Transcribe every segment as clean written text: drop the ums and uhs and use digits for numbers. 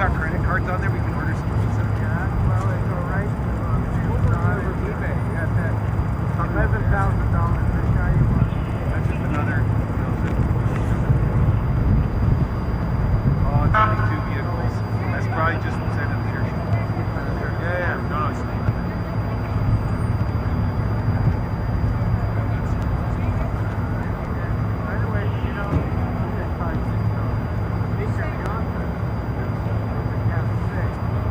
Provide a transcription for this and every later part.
got credit cards on there. We can order some pizza. Yeah, well, they go right to eBay. You got that $11,000 fish guy you want. That's just another. Oh, 22 vehicles. That's probably just sending the church. Yeah, no. By the way, you know, this time, Mr. Johnson, the Catholic State.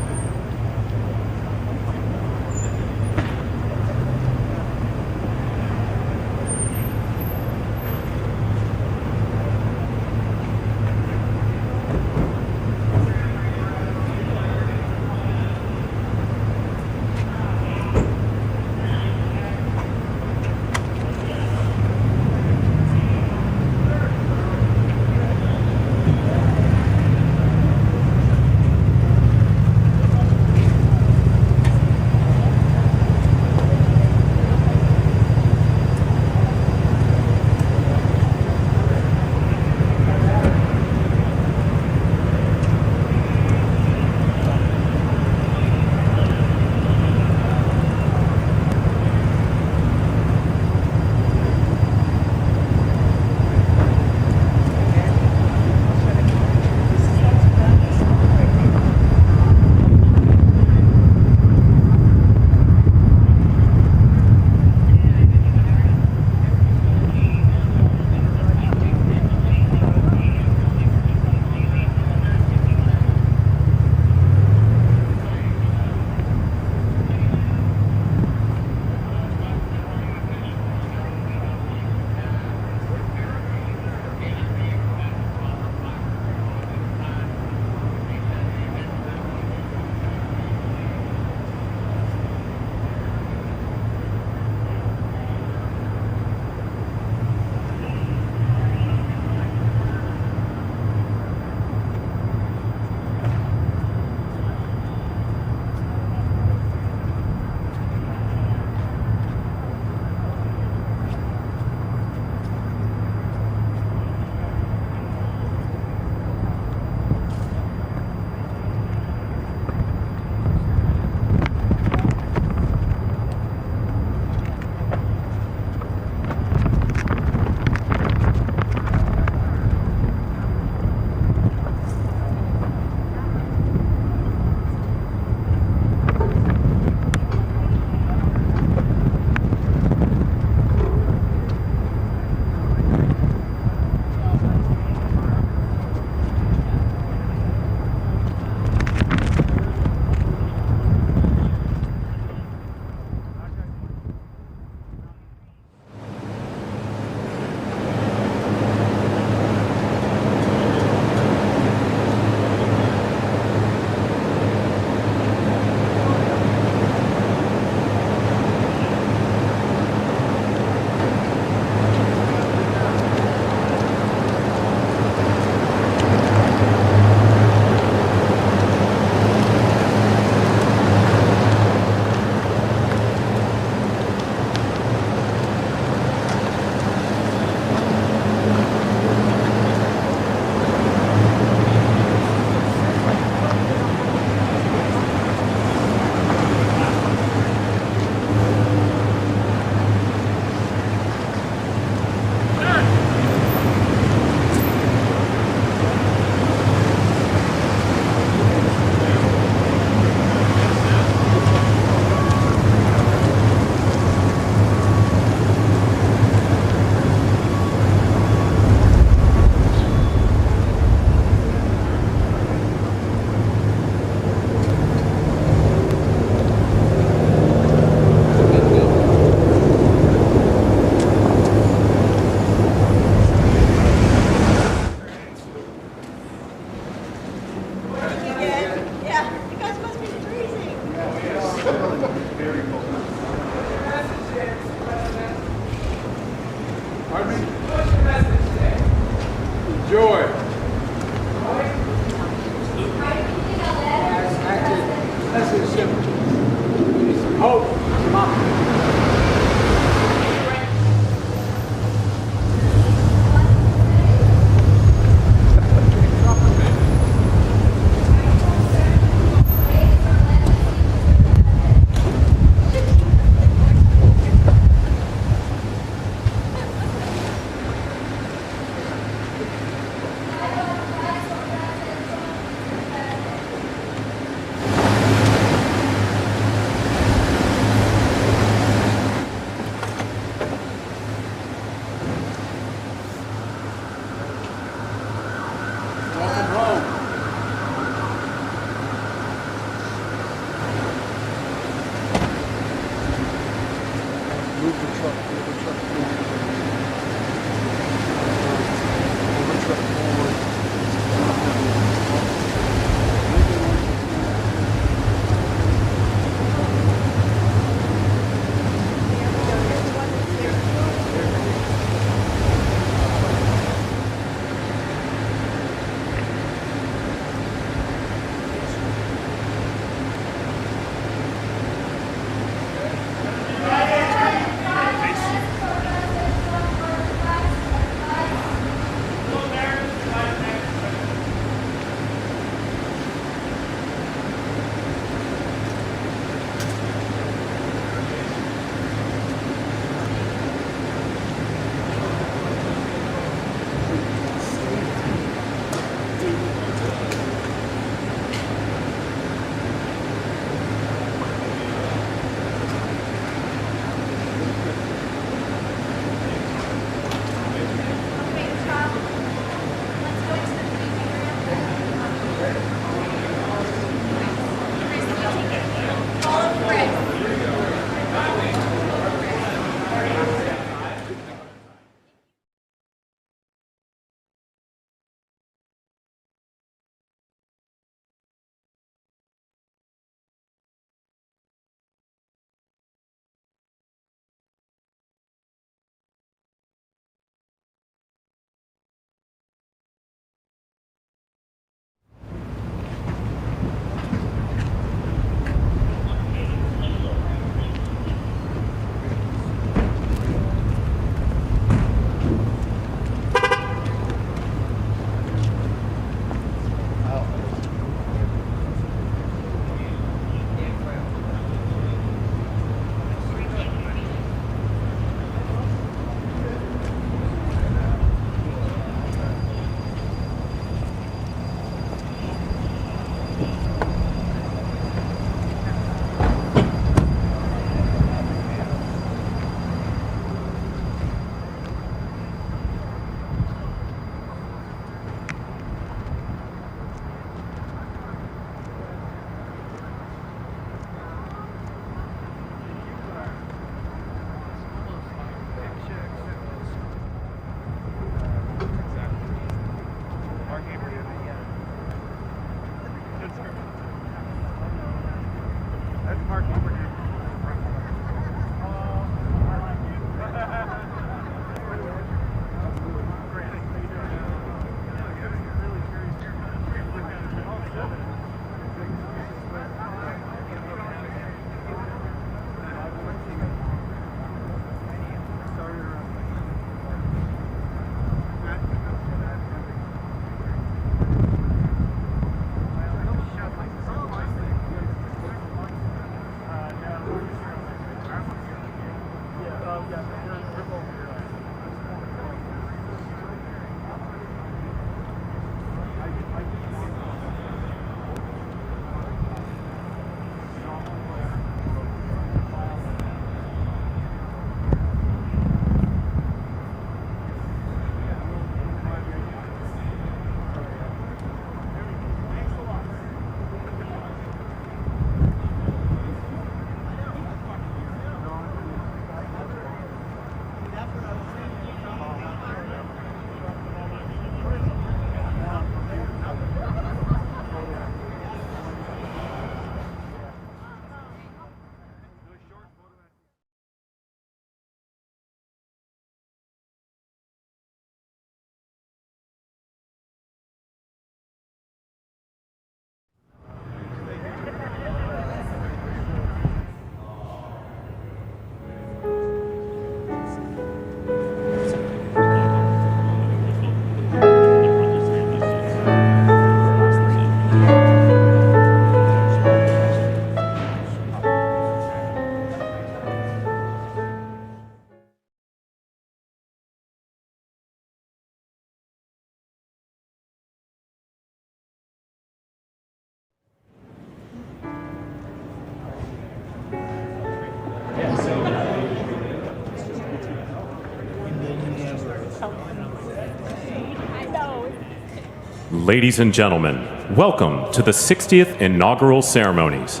Ladies and gentlemen, welcome to the 60th Inaugural Ceremonies.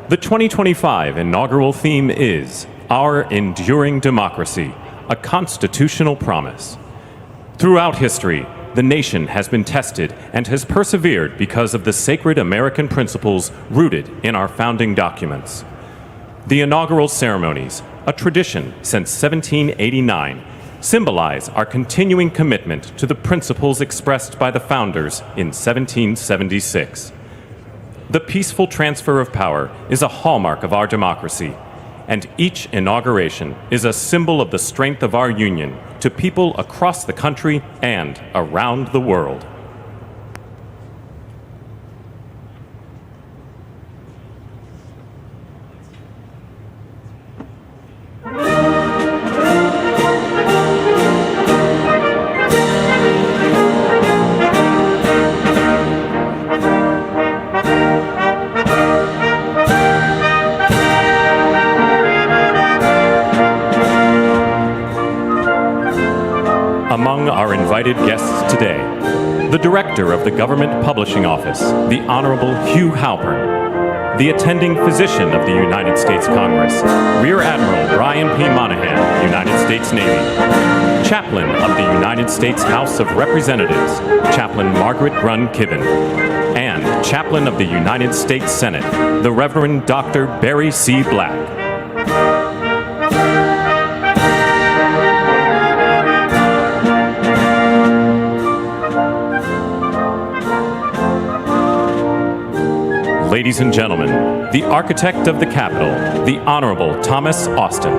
The 2025 inaugural theme is Our Enduring Democracy, a Constitutional Promise. Throughout history, the nation has been tested and has persevered because of the sacred American principles rooted in our founding documents. The inaugural ceremonies, a tradition since 1789, symbolize our continuing commitment to the principles expressed by the founders in 1776. The peaceful transfer of power is a hallmark of our democracy, and each inauguration is a symbol of the strength of our union to people across the country and around the world. Among our invited guests today, the Director of the Government Publishing Office, the Honorable Hugh Halpern, the Attending Physician of the United States Congress, Rear Admiral Brian P. Monahan, United States Navy, Chaplain of the United States House of Representatives, Chaplain Margaret Grun Kibben, and Chaplain of the United States Senate, the Reverend Dr. Barry C. Black. Ladies and gentlemen, the architect of the Capitol, the Honorable Thomas Austin.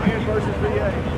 And versus VA.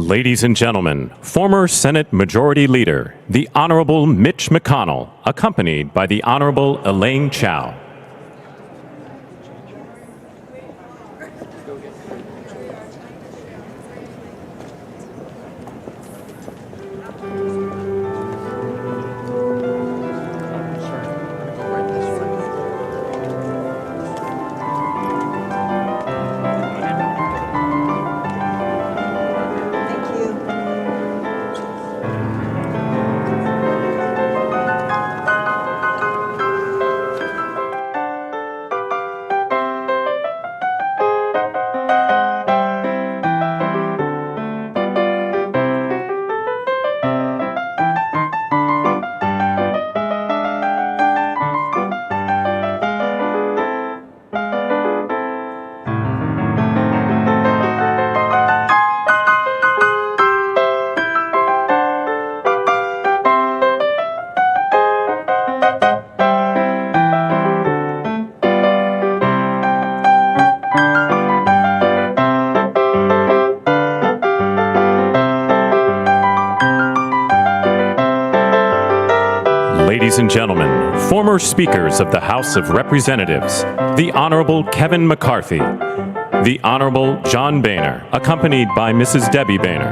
Ladies and gentlemen, former Senate Majority Leader, the Honorable Mitch McConnell, accompanied by the Honorable Elaine Chao. Ladies and gentlemen, former speakers of the House of Representatives, the Honorable Kevin McCarthy, the Honorable John Boehner, accompanied by Mrs. Debbie Boehner,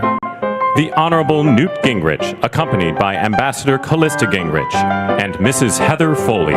the Honorable Newt Gingrich, accompanied by Ambassador Callista Gingrich, and Mrs. Heather Foley.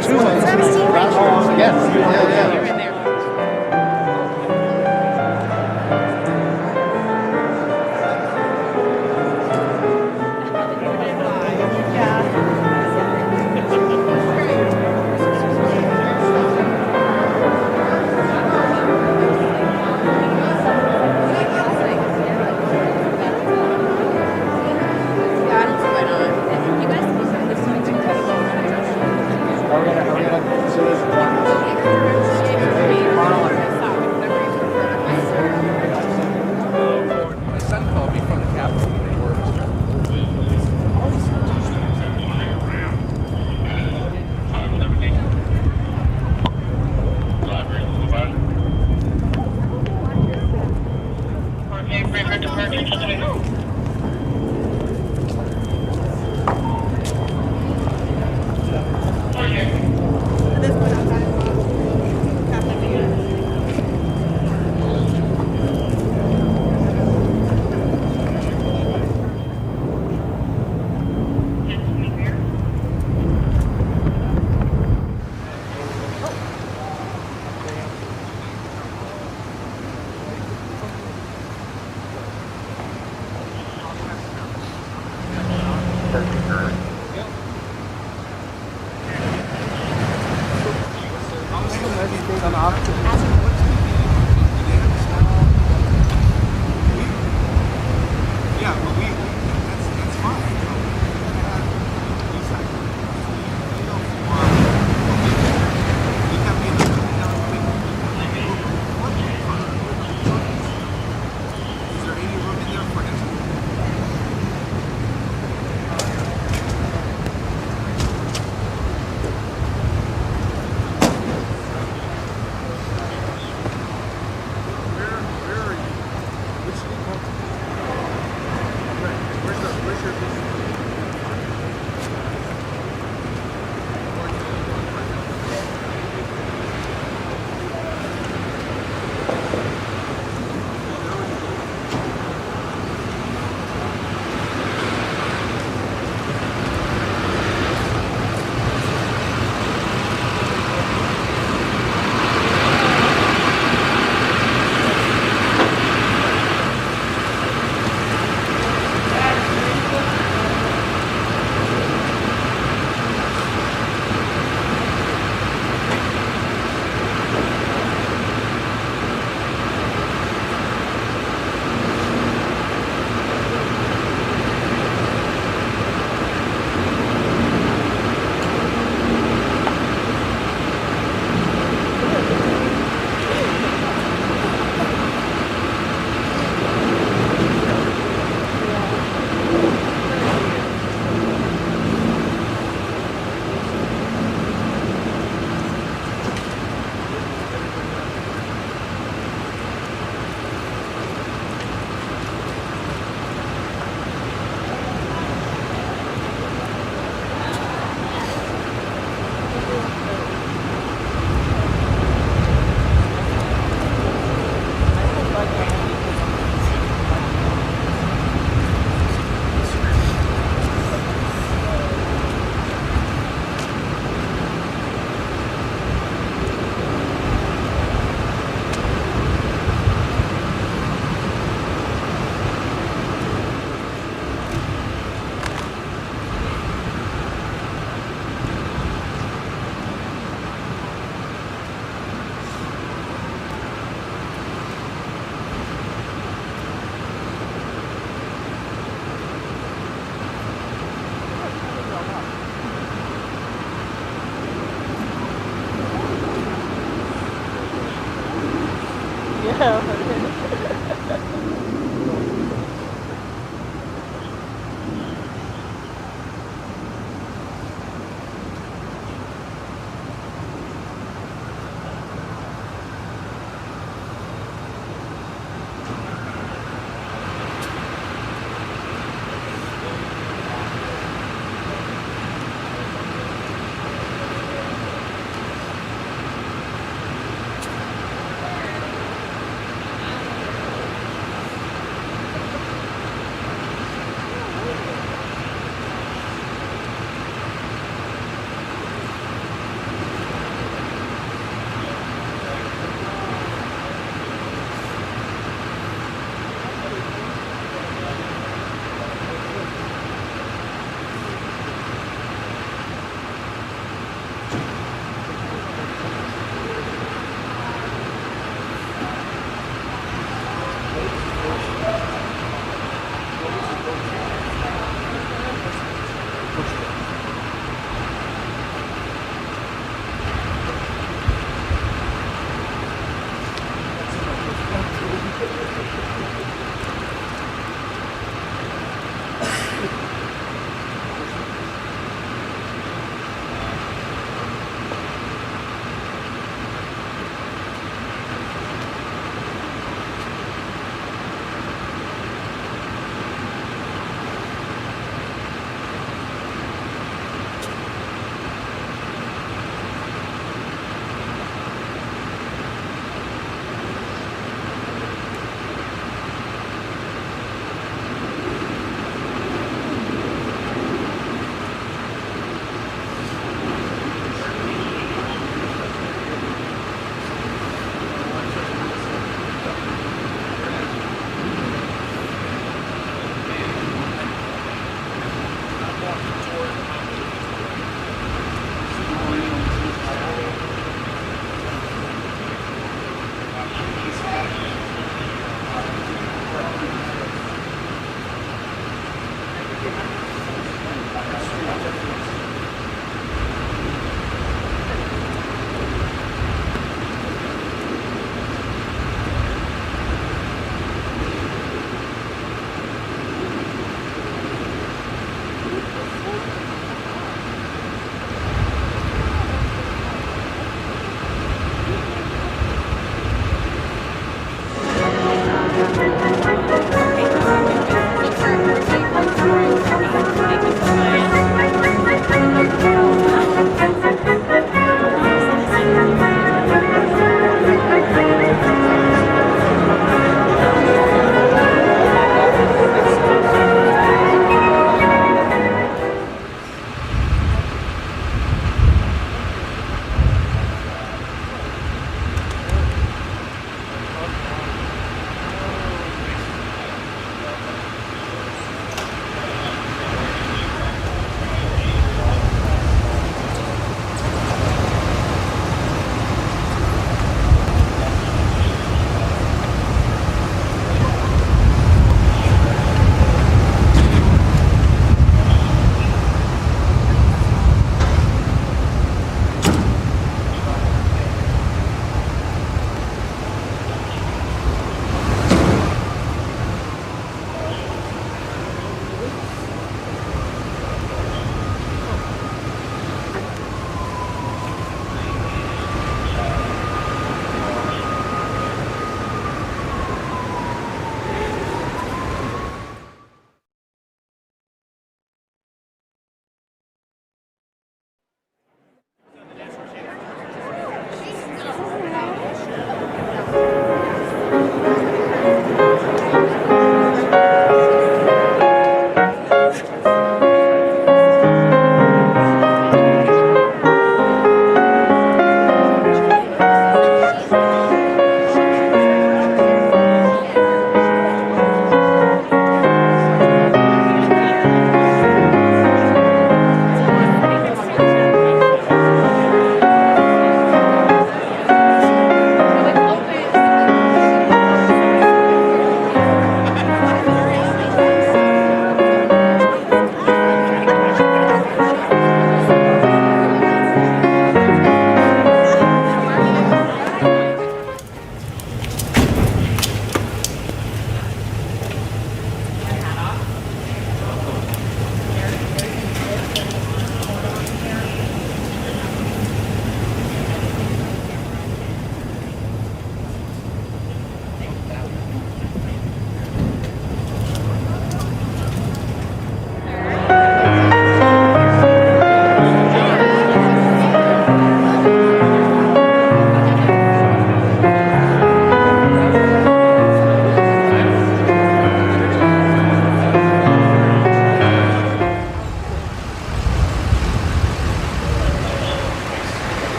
got 2 months. Yes. Yeah. My son called me from the Capitol. They were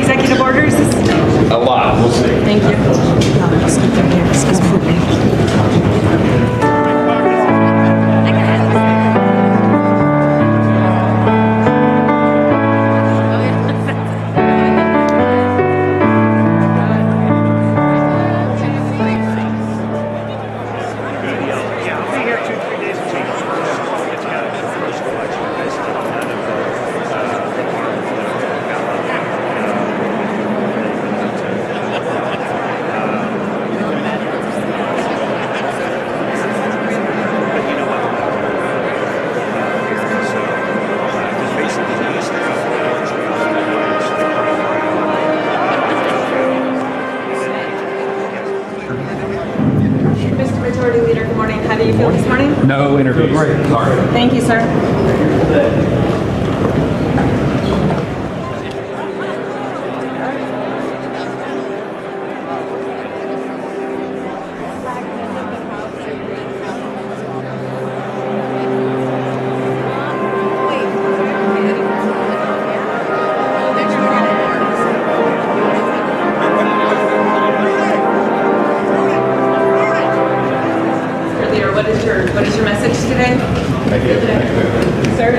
executive orders? A lot. We'll see. Thank you. Mr. Majority Leader, good morning. How do you feel this morning? No interviews. Sorry. Thank you, sir. Mr. Leader, what is your message today? Thank you. Sir,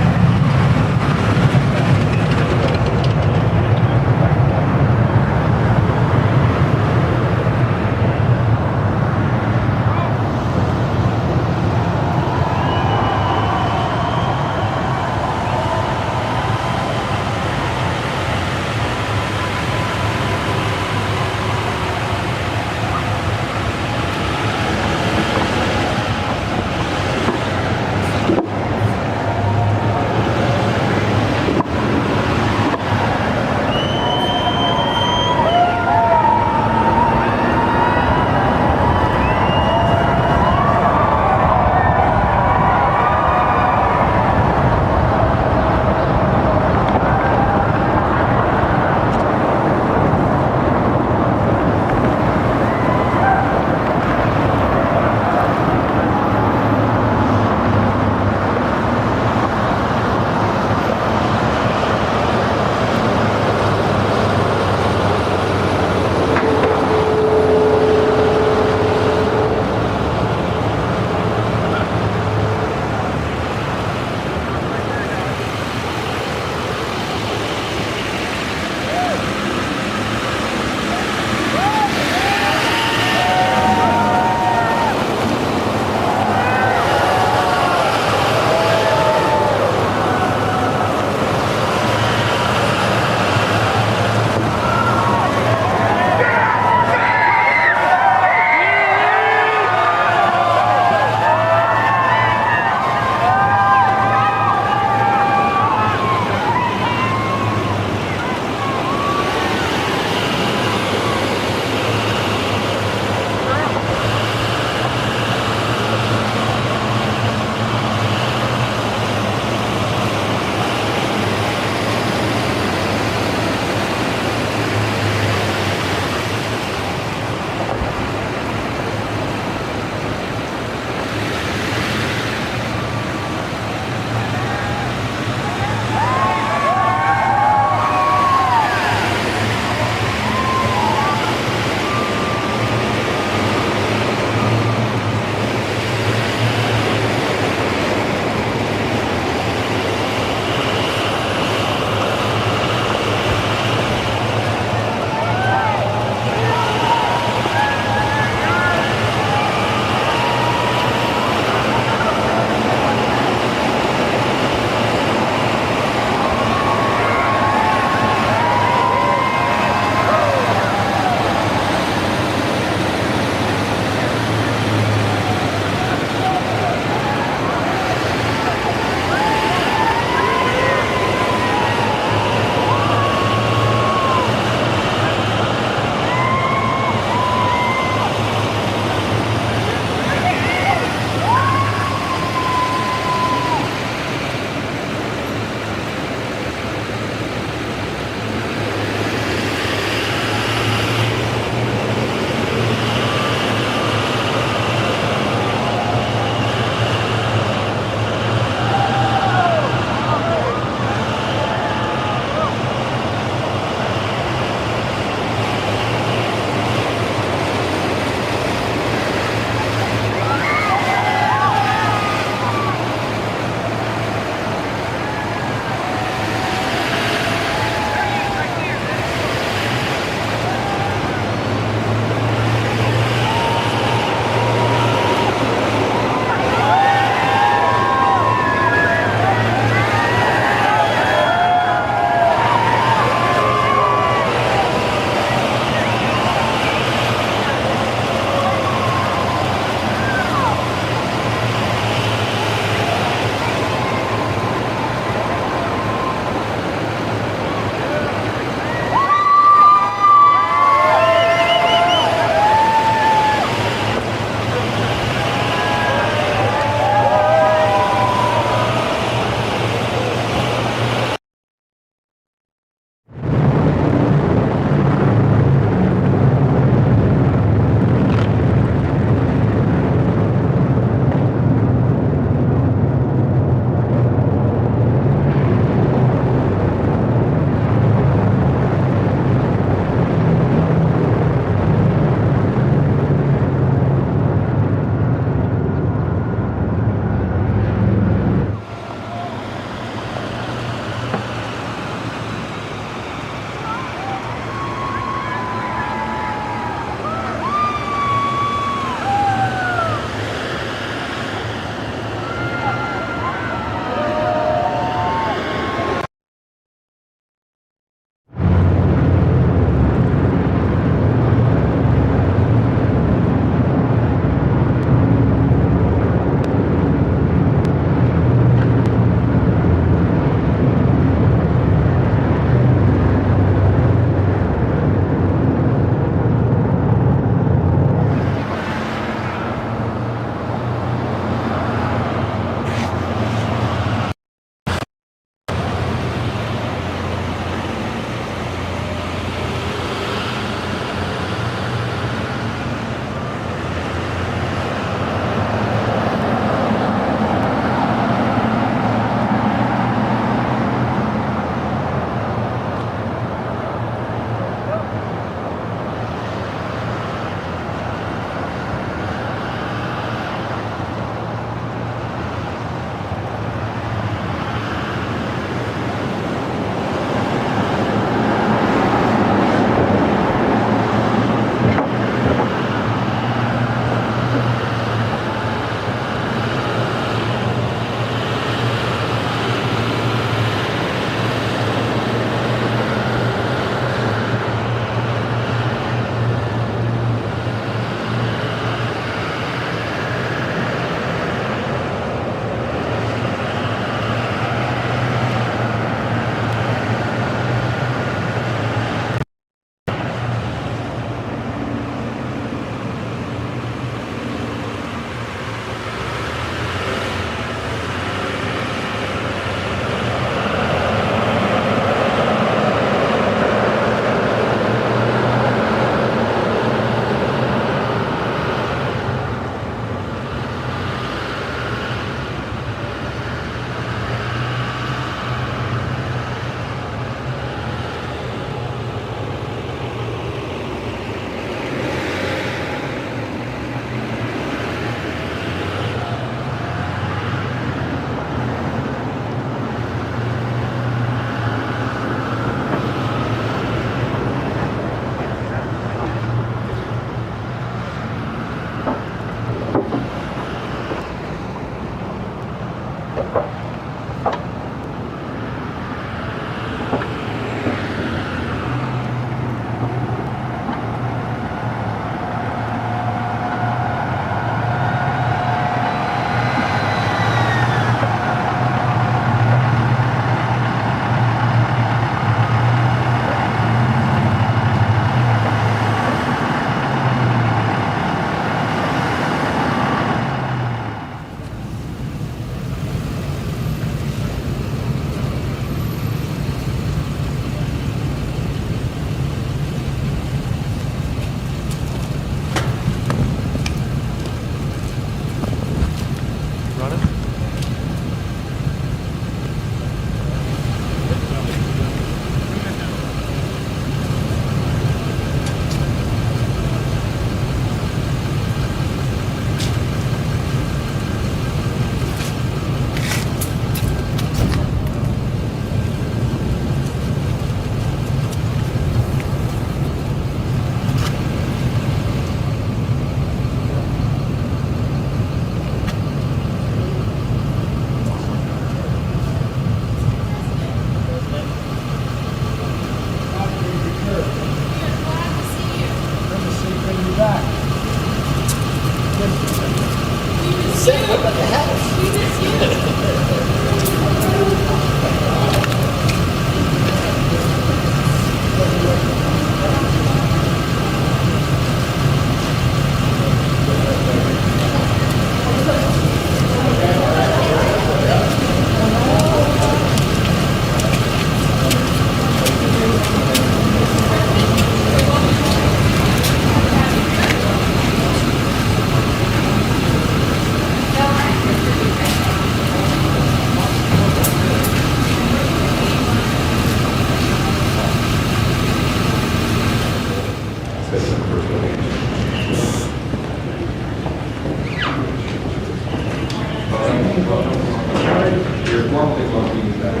formally welcome you back.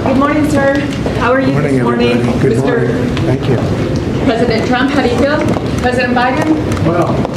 Good morning, sir. How are you this morning? Good Mr. morning. Thank you. President Trump, how do you feel? President Biden? Well,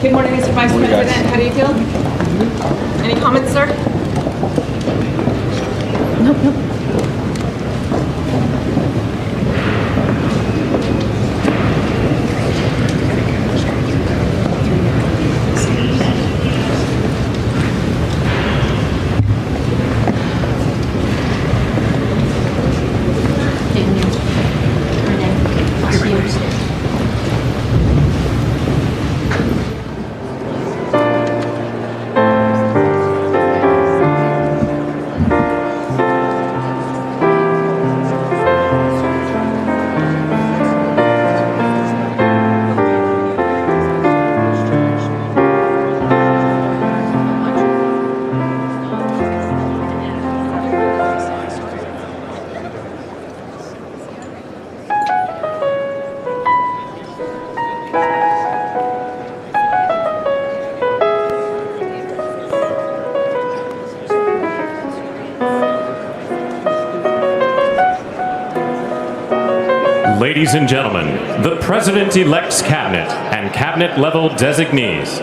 Good morning, Mr. Vice President. How do you feel? Any comments, sir? Nope. Ladies and gentlemen, the President-elect's cabinet and cabinet-level designees.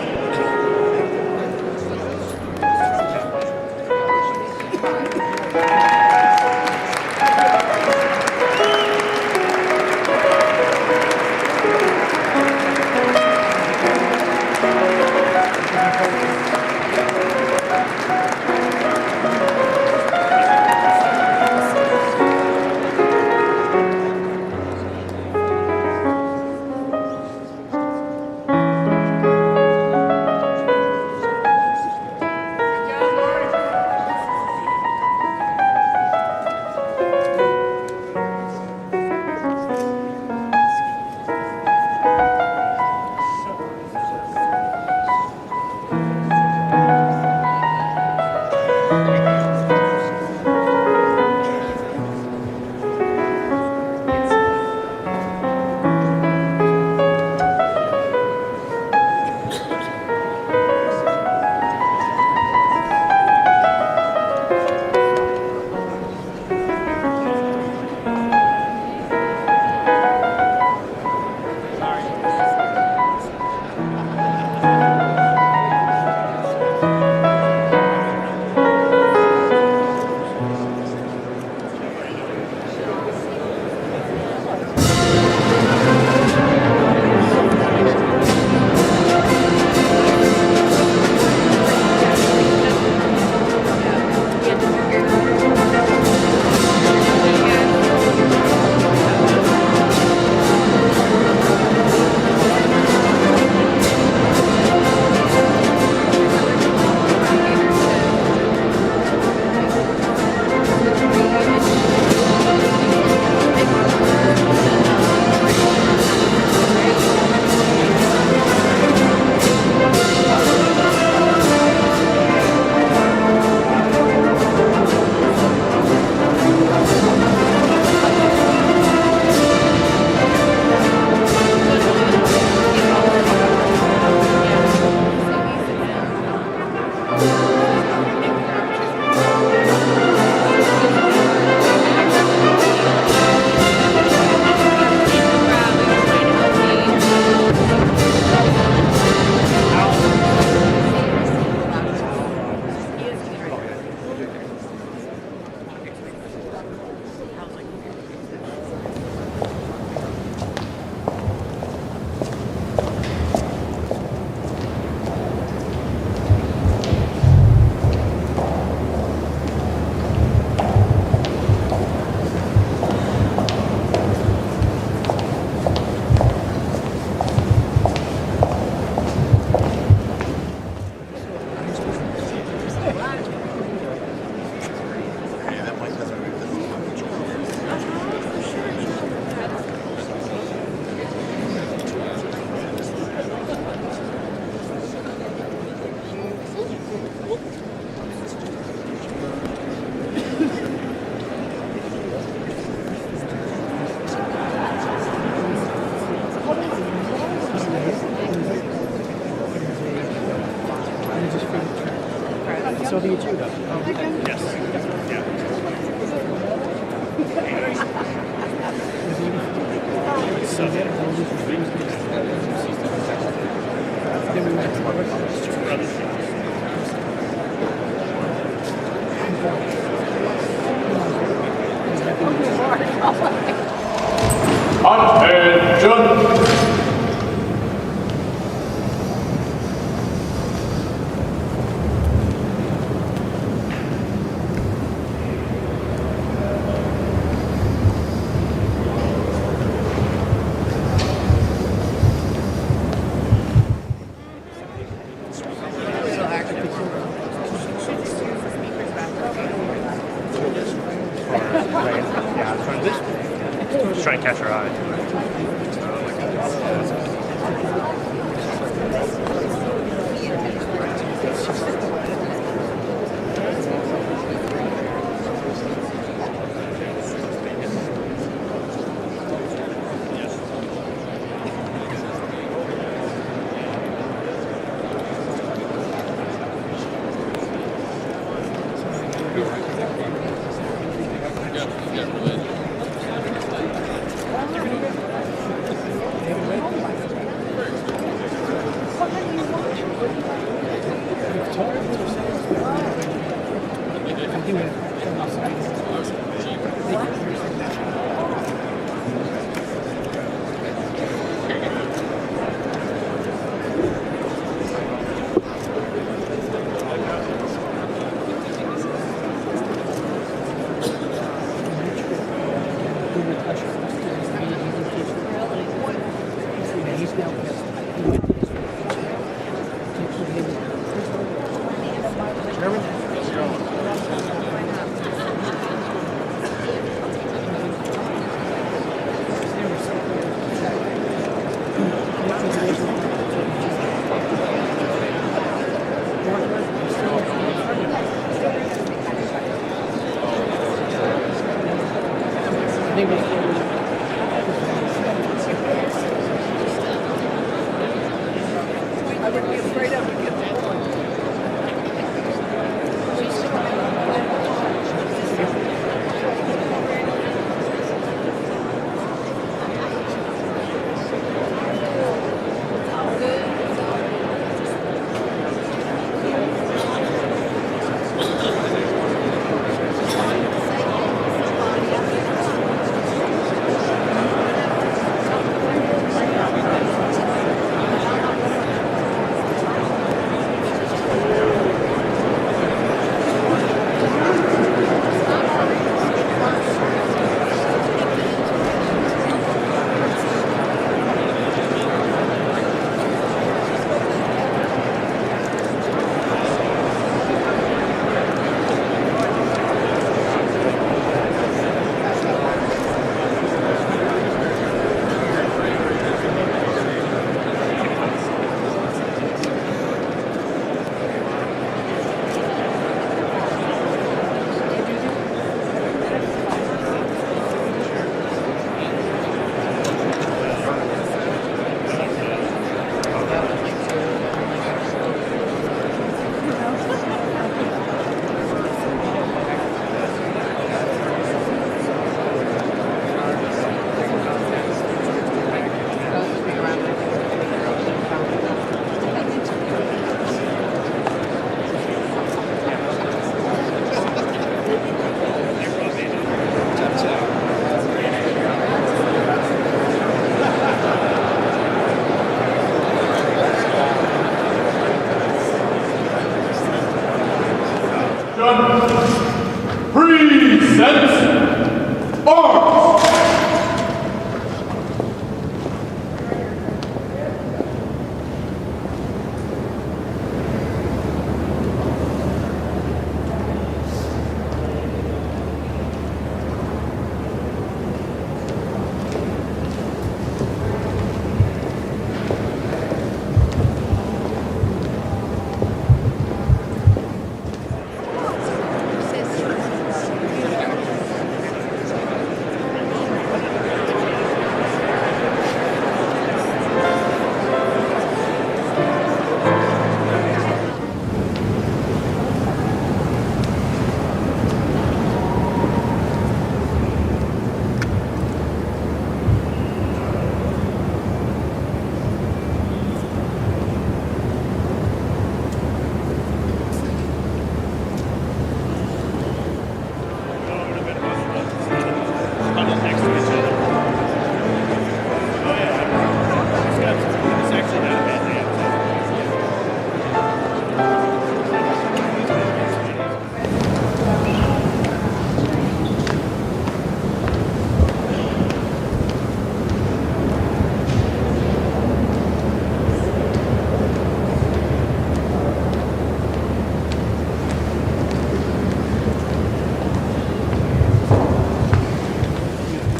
Just try and catch her eye.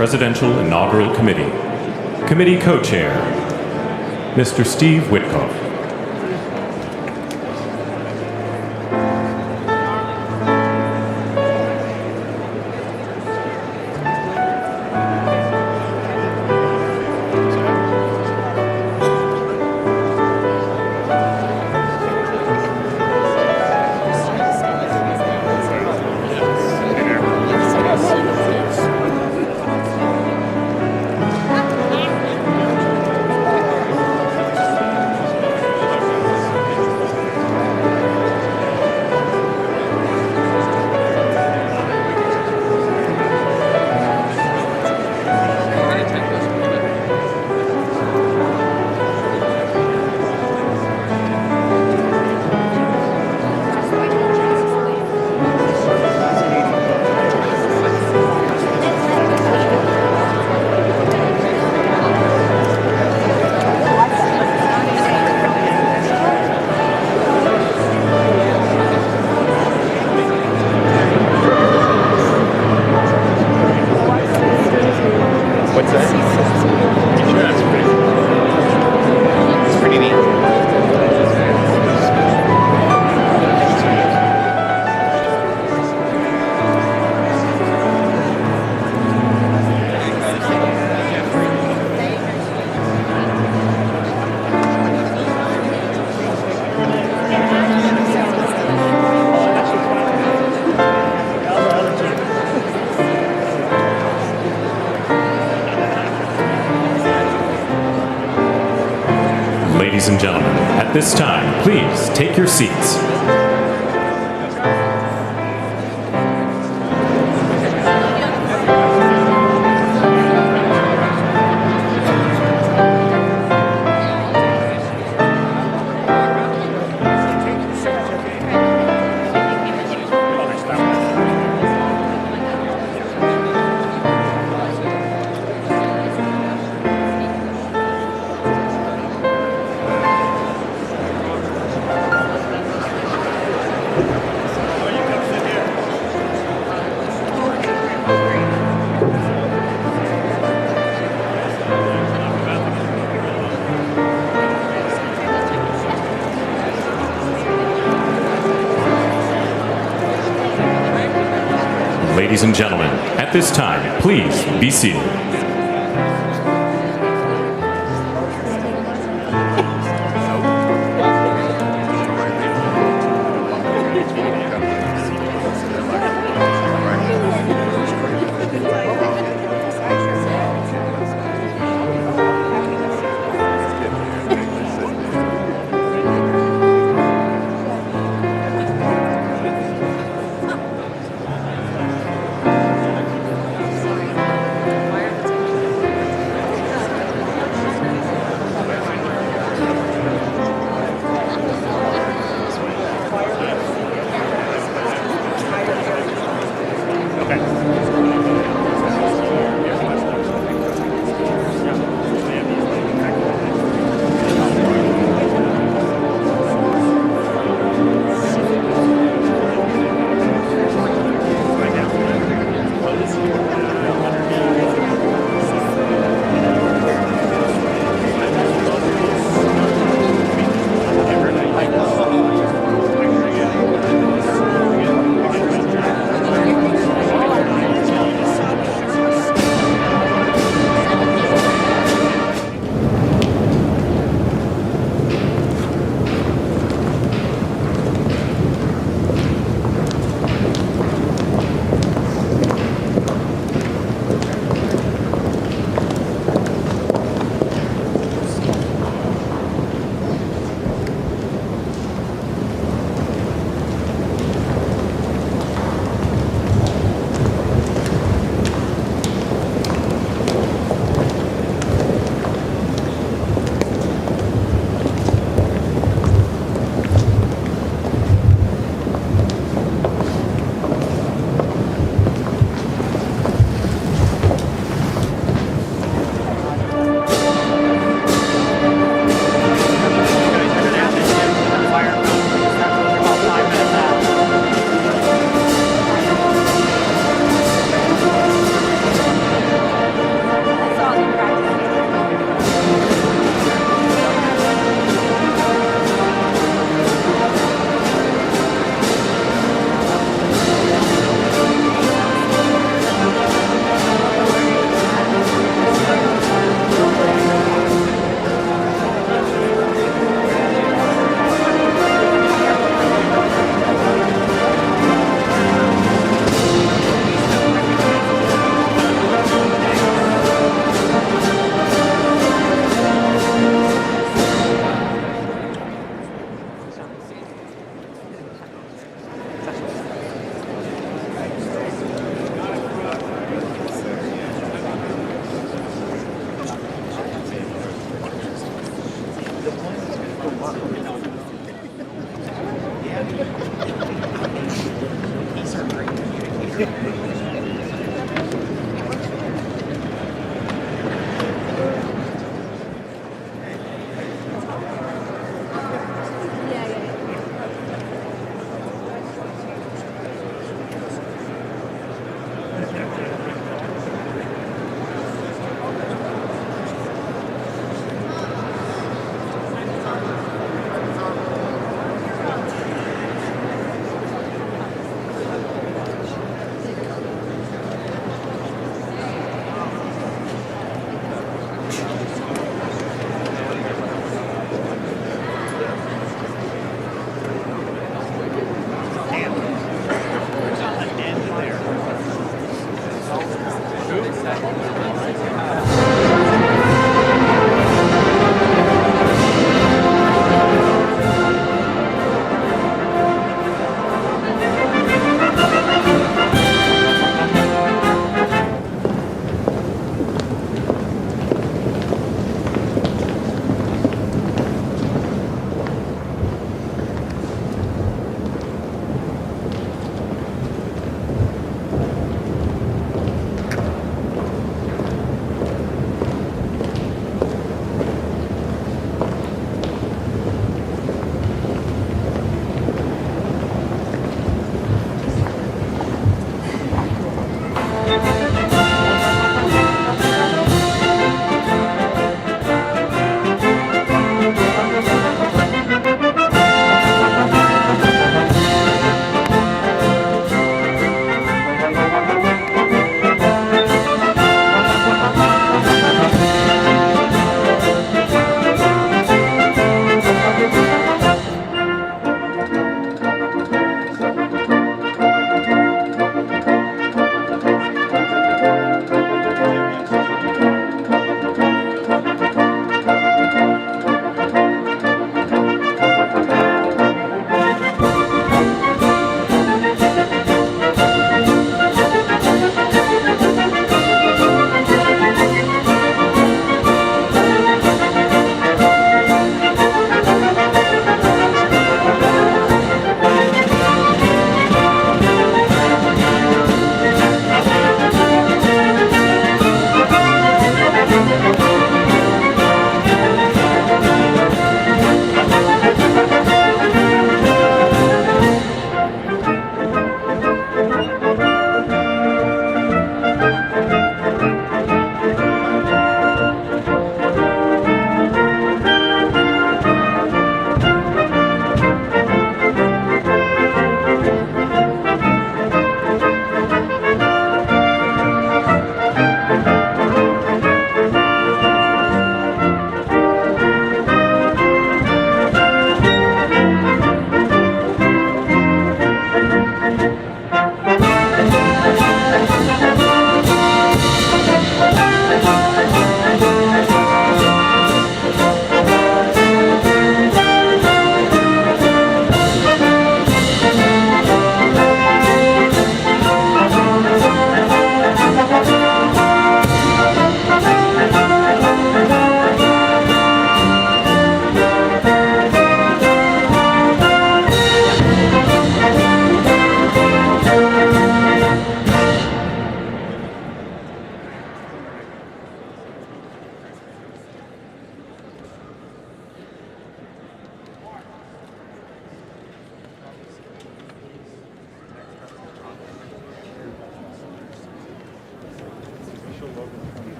Presidential Inaugural Committee. Committee Co-Chair, Mr. Steve Witkoff. Ladies and gentlemen, at this time, please take your seats. Ladies and gentlemen, at this time, please be seated.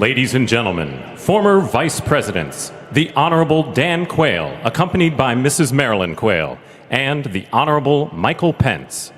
Ladies and gentlemen, former Vice Presidents, the Honorable Dan Quayle, accompanied by Mrs. Marilyn Quayle, and the Honorable Michael Pence.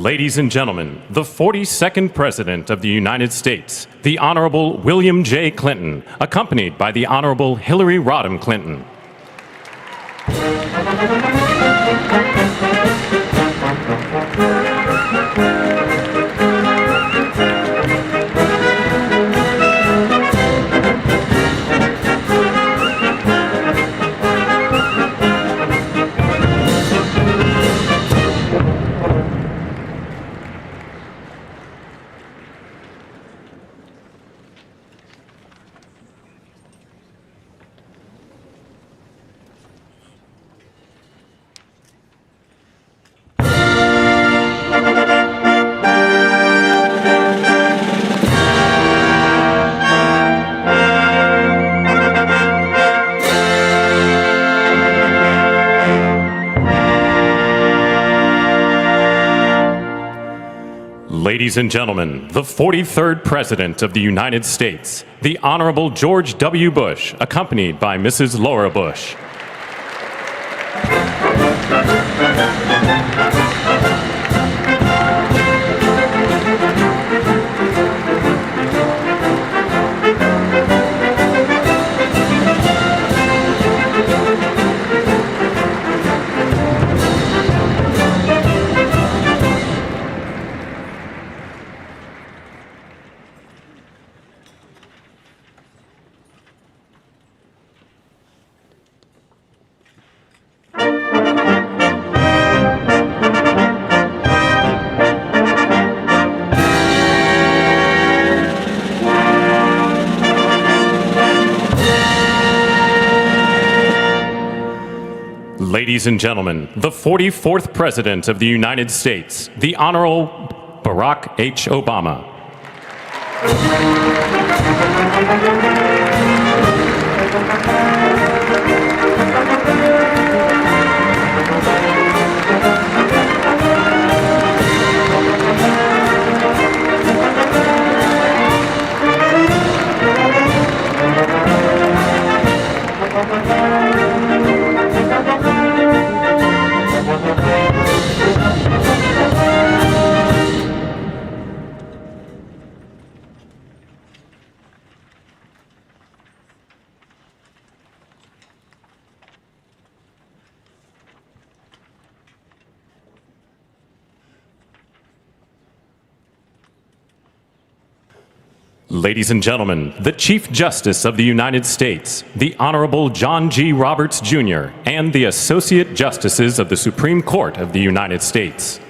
Ladies and gentlemen, the 42nd President of the United States, the Honorable William J. Clinton, accompanied by the Honorable Hillary Rodham Clinton. Ladies and gentlemen, the 43rd President of the United States, the Honorable George W. Bush, accompanied by Mrs. Laura Bush. Ladies and gentlemen, the 44th President of the United States, the Honorable Barack H. Obama. Ladies and gentlemen, the Chief Justice of the United States, the Honorable John G. Roberts, Jr., and the Associate Justices of the Supreme Court of the United States.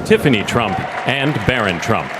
Tiffany Trump, and Barron Trump.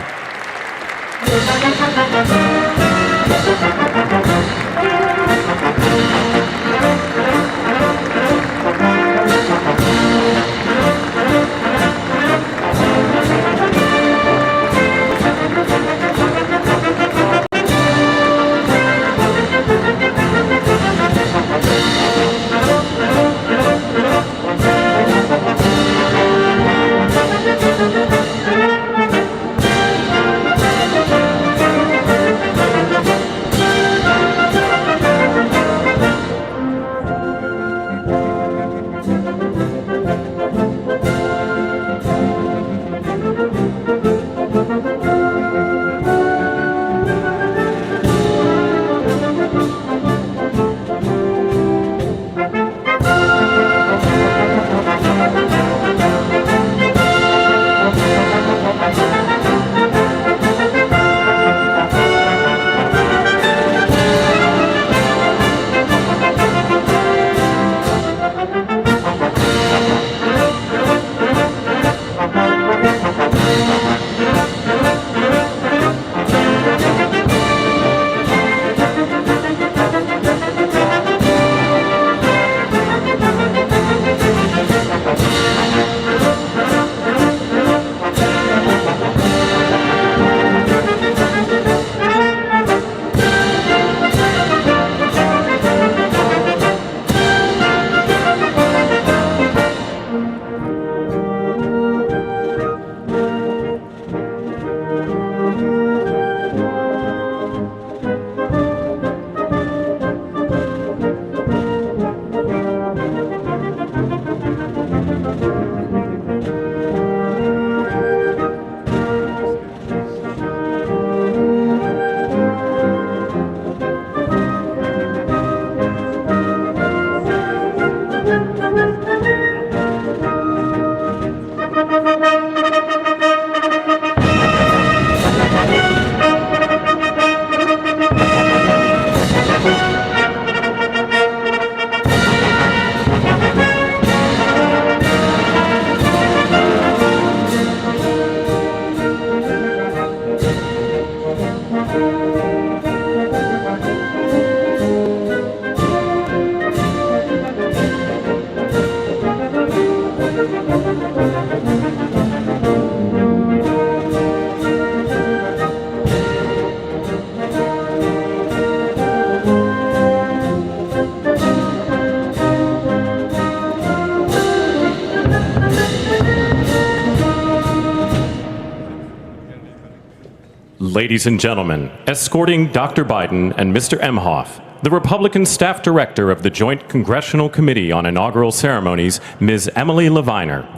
Ladies and gentlemen, escorting Dr. Biden and Mr. Emhoff, the Republican Staff Director of the Joint Congressional Committee on Inaugural Ceremonies, Ms. Emily Leviner,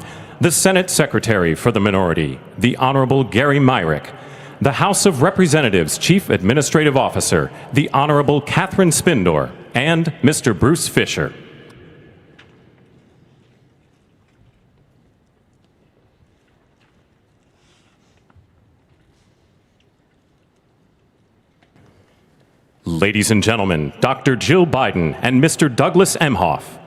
the Senate Secretary for the Minority, the Honorable Gary Myrick, the House of Representatives Chief Administrative Officer, the Honorable Catherine Spindor, and Mr. Bruce Fisher. Ladies and gentlemen, Dr. Jill Biden and Mr. Douglas Emhoff.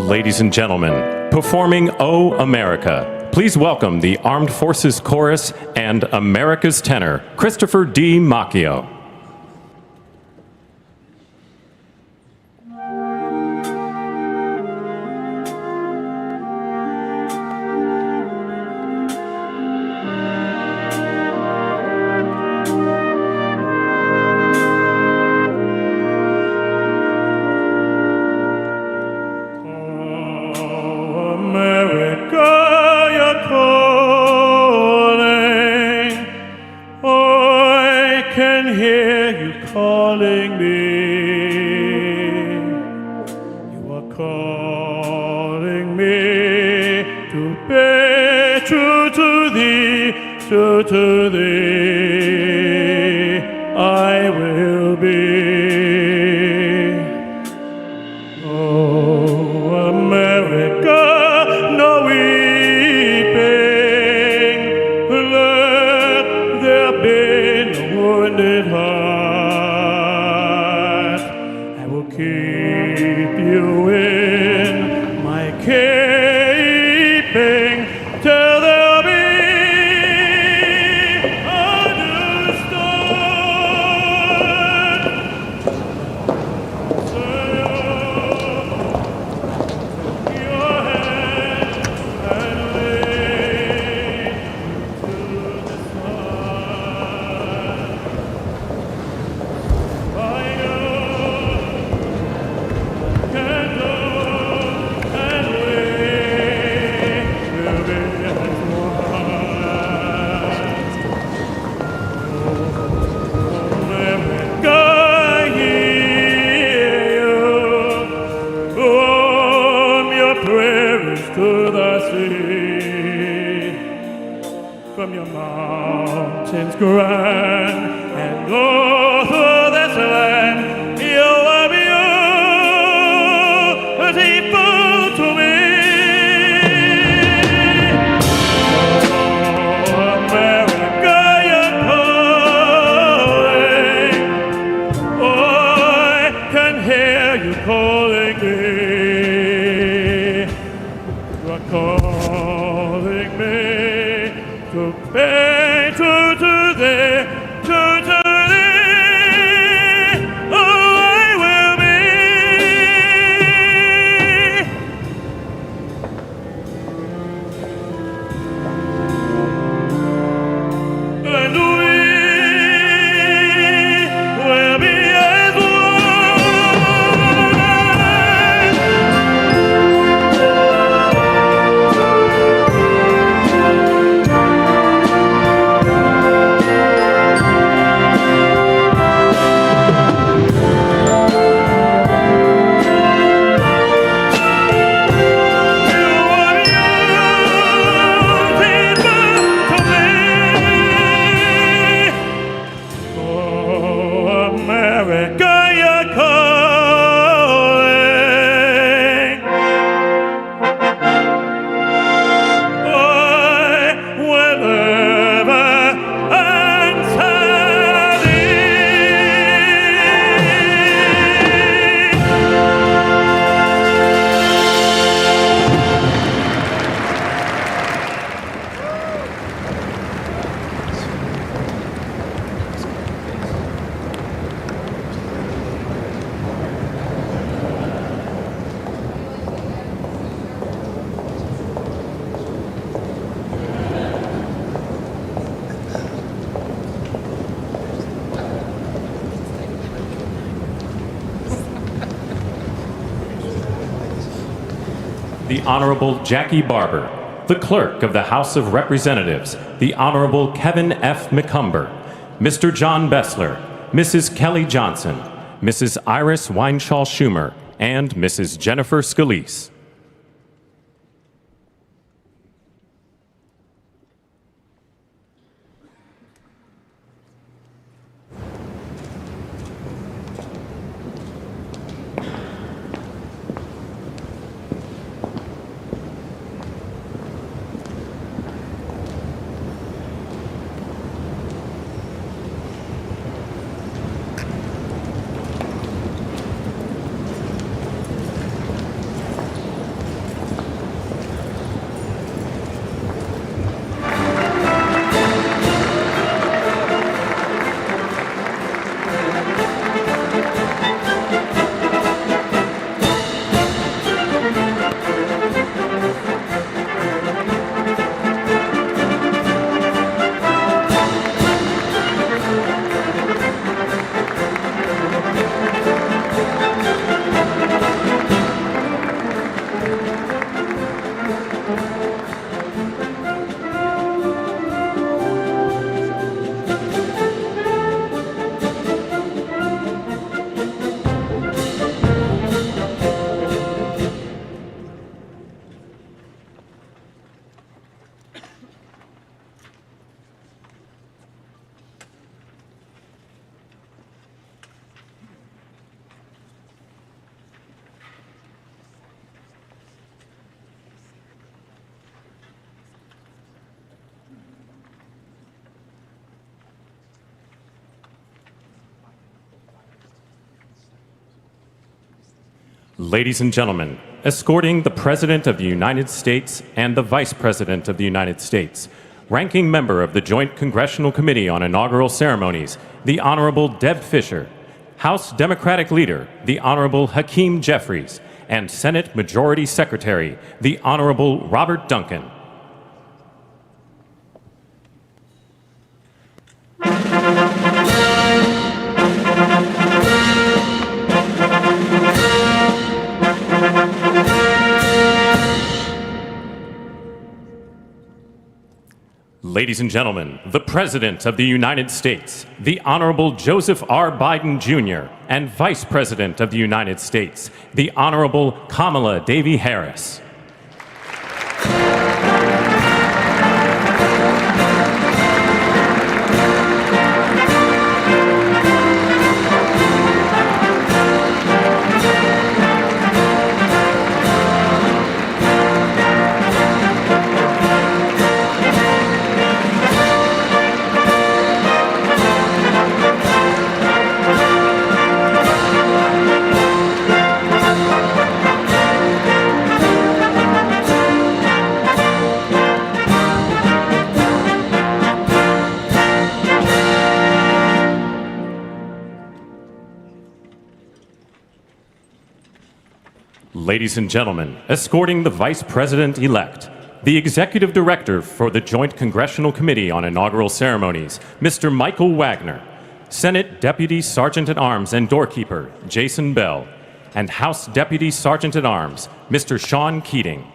ladies and gentlemen, performing "O America," please welcome the Armed Forces Chorus and America's tenor, Christopher D. Macchio. To thee I will be. Oh, America, no weeping, let there be no wounded heart. I will keep you in my keeping till there'll be from your mountains grand and all through this land you are beautiful to me. Oh, America, you're calling. Oh, I can hear you calling me. You are calling me to pay to thee, to thee, oh, I will be. And we will be as one. The Honorable Jackie Barber, the Clerk of the House of Representatives, the Honorable Kevin F. McCumber, Mr. John Bessler, Mrs. Kelly Johnson, Mrs. Iris Weinshaw Schumer, and Mrs. Jennifer Scalise. Ladies and gentlemen, escorting the President of the United States and the Vice President of the United States, Ranking Member of the Joint Congressional Committee on Inaugural Ceremonies, the Honorable Deb Fischer, House Democratic Leader, the Honorable Hakeem Jeffries, and Senate Majority Secretary, the Honorable Robert Duncan. Ladies and gentlemen, the President of the United States, the Honorable Joseph R. Biden Jr., and Vice President of the United States, the Honorable Kamala Devi Harris. Ladies and gentlemen, escorting the Vice President-elect, the Executive Director for the Joint Congressional Committee on Inaugural Ceremonies, Mr. Michael Wagner, Senate Deputy Sergeant-at-Arms and Doorkeeper, Jason Bell, and House Deputy Sergeant-at-Arms, Mr. Sean Keating.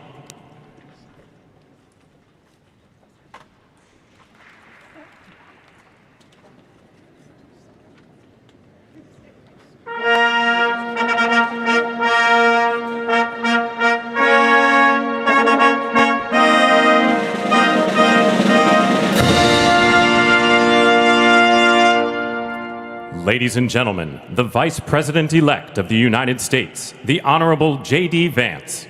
Ladies and gentlemen, the Vice President-elect of the United States, the Honorable J.D. Vance.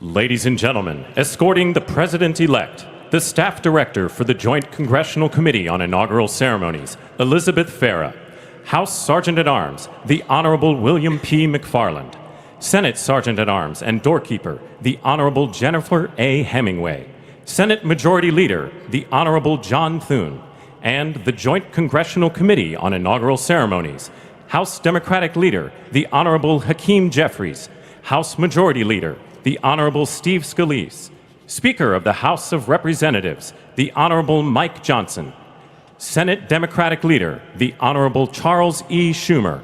Ladies and gentlemen, escorting the President-elect, the Staff Director for the Joint Congressional Committee on Inaugural Ceremonies, Elizabeth Farah, House Sergeant-at-Arms, the Honorable William P. McFarland, Senate Sergeant-at-Arms and Doorkeeper, the Honorable Jennifer A. Hemingway, Senate Majority Leader, the Honorable John Thune, and the Joint Congressional Committee on Inaugural Ceremonies, House Democratic Leader, the Honorable Hakeem Jeffries, House Majority Leader, the Honorable Steve Scalise, Speaker of the House of Representatives, the Honorable Mike Johnson, Senate Democratic Leader, the Honorable Charles E. Schumer,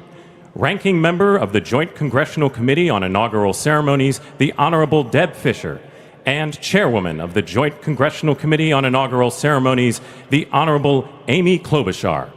Ranking Member of the Joint Congressional Committee on Inaugural Ceremonies, the Honorable Deb Fischer, and Chairwoman of the Joint Congressional Committee on Inaugural Ceremonies, the Honorable Amy Klobuchar.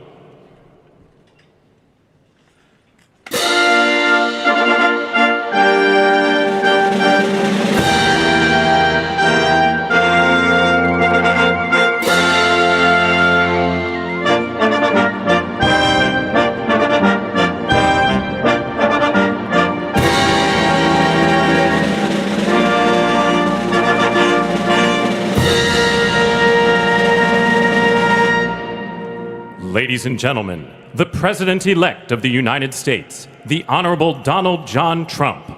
Ladies and gentlemen, the President-elect of the United States, the Honorable Donald John Trump.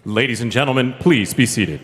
Ladies and gentlemen, please be seated.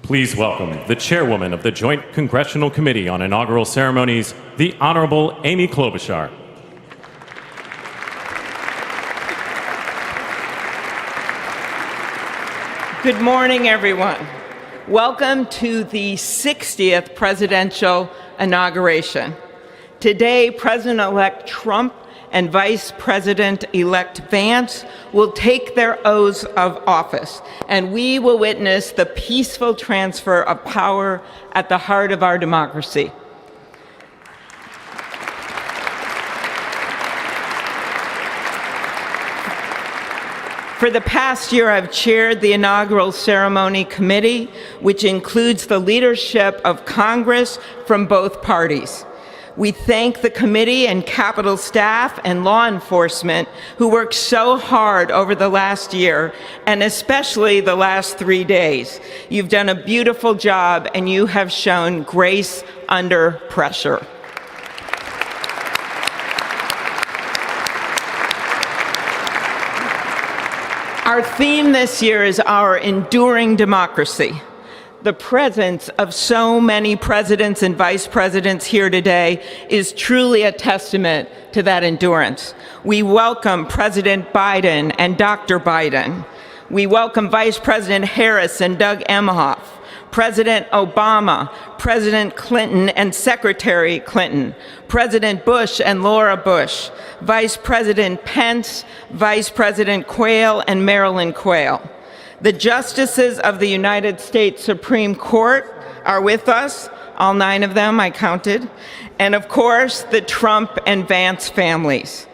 Please welcome the chairwoman of the Joint Congressional Committee on Inaugural Ceremonies, the Honorable Amy Klobuchar. Good morning, everyone. Welcome to the 60th presidential inauguration. Today, President-elect Trump and Vice President-elect Vance will take their oaths of office, and we will witness the peaceful transfer of power at the heart of our democracy. For the past year, I've chaired the Inaugural Ceremony Committee, which includes the leadership of Congress from both parties. We thank the committee and Capitol staff and law enforcement who worked so hard over the last year, and especially the last 3 days. You've done a beautiful job, and you have shown grace under pressure. Our theme this year is our enduring democracy. The presence of so many presidents and vice presidents here today is truly a testament to that endurance. We welcome President Biden and Dr. Biden. We welcome Vice President Harris and Doug Emhoff, President Obama, President Clinton and Secretary Clinton, President Bush and Laura Bush, Vice President Pence, Vice President Quayle and Marilyn Quayle. The justices of the United States Supreme Court are with us, all 9 of them I counted, and of course the Trump and Vance families.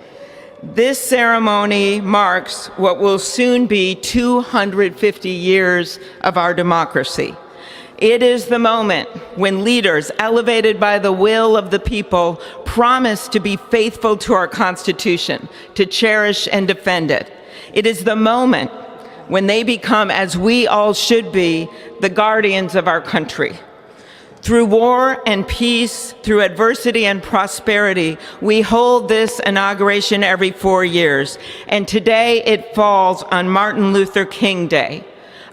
This ceremony marks what will soon be 250 years of our democracy. It is the moment when leaders, elevated by the will of the people, promise to be faithful to our Constitution, to cherish and defend it. It is the moment when they become, as we all should be, the guardians of our country. Through war and peace, through adversity and prosperity, we hold this inauguration every 4 years, and today it falls on Martin Luther King Day,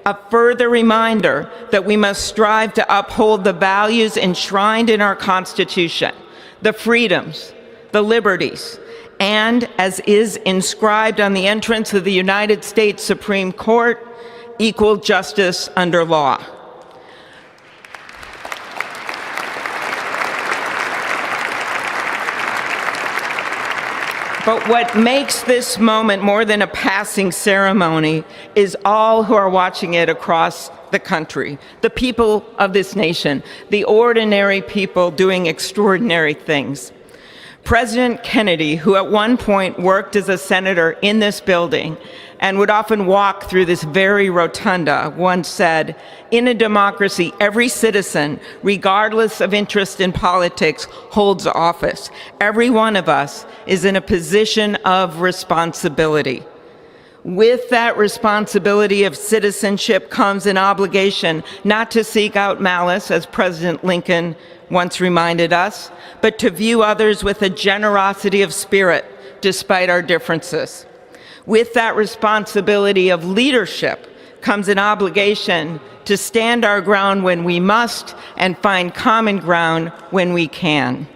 a further reminder that we must strive to uphold the values enshrined in our Constitution, the freedoms, the liberties, and, as is inscribed on the entrance of the United States Supreme Court, equal justice under law. But what makes this moment more than a passing ceremony is all who are watching it across the country, the people of this nation, the ordinary people doing extraordinary things. President Kennedy, who at one point worked as a senator in this building and would often walk through this very rotunda, once said, "In a democracy, every citizen, regardless of interest in politics, holds office. Every one of us is in a position of responsibility." With that responsibility of citizenship comes an obligation not to seek out malice, as President Lincoln once reminded us, but to view others with a generosity of spirit despite our differences. With that responsibility of leadership comes an obligation to stand our ground when we must and find common ground when we can.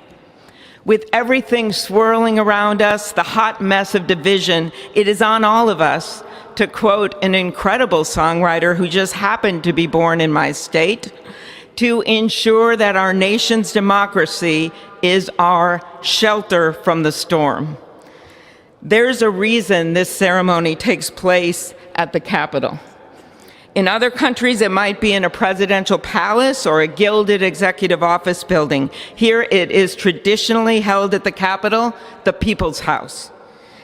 With everything swirling around us, the hot mess of division, it is on all of us, to quote an incredible songwriter who just happened to be born in my state, to ensure that our nation's democracy is our shelter from the storm. There's a reason this ceremony takes place at the Capitol. In other countries, it might be in a presidential palace or a gilded executive office building. Here it is traditionally held at the Capitol, the People's House.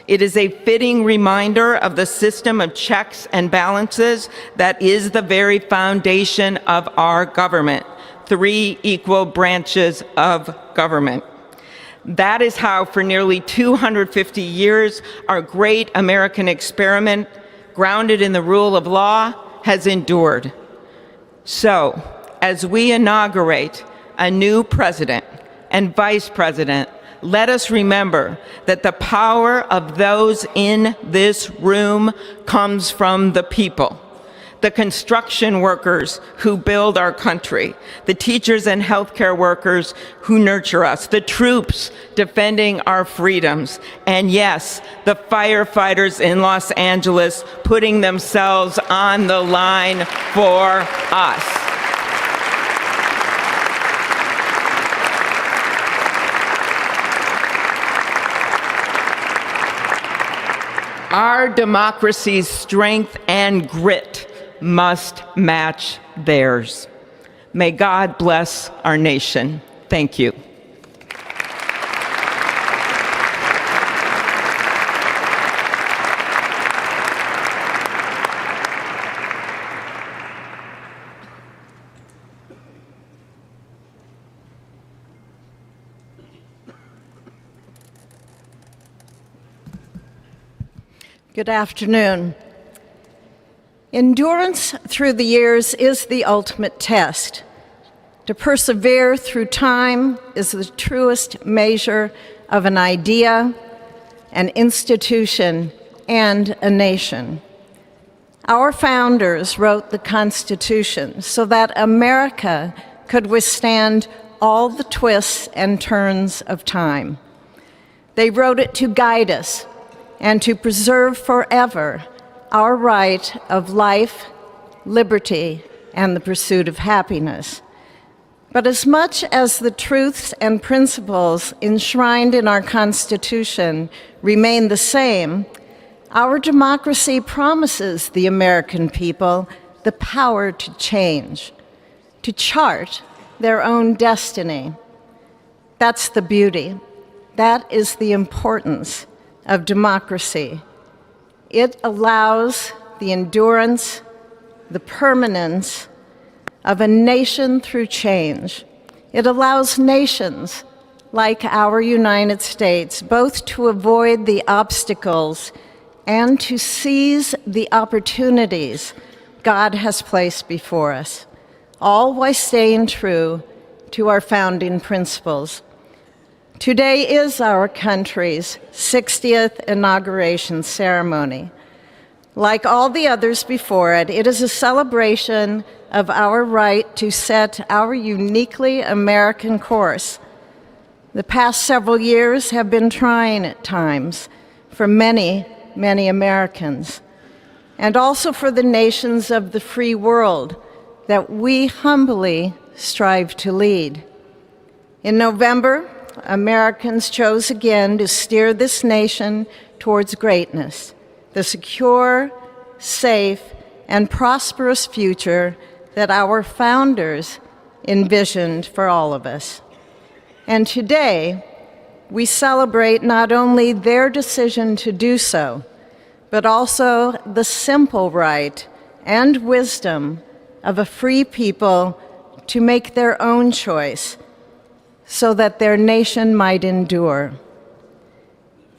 It is a fitting reminder of the system of checks and balances that is the very foundation of our government, 3 equal branches of government. That is how, for nearly 250 years, our great American experiment, grounded in the rule of law, has endured. So, as we inaugurate a new president and vice president, let us remember that the power of those in this room comes from the people. The construction workers who build our country, the teachers and healthcare workers who nurture us, the troops defending our freedoms, and yes, the firefighters in Los Angeles putting themselves on the line for us. Our democracy's strength and grit must match theirs. May God bless our nation. Thank you. Good afternoon. Endurance through the years is the ultimate test. To persevere through time is the truest measure of an idea, an institution, and a nation. Our founders wrote the Constitution so that America could withstand all the twists and turns of time. They wrote it to guide us and to preserve forever our right of life, liberty, and the pursuit of happiness. But as much as the truths and principles enshrined in our Constitution remain the same, our democracy promises the American people the power to change, to chart their own destiny. That's the beauty. That is the importance of democracy. It allows the endurance, the permanence of a nation through change. It allows nations like our United States both to avoid the obstacles and to seize the opportunities God has placed before us, all while staying true to our founding principles. Today is our country's 60th inauguration ceremony. Like all the others before it, it is a celebration of our right to set our uniquely American course. The past several years have been trying at times for many, many Americans, and also for the nations of the free world that we humbly strive to lead. In November, Americans chose again to steer this nation towards greatness, the secure, safe, and prosperous future that our founders envisioned for all of us. And today, we celebrate not only their decision to do so, but also the simple right and wisdom of a free people to make their own choice so that their nation might endure.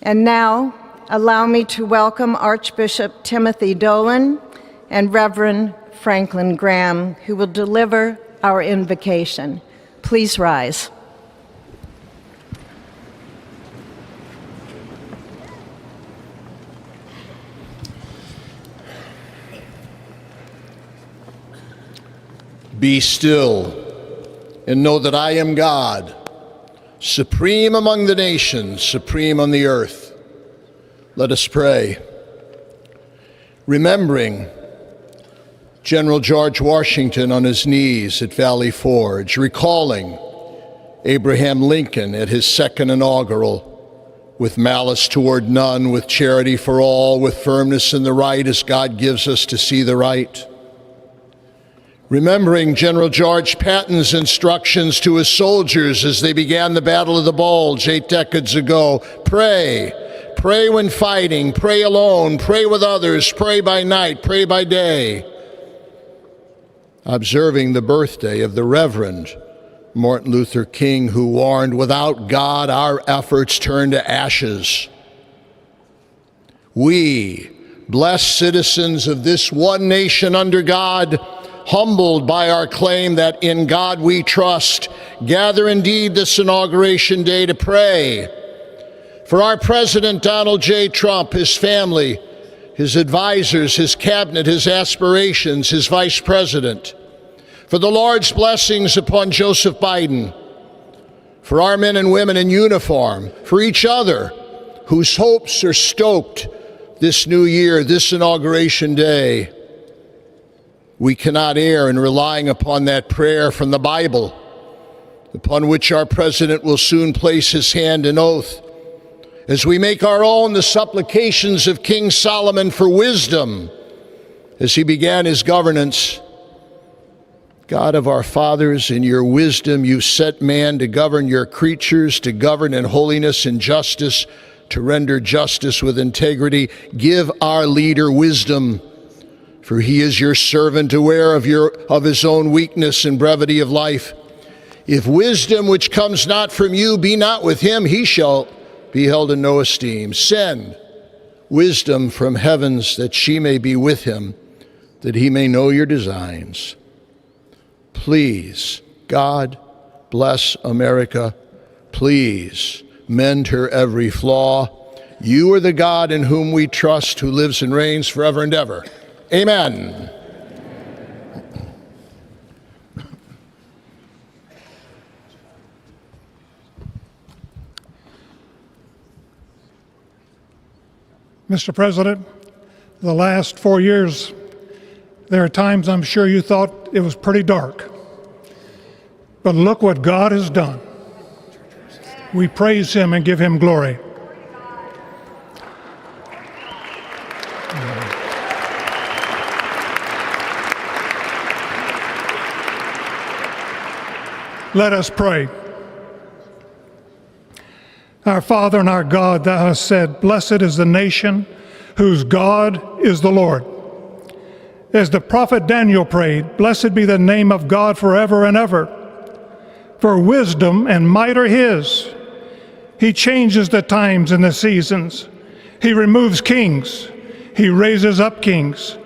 And now, allow me to welcome Archbishop Timothy Dolan and Reverend Franklin Graham, who will deliver our invocation. Please rise. Be still and know that I am God, supreme among the nations, supreme on the earth. Let us pray. Remembering General George Washington on his knees at Valley Forge, recalling Abraham Lincoln at his second inaugural, with malice toward none, with charity for all, with firmness in the right as God gives us to see the right. Remembering General George Patton's instructions to his soldiers as they began the Battle of the Bulge 8 decades ago. Pray. Pray when fighting. Pray alone. Pray with others. Pray by night. Pray by day. Observing the birthday of the Reverend Martin Luther King, who warned, without God, our efforts turn to ashes. We, blessed citizens of this one nation under God, humbled by our claim that in God we trust, gather indeed this Inauguration Day to pray for our President Donald J. Trump, his family, his advisors, his cabinet, his aspirations, his vice president, for the Lord's blessings upon Joseph Biden, for our men and women in uniform, for each other whose hopes are stoked this new year, this Inauguration Day. We cannot err in relying upon that prayer from the Bible, upon which our president will soon place his hand in oath, as we make our own the supplications of King Solomon for wisdom as he began his governance. God of our fathers, in your wisdom you set man to govern your creatures, to govern in holiness and justice, to render justice with integrity. Give our leader wisdom, for he is your servant, aware of his own weakness and brevity of life. If wisdom which comes not from you be not with him, he shall be held in no esteem. Send wisdom from heavens that she may be with him, that he may know your designs. Please, God, bless America. Please, mend her every flaw. You are the God in whom we trust, who lives and reigns forever and ever. Amen. Mr. President, the last 4 years, there are times I'm sure you thought it was pretty dark. But look what God has done. We praise him and give him glory. Let us pray. Our Father and our God, thou hast said, blessed is the nation whose God is the Lord. As the prophet Daniel prayed, blessed be the name of God forever and ever. For wisdom and might are his. He changes the times and the seasons. He removes kings. He raises up kings.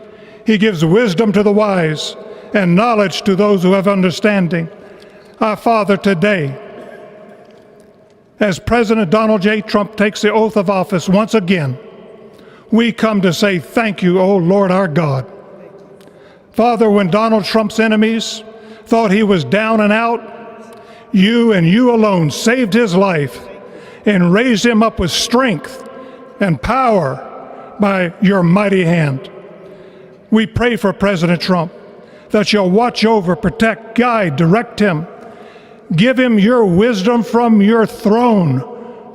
He gives wisdom to the wise and knowledge to those who have understanding. Our Father, today, as President Donald J. Trump takes the oath of office once again, we come to say thank you, O Lord our God. Father, when Donald Trump's enemies thought he was down and out, you and you alone saved his life and raised him up with strength and power by your mighty hand. We pray for President Trump that you'll watch over, protect, guide, direct him. Give him your wisdom from your throne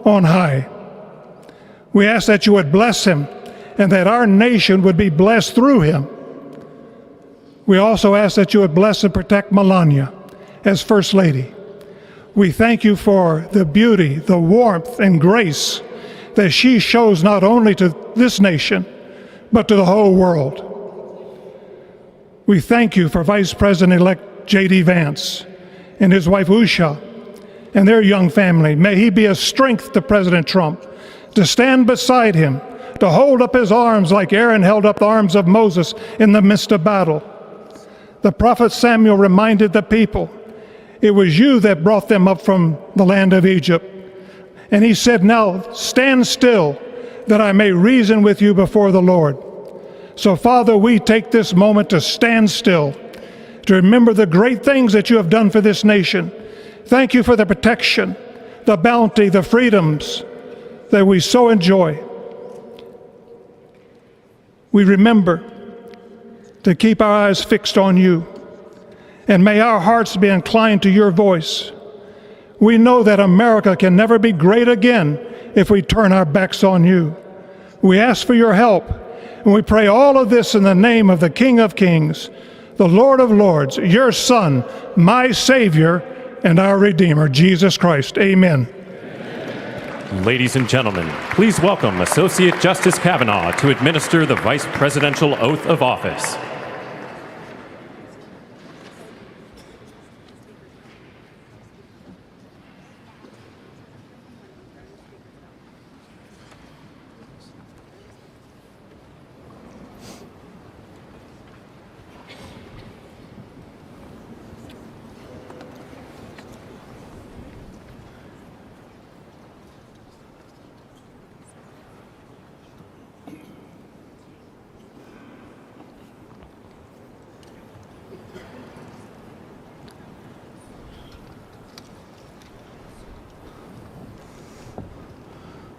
on high. We ask that you would bless him and that our nation would be blessed through him. We also ask that you would bless and protect Melania as First Lady. We thank you for the beauty, the warmth, and grace that she shows not only to this nation, but to the whole world. We thank you for Vice President-elect J.D. Vance and his wife Usha and their young family. May he be a strength to President Trump, to stand beside him, to hold up his arms like Aaron held up the arms of Moses in the midst of battle. The prophet Samuel reminded the people, it was you that brought them up from the land of Egypt. And he said, now stand still that I may reason with you before the Lord. So Father, we take this moment to stand still, to remember the great things that you have done for this nation. Thank you for the protection, the bounty, the freedoms that we so enjoy. We remember to keep our eyes fixed on you, and may our hearts be inclined to your voice. We know that America can never be great again if we turn our backs on you. We ask for your help, and we pray all of this in the name of the King of Kings, the Lord of Lords, your Son, my Savior, and our Redeemer, Jesus Christ. Amen. Ladies and gentlemen, please welcome Associate Justice Kavanaugh to administer the Vice Presidential Oath of Office.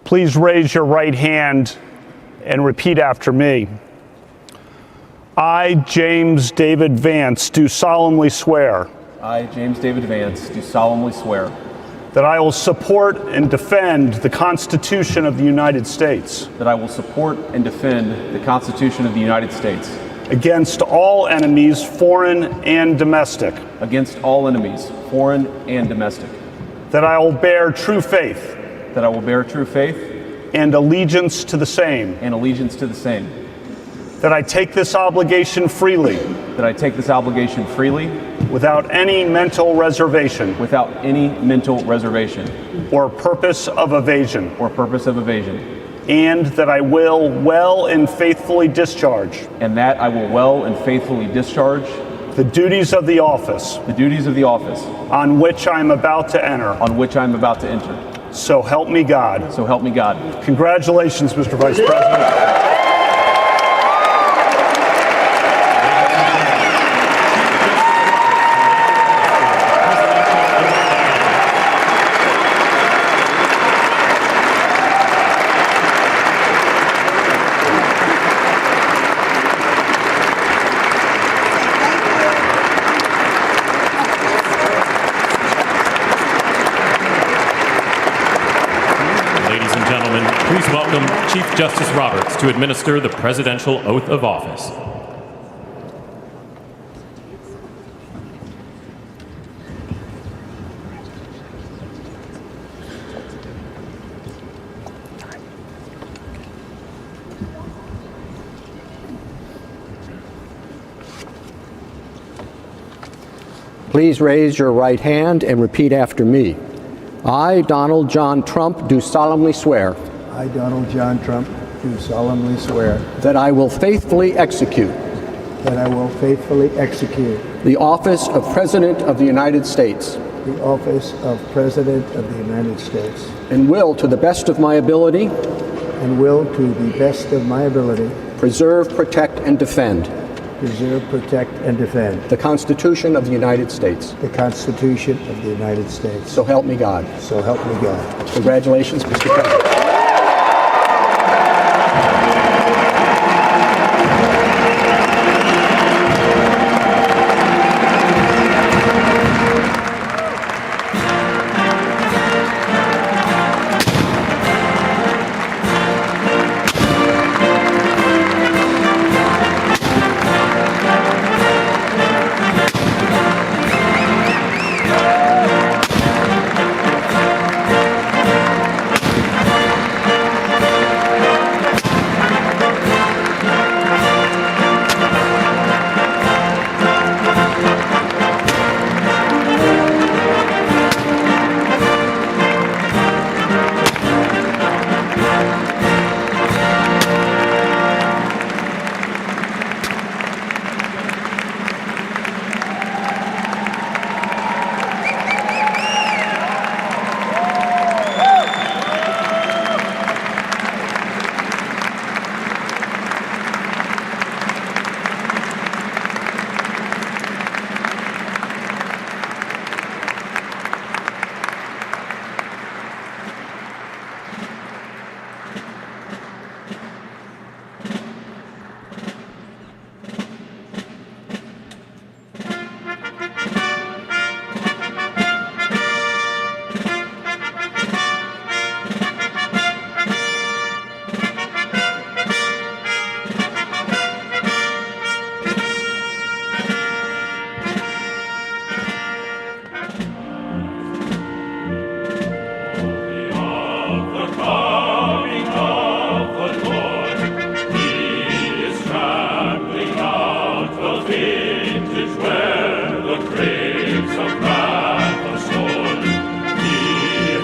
Please raise your right hand and repeat after me. I, James David Vance, do solemnly swear. I, James David Vance, do solemnly swear that I will support and defend the Constitution of the United States. that I will support and defend the Constitution of the United States Against all enemies, foreign and domestic. against all enemies, foreign and domestic. That I will bear true faith That I will bear true faith and allegiance to the same. and allegiance to the same. That I take this obligation freely, That I take this obligation freely without any mental reservation without any mental reservation or purpose of evasion. or purpose of evasion. And that I will well and faithfully discharge And that I will well and faithfully discharge the duties of the office the duties of the office on which I am about to enter. on which I am about to enter. So help me God. So help me God. Congratulations, Mr. Vice President. Please welcome Chief Justice Roberts to administer the Presidential Oath of Office. Please raise your right hand and repeat after me. I, Donald John Trump, do solemnly swear I, Donald John Trump, do solemnly swear that I will faithfully execute that I will faithfully execute the office of President of the United States the office of President of the United States and will, to the best of my ability, and will, to the best of my ability, preserve, protect, and defend preserve, protect, and defend the Constitution of the United States. the Constitution of the United States. So help me God. So help me God. Congratulations, Mr. President. the coming of the Lord. He is trampling out the vintage where the grapes of wrath are stored. He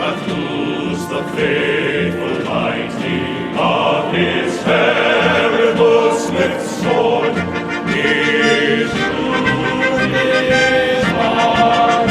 hath loosed the faithful lightning of his terrible swift sword. His truth is marching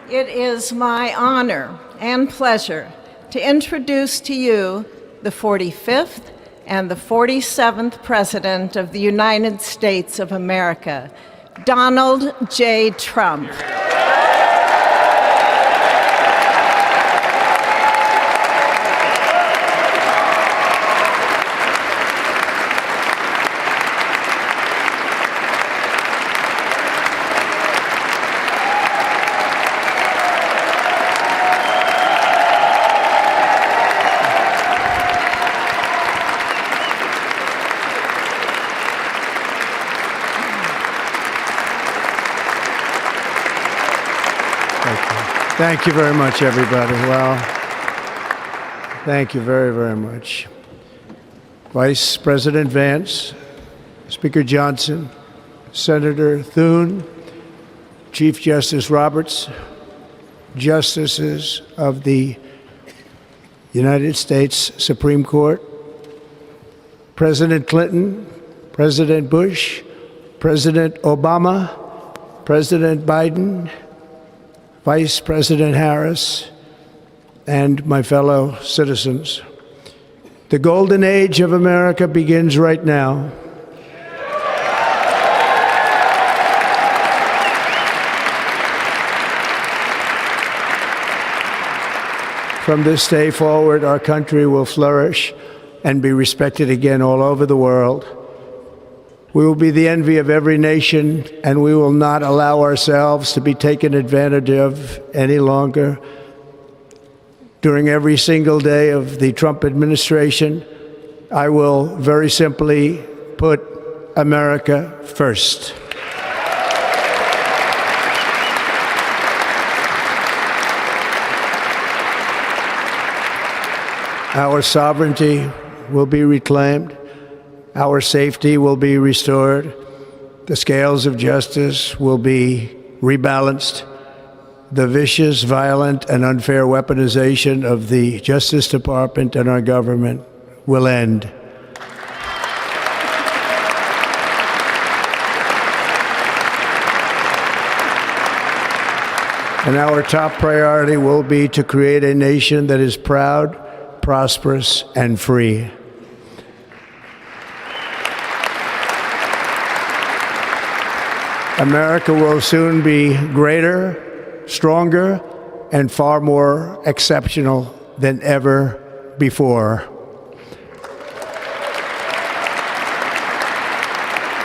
It is my honor and pleasure to introduce to you the 45th and the 47th President of the United States of America, Donald J. Trump. Thank you very much, everybody. Well, thank you very, very much. Vice President Vance, Speaker Johnson, Senator Thune, Chief Justice Roberts, Justices of the United States Supreme Court, President Clinton, President Bush, President Obama, President Biden, Vice President Harris, and my fellow citizens. The golden age of America begins right now. From this day forward, our country will flourish and be respected again all over the world. We will be the envy of every nation, and we will not allow ourselves to be taken advantage of any longer. During every single day of the Trump administration, I will very simply put America first. Our sovereignty will be reclaimed. Our safety will be restored. The scales of justice will be rebalanced. The vicious, violent, and unfair weaponization of the Justice Department and our government will end. And our top priority will be to create a nation that is proud, prosperous, and free. America will soon be greater, stronger, and far more exceptional than ever before.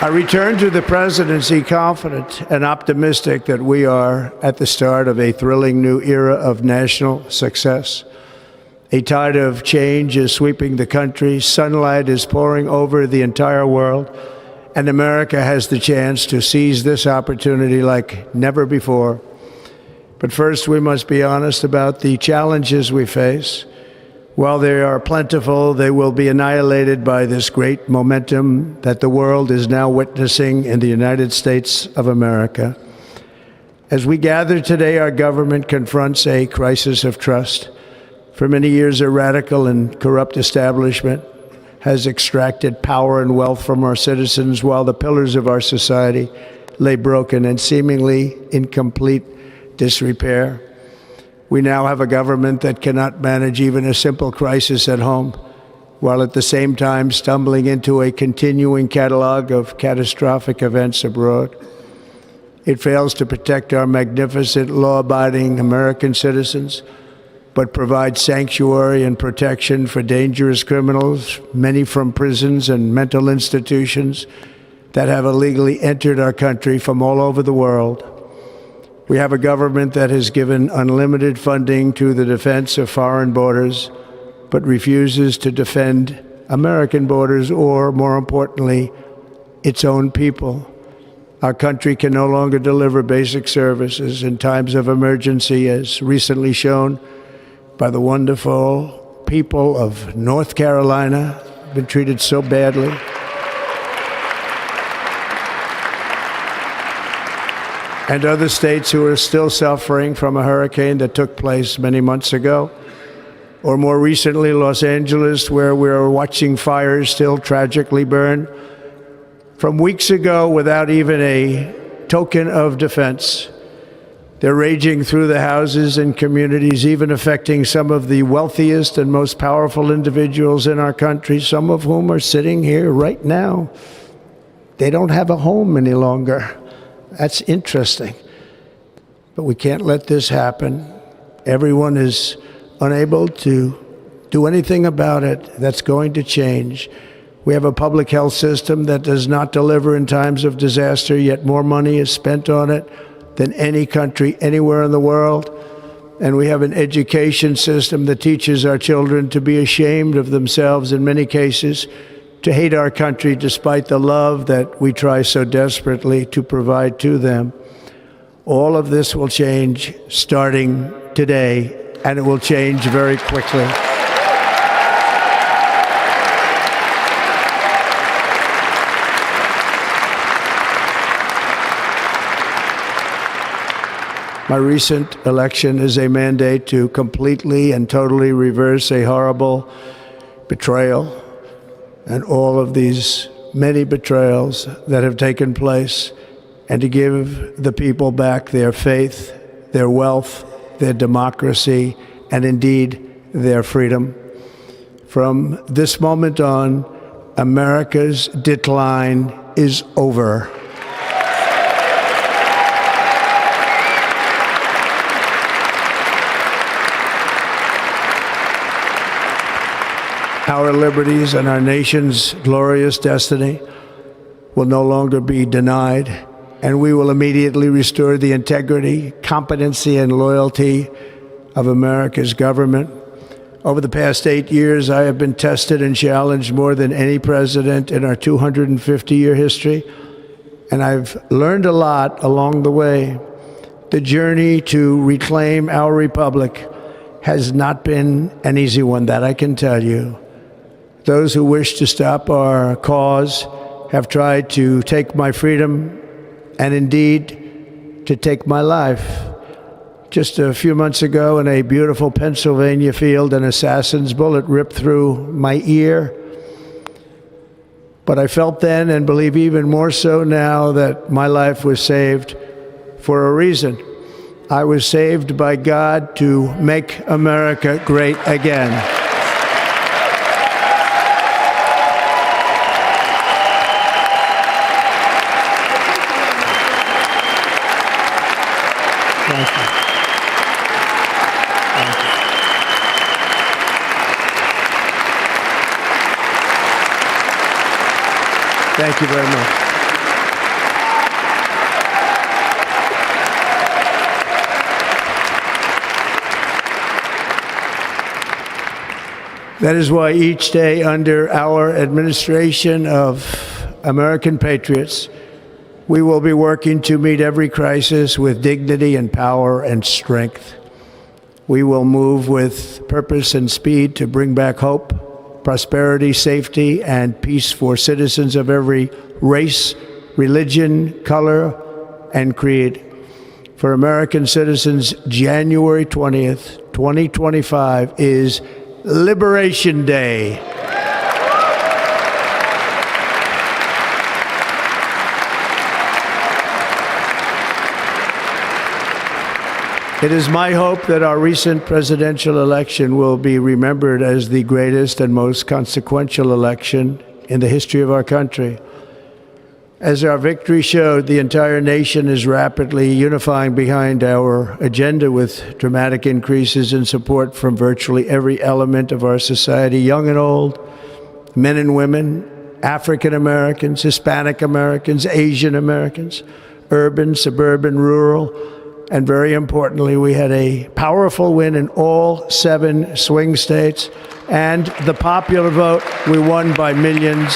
I return to the presidency confident and optimistic that we are at the start of a thrilling new era of national success. A tide of change is sweeping the country. Sunlight is pouring over the entire world. And America has the chance to seize this opportunity like never before. But first, we must be honest about the challenges we face. While they are plentiful, they will be annihilated by this great momentum that the world is now witnessing in the United States of America. As we gather today, our government confronts a crisis of trust. For many years, a radical and corrupt establishment has extracted power and wealth from our citizens while the pillars of our society lay broken and seemingly in complete disrepair. We now have a government that cannot manage even a simple crisis at home, while at the same time stumbling into a continuing catalog of catastrophic events abroad. It fails to protect our magnificent, law-abiding American citizens, but provides sanctuary and protection for dangerous criminals, many from prisons and mental institutions that have illegally entered our country from all over the world. We have a government that has given unlimited funding to the defense of foreign borders, but refuses to defend American borders or, more importantly, its own people. Our country can no longer deliver basic services in times of emergency, as recently shown by the wonderful people of North Carolina, been treated so badly. And other states who are still suffering from a hurricane that took place many months ago. Or more recently, Los Angeles, where we're watching fires still tragically burn from weeks ago without even a token of defense. They're raging through the houses and communities, even affecting some of the wealthiest and most powerful individuals in our country, some of whom are sitting here right now. They don't have a home any longer. That's interesting. But we can't let this happen. Everyone is unable to do anything about it. That's going to change. We have a public health system that does not deliver in times of disaster, yet more money is spent on it than any country anywhere in the world. And we have an education system that teaches our children to be ashamed of themselves in many cases, to hate our country despite the love that we try so desperately to provide to them. All of this will change starting today, and it will change very quickly. My recent election is a mandate to completely and totally reverse a horrible betrayal and all of these many betrayals that have taken place, and to give the people back their faith, their wealth, their democracy, and indeed their freedom. From this moment on, America's decline is over. Our liberties and our nation's glorious destiny will no longer be denied, and we will immediately restore the integrity, competency, and loyalty of America's government. Over the past 8 years, I have been tested and challenged more than any president in our 250-year history, and I've learned a lot along the way. The journey to reclaim our republic has not been an easy one, that I can tell you. Those who wish to stop our cause have tried to take my freedom and indeed to take my life. Just a few months ago in a beautiful Pennsylvania field, an assassin's bullet ripped through my ear. But I felt then, and believe even more so now, that my life was saved for a reason. I was saved by God to make America great again. Thank you. Thank you very much. That is why each day under our administration of American patriots, we will be working to meet every crisis with dignity and power and strength. We will move with purpose and speed to bring back hope, prosperity, safety, and peace for citizens of every race, religion, color, and creed. For American citizens, January 20th, 2025 is Liberation Day. It is my hope that our recent presidential election will be remembered as the greatest and most consequential election in the history of our country. As our victory showed, the entire nation is rapidly unifying behind our agenda with dramatic increases in support from virtually every element of our society, young and old, men and women, African Americans, Hispanic Americans, Asian Americans, urban, suburban, rural, and very importantly, we had a powerful win in all 7 swing states, and the popular vote, we won by millions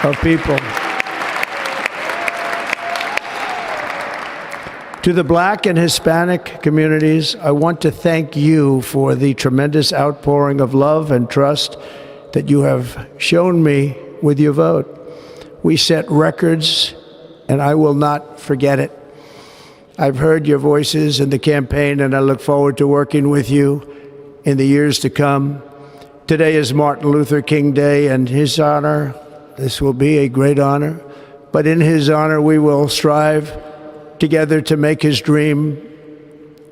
of people. To the Black and Hispanic communities, I want to thank you for the tremendous outpouring of love and trust that you have shown me with your vote. We set records, and I will not forget it. I've heard your voices in the campaign, and I look forward to working with you in the years to come. Today is Martin Luther King Day, and his honor, this will be a great honor, but in his honor we will strive together to make his dream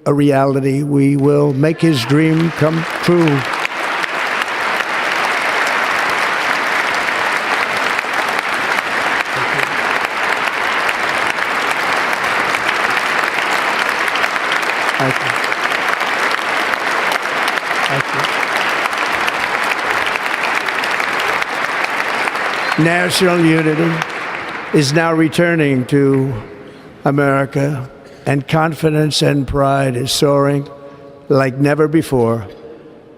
a reality. We will make his dream come true. Thank you. Thank you. National unity is now returning to America, and confidence and pride is soaring like never before.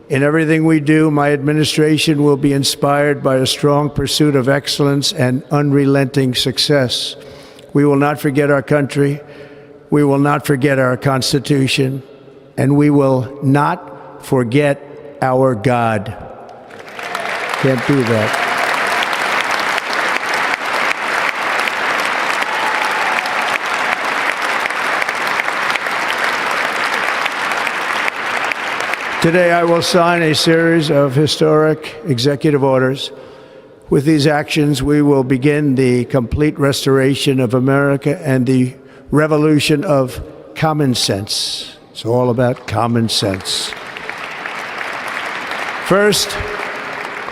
In everything we do, my administration will be inspired by a strong pursuit of excellence and unrelenting success. We will not forget our country. We will not forget our Constitution, and we will not forget our God. Can't do that. Today, I will sign a series of historic executive orders. With these actions, we will begin the complete restoration of America and the revolution of common sense. It's all about common sense. First,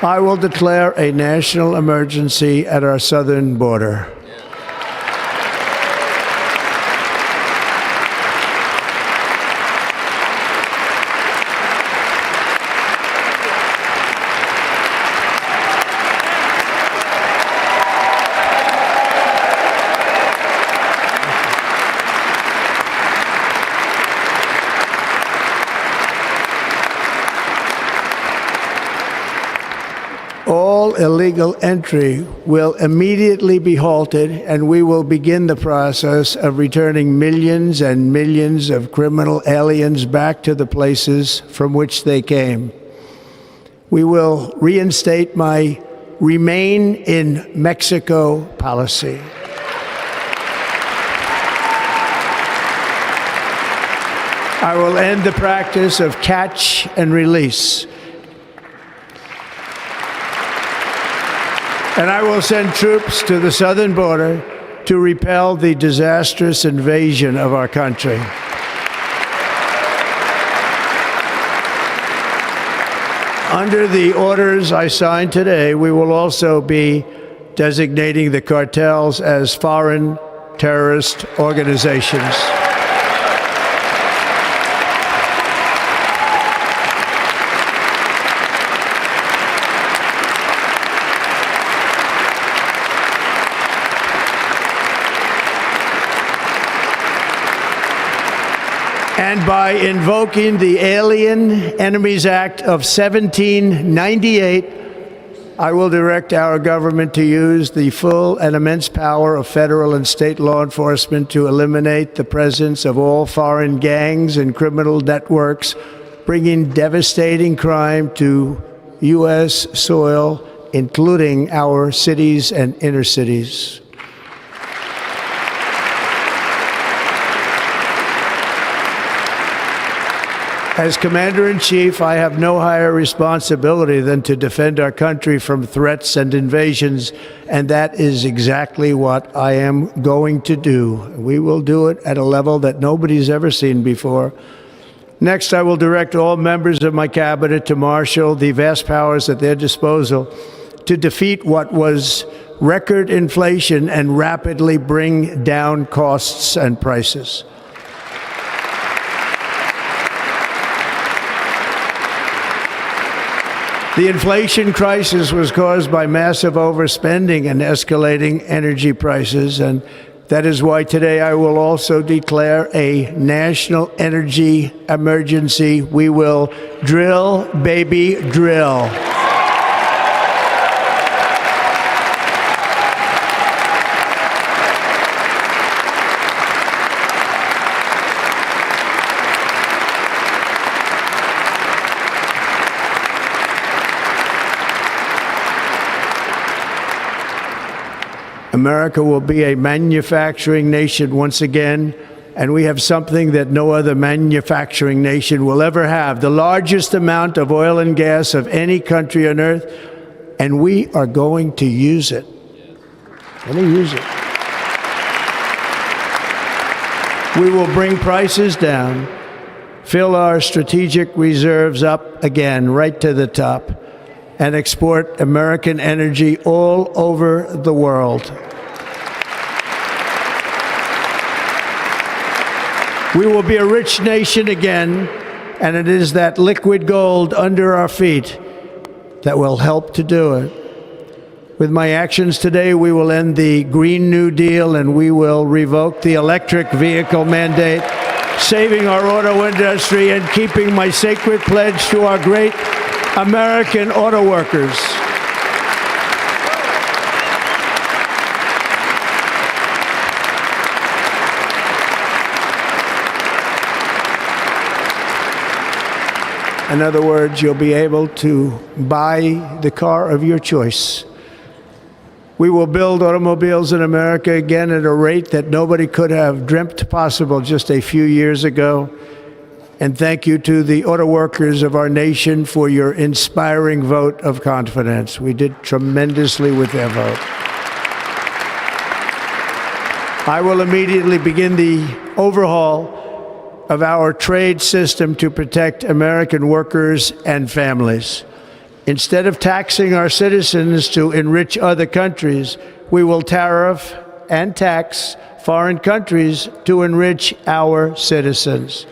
I will declare a national emergency at our southern border. All illegal entry will immediately be halted, and we will begin the process of returning millions and millions of criminal aliens back to the places from which they came. We will reinstate my Remain in Mexico policy. I will end the practice of catch and release. And I will send troops to the southern border to repel the disastrous invasion of our country. Under the orders I signed today, we will also be designating the cartels as foreign terrorist organizations. And by invoking the Alien Enemies Act of 1798, I will direct our government to use the full and immense power of federal and state law enforcement to eliminate the presence of all foreign gangs and criminal networks, bringing devastating crime to U.S. soil, including our cities and inner cities. As Commander-in-Chief, I have no higher responsibility than to defend our country from threats and invasions, and that is exactly what I am going to do. We will do it at a level that nobody's ever seen before. Next, I will direct all members of my cabinet to marshal the vast powers at their disposal to defeat what was record inflation and rapidly bring down costs and prices. The inflation crisis was caused by massive overspending and escalating energy prices, and that is why today I will also declare a national energy emergency. We will drill, baby, drill. America will be a manufacturing nation once again, and we have something that no other manufacturing nation will ever have, the largest amount of oil and gas of any country on earth, and we are going to use it. Let me use it. We will bring prices down, fill our strategic reserves up again right to the top, and export American energy all over the world. We will be a rich nation again, and it is that liquid gold under our feet that will help to do it. With my actions today, we will end the Green New Deal and we will revoke the electric vehicle mandate, saving our auto industry and keeping my sacred pledge to our great American auto workers. In other words, you'll be able to buy the car of your choice. We will build automobiles in America again at a rate that nobody could have dreamt possible just a few years ago. And thank you to the auto workers of our nation for your inspiring vote of confidence. We did tremendously with their vote. I will immediately begin the overhaul of our trade system to protect American workers and families. Instead of taxing our citizens to enrich other countries, we will tariff and tax foreign countries to enrich our citizens.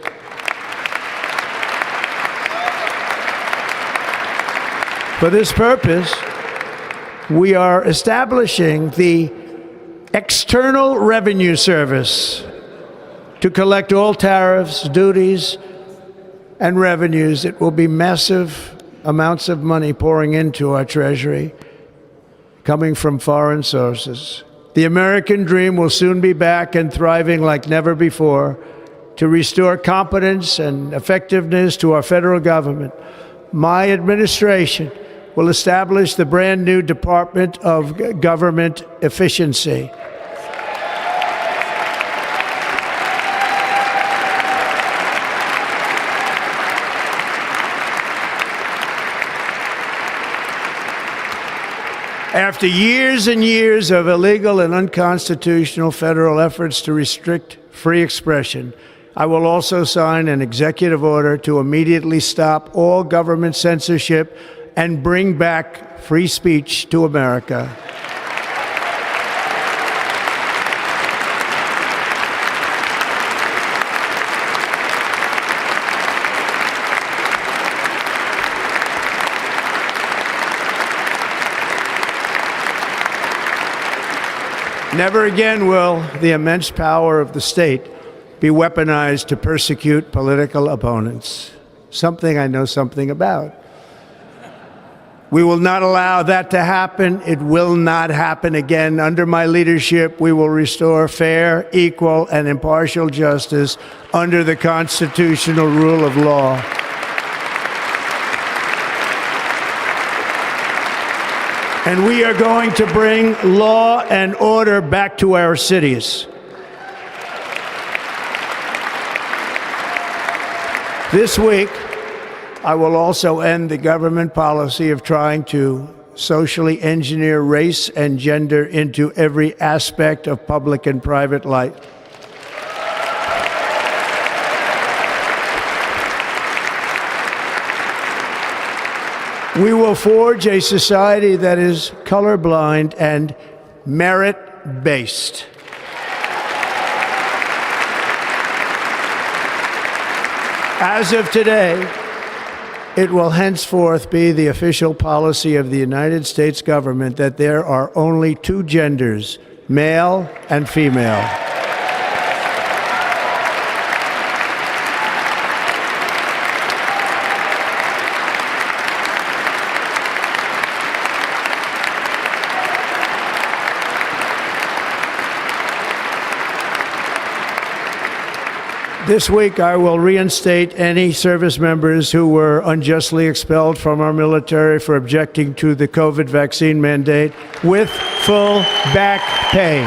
For this purpose, we are establishing the External Revenue Service to collect all tariffs, duties, and revenues. It will be massive amounts of money pouring into our treasury, coming from foreign sources. The American dream will soon be back and thriving like never before to restore competence and effectiveness to our federal government. My administration will establish the brand new Department of Government Efficiency. After years and years of illegal and unconstitutional federal efforts to restrict free expression, I will also sign an executive order to immediately stop all government censorship and bring back free speech to America. Never again will the immense power of the state be weaponized to persecute political opponents, something I know something about. We will not allow that to happen. It will not happen again. Under my leadership, we will restore fair, equal, and impartial justice under the constitutional rule of law. And we are going to bring law and order back to our cities. This week, I will also end the government policy of trying to socially engineer race and gender into every aspect of public and private life. We will forge a society that is colorblind and merit-based. As of today, it will henceforth be the official policy of the United States government that there are only two genders, male and female. This week, I will reinstate any service members who were unjustly expelled from our military for objecting to the COVID vaccine mandate with full back pay.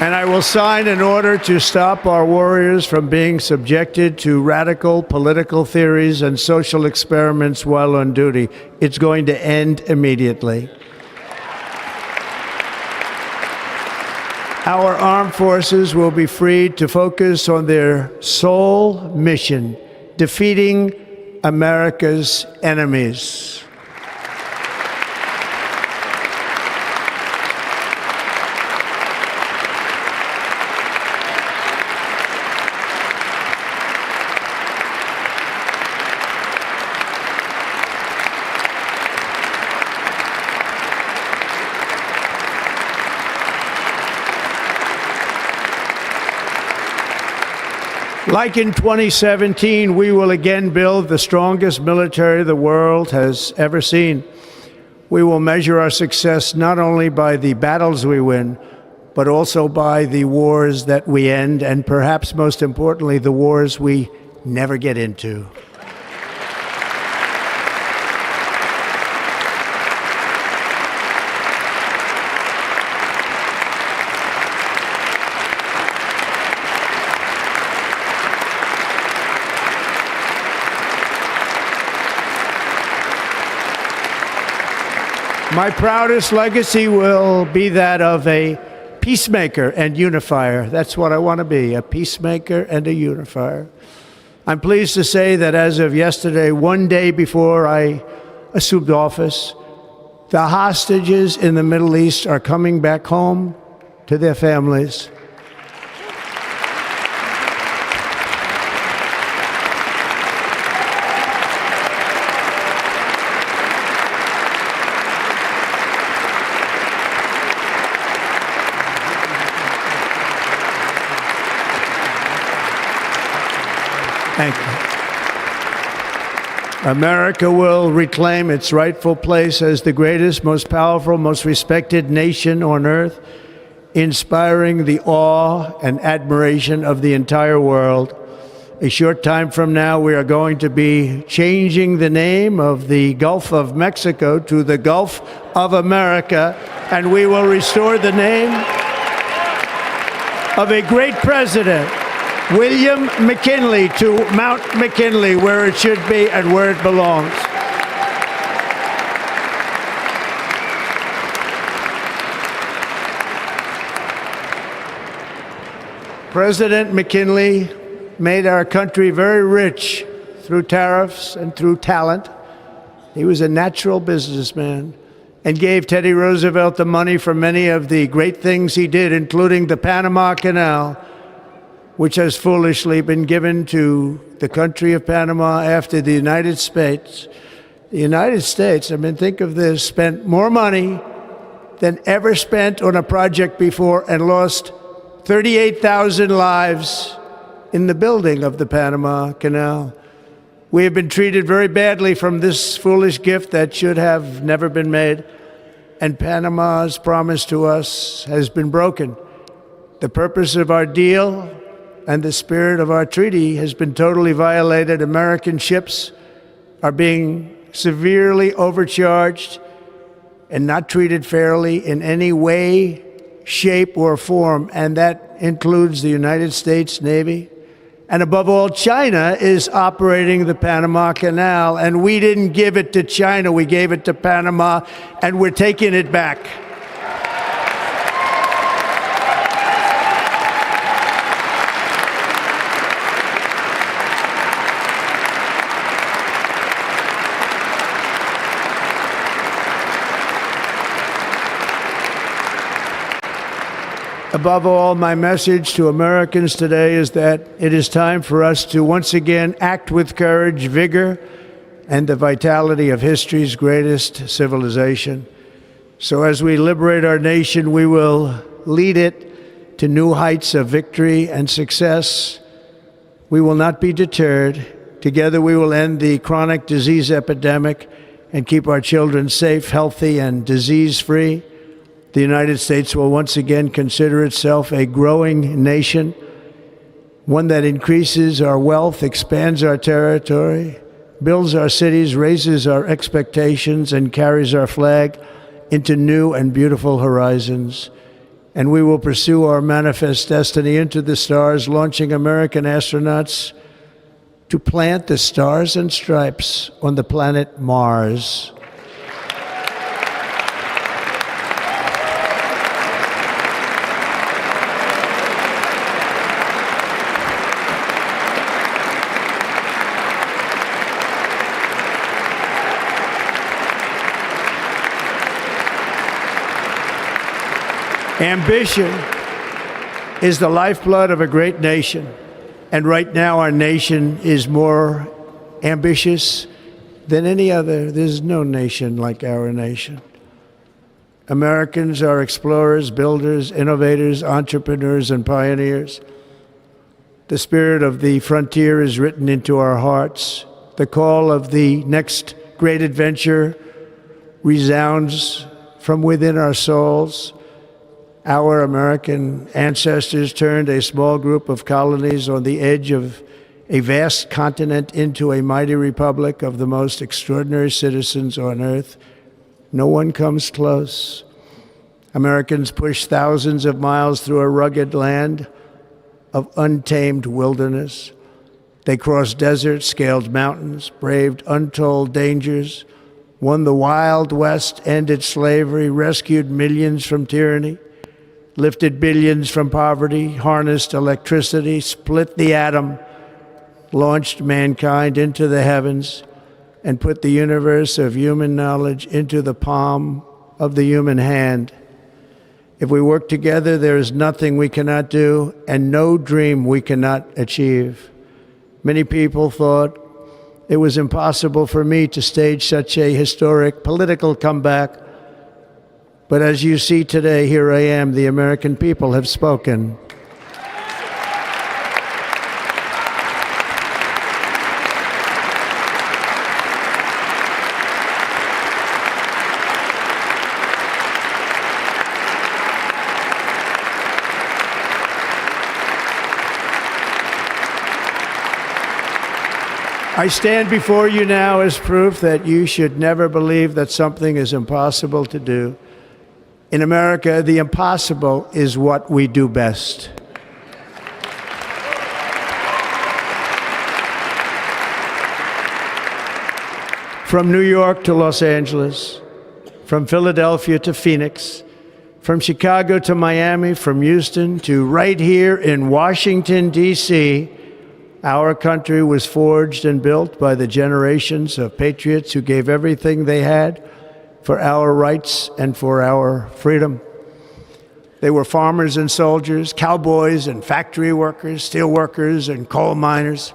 And I will sign an order to stop our warriors from being subjected to radical political theories and social experiments while on duty. It's going to end immediately. Our armed forces will be freed to focus on their sole mission, defeating America's enemies. Like in 2017, we will again build the strongest military the world has ever seen. We will measure our success not only by the battles we win, but also by the wars that we end, and perhaps most importantly, the wars we never get into. My proudest legacy will be that of a peacemaker and unifier. That's what I want to be, a peacemaker and a unifier. I'm pleased to say that as of yesterday, one day before I assumed office, the hostages in the Middle East are coming back home to their families. Thank you. America will reclaim its rightful place as the greatest, most powerful, most respected nation on earth, inspiring the awe and admiration of the entire world. A short time from now, we are going to be changing the name of the Gulf of Mexico to the Gulf of America, and we will restore the name of a great president, William McKinley, to Mount McKinley, where it should be and where it belongs. President McKinley made our country very rich through tariffs and through talent. He was a natural businessman and gave Teddy Roosevelt the money for many of the great things he did, including the Panama Canal, which has foolishly been given to the country of Panama after the United States. The United States, I mean, think of this, spent more money than ever spent on a project before and lost 38,000 lives in the building of the Panama Canal. We have been treated very badly from this foolish gift that should have never been made, and Panama's promise to us has been broken. The purpose of our deal and the spirit of our treaty has been totally violated. American ships are being severely overcharged and not treated fairly in any way, shape, or form, and that includes the United States Navy. And above all, China is operating the Panama Canal, and we didn't give it to China, we gave it to Panama, and we're taking it back. Above all, my message to Americans today is that it is time for us to once again act with courage, vigor, and the vitality of history's greatest civilization. So as we liberate our nation, we will lead it to new heights of victory and success. We will not be deterred. Together we will end the chronic disease epidemic and keep our children safe, healthy, and disease-free. The United States will once again consider itself a growing nation, one that increases our wealth, expands our territory, builds our cities, raises our expectations, and carries our flag into new and beautiful horizons. and we will pursue our manifest destiny into the stars, launching American astronauts to plant the stars and stripes on the planet Mars. Ambition is the lifeblood of a great nation, and right now our nation is more ambitious than any other. There's no nation like our nation. Americans are explorers, builders, innovators, entrepreneurs, and pioneers. The spirit of the frontier is written into our hearts. The call of the next great adventure resounds from within our souls. Our American ancestors turned a small group of colonies on the edge of a vast continent into a mighty republic of the most extraordinary citizens on earth. No one comes close. Americans pushed thousands of miles through a rugged land of untamed wilderness. They crossed deserts, scaled mountains, braved untold dangers, won the Wild West, ended slavery, rescued millions from tyranny, lifted billions from poverty, harnessed electricity, split the atom, launched mankind into the heavens, and put the universe of human knowledge into the palm of the human hand. If we work together, there is nothing we cannot do and no dream we cannot achieve. Many people thought it was impossible for me to stage such a historic political comeback. But as you see today, here I am. The American people have spoken. I stand before you now as proof that you should never believe that something is impossible to do. In America, the impossible is what we do best. From New York to Los Angeles, from Philadelphia to Phoenix, from Chicago to Miami, from Houston to right here in Washington, D.C., our country was forged and built by the generations of patriots who gave everything they had for our rights and for our freedom. They were farmers and soldiers, cowboys and factory workers, steel workers and coal miners,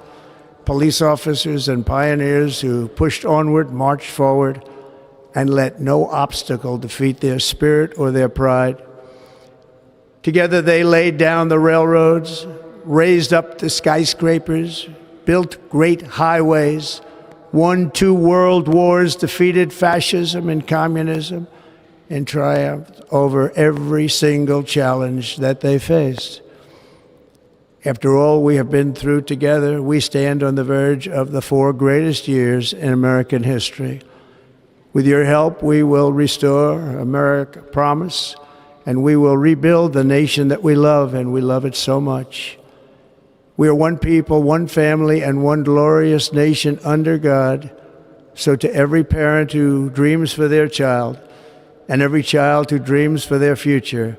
police officers and pioneers who pushed onward, marched forward, and let no obstacle defeat their spirit or their pride. Together they laid down the railroads, raised up the skyscrapers, built great highways, won 2 world wars, defeated fascism and communism, and triumphed over every single challenge that they faced. After all we have been through together, we stand on the verge of the 4 greatest years in American history. With your help, we will restore America promise, and we will rebuild the nation that we love, and we love it so much. We are one people, one family, and one glorious nation under God. So to every parent who dreams for their child, and every child who dreams for their future,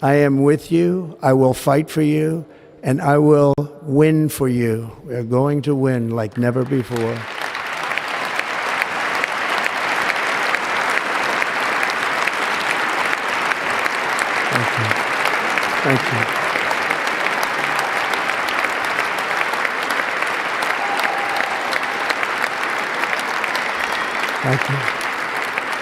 I am with you, I will fight for you, and I will win for you. We are going to win like never before. Thank you. Thank you. Thank you.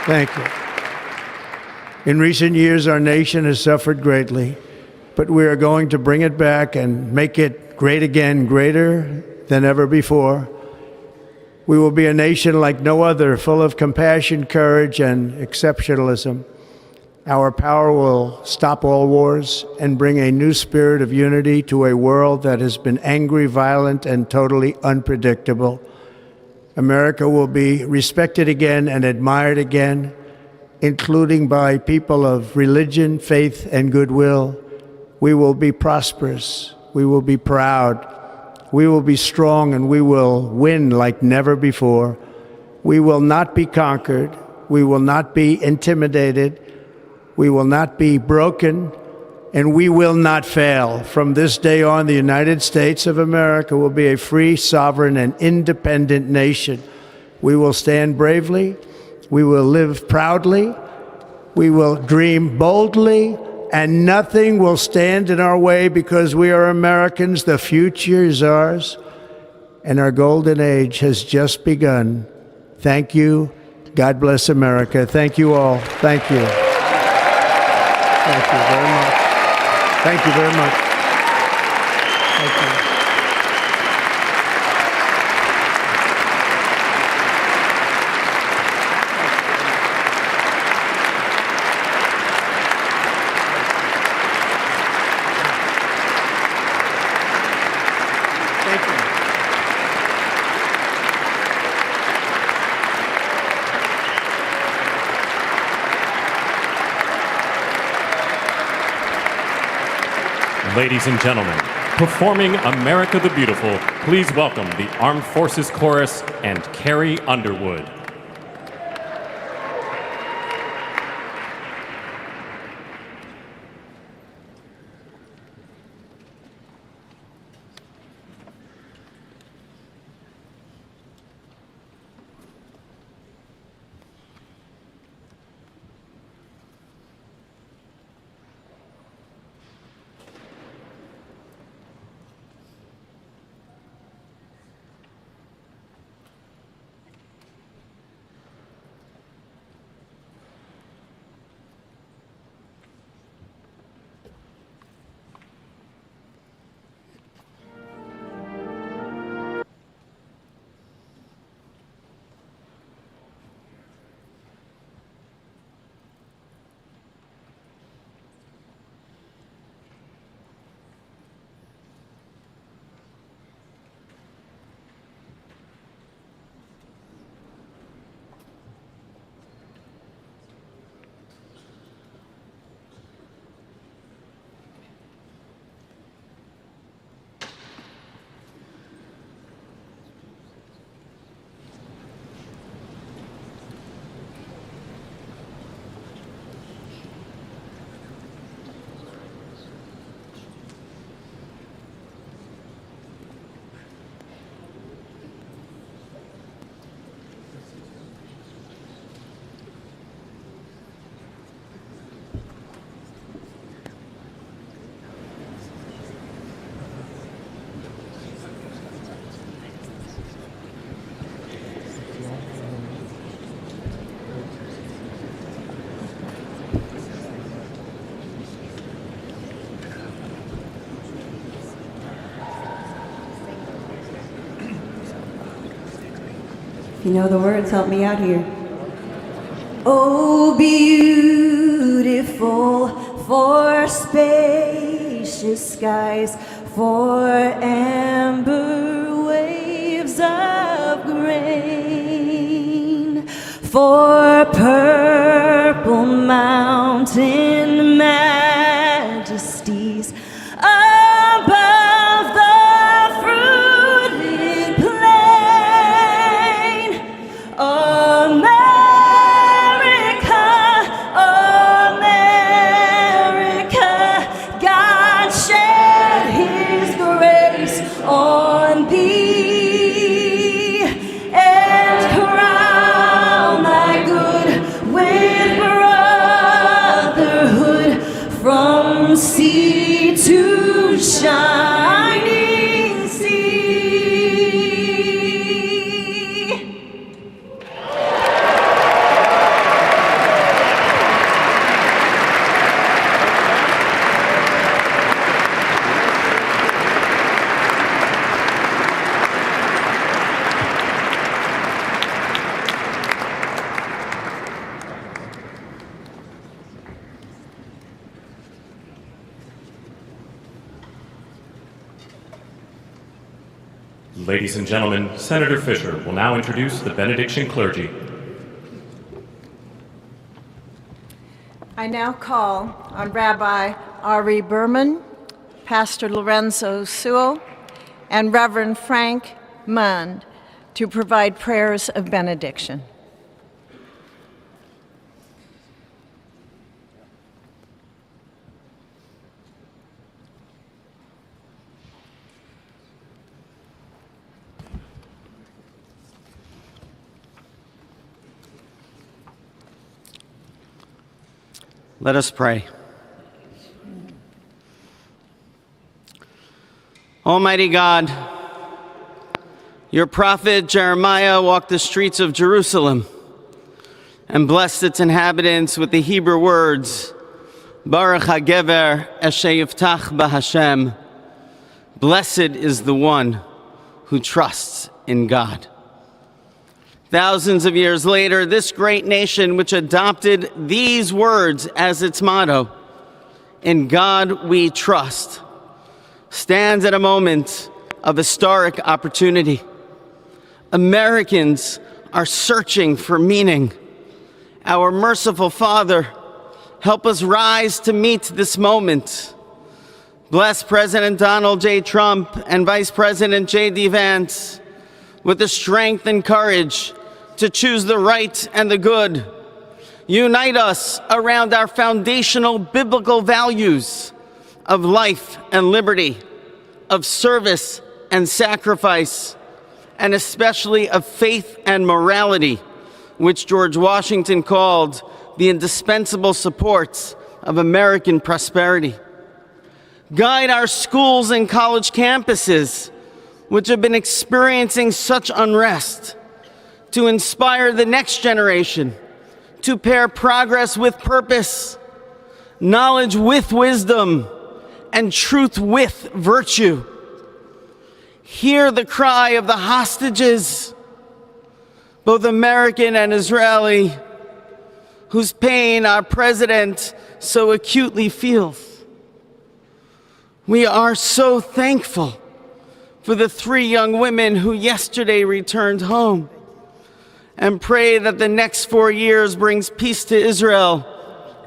Thank you. In recent years, our nation has suffered greatly, but we are going to bring it back and make it great again, greater than ever before. We will be a nation like no other, full of compassion, courage, and exceptionalism. Our power will stop all wars and bring a new spirit of unity to a world that has been angry, violent, and totally unpredictable. America will be respected again and admired again, including by people of religion, faith, and goodwill, we will be prosperous, we will be proud, we will be strong, and we will win like never before. We will not be conquered, we will not be intimidated, we will not be broken, and we will not fail. From this day on, the United States of America will be a free, sovereign, and independent nation. We will stand bravely, we will live proudly, we will dream boldly, and nothing will stand in our way because we are Americans. The future is ours, and our golden age has just begun. Thank you. God bless America. Thank you all. Thank you. Thank you very much. Thank you very much. Thank you. Ladies and gentlemen, performing America the Beautiful, please welcome the Armed Forces Chorus and Carrie Underwood. If you know the words, help me out here. Oh, beautiful for spacious skies, for amber waves of grain, for purple mountain majesties above the fruited plain. America, America, God shed His grace on thee and crown thy good with brotherhood from sea to shining sea. Ladies and gentlemen, Senator Fisher will now introduce the benediction clergy. I now call on Rabbi Ari Berman, Pastor Lorenzo Sewell, and Reverend Frank Mund to provide prayers of benediction. Let us pray. Almighty God, your prophet Jeremiah walked the streets of Jerusalem and blessed its inhabitants with the Hebrew words, Baruch HaGever Asher Yiftach BaHashem. Blessed is the one who trusts in God. Thousands of years later, this great nation, which adopted these words as its motto, "In God we trust," stands at a moment of historic opportunity. Americans are searching for meaning. Our merciful Father, help us rise to meet this moment. Bless President Donald J. Trump and Vice President J.D. Vance with the strength and courage to choose the right and the good. Unite us around our foundational biblical values of life and liberty, of service and sacrifice, and especially of faith and morality, which George Washington called the indispensable supports of American prosperity. Guide our schools and college campuses, which have been experiencing such unrest, to inspire the next generation to pair progress with purpose, knowledge with wisdom, and truth with virtue. Hear the cry of the hostages, both American and Israeli, whose pain our president so acutely feels. We are so thankful for the 3 young women who yesterday returned home, and pray that the next 4 years brings peace to Israel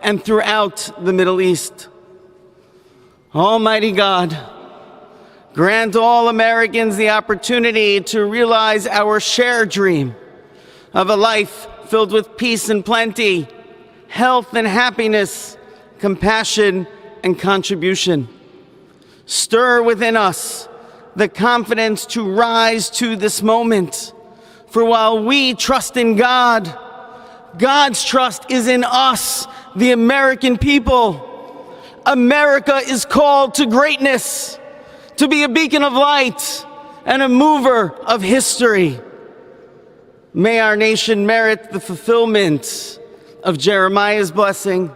and throughout the Middle East. Almighty God, grant all Americans the opportunity to realize our shared dream of a life filled with peace and plenty, health and happiness, compassion and contribution. Stir within us the confidence to rise to this moment. For while we trust in God, God's trust is in us, the American people. America is called to greatness, to be a beacon of light and a mover of history. May our nation merit the fulfillment of Jeremiah's blessing,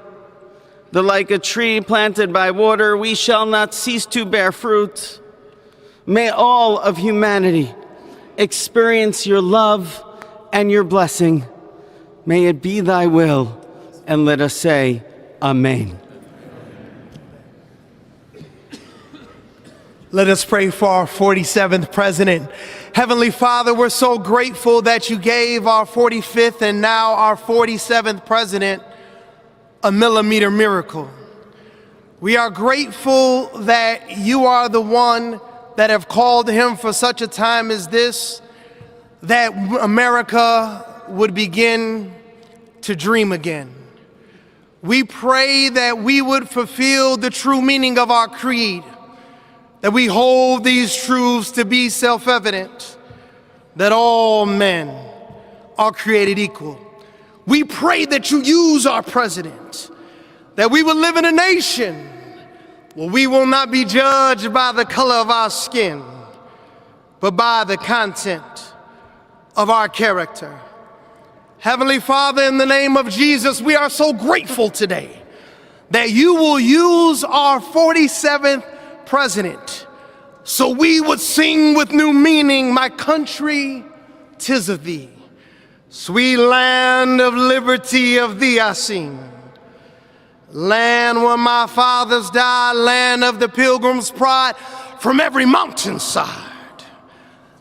that like a tree planted by water, we shall not cease to bear fruit. May all of humanity experience your love and your blessing. May it be thy will, and let us say, Amen. Let us pray for our 47th president. Heavenly Father, we're so grateful that you gave our 45th and now our 47th president a millimeter miracle. We are grateful that you are the one that have called him for such a time as this, that America would begin to dream again. We pray that we would fulfill the true meaning of our creed, that we hold these truths to be self-evident, that all men are created equal. We pray that you use our president, that we will live in a nation where we will not be judged by the color of our skin, but by the content of our character. Heavenly Father, in the name of Jesus, we are so grateful today that you will use our 47th president so we would sing with new meaning, my country, 'tis of thee. Sweet land of liberty, of thee I sing. Land where my fathers died, land of the pilgrim's pride, from every mountainside.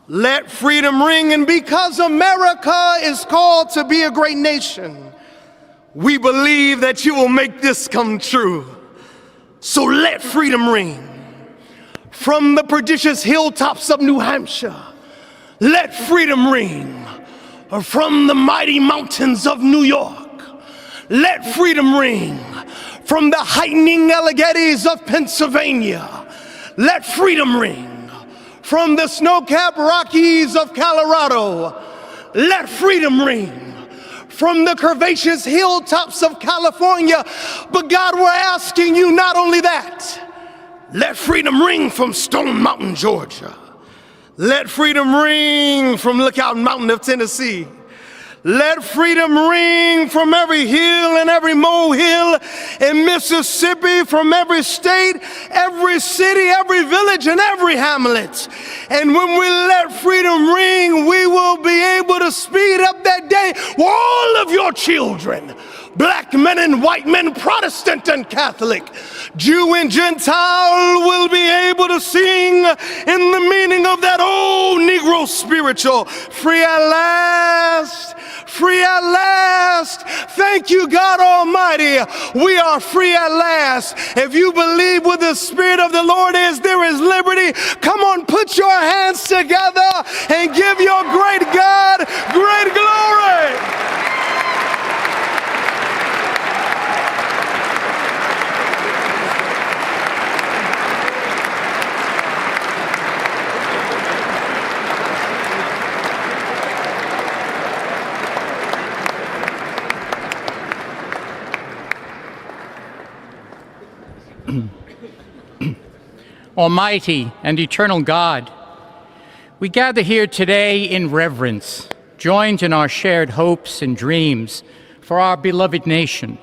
Let freedom ring, and because America is called to be a great nation, We believe that you will make this come true. So let freedom ring from the prodigious hilltops of New Hampshire. Let freedom ring from the mighty mountains of New York. Let freedom ring from the heightening Alleghenies of Pennsylvania. Let freedom ring from the snow-capped Rockies of Colorado. Let freedom ring from the curvaceous hilltops of California. But God, we're asking you not only that, let freedom ring from Stone Mountain, Georgia. Let freedom ring from Lookout Mountain of Tennessee. Let freedom ring from every hill and every molehill in Mississippi, from every state, every city, every village, and every hamlet. And when we let freedom ring, we will be able to speed up that day where all of your children, black men and white men, Protestant and Catholic, Jew and Gentile, will be able to sing in the meaning of that old Negro spiritual, free at last, free at last. Thank you, God Almighty. We are free at last. If you believe where the Spirit of the Lord is, there is liberty. Come on, put your hands together and give your great God great glory. Almighty and eternal God, we gather here today in reverence, joined in our shared hopes and dreams for our beloved nation.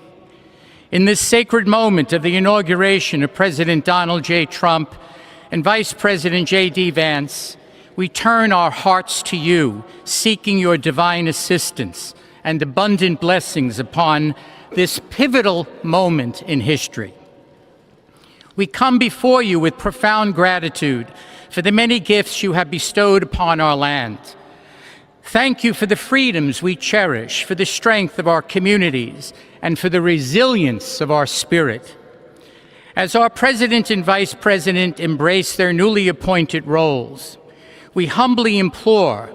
In this sacred moment of the inauguration of President Donald J. Trump and Vice President J.D. Vance, we turn our hearts to you, seeking your divine assistance and abundant blessings upon this pivotal moment in history. We come before you with profound gratitude for the many gifts you have bestowed upon our land. Thank you for the freedoms we cherish, for the strength of our communities, and for the resilience of our spirit. As our President and Vice President embrace their newly appointed roles, we humbly implore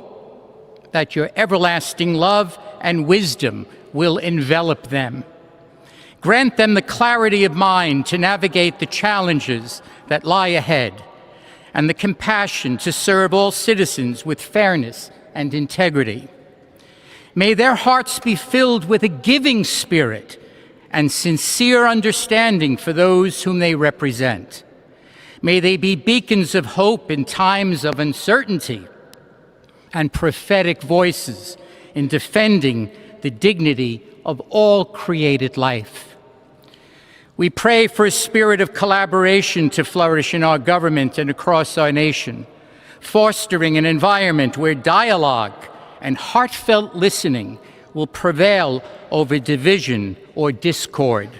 that your everlasting love and wisdom will envelop them. Grant them the clarity of mind to navigate the challenges that lie ahead, and the compassion to serve all citizens with fairness and integrity. May their hearts be filled with a giving spirit and sincere understanding for those whom they represent. May they be beacons of hope in times of uncertainty and prophetic voices in defending the dignity of all created life. We pray for a spirit of collaboration to flourish in our government and across our nation, fostering an environment where dialogue and heartfelt listening will prevail over division or discord.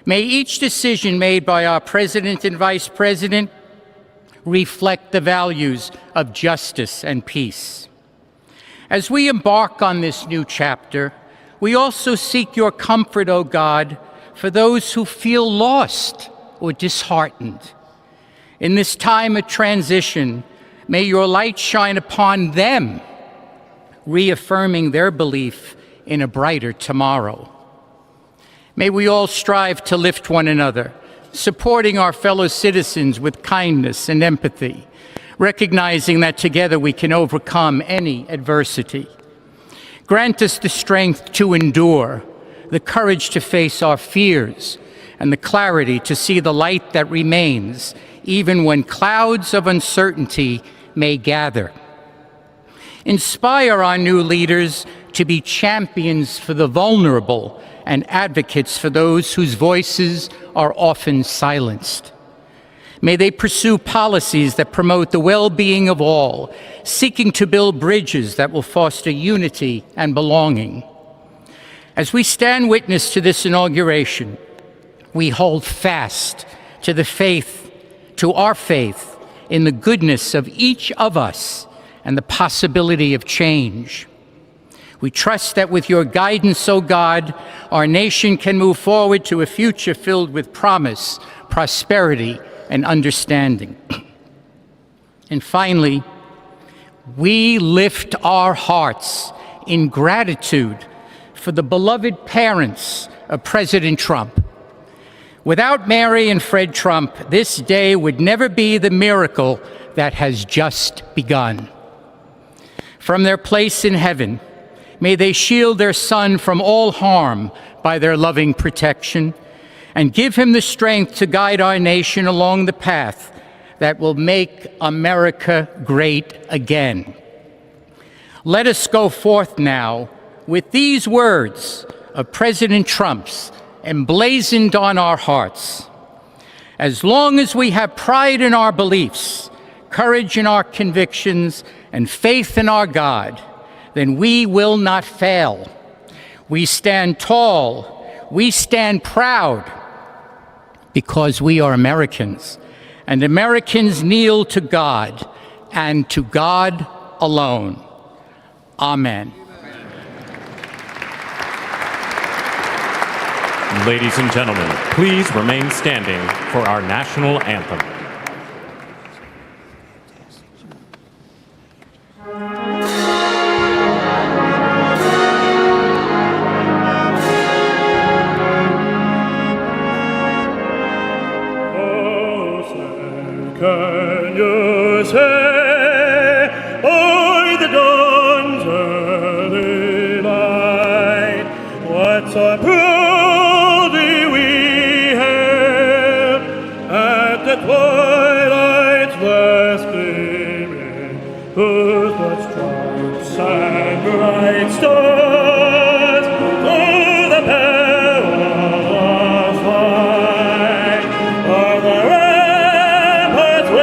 May each decision made by our President and Vice President reflect the values of justice and peace. As we embark on this new chapter, we also seek your comfort, O God, for those who feel lost or disheartened. In this time of transition, may your light shine upon them, reaffirming their belief in a brighter tomorrow. May we all strive to lift one another, supporting our fellow citizens with kindness and empathy, recognizing that together we can overcome any adversity. Grant us the strength to endure, the courage to face our fears, and the clarity to see the light that remains, even when clouds of uncertainty may gather. Inspire our new leaders to be champions for the vulnerable and advocates for those whose voices are often silenced. May they pursue policies that promote the well-being of all, seeking to build bridges that will foster unity and belonging. As we stand witness to this inauguration, we hold fast to our faith in the goodness of each of us and the possibility of change. We trust that with your guidance, O God, our nation can move forward to a future filled with promise, prosperity, and understanding. And finally, we lift our hearts in gratitude for the beloved parents of President Trump. Without Mary and Fred Trump, this day would never be the miracle that has just begun. From their place in heaven, may they shield their son from all harm by their loving protection, and give him the strength to guide our nation along the path that will make America great again. Let us go forth now with these words of President Trump's emblazoned on our hearts. As long as we have pride in our beliefs, courage in our convictions, and faith in our God, then we will not fail. We stand tall, we stand proud, because we are Americans, and Americans kneel to God, and to God alone. Amen. Ladies and gentlemen, please remain standing for our national anthem. Can you say, by the dawn's early light, what so proudly we hailed at the twilight's last gleaming, whose blood stripes and bright stars through the perilous fight of the ramparts we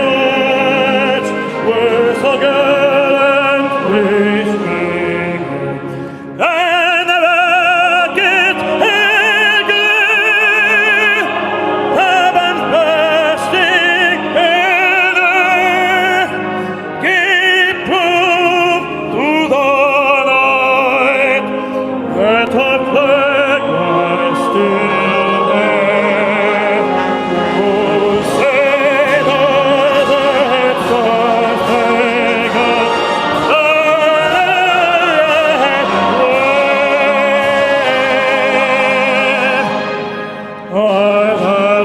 watched were so gallantly streaming, and the rocket in glee, cabins bursting in air, gave proof through the night that our flag was still there. Oh, say does that star-spangled banner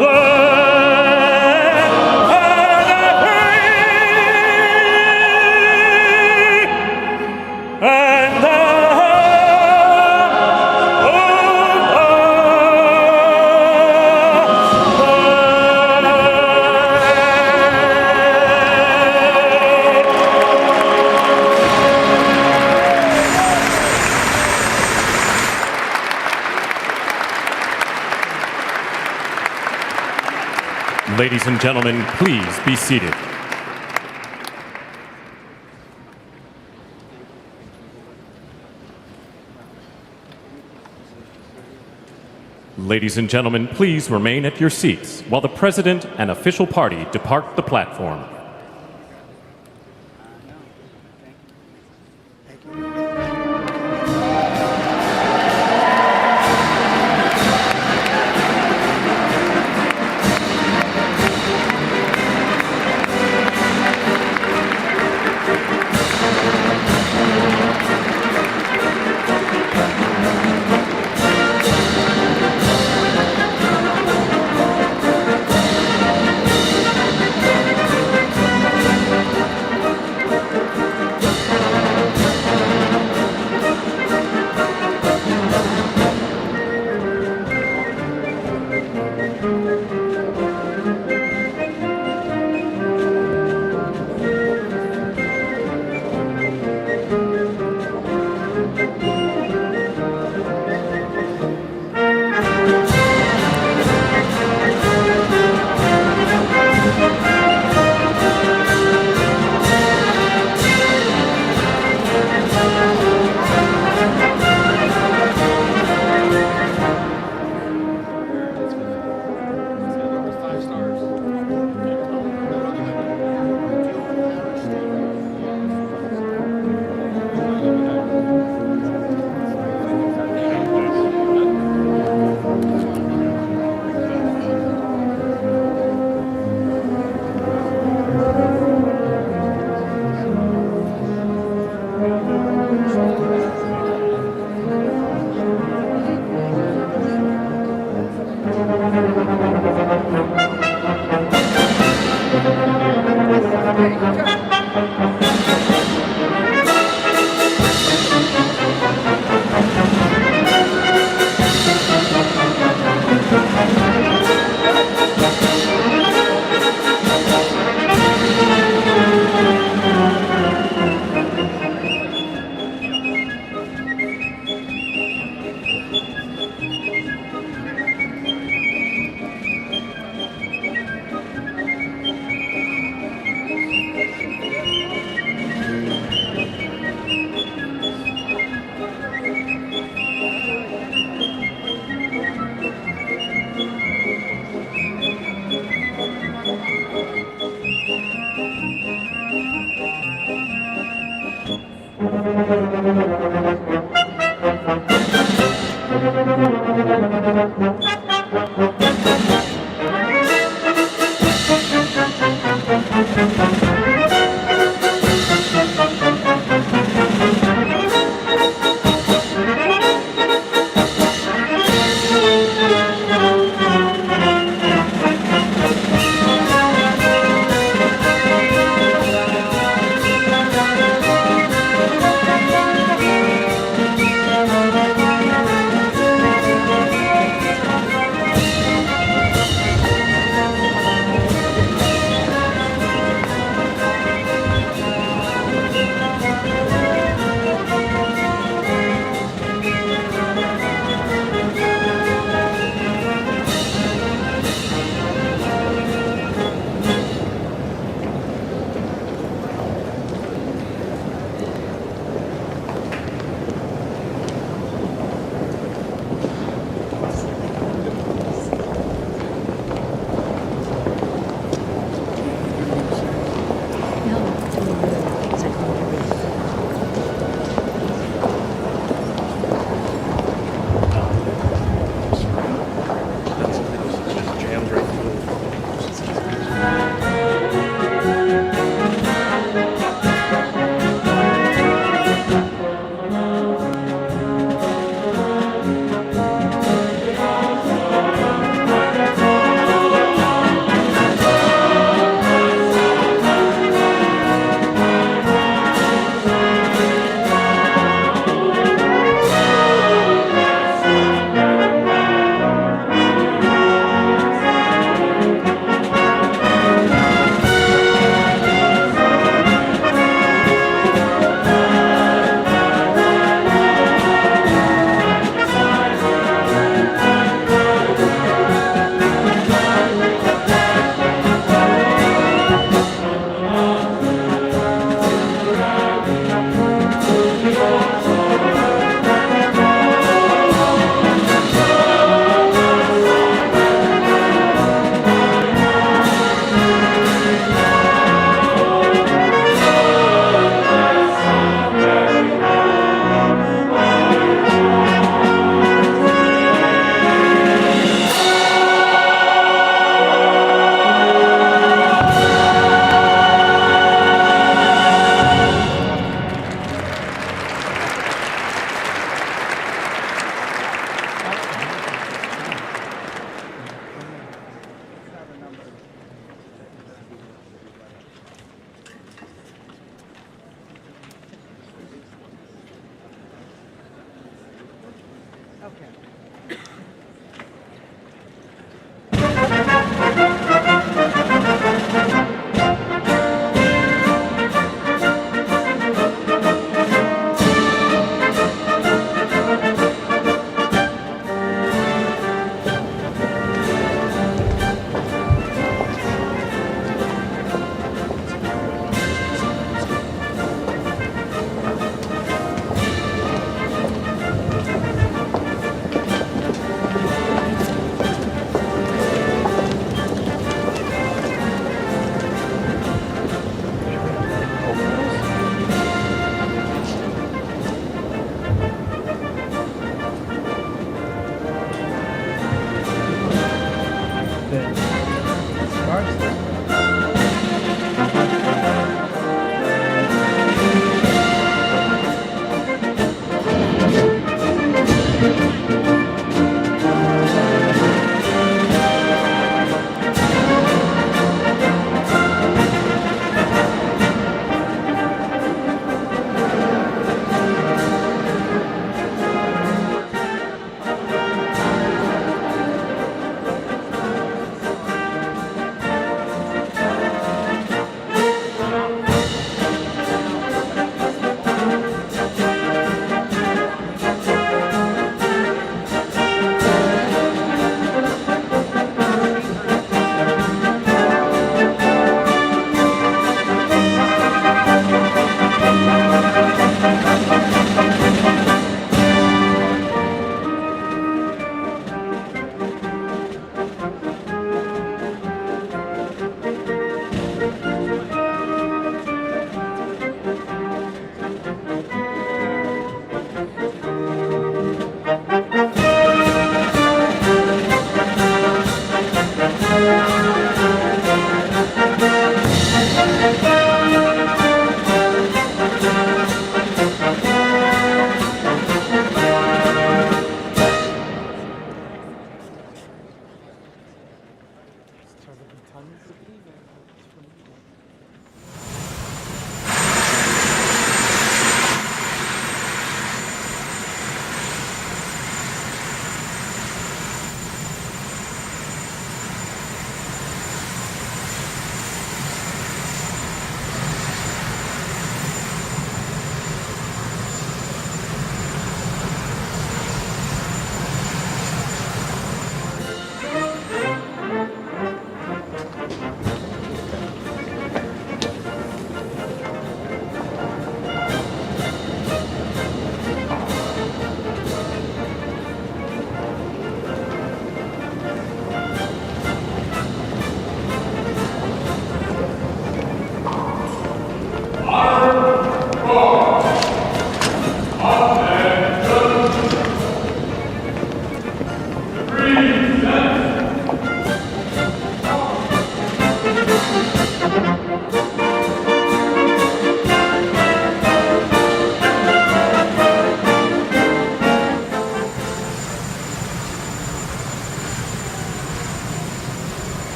wave? Ladies and gentlemen, please be seated. Ladies and gentlemen, please remain at your seats while the President and official party depart the platform.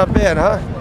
Not bad, huh?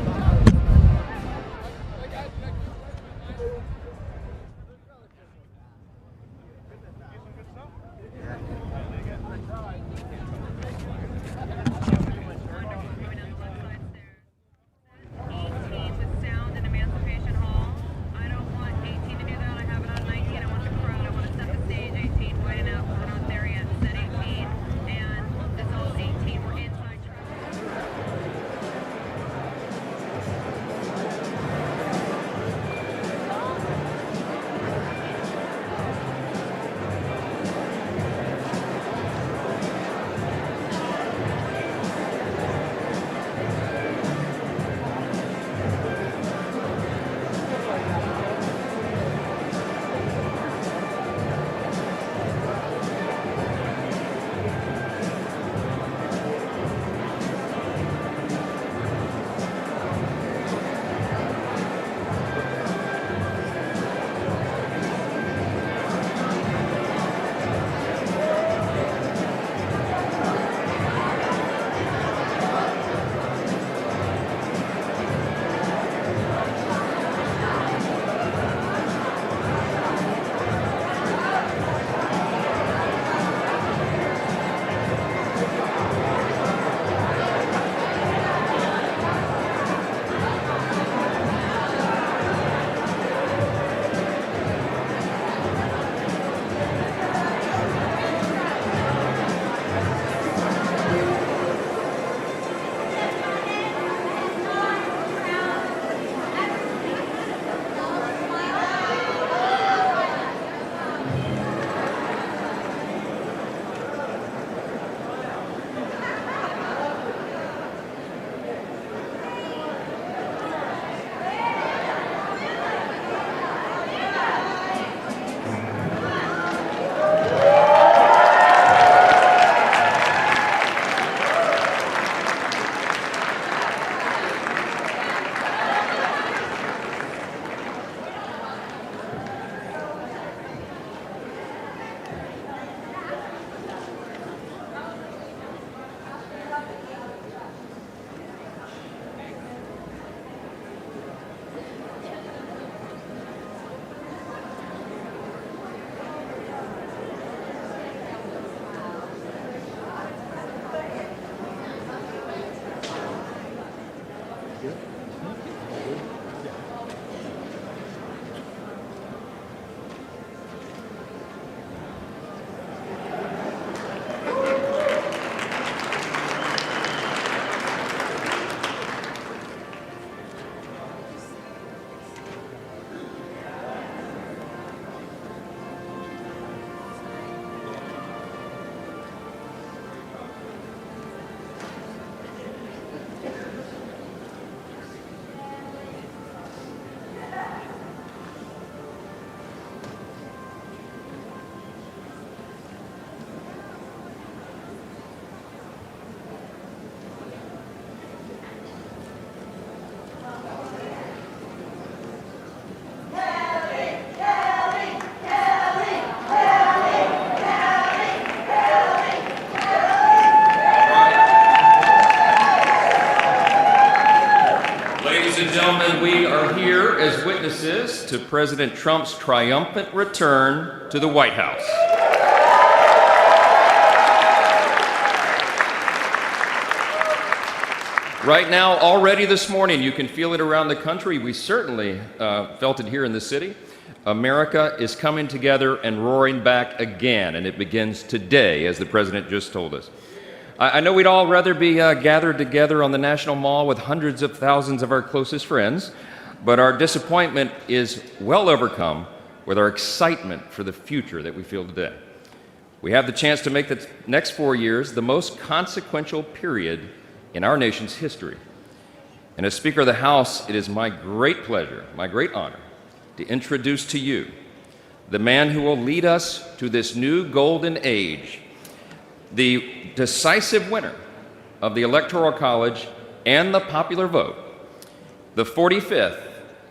gentlemen, we are here as witnesses to President Trump's triumphant return to the White House. Right now, already this morning, you can feel it around the country. We certainly felt it here in the city. America is coming together and roaring back again, and it begins today, as the president just told us. I know we'd all rather be gathered together on the National Mall with hundreds of thousands of our closest friends, but our disappointment is well overcome with our excitement for the future that we feel today. We have the chance to make the next 4 years the most consequential period in our nation's history. And as Speaker of the House, it is my great pleasure, my great honor, to introduce to you the man who will lead us to this new golden age, the decisive winner of the Electoral College and the popular vote, the 45th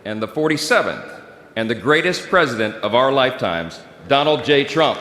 and the 47th, and the greatest president of our lifetimes, Donald J. Trump.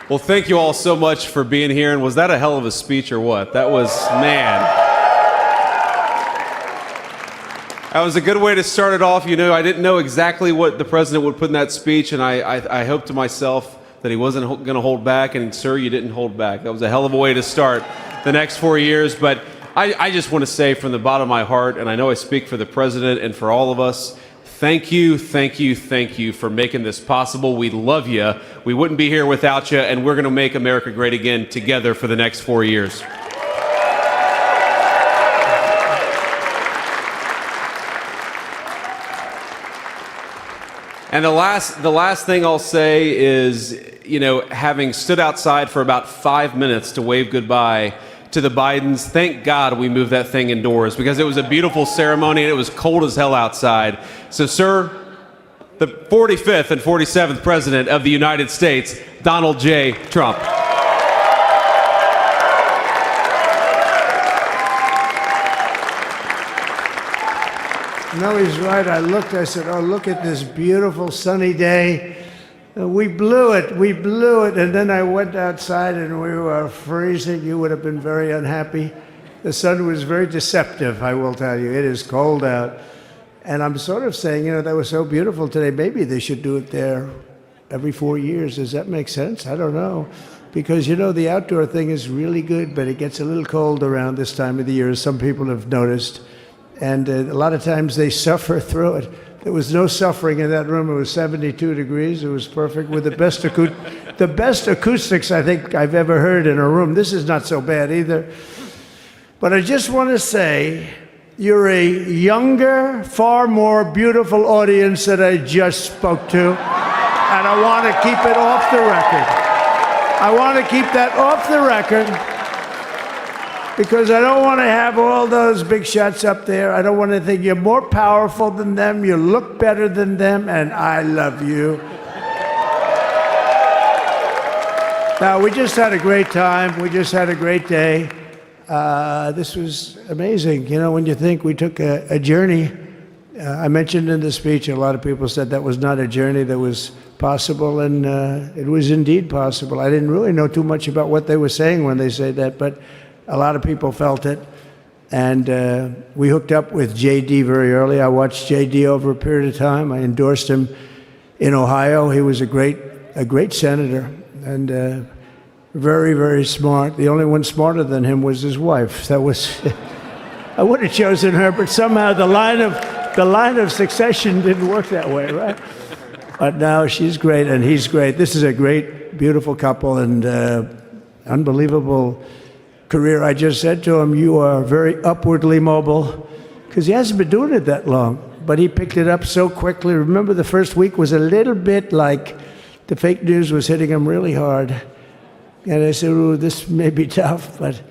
Well, thank you all so much for being here. And was that a hell of a speech or what? That was, man. That was a good way to start it off. You know, I didn't know exactly what the president would put in that speech, and I hoped to myself that he wasn't going to hold back, and sir, you didn't hold back. That was a hell of a way to start the next 4 years. But I just want to say from the bottom of my heart, and I know I speak for the president and for all of us, thank you, thank you, thank you for making this possible. We love you. We wouldn't be here without you, and we're going to make America great again together for the next 4 years. And the last thing I'll say is, you know, having stood outside for about 5 minutes to wave goodbye to the Bidens, thank God we moved that thing indoors, because it was a beautiful ceremony and it was cold as hell outside. So, sir, the 45th and 47th President of the United States, Donald J. Trump. No, he's right. I looked, I said, oh, look at this beautiful sunny day. We blew it, and then I went outside and we were freezing. You would have been very unhappy. The sun was very deceptive, I will tell you. It is cold out. And I'm sort of saying, you know, that was so beautiful today. Maybe they should do it there every 4 years. Does that make sense? I don't know. Because, you know, the outdoor thing is really good, but it gets a little cold around this time of the year, as some people have noticed. And a lot of times they suffer through it. There was no suffering in that room. It was 72 degrees. It was perfect with the best acoustics I think I've ever heard in a room. This is not so bad either. But I just want to say, you're a younger, far more beautiful audience that I just spoke to. And I want to keep it off the record. I want to keep that off the record, because I don't want to have all those big shots up there. I don't want to think you're more powerful than them, you look better than them, and I love you. Now, we just had a great time. We just had a great day. This was amazing. You know, when you think we took a journey, I mentioned in the speech, a lot of people said that was not a journey that was possible, and it was indeed possible. I didn't really know too much about what they were saying when they said that, but a lot of people felt it, and we hooked up with JD very early. I watched JD over a period of time. I endorsed him in Ohio. He was a great senator, and very, very smart. The only one smarter than him was his wife. That was, I would have chosen her, but somehow the line of succession didn't work that way, right? But now she's great, and he's great. This is a great, beautiful couple, and unbelievable career. I just said to him, you are very upwardly mobile, because he hasn't been doing it that long, but he picked it up so quickly. Remember, the first week was a little bit like the fake news was hitting him really hard. And I said, ooh, this may be tough, but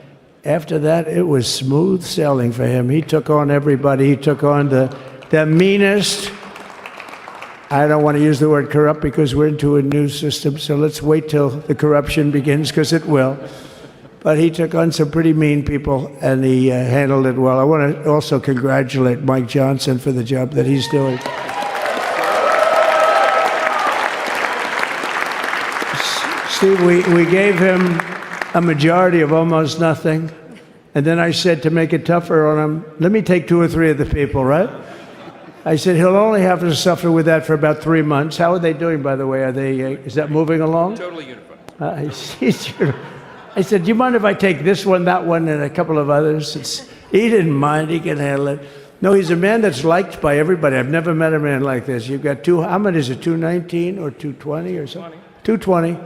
after that, it was smooth sailing for him. He took on everybody. He took on the meanest. I don't want to use the word corrupt because we're into a new system, so let's wait till the corruption begins, because it will. But he took on some pretty mean people, and he handled it well. I want to also congratulate Mike Johnson for the job that he's doing. Steve, we gave him a majority of almost nothing, and then I said to make it tougher on him, let me take 2 or 3 of the people, right? I said he'll only have to suffer with that for about 3 months. How are they doing, by the way? Are they? Is that moving along? Totally unified. I said, do you mind if I take this one, that one, and a couple of others? He didn't mind. He can handle it. No, he's a man that's liked by everybody. I've never met a man like this. You've got how many is it, 219 or 220 or something? 220.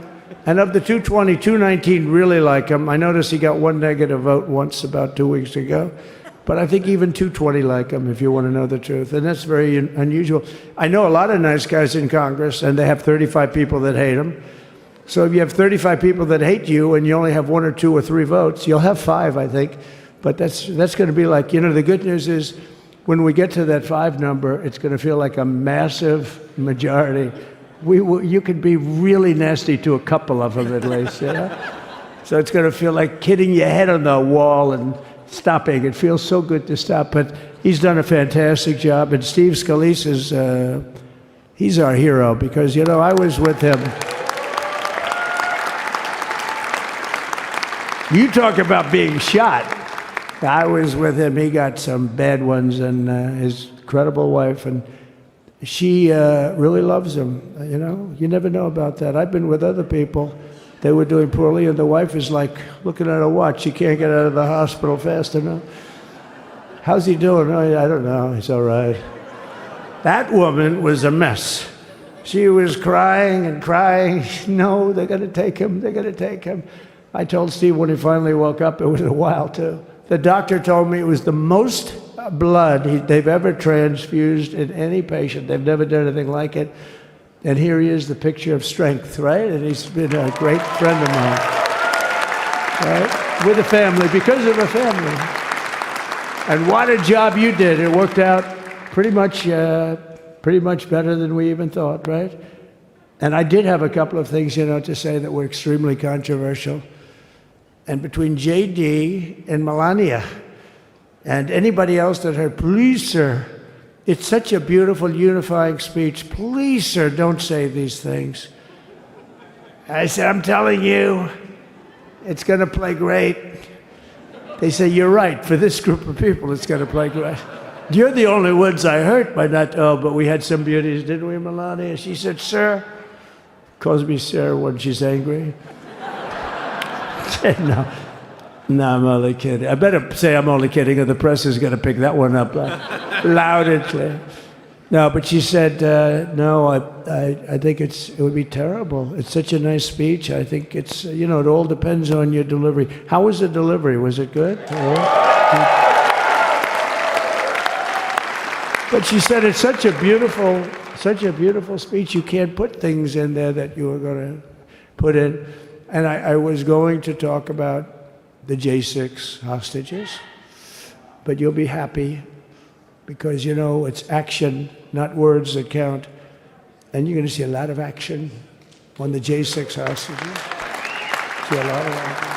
And of the 220, 219 really like him. I noticed he got 1 negative vote once about 2 weeks ago. But I think even 220 like him, if you want to know the truth. And that's very unusual. I know a lot of nice guys in Congress, and they have 35 people that hate him. So if you have 35 people that hate you and you only have 1 or 2 or 3 votes, you'll have 5, I think. But that's going to be like, you know, the good news is when we get to that 5 number, it's going to feel like a massive majority. You could be really nasty to a couple of them at least, you know? So it's going to feel like hitting your head on the wall and stopping. It feels so good to stop. But he's done a fantastic job. And Steve Scalise is, he's our hero because, you know, I was with him. You talk about being shot. I was with him. He got some bad ones, and his incredible wife, and she really loves him. You know, you never know about that. I've been with other people. They were doing poorly, and the wife is like looking at her watch. She can't get out of the hospital fast enough. How's he doing? Oh, I don't know. He's all right. That woman was a mess. She was crying and crying. No, they're going to take him. They're going to take him. I told Steve when he finally woke up, it was a while too. The doctor told me it was the most blood they've ever transfused in any patient. They've never done anything like it. And here he is, the picture of strength, right? And he's been a great friend of mine, right? With a family, because of a family. And what a job you did. It worked out pretty much better than we even thought, right? And I did have a couple of things, to say that were extremely controversial. And between J.D. and Melania and anybody else that heard, please, sir, it's such a beautiful, unifying speech. Please, sir, don't say these things. I said, I'm telling you, it's going to play great. They say, you're right. For this group of people, it's going to play great. You're the only ones I hurt by not, but we had some beauties, didn't we, Melania? She said, sir, calls me sir when she's angry. No, I'm only kidding. I better say I'm only kidding, or the press is going to pick that one up loud and clear. No, but she said, no, I think it would be terrible. It's such a nice speech. I think it's, it all depends on your delivery. How was the delivery? Was it good? But she said it's such a beautiful speech. You can't put things in there that you were going to put in. And I was going to talk about the J6 hostages, but you'll be happy because, it's action, not words that count. And you're going to see a lot of action on the J6 hostages. See a lot of action.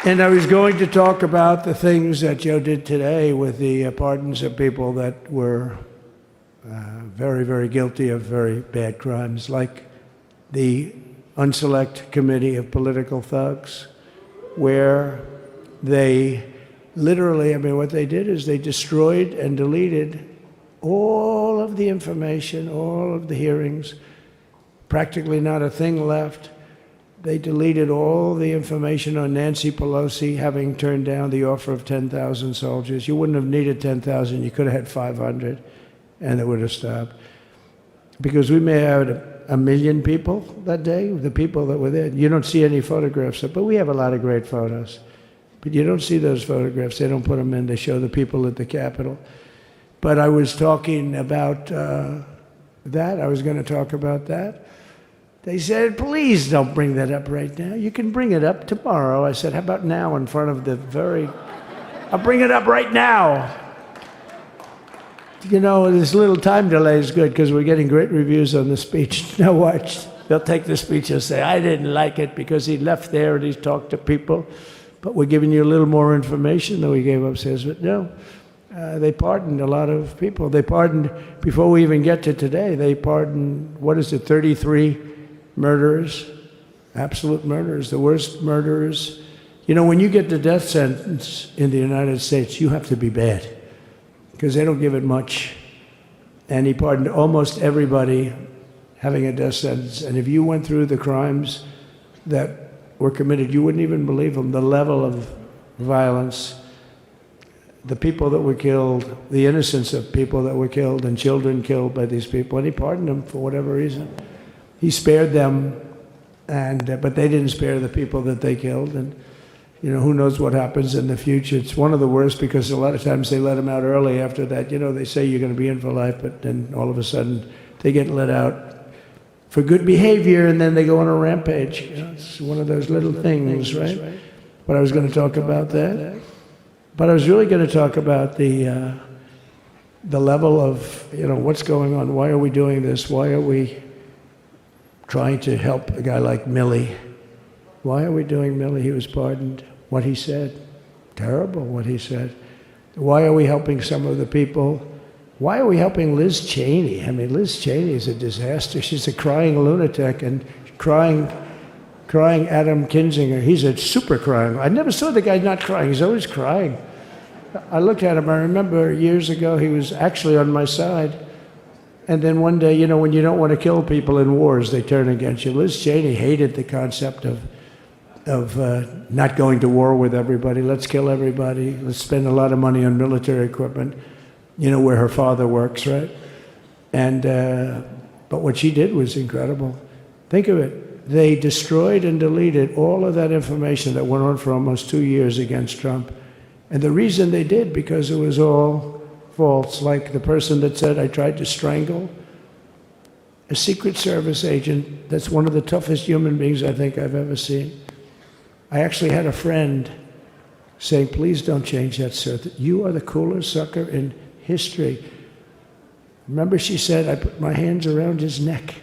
And I was going to talk about the things that Joe did today with the pardons of people that were very, very guilty of very bad crimes, like the Unselect Committee of Political Thugs, where they literally, what they did is they destroyed and deleted all of the information, all of the hearings, practically not a thing left. They deleted all the information on Nancy Pelosi having turned down the offer of 10,000 soldiers. You wouldn't have needed 10,000, you could have had 500, and it would have stopped. Because we may have had 1 million people that day, the people that were there. You don't see any photographs, but we have a lot of great photos. But you don't see those photographs. They don't put them in. They show the people at the Capitol. But I was talking about that. I was going to talk about that. They said, please don't bring that up right now. You can bring it up tomorrow. I said, how about now in front of I'll bring it up right now. This little time delay is good because we're getting great reviews on the speech. Now watch. They'll take the speech and say, I didn't like it because he left there and he's talked to people. But we're giving you a little more information than we gave upstairs. But no, they pardoned a lot of people. They pardoned, before we even get to today, they pardoned, 33 murderers, absolute murderers, the worst murderers. When you get the death sentence in the United States, you have to be bad, because they don't give it much. And he pardoned almost everybody having a death sentence. And if you went through the crimes that were committed, you wouldn't even believe them. The level of violence, the people that were killed, the innocence of people that were killed, and children killed by these people. And he pardoned them for whatever reason. He spared them, but they didn't spare the people that they killed. And who knows what happens in the future. It's one of the worst because a lot of times they let them out early after that. They say you're going to be in for life, but then all of a sudden they get let out for good behavior, and then they go on a rampage. It's one of those little things, right? But I was going to talk about that. But I was really going to talk about the level of, what's going on. Why are we doing this? Why are we trying to help a guy like Milley? Why are we doing Milley? He was pardoned. What he said, terrible what he said. Why are we helping some of the people? Why are we helping Liz Cheney? Liz Cheney is a disaster. She's a crying lunatic and crying crying Adam Kinzinger. He's a super crying. I never saw the guy not crying. He's always crying. I looked at him. I remember years ago he was actually on my side. And then one day, you know, when you don't want to kill people in wars, they turn against you. Liz Cheney hated the concept of not going to war with everybody. Let's kill everybody. Let's spend a lot of money on military equipment, you know, where her father works, right? And but what she did was incredible. Think of it. They destroyed and deleted all of that information that went on for almost 2 years against Trump. And the reason they did, because it was all false. Like the person that said, I tried to strangle a Secret Service agent. That's one of the toughest human beings I think I've ever seen. I actually had a friend saying, please don't change that, sir. You are the coolest sucker in history. Remember, she said, I put my hands around his neck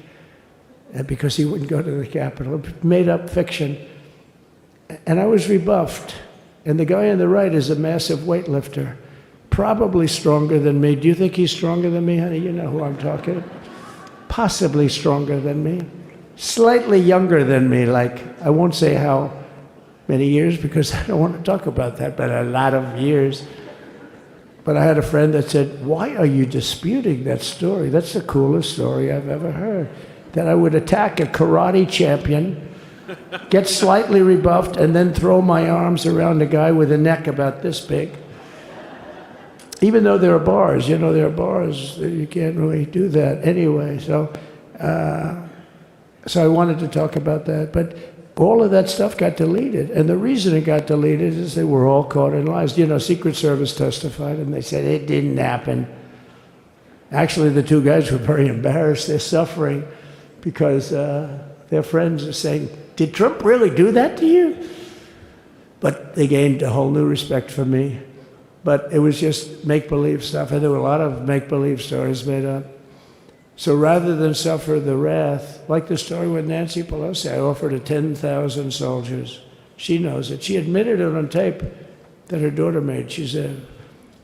because he wouldn't go to the Capitol. Made up fiction. And I was rebuffed. And the guy on the right is a massive weightlifter, probably stronger than me. Do you think he's stronger than me, honey? You know who I'm talking. Possibly stronger than me. Slightly younger than me, like, I won't say how many years because I don't want to talk about that, but a lot of years. But I had a friend that said, why are you disputing that story? That's the coolest story I've ever heard. That I would attack a karate champion, get slightly rebuffed, and then throw my arms around a guy with a neck about this big. Even though there are bars, you know, there are bars, you can't really do that anyway. So I wanted to talk about that. But all of that stuff got deleted. And the reason it got deleted is they were all caught in lies. You know, Secret Service testified, and they said it didn't happen. Actually, the two guys were very embarrassed. They're suffering because their friends are saying, did Trump really do that to you? But they gained a whole new respect for me. But it was just make-believe stuff, and there were a lot of make-believe stories made up. So rather than suffer the wrath, like the story with Nancy Pelosi, I offered her 10,000 soldiers. She knows it. She admitted it on tape that her daughter made. She's a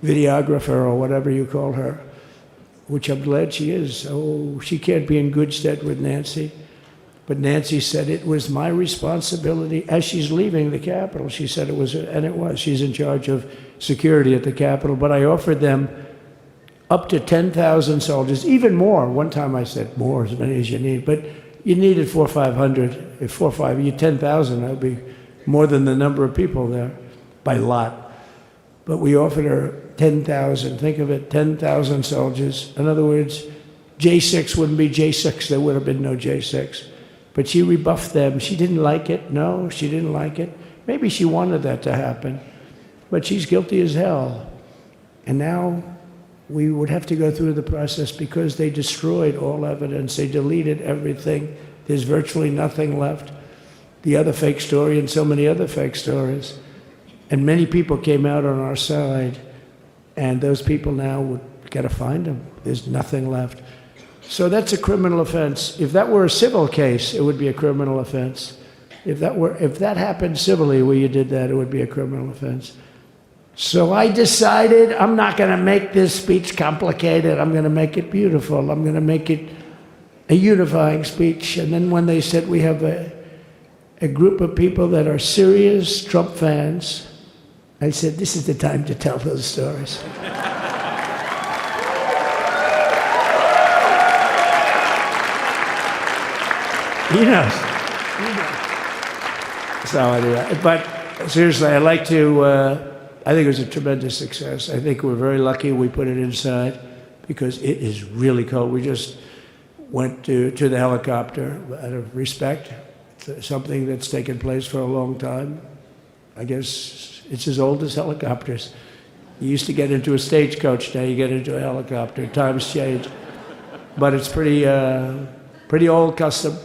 videographer or whatever you call her, which I'm glad she is. Oh, she can't be in good stead with Nancy. But Nancy said it was my responsibility as she's leaving the Capitol. She said it was, and it was. She's in charge of security at the Capitol. But I offered them up to 10,000 soldiers, even more. One time I said more, as many as you need. But you needed 400 or 500. If 4 or 5, you 10,000, that would be more than the number of people there by lot. But we offered her 10,000. Think of it, 10,000 soldiers. In other words, J6 wouldn't be J6. There would have been no J6. But she rebuffed them. She didn't like it. No, she didn't like it. Maybe she wanted that to happen. But she's guilty as hell. And now we would have to go through the process because they destroyed all evidence. They deleted everything. There's virtually nothing left. The other fake story and so many other fake stories. And many people came out on our side. And those people now would got to find them. There's nothing left. So that's a criminal offense. If that were a civil case, it would be a criminal offense. If that happened civilly where you did that, it would be a criminal offense. So I decided I'm not going to make this speech complicated. I'm going to make it beautiful. I'm going to make it a unifying speech. And then when they said we have a group of people that are serious Trump fans, I said, this is the time to tell those stories. He knows. So anyway, but seriously, I'd like to, I think it was a tremendous success. I think we're very lucky we put it inside because it is really cold. We just went to the helicopter out of respect. It's something that's taken place for a long time. I guess it's as old as helicopters. You used to get into a stagecoach, now you get into a helicopter. Times change. But it's pretty old custom.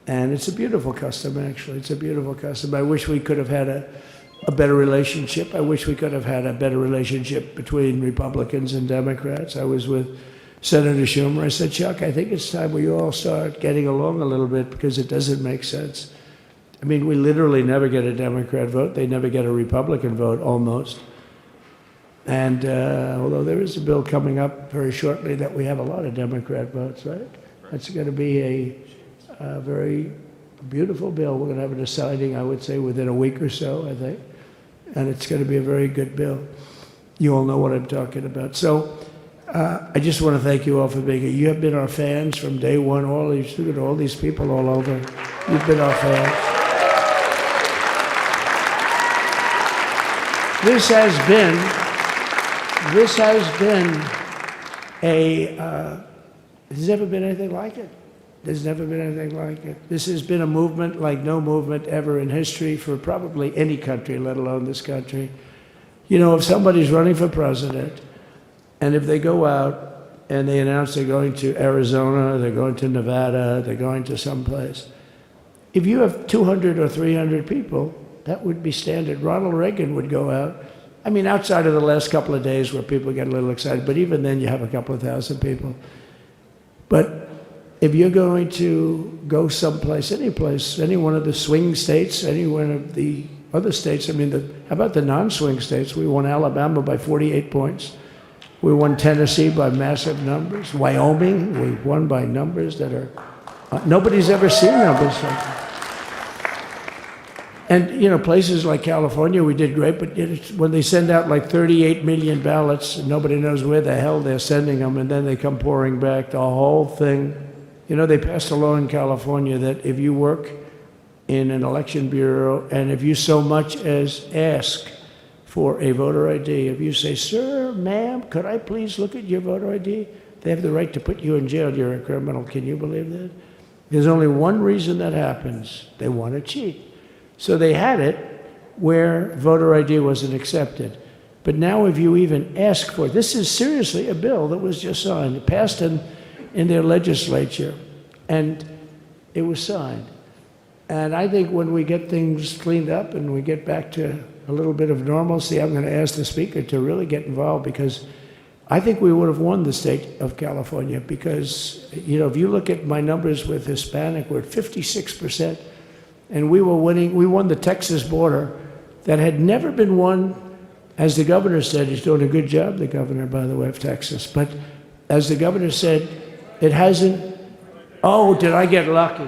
And it's a beautiful custom, actually. It's a beautiful custom. I wish we could have had a better relationship. I wish we could have had a better relationship between Republicans and Democrats. I was with Senator Schumer. I said, Chuck, I think it's time we all start getting along a little bit because it doesn't make sense. I mean, we literally never get a Democrat vote. They never get a Republican vote, almost. And although there is a bill coming up very shortly that we have a lot of Democrat votes, right? That's going to be a very beautiful bill. We're going to have a signing, I would say, within a week or so, I think. And it's going to be a very good bill. You all know what I'm talking about. So I just want to thank you all for being here. You have been our fans from day one. All these people all over. You've been our fans. This has been there's never been anything like it. There's never been anything like it. This has been a movement like no movement ever in history for probably any country, let alone this country. You know, if somebody's running for president, and if they go out and they announce they're going to Arizona, they're going to Nevada, they're going to someplace, if you have 200 or 300 people, that would be standard. Ronald Reagan would go out. I mean, outside of the last couple of days where people get a little excited, but even then you have a couple of thousand people. But if you're going to go someplace, any place, any one of the swing states, any one of the other states, I mean, how about the non-swing states? We won Alabama by 48 points. We won Tennessee by massive numbers. Wyoming, we won by numbers that are, nobody's ever seen numbers like that. And, you know, places like California, we did great, but when they send out like 38 million ballots, nobody knows where the hell they're sending them, and then they come pouring back, the whole thing. You know, they passed a law in California that if you work in an election bureau and if you so much as ask for a voter ID, if you say, sir, ma'am, could I please look at your voter ID? They have the right to put you in jail. You're a criminal. Can you believe that? There's only one reason that happens. They want to cheat. So they had it where voter ID wasn't accepted. But now if you even ask for it, this is seriously a bill that was just signed. It passed in their legislature, and it was signed. And I think when we get things cleaned up and we get back to a little bit of normalcy, I'm going to ask the Speaker to really get involved, because I think we would have won the state of California, because, you know, if you look at my numbers with Hispanic, we're at 56%. And we were winning. We won the Texas border that had never been won, as the governor said. He's doing a good job, the governor, by the way, of Texas. But as the governor said, it hasn't. Oh, did I get lucky?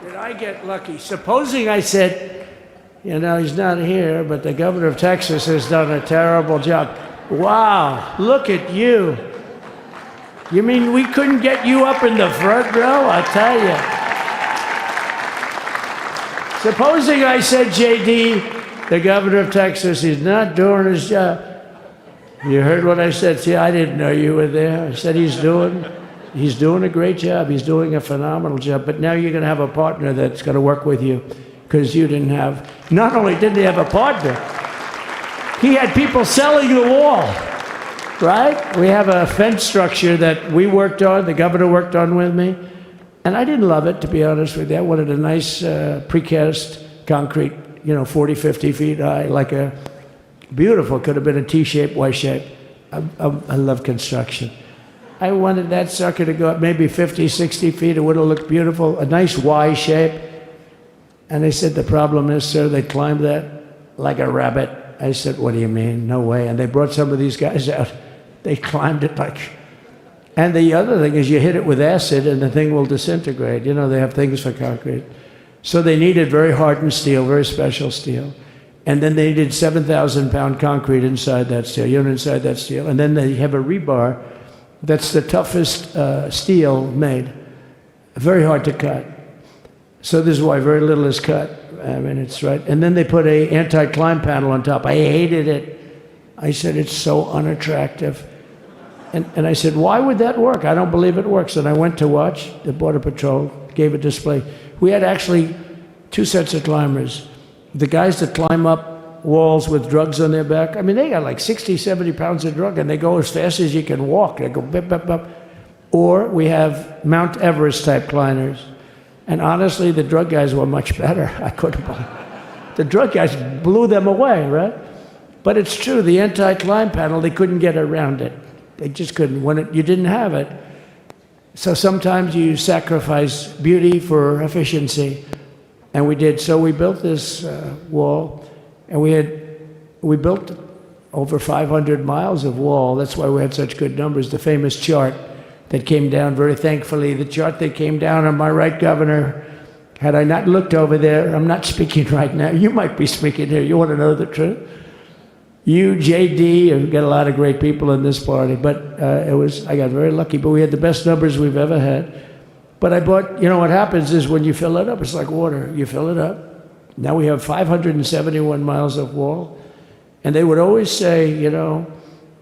Did I get lucky? Supposing I said, you know, he's not here, but the governor of Texas has done a terrible job. Wow, look at you. You mean we couldn't get you up in the front row? I tell you. Supposing I said, JD, the governor of Texas, he's not doing his job. You heard what I said. See, I didn't know you were there. I said he's doing a great job. He's doing a phenomenal job. But now you're going to have a partner that's going to work with you, because you didn't have, not only didn't he have a partner, he had people selling the wall, right? We have a fence structure that we worked on, the governor worked on with me. And I didn't love it, to be honest with you. I wanted a nice precast concrete, you know, 40, 50 feet high, like a beautiful, could have been a T-shape, Y-shape. I love construction. I wanted that sucker to go up maybe 50, 60 feet. It would have looked beautiful, a nice Y shape. And they said, the problem is, sir, they climbed that like a rabbit. I said, what do you mean? No way. And they brought some of these guys out. They climbed it like... And the other thing is you hit it with acid and the thing will disintegrate. You know, they have things for concrete. So they needed very hardened steel, very special steel. And then they needed 7,000-pound concrete inside that steel, inside that steel. And then they have a rebar that's the toughest steel made. Very hard to cut. So this is why very little is cut. I mean, it's right. And then they put a anti-climb panel on top. I hated it. I said, it's so unattractive. And I said, why would that work? I don't believe it works. And I went to watch. The Border Patrol gave a display. We had actually 2 sets of climbers. The guys that climb up walls with drugs on their back, I mean, they got like 60, 70 pounds of drug, and they go as fast as you can walk. They go bip, bip, bip. Or we have Mount Everest type climbers. And honestly, the drug guys were much better. I couldn't believe it. The drug guys blew them away, right? But it's true, the anti-climb panel, they couldn't get around it. They just couldn't. When you didn't have it. So sometimes you sacrifice beauty for efficiency. And we did. So we built this wall, and we built over 500 miles of wall. That's why we had such good numbers. The famous chart that came down very thankfully. The chart that came down on my right, Governor, had I not looked over there, I'm not speaking right now. You might be speaking here. You want to know the truth? You, JD, have got a lot of great people in this party, but I got very lucky, but we had the best numbers we've ever had. But I bought, you know what happens is when you fill it up, it's like water. You fill it up. Now we have 571 miles of wall. And they would always say, you know,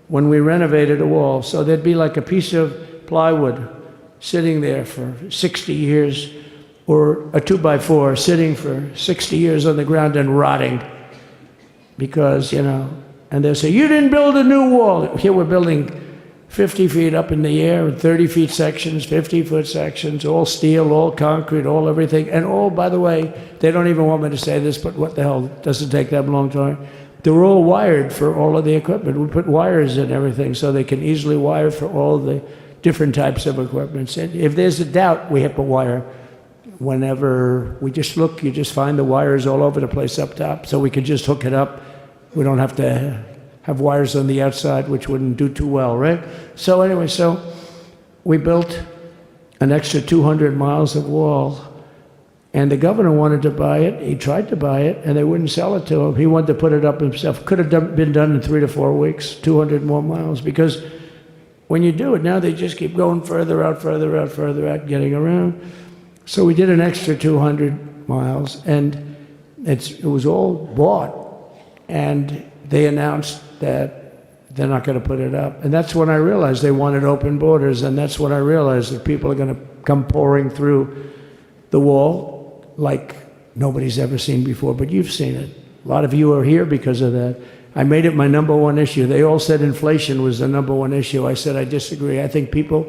when we renovated a wall, so there'd be like a piece of plywood sitting there for 60 years, or a 2x4 sitting for 60 years on the ground and rotting. Because, you know, and they'll say, you didn't build a new wall. Here we're building 50 feet up in the air, 30 feet sections, 50-foot sections, all steel, all concrete, all everything. And all, by the way, they don't even want me to say this, but what the hell, it doesn't take that long time. They're all wired for all of the equipment. We put wires in everything so they can easily wire for all the different types of equipment. And if there's a doubt, we have to wire. Whenever we just look, you just find the wires all over the place up top, so we can just hook it up. We don't have to have wires on the outside, which wouldn't do too well, right? So anyway, so we built an extra 200 miles of wall, and the governor wanted to buy it. He tried to buy it, and they wouldn't sell it to him. He wanted to put it up himself. Could have been done in 3 to 4 weeks, 200 more miles, because when you do it, now they just keep going further out, further out, further out, getting around. So we did an extra 200 miles, and it was all bought, and they announced that they're not going to put it up. And that's when I realized they wanted open borders, and that's when I realized that people are going to come pouring through the wall like nobody's ever seen before, but you've seen it. A lot of you are here because of that. I made it my #1 issue. They all said inflation was the #1 issue. I said I disagree. I think people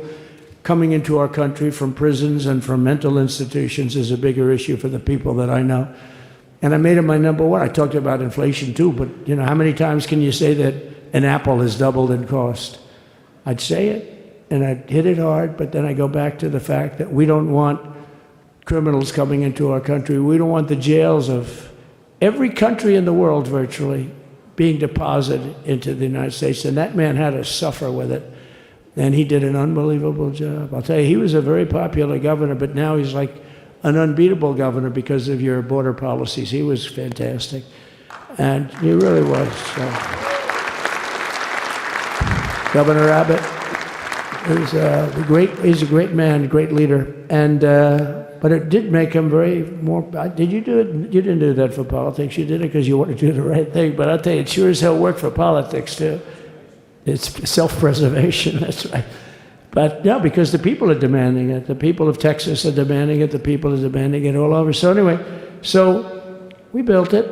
coming into our country from prisons and from mental institutions is a bigger issue for the people that I know. And I made it my #1. I talked about inflation too, but you know, how many times can you say that an apple has doubled in cost? I'd say it, and I'd hit it hard, but then I go back to the fact that we don't want criminals coming into our country. We don't want the jails of every country in the world virtually being deposited into the United States, and that man had to suffer with it. And he did an unbelievable job. I'll tell you, he was a very popular governor, but now he's like an unbeatable governor because of your border policies. He was fantastic. And he really was. So. Governor Abbott he's a great man, great leader. And, but it did make him did you do it? You didn't do that for politics. You did it because you wanted to do the right thing. But I'll tell you, it sure as hell worked for politics too. It's self-preservation, that's right. But no, because the people are demanding it. The people of Texas are demanding it. The people are demanding it all over. So anyway, so we built it,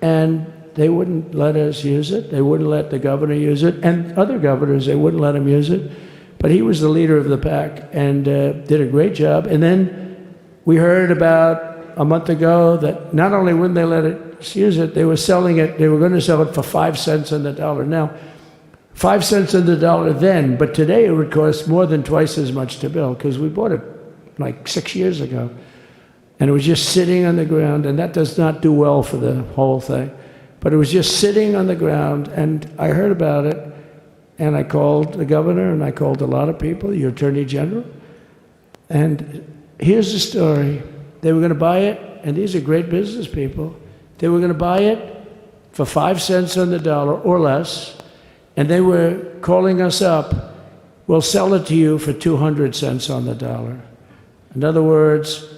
and they wouldn't let us use it. They wouldn't let the governor use it. And other governors, they wouldn't let him use it. But he was the leader of the pack and did a great job. And then we heard about a month ago that not only wouldn't they let us use it, they were selling it. They were going to sell it for 5 cents on the dollar. Now, 5 cents on the dollar then, but today it would cost more than twice as much to build because we bought it like 6 years ago. And it was just sitting on the ground, and that does not do well for the whole thing. But it was just sitting on the ground, and I heard about it, and I called the governor, and I called a lot of people, your attorney general. And here's the story. They were going to buy it, and these are great business people. They were going to buy it for 5 cents on the dollar or less. And they were calling us up, we'll sell it to you for 200 cents on the dollar. In other words,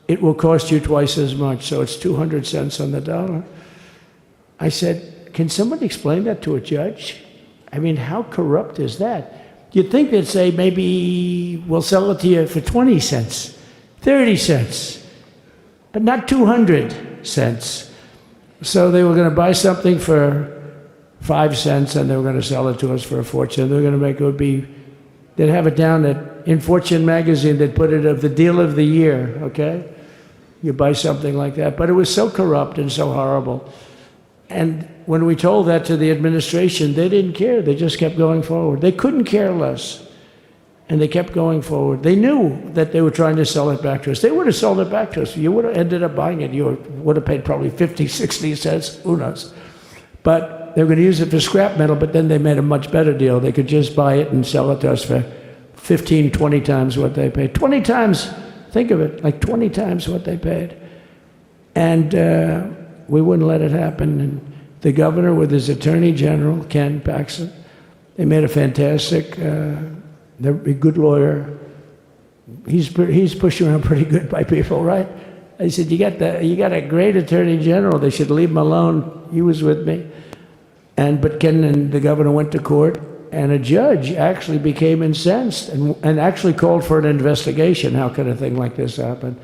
it will cost you twice as much, so it's 200 cents on the dollar. I said, can somebody explain that to a judge? I mean, how corrupt is that? You'd think they'd say, maybe we'll sell it to you for 20 cents, 30 cents, but not 200 cents. So they were going to buy something for 5 cents, and they were going to sell it to us for a fortune. They were going to make they'd have it down in Fortune magazine, they'd put it of the deal of the year, okay? You buy something like that. But it was so corrupt and so horrible. And when we told that to the administration, they didn't care. They just kept going forward. They couldn't care less. And they kept going forward. They knew that they were trying to sell it back to us. They would have sold it back to us. You would have ended up buying it. You would have paid probably 50, 60 cents, who knows. But they were going to use it for scrap metal, but then they made a much better deal. They could just buy it and sell it to us for 15, 20 times what they paid. 20 times, think of it, like 20 times what they paid. And we wouldn't let it happen. And the governor with his attorney general, Ken Paxton, they made a fantastic, they're a good lawyer. He's pushed around pretty good by people, right? I said, you got a great attorney general. They should leave him alone. He was with me. But Ken and the governor went to court, and a judge actually became incensed and actually called for an investigation. How could a thing like this happen?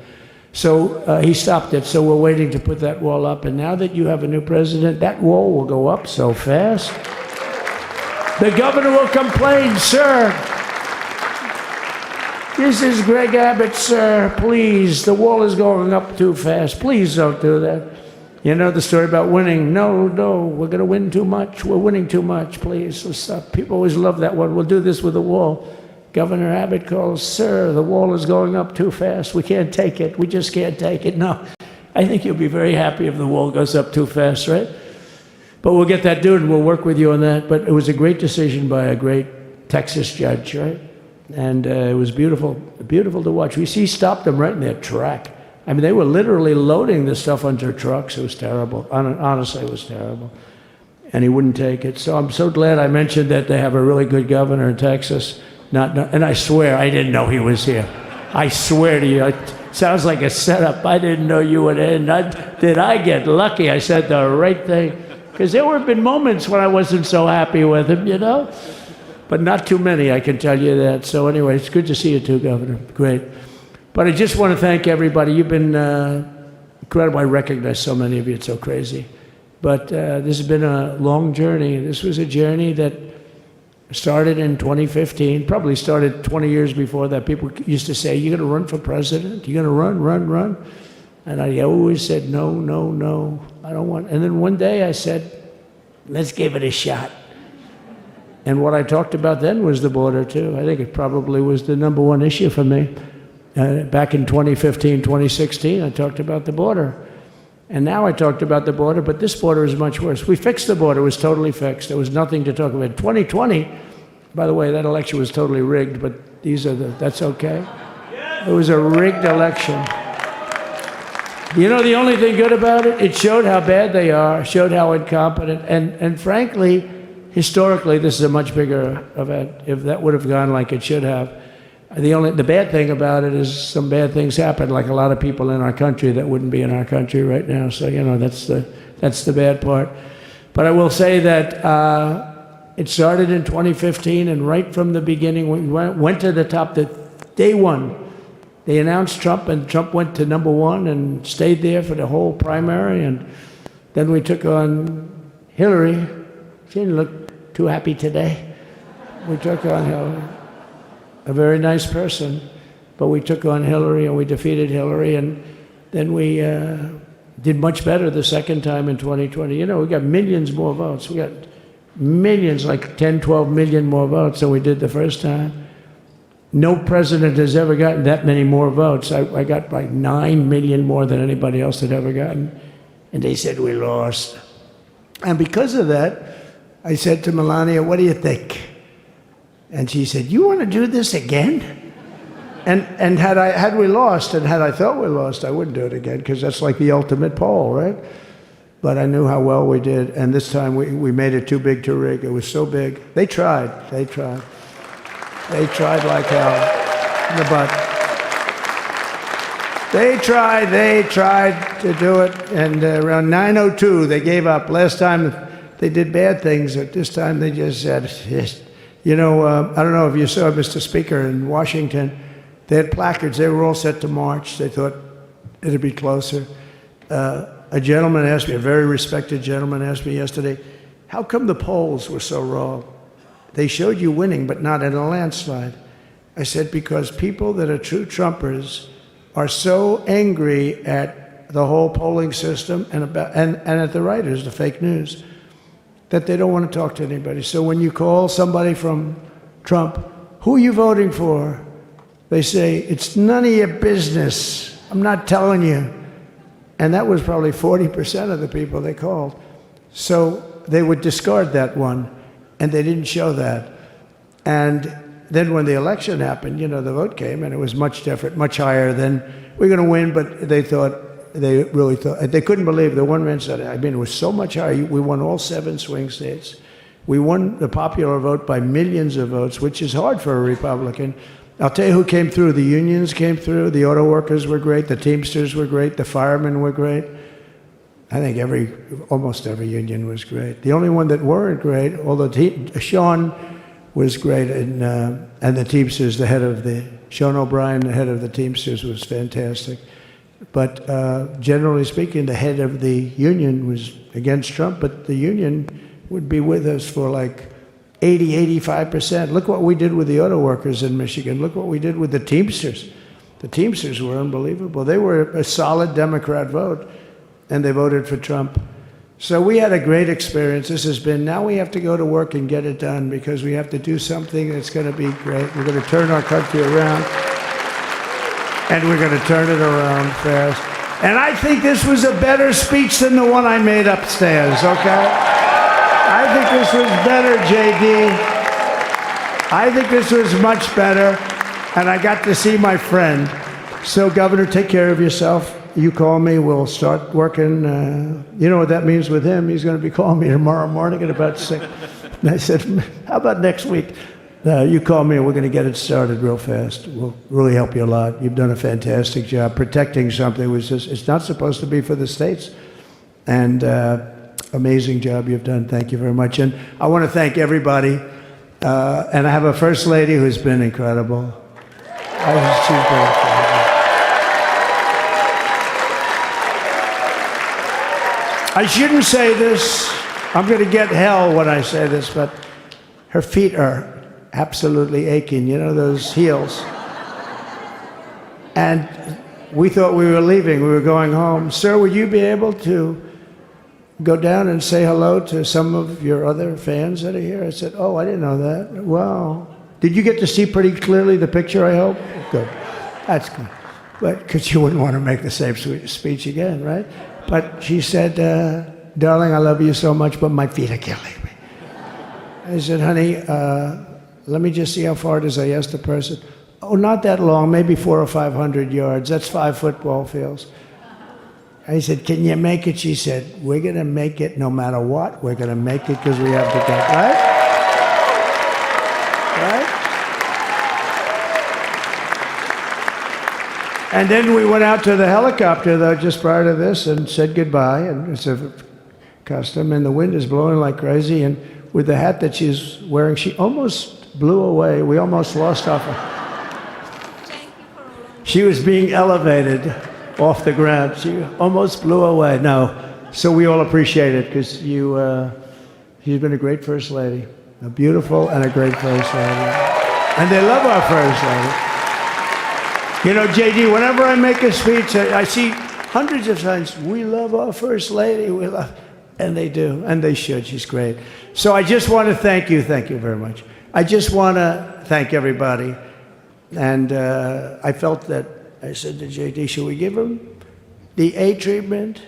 So he stopped it. So we're waiting to put that wall up. And now that you have a new president, that wall will go up so fast. The governor will complain, sir. This is Greg Abbott, sir. Please, the wall is going up too fast. Please don't do that. You know the story about winning. No, we're going to win too much. We're winning too much. Please, let's stop. People always love that one. We'll do this with the wall. Governor Abbott calls, sir, the wall is going up too fast. We can't take it. We just can't take it. No, I think you'll be very happy if the wall goes up too fast, right? But we'll get that done. We'll work with you on that. But it was a great decision by a great Texas judge, right? And it was beautiful, beautiful to watch. He stopped them right in their track. I mean, they were literally loading this stuff onto trucks. It was terrible. Honestly, it was terrible. And he wouldn't take it. So I'm so glad I mentioned that they have a really good governor in Texas. And I swear, I didn't know he was here. I swear to you, it sounds like a setup. I didn't know you would end. Did I get lucky? I said the right thing. Because there have been moments when I wasn't so happy with him, you know? But not too many, I can tell you that. So anyway, it's good to see you too, Governor. Great. But I just want to thank everybody. You've been incredible. I recognize so many of you. It's so crazy. But this has been a long journey. This was a journey that started in 2015, probably started 20 years before that. People used to say, you're going to run for president? You're going to run? And I always said, no, I don't want. And then one day I said, let's give it a shot. And what I talked about then was the border, too. I think it probably was the number one issue for me. Back in 2015, 2016, I talked about the border. And now I talked about the border, but this border is much worse. We fixed the border. It was totally fixed. There was nothing to talk about. 2020, by the way, that election was totally rigged, but that's okay. It was a rigged election. You know the only thing good about it? It showed how bad they are, showed how incompetent, and frankly, historically, this is a much bigger event. If that would have gone like it should have, the bad thing about it is some bad things happen, like a lot of people in our country that wouldn't be in our country right now. So you know that's the bad part. But I will say that it started in 2015, and right from the beginning, we went to the top. Day one, they announced Trump, and Trump went to number one and stayed there for the whole primary. And then we took on Hillary. She didn't look too happy today. We took on Hillary, a very nice person, but we took on Hillary and we defeated Hillary, and then we did much better the second time in 2020. You know, we got millions more votes. We got millions, like 10, 12 million more votes than we did the first time. No president has ever gotten that many more votes. I got like 9 million more than anybody else had ever gotten. And they said we lost. And because of that, I said to Melania, what do you think? And she said, you want to do this again? And had we lost, and had I thought we lost, I wouldn't do it again, because that's like the ultimate poll, right? But I knew how well we did, and this time we made it too big to rig. It was so big. They tried like hell in the butt. They tried to do it, and around 9:02 they gave up. Last time they did bad things, but this time they just said, you know, I don't know if you saw Mr. Speaker in Washington, they had placards. They were all set to march. They thought it'd be closer. A gentleman asked me, a very respected gentleman asked me yesterday, how come the polls were so wrong? They showed you winning, but not in a landslide. I said, because people that are true Trumpers are so angry at the whole polling system and at the writers, the fake news, that they don't want to talk to anybody. So when you call somebody from Trump, who are you voting for? They say, it's none of your business. I'm not telling you. And that was probably 40% of the people they called. So they would discard that one, and they didn't show that. And then when the election happened, the vote came, and it was much different, much higher than we're going to win, but they really thought, they couldn't believe, the one man said, it was so much higher. We won all 7 swing states. We won the popular vote by millions of votes, which is hard for a Republican. I'll tell you who came through. The unions came through. The auto workers were great. The Teamsters were great. The firemen were great. I think almost every union was great. The only one that weren't great, although Sean was great, and the Teamsters, Sean O'Brien, the head of the Teamsters, was fantastic. But generally speaking, the head of the union was against Trump, but the union would be with us for like 85%. Look what we did with the auto workers in Michigan. Look what we did with the Teamsters. The Teamsters were unbelievable. They were a solid Democrat vote, and they voted for Trump. So we had a great experience. Now we have to go to work and get it done, because we have to do something that's going to be great. We're going to turn our country around, and we're going to turn it around fast. And I think this was a better speech than the one I made upstairs, okay? I think this was better, JD. I think this was much better, and I got to see my friend. So, Governor, take care of yourself. You call me, we'll start working. You know what that means with him? He's going to be calling me tomorrow morning at about 6. And I said, how about next week? You call me, and we're going to get it started real fast. We'll really help you a lot. You've done a fantastic job protecting something which it's not supposed to be for the states. And amazing job you've done. Thank you very much. And I want to thank everybody. And I have a First Lady who's been incredible. She's been incredible. I shouldn't say this. I'm going to get hell when I say this, but her feet are absolutely aching. You know, those heels. And we thought we were leaving. We were going home. Sir, would you be able to go down and say hello to some of your other fans that are here? I said, oh, I didn't know that. Wow. Did you get to see pretty clearly the picture, I hope? Good. That's good. But because you wouldn't want to make the same speech again, right? But she said, darling, I love you so much, but my feet are killing me. I said, honey, let me just see how far it is. I asked the person. Oh, not that long, maybe 400 or 500 yards. That's 5 football fields. I said, can you make it? She said, we're going to make it no matter what. We're going to make it because we have to go. Right? Right? And then we went out to the helicopter, though, just prior to this, and said goodbye. And it's a custom, and the wind is blowing like crazy. And with the hat that she's wearing, she almost blew away. We almost lost off her. She was being elevated off the ground. She almost blew away. No. So we all appreciate it, because you've been a great First Lady. A beautiful and a great First Lady. And they love our First Lady. You know, JD, whenever I make a speech, I see hundreds of times, we love our First Lady, and they do, and they should. She's great. So I just want to thank you very much. I just want to thank everybody. And I felt that, I said to JD, should we give him the A treatment,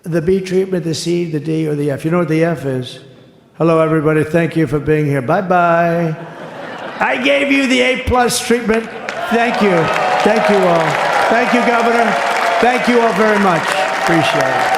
the B treatment, the C, the D, or the F? You know what the F is? Hello, everybody. Thank you for being here. Bye-bye. I gave you the A+ treatment. Thank you. Thank you all. Thank you, Governor. Thank you all very much. Appreciate it.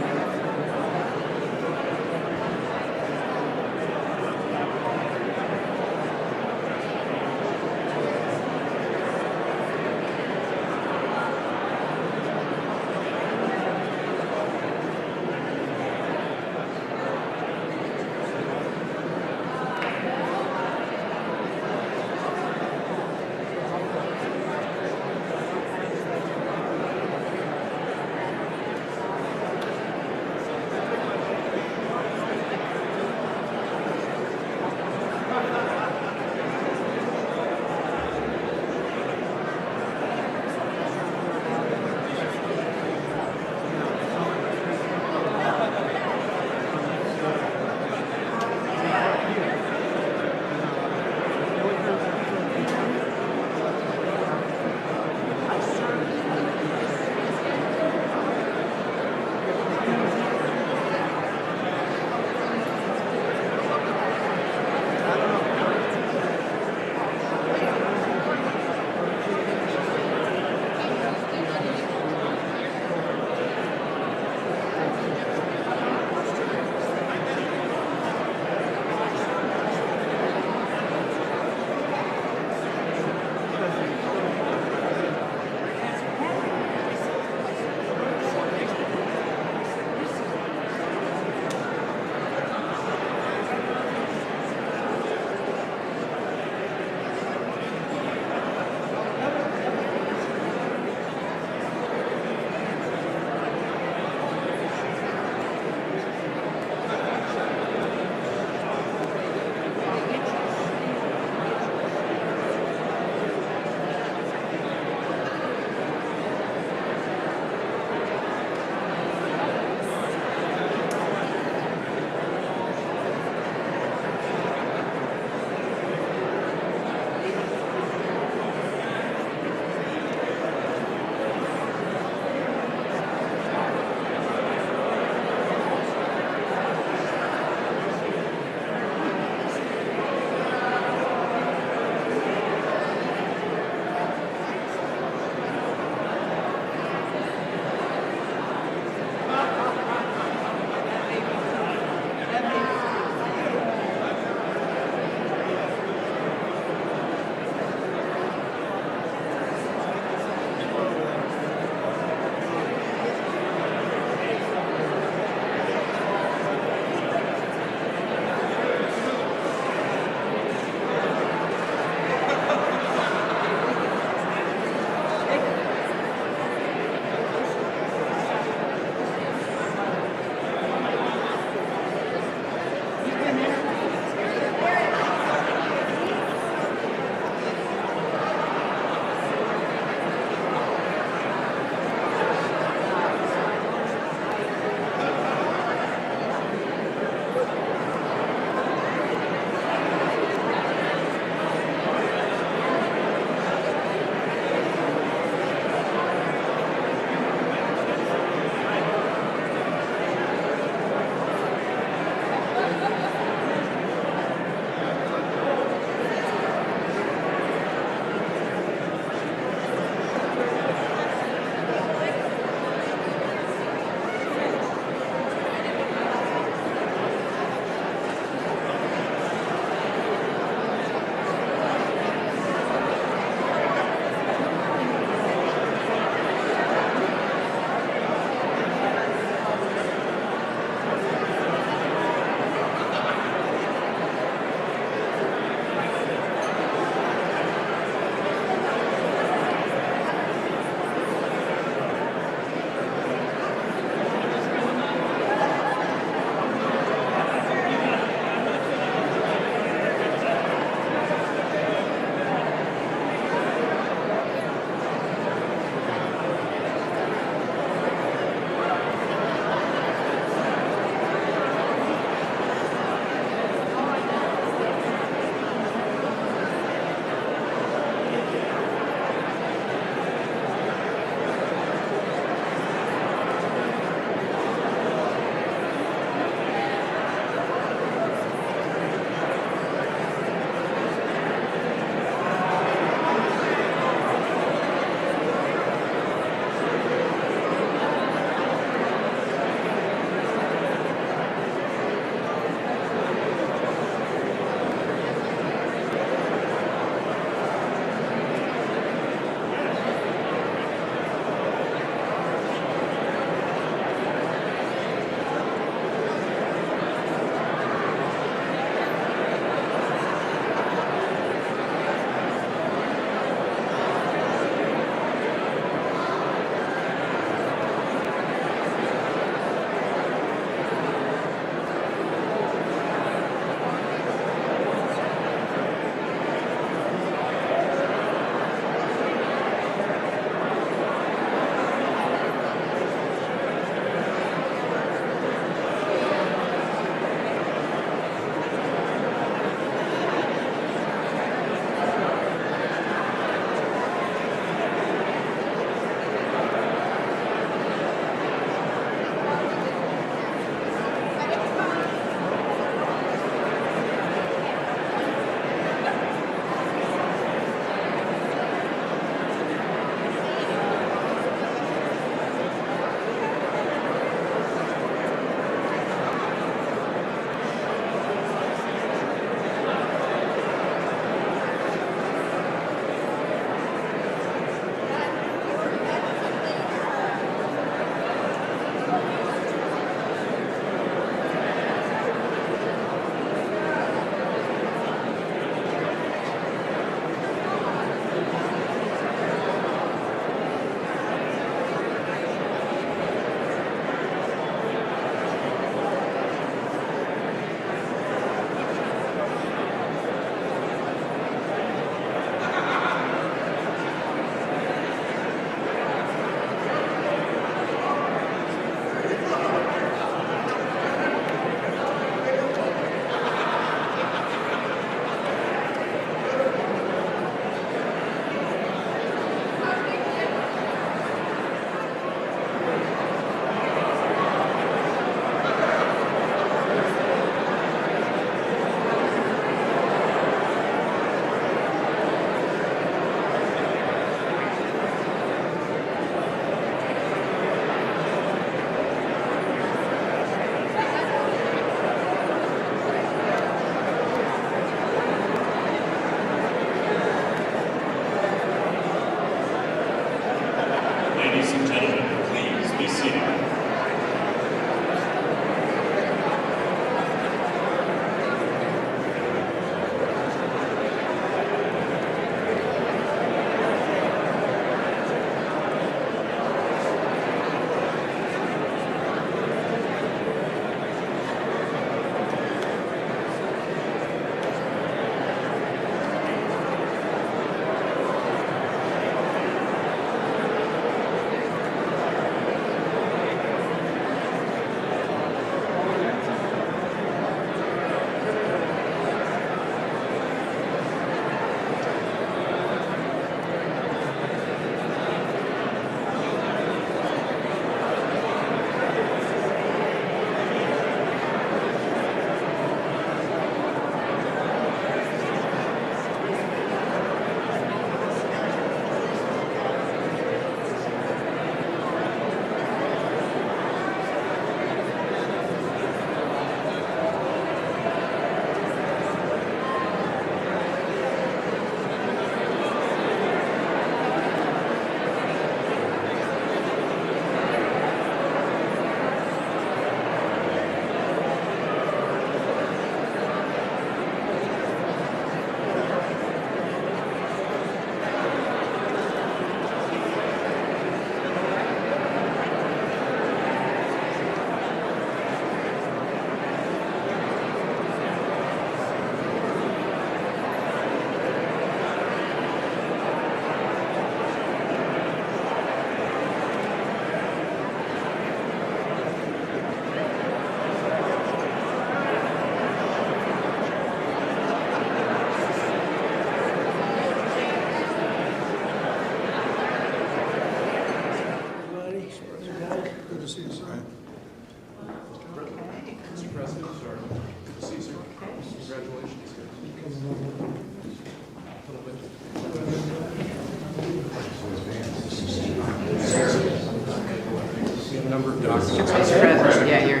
number of documents. Mr. President, yeah, you're.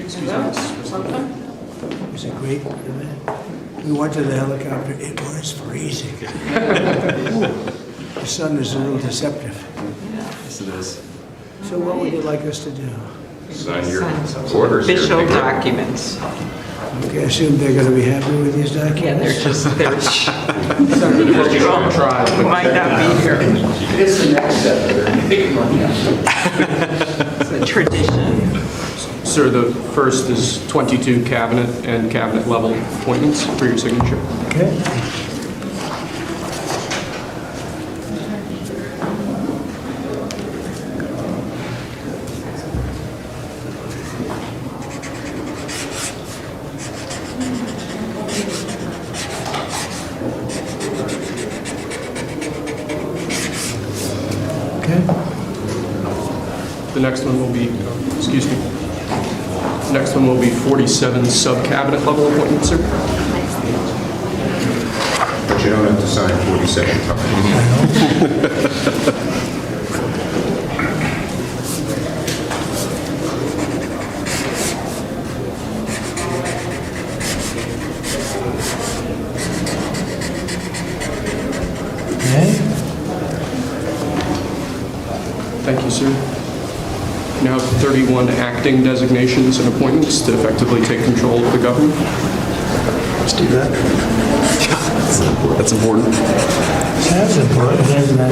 Excuse me, Mr. President. It was a great event. We went to the helicopter. It was freezing. The sun is a little deceptive. Yes, it is. So what would you like us to do? Sign your orders. Official documents. Okay, I assume they're going to be happy with these documents? Yeah, they're just, they're. Try. We might not be here. It's the next step. It's a tradition. Sir, the first is 22 cabinet and cabinet level appointments for your signature. Okay. The next one will be, excuse me. The next one will be 47 sub-cabinet level appointments, sir. But you don't have to sign 47 times. Thank you, sir. We now have 31 acting designations and appointments to effectively take control of the government. Let's do that. That's important. Sounds important, isn't it?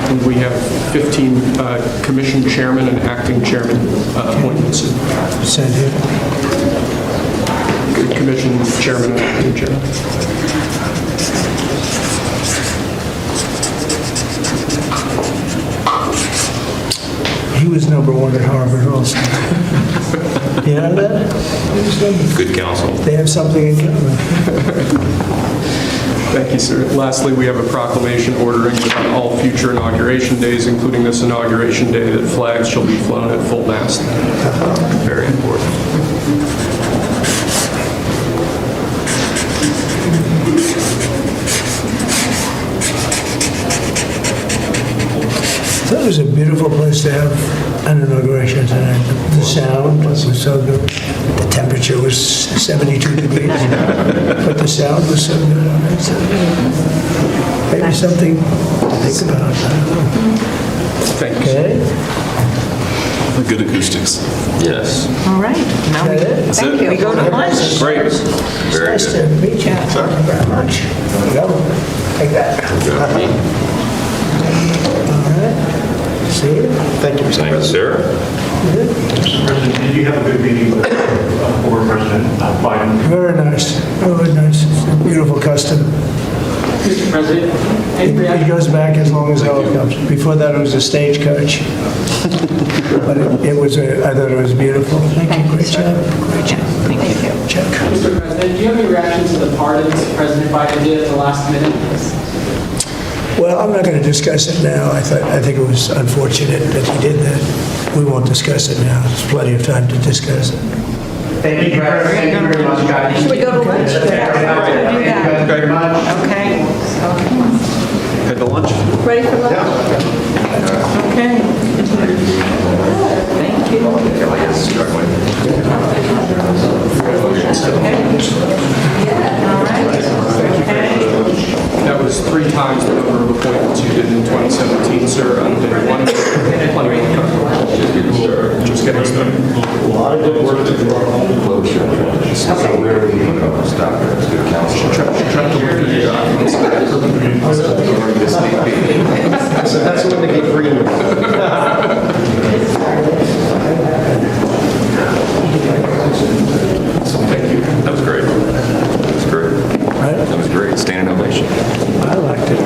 And we have 15 commission chairman and acting chairman appointments. Send here. Commission chairman and acting chairman. He was #1 at Harvard also. You know that? Good counsel. They have something in common. Thank you, sir. Lastly, we have a proclamation ordering that on all future inauguration days, including this inauguration day, that flags shall be flown at full mast. Very important. It was a beautiful place to have an inauguration tonight. The sound was so good. The temperature was 72 degrees, but the sound was so good. So maybe something to think about. Thank you. Okay. Good acoustics. Yes. All right. Now Thank you. we go to lunch. Great. Very Nice good. to meet you. Thank you very much. There you go. Take that. All right. See you. Thank you, Mr. Thank you, President. sir. Mr. President, did you have a good meeting with former President Biden? Very nice. Very nice. It's a beautiful custom. Mr. President, It goes back as long as helicopters. Before that, it was a stagecoach. But it was, I thought it was beautiful. Thank you. Great job. Great job. Thank you. Check. Mr. President, do you have any reaction to the pardons President Biden did at the last minute? Well, I'm not going to discuss it now. I think it was unfortunate that he did that. We won't discuss it now. There's plenty of time to discuss it. Thank you, President. Thank you very much, guys. Should we go to lunch? Thank you very much. Okay. Head to lunch. Ready for lunch? Okay. Thank you. All right. Okay. That was 3 times the number of appointments you did in 2017, sir, on day 1. Plenty of time. Just getting started. A lot of good work to do. Closure. So where are we going to stop it? It's good counsel. Try to look at your documents. That's when they get green. Thank you. That was great. That was great. That was great. Standing ovation. I liked it.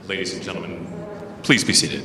Ladies and gentlemen, please be seated.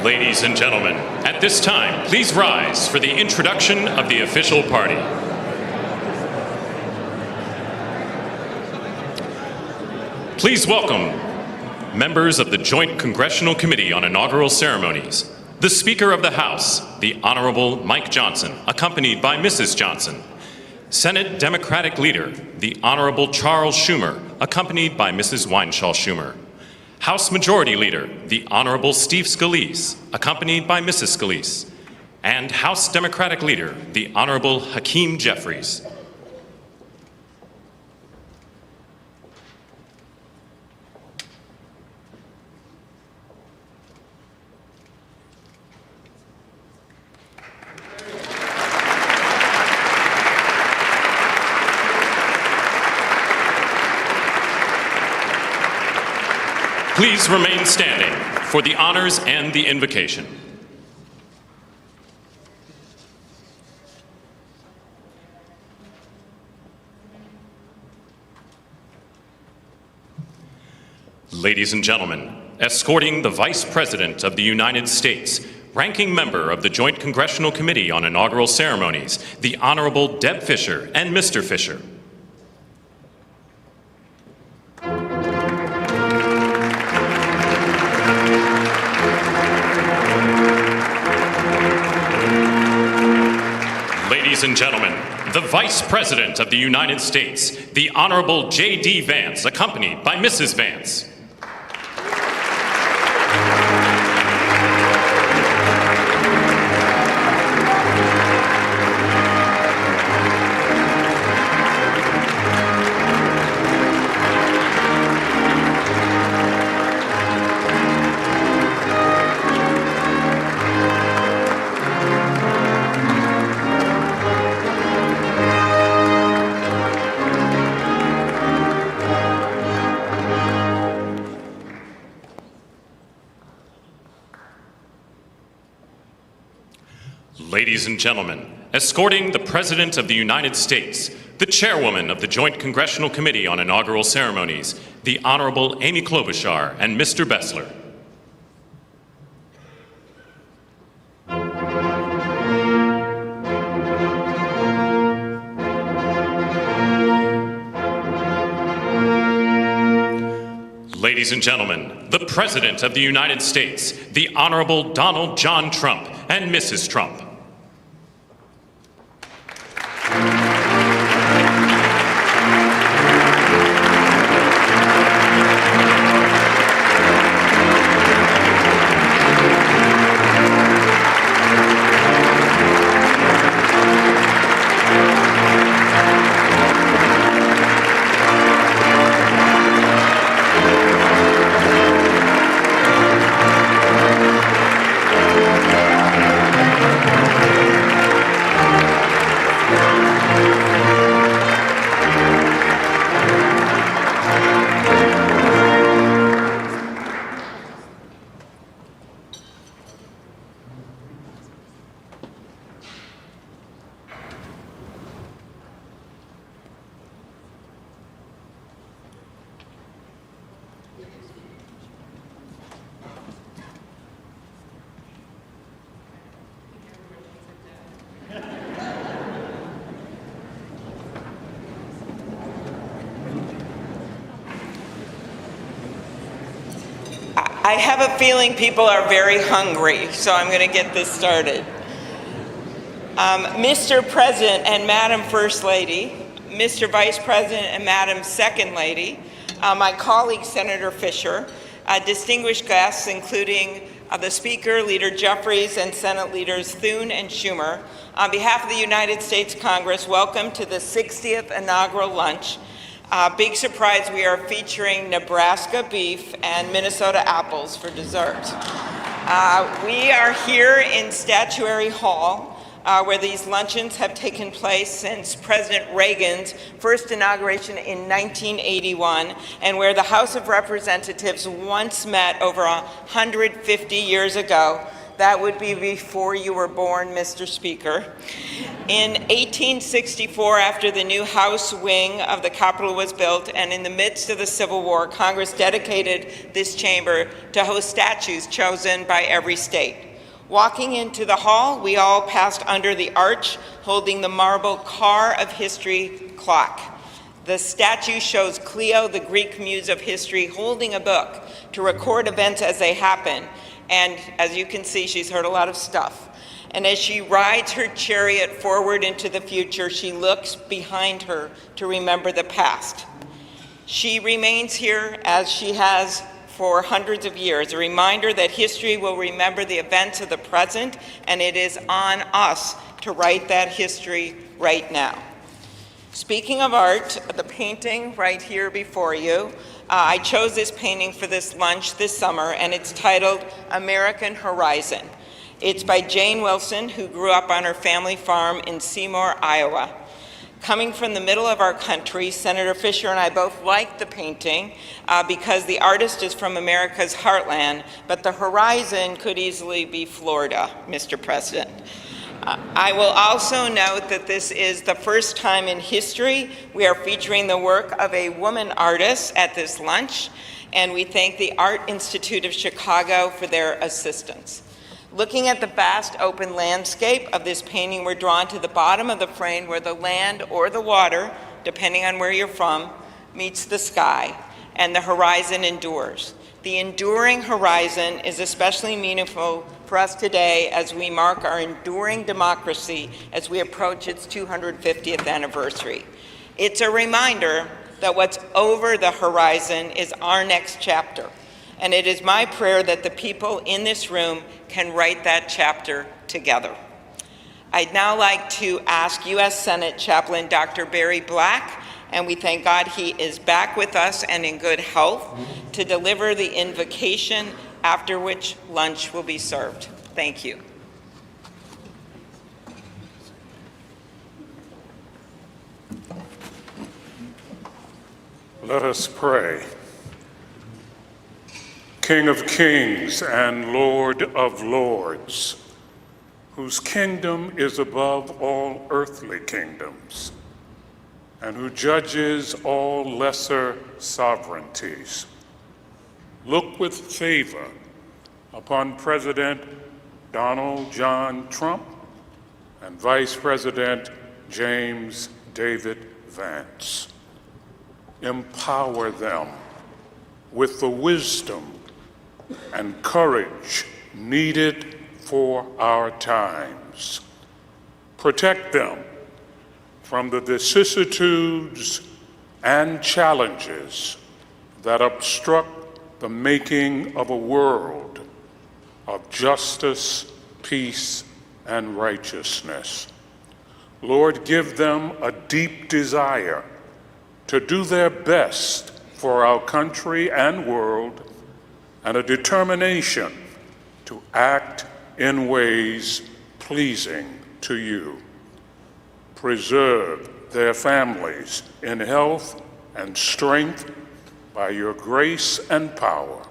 Ladies and gentlemen, at this time, please rise for the introduction of the official party. Please welcome members of the Joint Congressional Committee on Inaugural Ceremonies, the Speaker of the House, the Honorable Mike Johnson, accompanied by Mrs. Johnson, Senate Democratic Leader, the Honorable Charles Schumer, accompanied by Mrs. Weinschall Schumer, House Majority Leader, the Honorable Steve Scalise, accompanied by Mrs. Scalise, and House Democratic Leader, the Honorable Hakeem Jeffries. Please remain standing for the honors and the invocation. Ladies and gentlemen, escorting the Vice President of the United States, ranking member of the Joint Congressional Committee on Inaugural Ceremonies, the Honorable Deb Fischer and Mr. Fischer. Ladies and gentlemen, the Vice President of the United States, the Honorable J.D. Vance, accompanied by Mrs. Vance. Ladies and gentlemen, escorting the President of the United States, the Chairwoman of the Joint Congressional Committee on Inaugural Ceremonies, the Honorable Amy Klobuchar and Mr. Bessler. Ladies and gentlemen, the President of the United States, the Honorable Donald John Trump and Mrs. Trump. I have a feeling people are very hungry, so I'm going to get this started. Mr. President and Madam First Lady, Mr. Vice President and Madam Second Lady, my colleague Senator Fisher, distinguished guests including the Speaker, Leader Jeffries, and Senate Leaders Thune and Schumer, on behalf of the United States Congress, welcome to the 60th inaugural lunch. Big surprise, we are featuring Nebraska beef and Minnesota apples for dessert. We are here in Statuary Hall, where these luncheons have taken place since President Reagan's first inauguration in 1981, and where the House of Representatives once met over 150 years ago. That would be before you were born, Mr. Speaker. In 1864, after the new House wing of the Capitol was built, and in the midst of the Civil War, Congress dedicated this chamber to host statues chosen by every state. Walking into the hall, we all passed under the arch, holding the marble Car of History clock. The statue shows Cleo, the Greek muse of history, holding a book to record events as they happen. And as you can see, she's heard a lot of stuff. And as she rides her chariot forward into the future, she looks behind her to remember the past. She remains here as she has for hundreds of years, a reminder that history will remember the events of the present, and it is on us to write that history right now. Speaking of art, the painting right here before you, I chose this painting for this lunch this summer, and it's titled American Horizon. It's by Jane Wilson, who grew up on her family farm in Seymour, Iowa. Coming from the middle of our country, Senator Fisher and I both liked the painting because the artist is from America's heartland, but the horizon could easily be Florida, Mr. President. I will also note that this is the first time in history we are featuring the work of a woman artist at this lunch, and we thank the Art Institute of Chicago for their assistance. Looking at the vast open landscape of this painting, we're drawn to the bottom of the frame where the land or the water, depending on where you're from, meets the sky, and the horizon endures. The enduring horizon is especially meaningful for us today as we mark our enduring democracy as we approach its 250th anniversary. It's a reminder that what's over the horizon is our next chapter. And it is my prayer that the people in this room can write that chapter together. I'd now like to ask U.S. Senate Chaplain Dr. Barry Black, and we thank God he is back with us and in good health, to deliver the invocation, after which lunch will be served. Thank you. Let us pray. King of kings and Lord of lords, whose kingdom is above all earthly kingdoms, and who judges all lesser sovereignties. Look with favor upon President Donald John Trump and Vice President James David Vance. Empower them with the wisdom and courage needed for our times. Protect them from the vicissitudes and challenges that obstruct the making of a world of justice, peace, and righteousness. Lord, give them a deep desire to do their best for our country and world, and a determination to act in ways pleasing to you. Preserve their families in health and strength by your grace and power.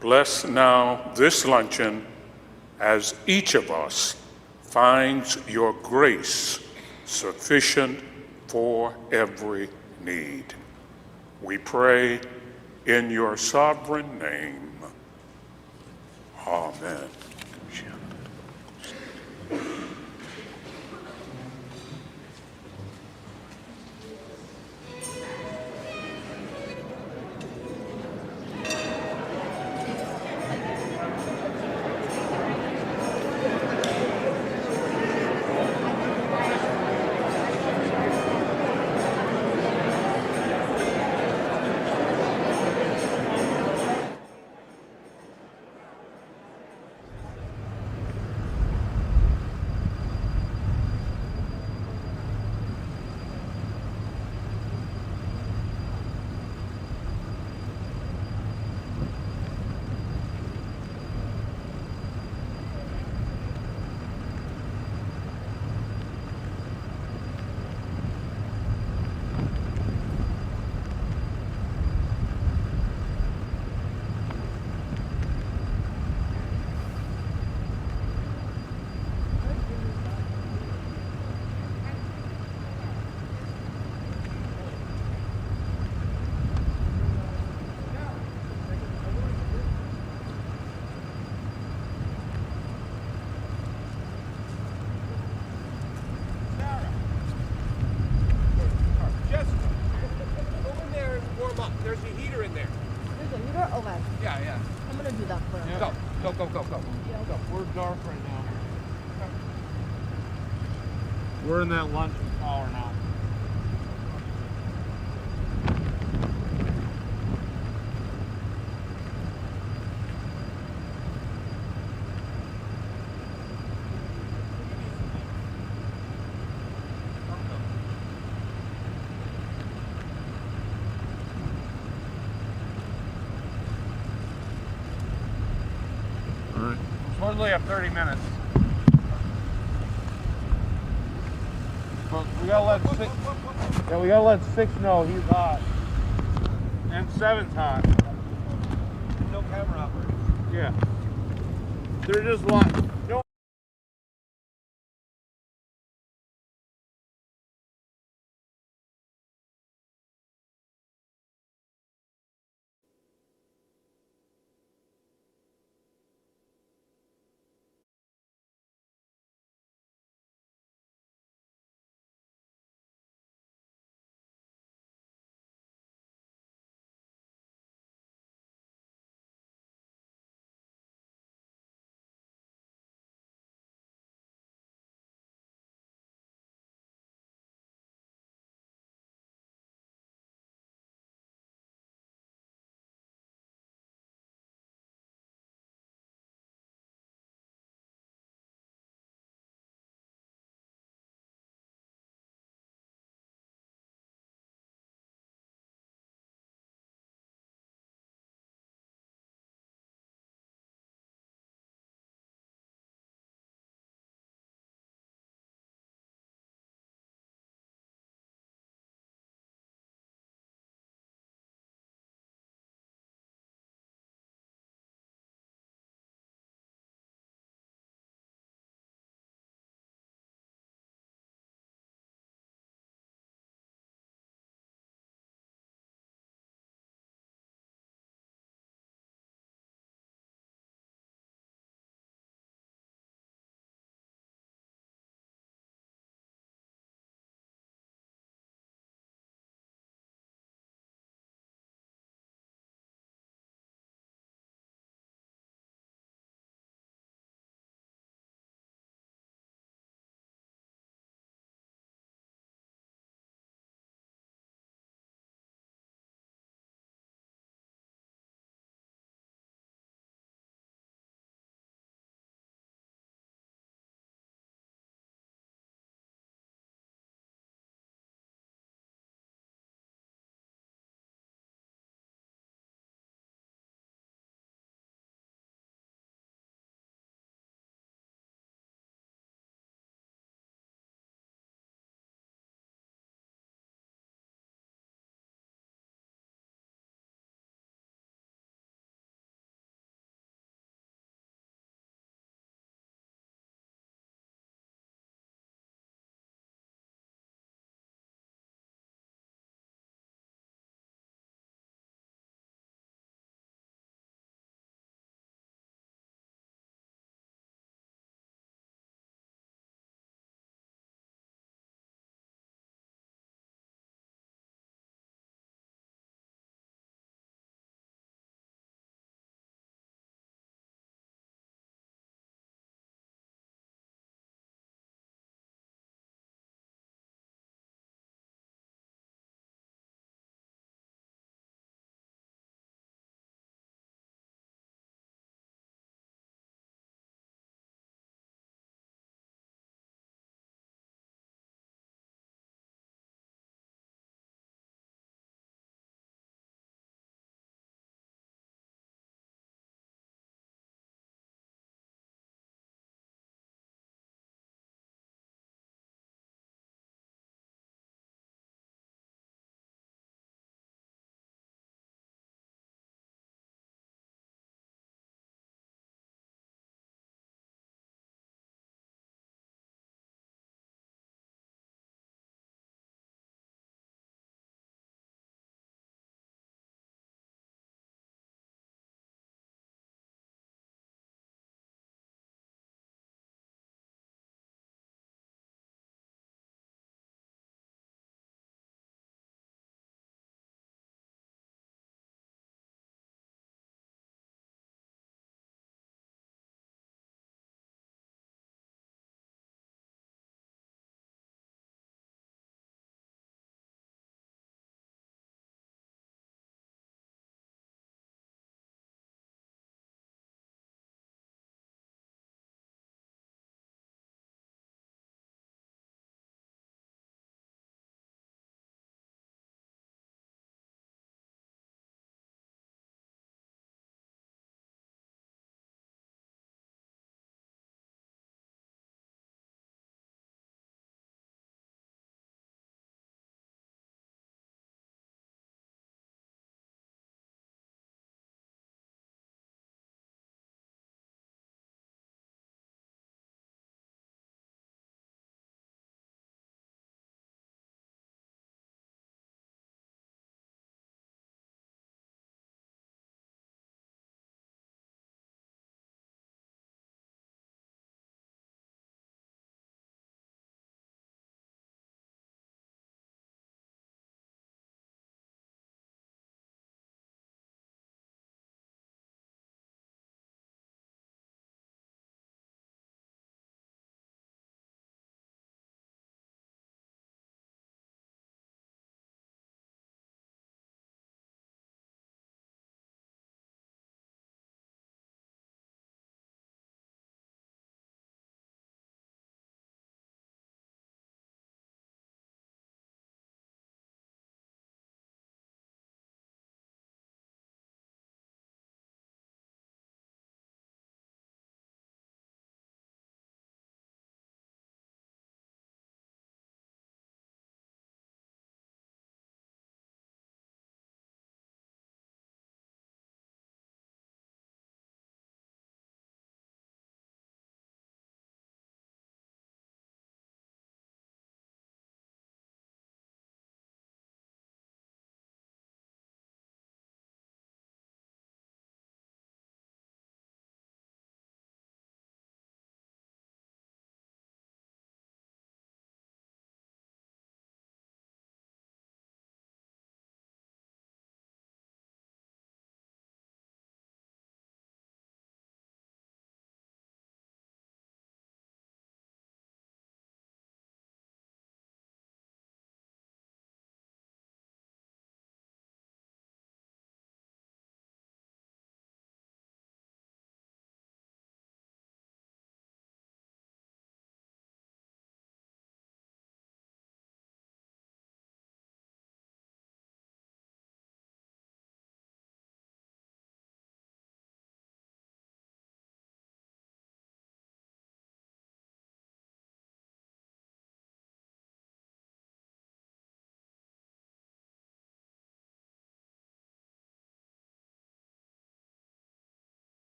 Bless now this luncheon as each of us finds your grace sufficient for every need. We pray in your sovereign name. Amen. There's a heater in there. There's a heater? Okay. Yeah, yeah. I'm gonna do that for him. Go. Yeah. Go. We're dark right now. We're in that Luncheon tower now. Supposedly have 30 minutes. But we gotta let 6. Yeah, we gotta let 6 know he's hot. And 7's hot. No camera operators. Yeah. They're just like no.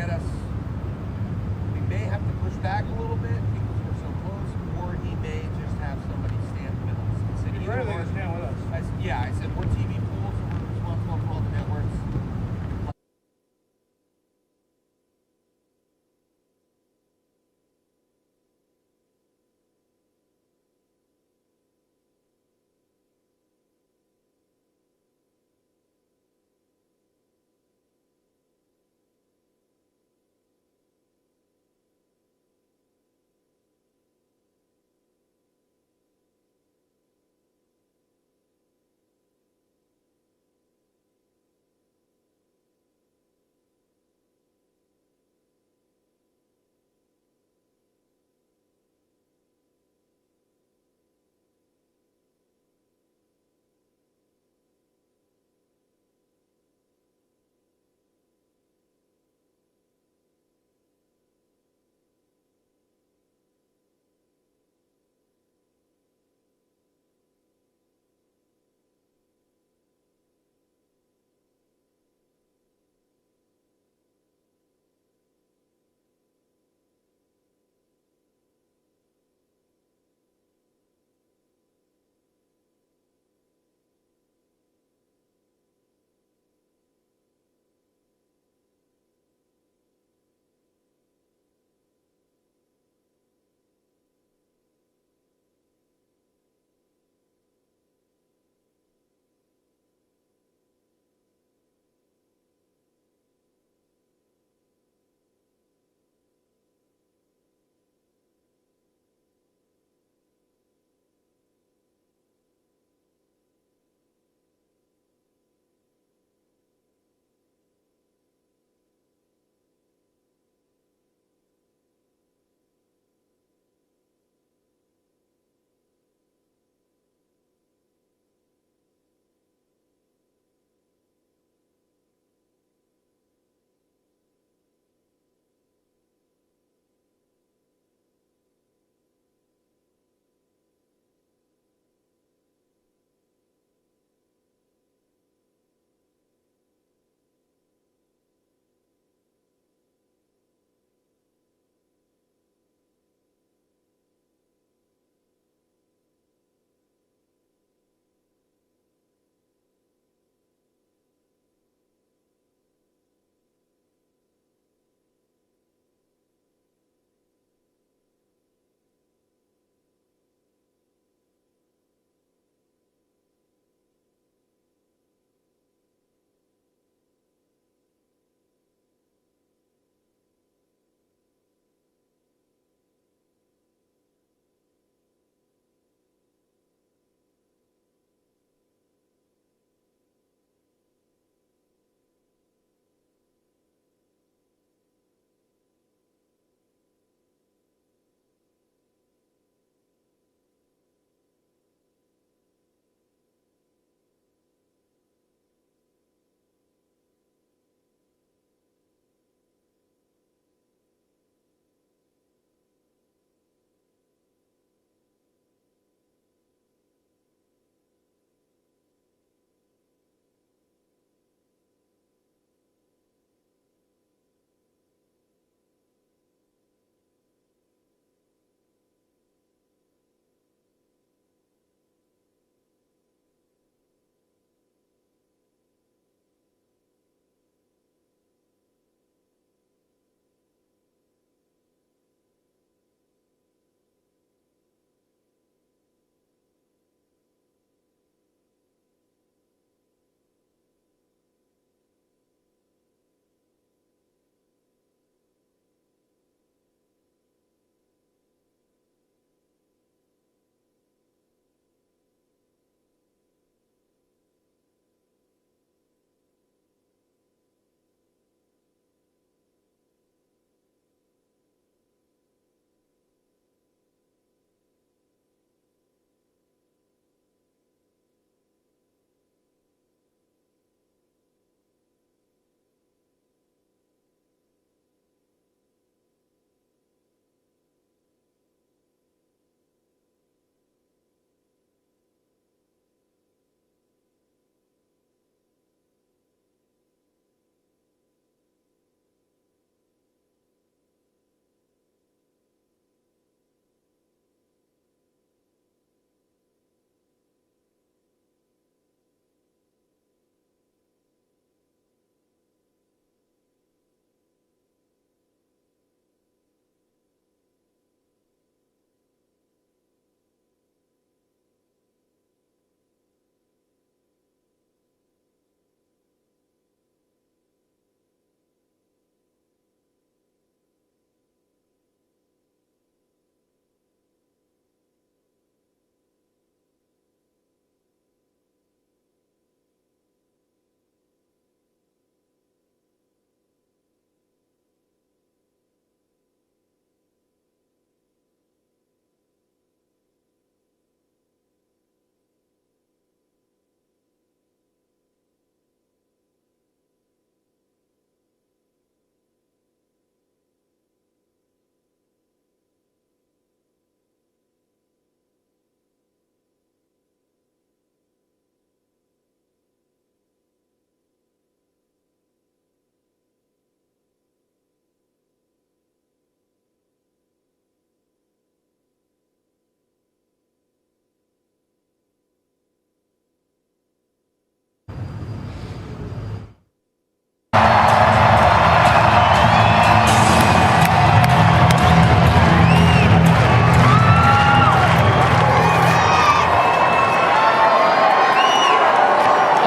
get us, we may have to push back a little bit because we're so close, or he may just have somebody stand with us. I said, He'd rather than stand with us. Yeah, I said, we're TV pools, so we're responsible for all the networks.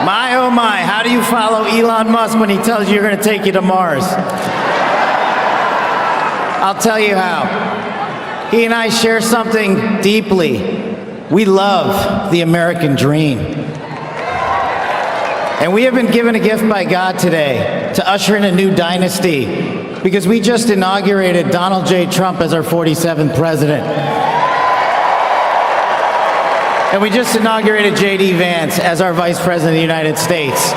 My, oh my, how do you follow Elon Musk when he tells you you're going to take you to Mars? I'll tell you how. He and I share something deeply. We love the American dream. And we have been given a gift by God today to usher in a new dynasty because we just inaugurated Donald J. Trump as our 47th president. And we just inaugurated J.D. Vance as our Vice President of the United States.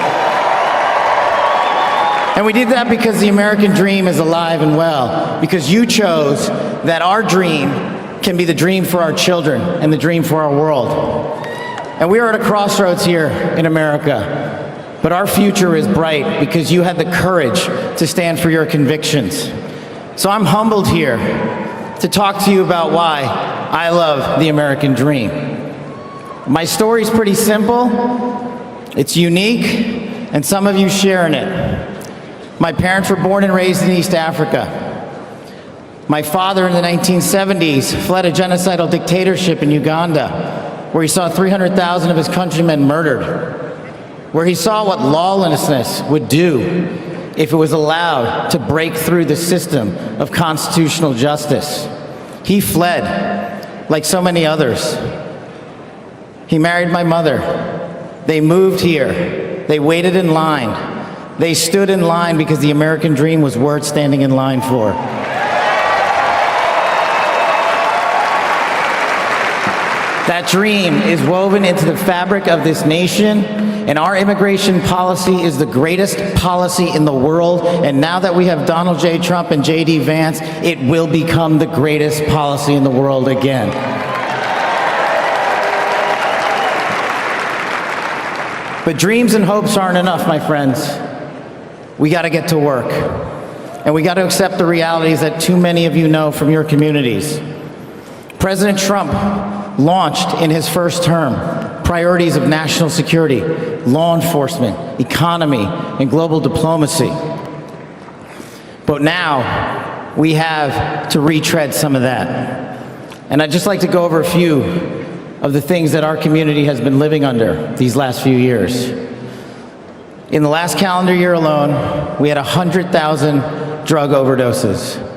And we did that because the American dream is alive and well, because you chose that our dream can be the dream for our children and the dream for our world. And we are at a crossroads here in America, but our future is bright because you had the courage to stand for your convictions. So I'm humbled here to talk to you about why I love the American dream. My story's pretty simple, it's unique, and some of you share in it. My parents were born and raised in East Africa. My father in the 1970s fled a genocidal dictatorship in Uganda, where he saw 300,000 of his countrymen murdered, where he saw what lawlessness would do if it was allowed to break through the system of constitutional justice. He fled, like so many others. He married my mother. They moved here. They waited in line. They stood in line because the American dream was worth standing in line for. That dream is woven into the fabric of this nation, and our immigration policy is the greatest policy in the world. And now that we have Donald J. Trump and J.D. Vance, it will become the greatest policy in the world again. But dreams and hopes aren't enough, my friends. We got to get to work. And we got to accept the realities that too many of you know from your communities. President Trump launched in his first term priorities of national security, law enforcement, economy, and global diplomacy. But now we have to retread some of that. And I'd just like to go over a few of the things that our community has been living under these last few years. In the last calendar year alone, we had 100,000 drug overdoses.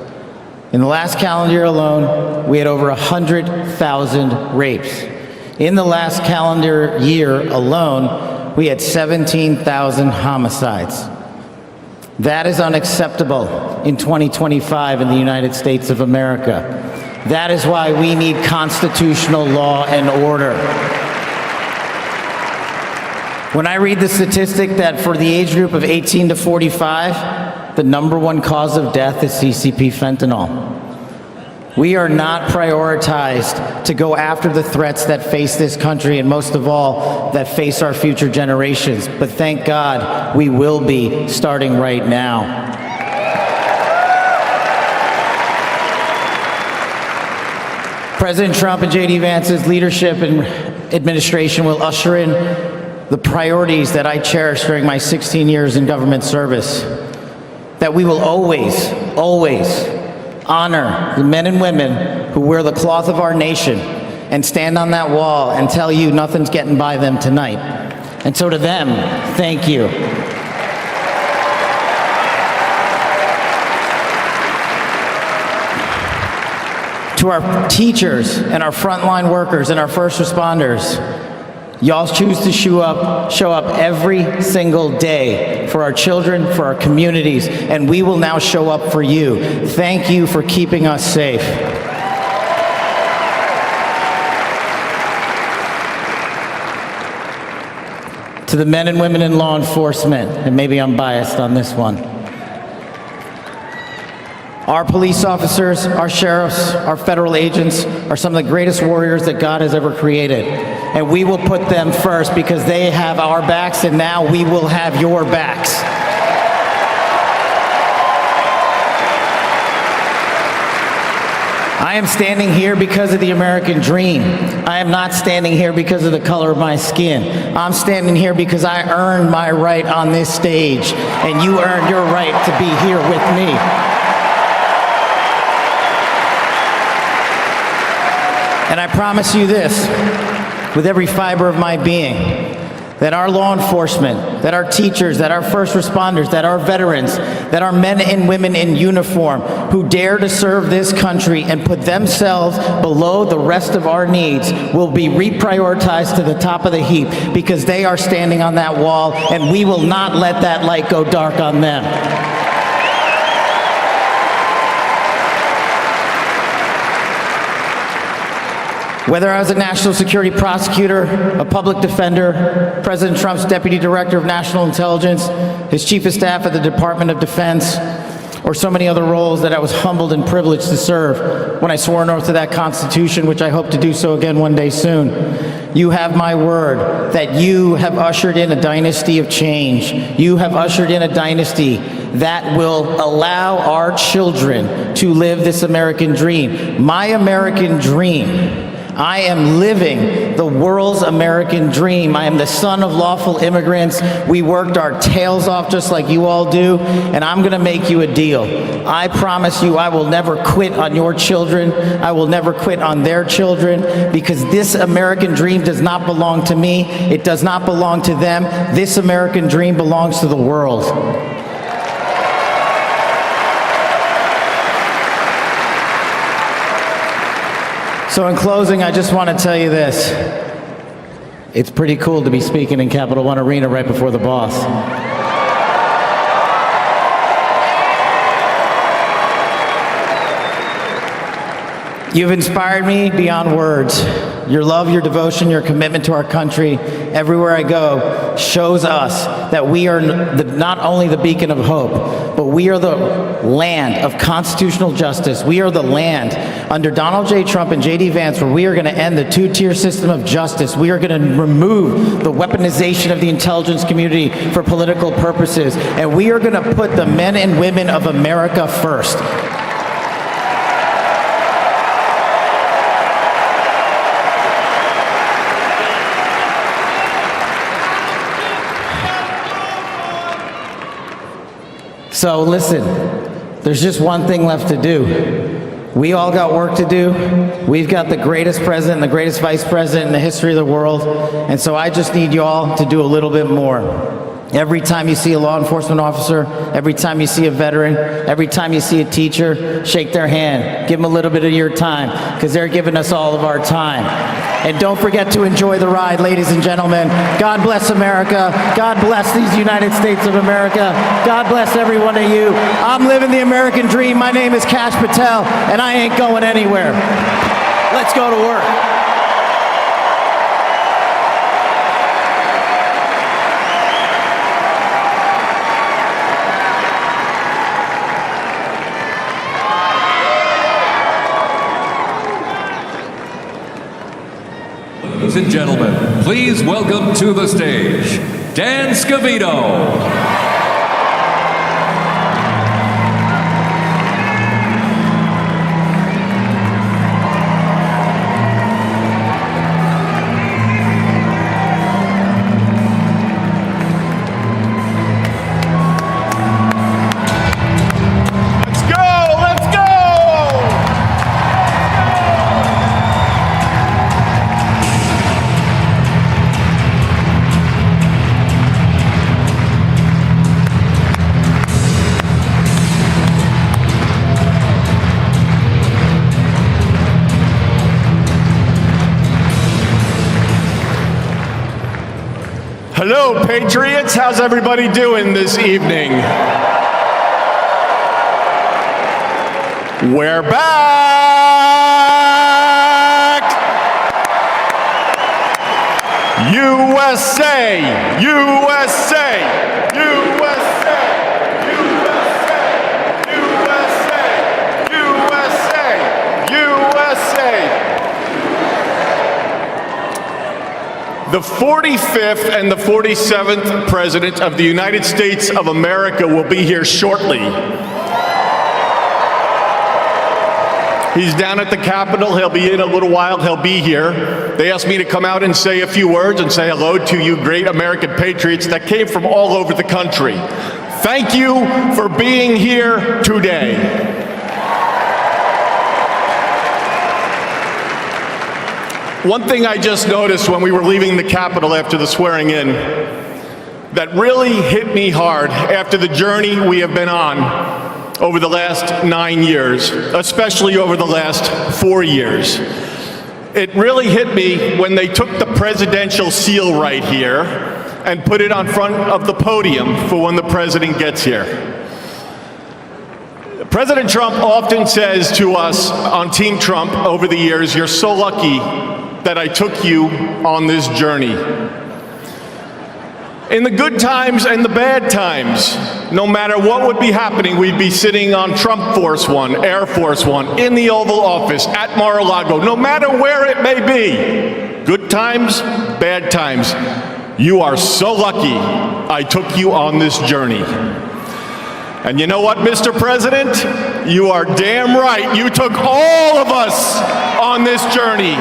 In the last calendar year alone, we had over 100,000 rapes. In the last calendar year alone, we had 17,000 homicides. That is unacceptable in 2025 in the United States of America. That is why we need constitutional law and order. When I read the statistic that for the age group of 18 to 45, the #1 cause of death is CCP fentanyl. We are not prioritized to go after the threats that face this country, and most of all, that face our future generations. But thank God, we will be starting right now. President Trump and J.D. Vance's leadership and administration will usher in the priorities that I cherished during my 16 years in government service. That we will always, always honor the men and women who wear the cloth of our nation and stand on that wall and tell you nothing's getting by them tonight. And so to them, thank you. To our teachers and our frontline workers and our first responders, y'all choose to show up every single day for our children, for our communities, and we will now show up for you. Thank you for keeping us safe. To the men and women in law enforcement, and maybe I'm biased on this one, our police officers, our sheriffs, our federal agents are some of the greatest warriors that God has ever created. And we will put them first because they have our backs, and now we will have your backs. I am standing here because of the American dream. I am not standing here because of the color of my skin. I'm standing here because I earned my right on this stage, and you earned your right to be here with me. And I promise you this, with every fiber of my being, that our law enforcement, that our teachers, that our first responders, that our veterans, that our men and women in uniform who dare to serve this country and put themselves below the rest of our needs will be reprioritized to the top of the heap because they are standing on that wall, and we will not let that light go dark on them. Whether I was a national security prosecutor, a public defender, President Trump's deputy director of national intelligence, his chief of staff at the Department of Defense, or so many other roles that I was humbled and privileged to serve when I swore an oath to that Constitution, which I hope to do so again one day soon. You have my word that you have ushered in a dynasty of change. You have ushered in a dynasty that will allow our children to live this American dream. My American dream. I am living the world's American dream. I am the son of lawful immigrants. We worked our tails off just like you all do, and I'm gonna make you a deal. I promise you I will never quit on your children. I will never quit on their children, because this American dream does not belong to me. It does not belong to them. This American dream belongs to the world. So in closing, I just want to tell you this. It's pretty cool to be speaking in Capital One Arena right before the boss. You've inspired me beyond words. Your love, your devotion, your commitment to our country, everywhere I go, shows us that we are not only the beacon of hope, but we are the land of constitutional justice. We are the land under Donald J. Trump and J.D. Vance where we are going to end the two-tier system of justice. We are going to remove the weaponization of the intelligence community for political purposes, and we are going to put the men and women of America first. So listen, there's just one thing left to do. We all got work to do. We've got the greatest president and the greatest vice president in the history of the world. And so I just need you all to do a little bit more. Every time you see a law enforcement officer, every time you see a veteran, every time you see a teacher, shake their hand. Give them a little bit of your time, because they're giving us all of our time. And don't forget to enjoy the ride, ladies and gentlemen. God bless America. God bless these United States of America. God bless every one of you. I'm living the American dream. My name is Kash Patel, and I ain't going anywhere. Let's go to work. Ladies and gentlemen, please welcome to the stage, Dan Scavino. Hello, Patriots. How's everybody doing this evening? We're back! USA! USA! USA! USA! USA! USA! The 45th and the 47th President of the United States of America will be here shortly. He's down at the Capitol. He'll be in a little while. He'll be here. They asked me to come out and say a few words and say hello to you great American patriots that came from all over the country. Thank you for being here today. One thing I just noticed when we were leaving the Capitol after the swearing in that really hit me hard after the journey we have been on over the last 9 years, especially over the last 4 years. It really hit me when they took the presidential seal right here and put it on front of the podium for when the president gets here. President Trump often says to us on Team Trump over the years, "You're so lucky that I took you on this journey." In the good times and the bad times, no matter what would be happening, we'd be sitting on Trump Force One, Air Force One, in the Oval Office, at Mar-a-Lago, no matter where it may be. Good times, bad times. You are so lucky I took you on this journey. And you know what, Mr. President? You are damn right. You took all of us on this journey.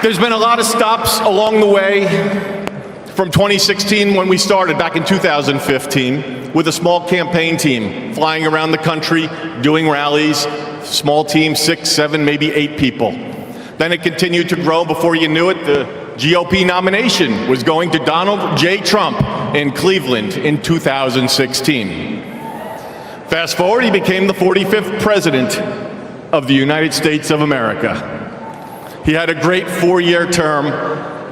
There's been a lot of stops along the way from 2016 when we started back in 2015 with a small campaign team flying around the country, doing rallies, small team, 6, 7, maybe 8 people. Then it continued to grow. Before you knew it, the GOP nomination was going to Donald J. Trump in Cleveland in 2016. Fast forward, he became the 45th president of the United States of America. He had a great 4-year term,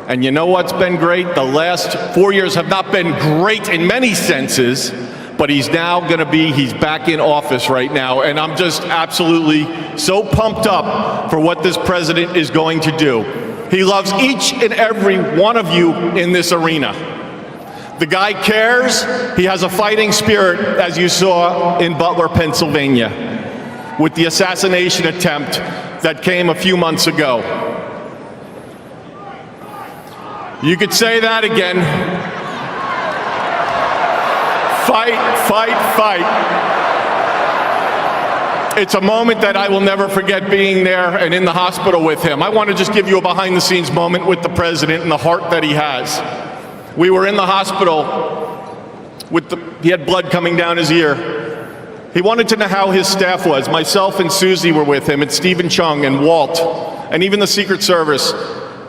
and you know what's been great? The last 4 years have not been great in many senses, but he's back in office right now, and I'm just absolutely so pumped up for what this president is going to do. He loves each and every one of you in this arena. The guy cares. He has a fighting spirit, as you saw in Butler, Pennsylvania, with the assassination attempt that came a few months ago. You could say that again. Fight, fight, fight. It's a moment that I will never forget, being there and in the hospital with him. I want to just give you a behind-the-scenes moment with the president and the heart that he has. We were in the hospital he had blood coming down his ear. He wanted to know how his staff was. Myself and Susie were with him, and Stephen Chung and Walt, and even the Secret Service.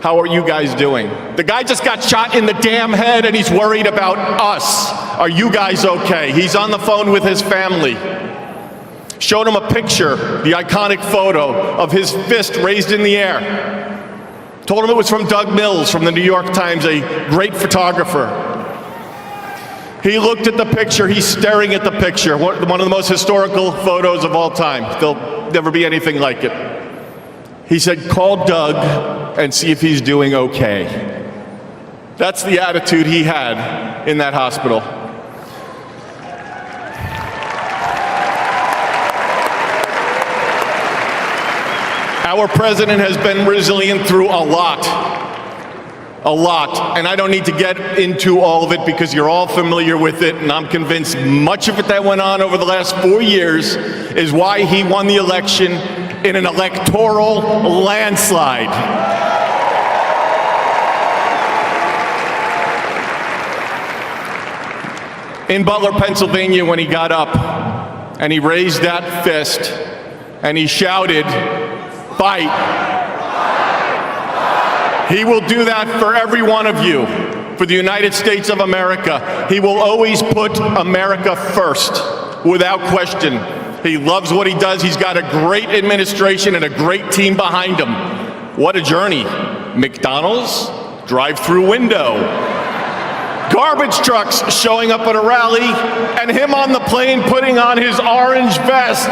How are you guys doing? The guy just got shot in the damn head, and he's worried about us. Are you guys okay? He's on the phone with his family. Showed him a picture, the iconic photo of his fist raised in the air. Told him it was from Doug Mills from the New York Times, a great photographer. He looked at the picture, he's staring at the picture, one of the most historical photos of all time. There'll never be anything like it. He said, "Call Doug and see if he's doing okay." That's the attitude he had in that hospital. Our president has been resilient through a lot. And I don't need to get into all of it because you're all familiar with it, and I'm convinced much of it that went on over the last 4 years is why he won the election in an electoral landslide. In Butler, Pennsylvania, when he got up and he raised that fist and he shouted, "Fight." He will do that for every one of you, for the United States of America. He will always put America first, without question. He loves what he does. He's got a great administration and a great team behind him. What a journey. McDonald's, drive-through window, garbage trucks showing up at a rally, and him on the plane putting on his orange vest.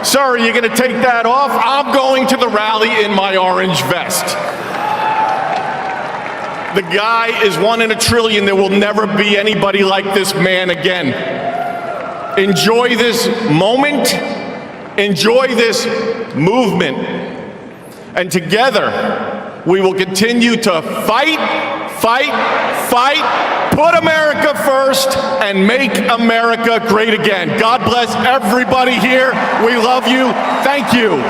"Sir, are you going to take that off?" "I'm going to the rally in my orange vest." The guy is 1 in a trillion. There will never be anybody like this man again. Enjoy this moment. Enjoy this movement. And together, we will continue to fight, fight, fight, put America first, and make America great again. God bless everybody here. We love you. Thank you.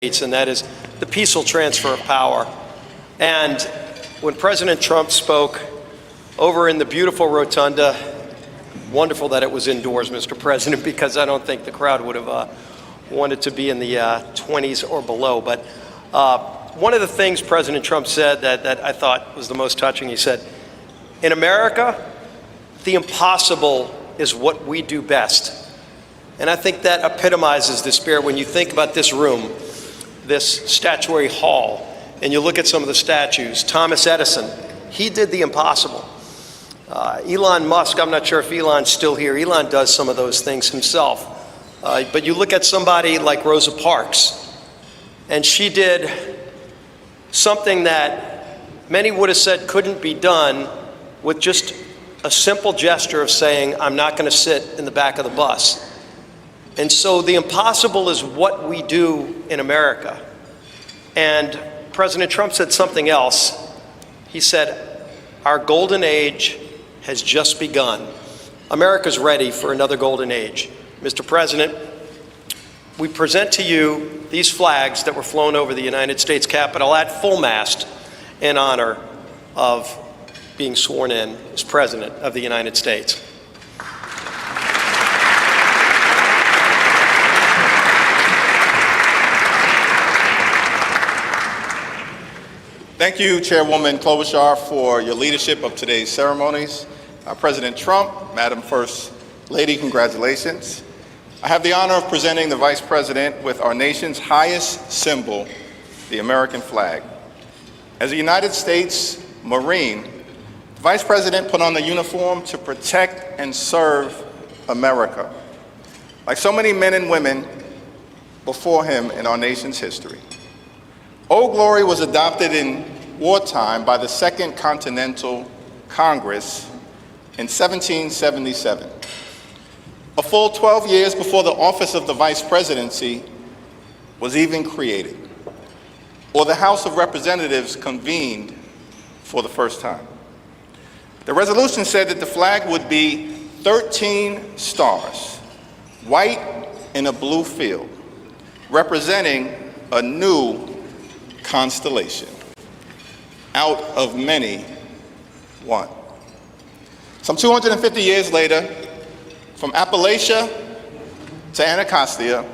and that is the peaceful transfer of power. And when President Trump spoke over in the beautiful rotunda, wonderful that it was indoors, Mr. President, because I don't think the crowd would have wanted to be in the 20s or below. But one of the things President Trump said that I thought was the most touching, he said, "In America, the impossible is what we do best." And I think that epitomizes the spirit when you think about this room, this statuary hall, and you look at some of the statues. Thomas Edison, he did the impossible. Elon Musk, I'm not sure if Elon's still here. Elon does some of those things himself. But you look at somebody like Rosa Parks, and she did something that many would have said couldn't be done with just a simple gesture of saying, "I'm not going to sit in the back of the bus." And so the impossible is what we do in America. And President Trump said something else. He said, "Our golden age has just begun." America's ready for another golden age. Mr. President, we present to you these flags that were flown over the United States Capitol at full mast in honor of being sworn in as President of the United States. Thank you, Chairwoman Klobuchar, for your leadership of today's ceremonies. President Trump, Madam First Lady, congratulations. I have the honor of presenting the Vice President with our nation's highest symbol, the American flag. As a United States Marine, the Vice President put on the uniform to protect and serve America, like so many men and women before him in our nation's history. Old Glory was adopted in wartime by the Second Continental Congress in 1777. A full 12 years before the office of the Vice Presidency was even created, or the House of Representatives convened for the first time. The resolution said that the flag would be 13 stars, white in a blue field, representing a new constellation. Out of many, one. Some 250 years later, from Appalachia to Anacostia,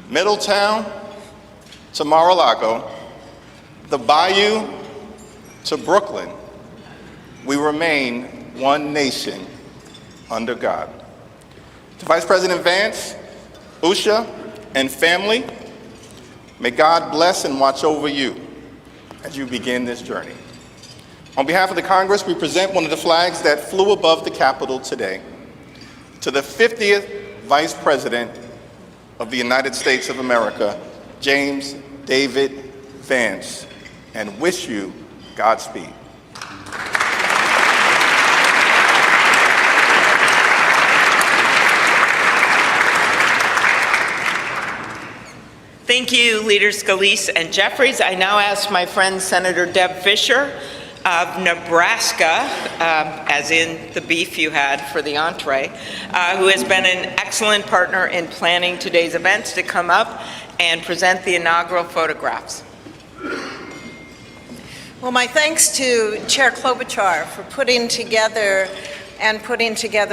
Middletown to Mar-a-Lago, the Bayou to Brooklyn, we remain one nation under God. To Vice President Vance, Usha, and family, may God bless and watch over you as you begin this journey. On behalf of the Congress, we present one of the flags that flew above the Capitol today to the 50th Vice President of the United States of America, James David Vance, and wish you Godspeed. Thank you, Leaders Scalise and Jeffries. I now ask my friend Senator Deb Fischer of Nebraska, as in the beef you had for the entree, who has been an excellent partner in planning today's events, to come up and present the inaugural photographs. Well, my thanks to Chair Klobuchar for putting together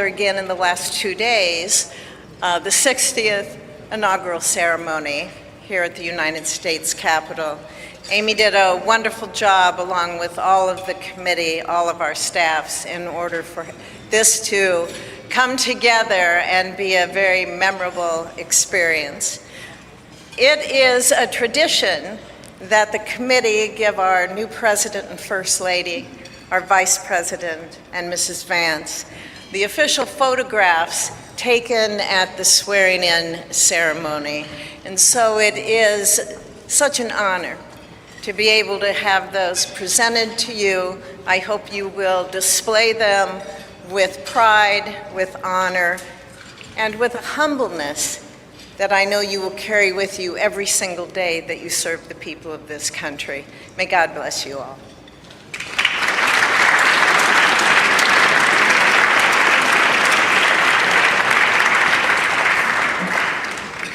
again in the last 2 days the 60th inaugural ceremony here at the United States Capitol. Amy did a wonderful job, along with all of the committee, all of our staffs, in order for this to come together and be a very memorable experience. It is a tradition that the committee give our new President and First Lady, our Vice President, and Mrs. Vance the official photographs taken at the swearing-in ceremony. And so it is such an honor to be able to have those presented to you. I hope you will display them with pride, with honor, and with a humbleness that I know you will carry with you every single day that you serve the people of this country. May God bless you all.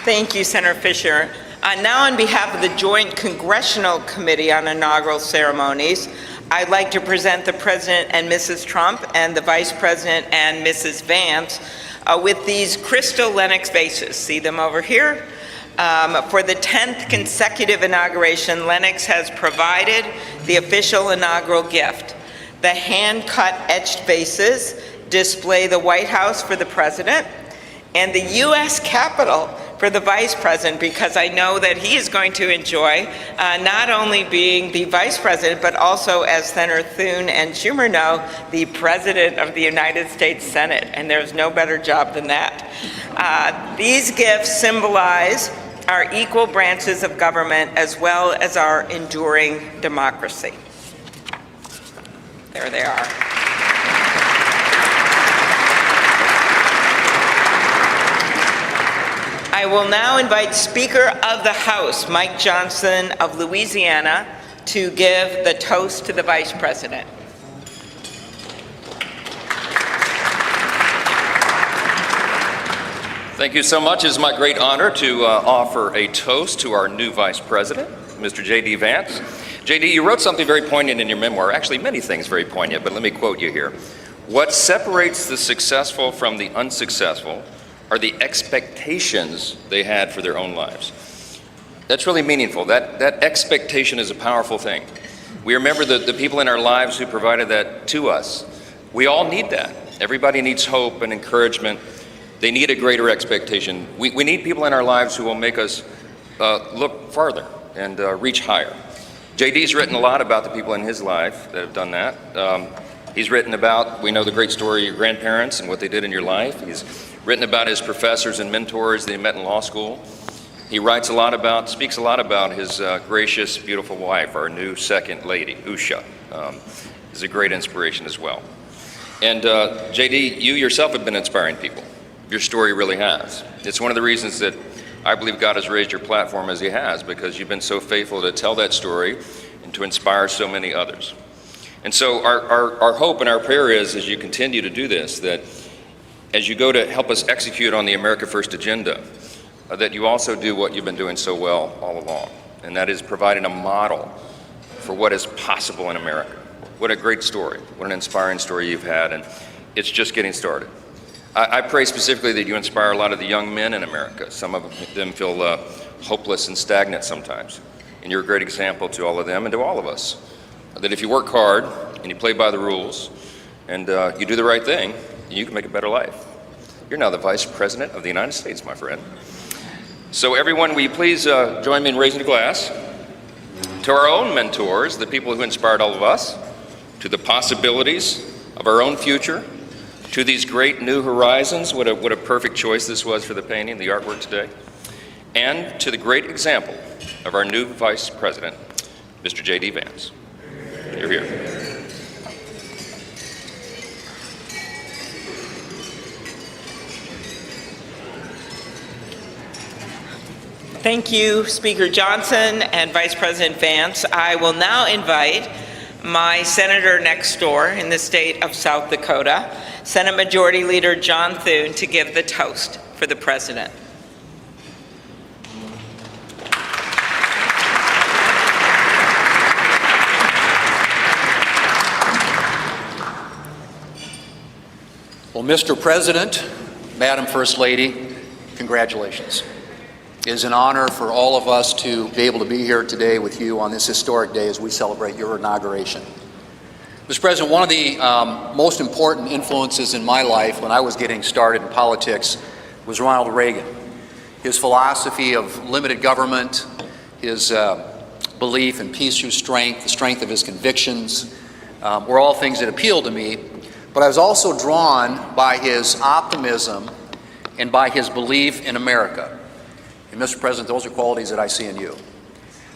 Thank you, Senator Fischer. Now, on behalf of the Joint Congressional Committee on Inaugural Ceremonies, I'd like to present the President and Mrs. Trump and the Vice President and Mrs. Vance with these crystal Lennox vases. See them over here? For the 10th consecutive inauguration, Lennox has provided the official inaugural gift. The hand-cut etched vases display the White House for the President and the U.S. Capitol for the Vice President, because I know that he is going to enjoy not only being the Vice President, but also, as Senator Thune and Schumer know, the President of the United States Senate, and there's no better job than that. These gifts symbolize our equal branches of government as well as our enduring democracy. There they are. I will now invite Speaker of the House, Mike Johnson of Louisiana, to give the toast to the Vice President. Thank you so much. It is my great honor to offer a toast to our new Vice President, Mr. J.D. Vance. J.D., you wrote something very poignant in your memoir, actually many things very poignant, but let me quote you here. What separates the successful from the unsuccessful are the expectations they had for their own lives. That's really meaningful. That expectation is a powerful thing. We remember the people in our lives who provided that to us. We all need that. Everybody needs hope and encouragement. They need a greater expectation. We need people in our lives who will make us look farther and reach higher. JD's written a lot about the people in his life that have done that. He's written about, we know the great story of your grandparents and what they did in your life. He's written about his professors and mentors that he met in law school. He speaks a lot about his gracious, beautiful wife, our new second lady, Usha. Is a great inspiration as well. And JD, you yourself have been inspiring people. Your story really has. It's one of the reasons that I believe God has raised your platform as he has, because you've been so faithful to tell that story and to inspire so many others. And so our hope and our prayer is, as you continue to do this, that as you go to help us execute on the America First agenda, that you also do what you've been doing so well all along, and that is providing a model for what is possible in America. What a great story, what an inspiring story you've had, and it's just getting started. I pray specifically that you inspire a lot of the young men in America. Some of them feel hopeless and stagnant sometimes, and you're a great example to all of them and to all of us, that if you work hard and you play by the rules and you do the right thing, you can make a better life. You're now the Vice President of the United States, my friend. So everyone, will you please join me in raising a glass to our own mentors, the people who inspired all of us, to the possibilities of our own future, to these great new horizons. What a perfect choice this was for the painting, the artwork today, and to the great example of our new Vice President, Mr. J.D. Vance. You're here. Thank you, Speaker Johnson and Vice President Vance. I will now invite my senator next door in the state of South Dakota, Senate Majority Leader John Thune, to give the toast for the President. Well, Mr. President, Madam First Lady, congratulations. It is an honor for all of us to be able to be here today with you on this historic day as we celebrate your inauguration. Mr. President, one of the most important influences in my life when I was getting started in politics was Ronald Reagan. His philosophy of limited government, his belief in peace through strength, the strength of his convictions, were all things that appealed to me. But I was also drawn by his optimism and by his belief in America. And Mr. President, those are qualities that I see in you.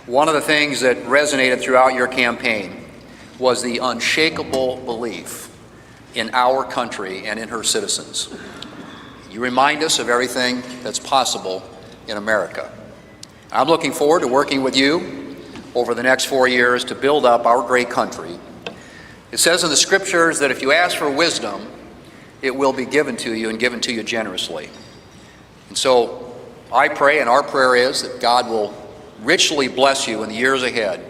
One of the things that resonated throughout your campaign was the unshakable belief in our country and in her citizens. You remind us of everything that's possible in America. I'm looking forward to working with you over the next 4 years to build up our great country. It says in the scriptures that if you ask for wisdom, it will be given to you and given to you generously. And so I pray, and our prayer is, that God will richly bless you in the years ahead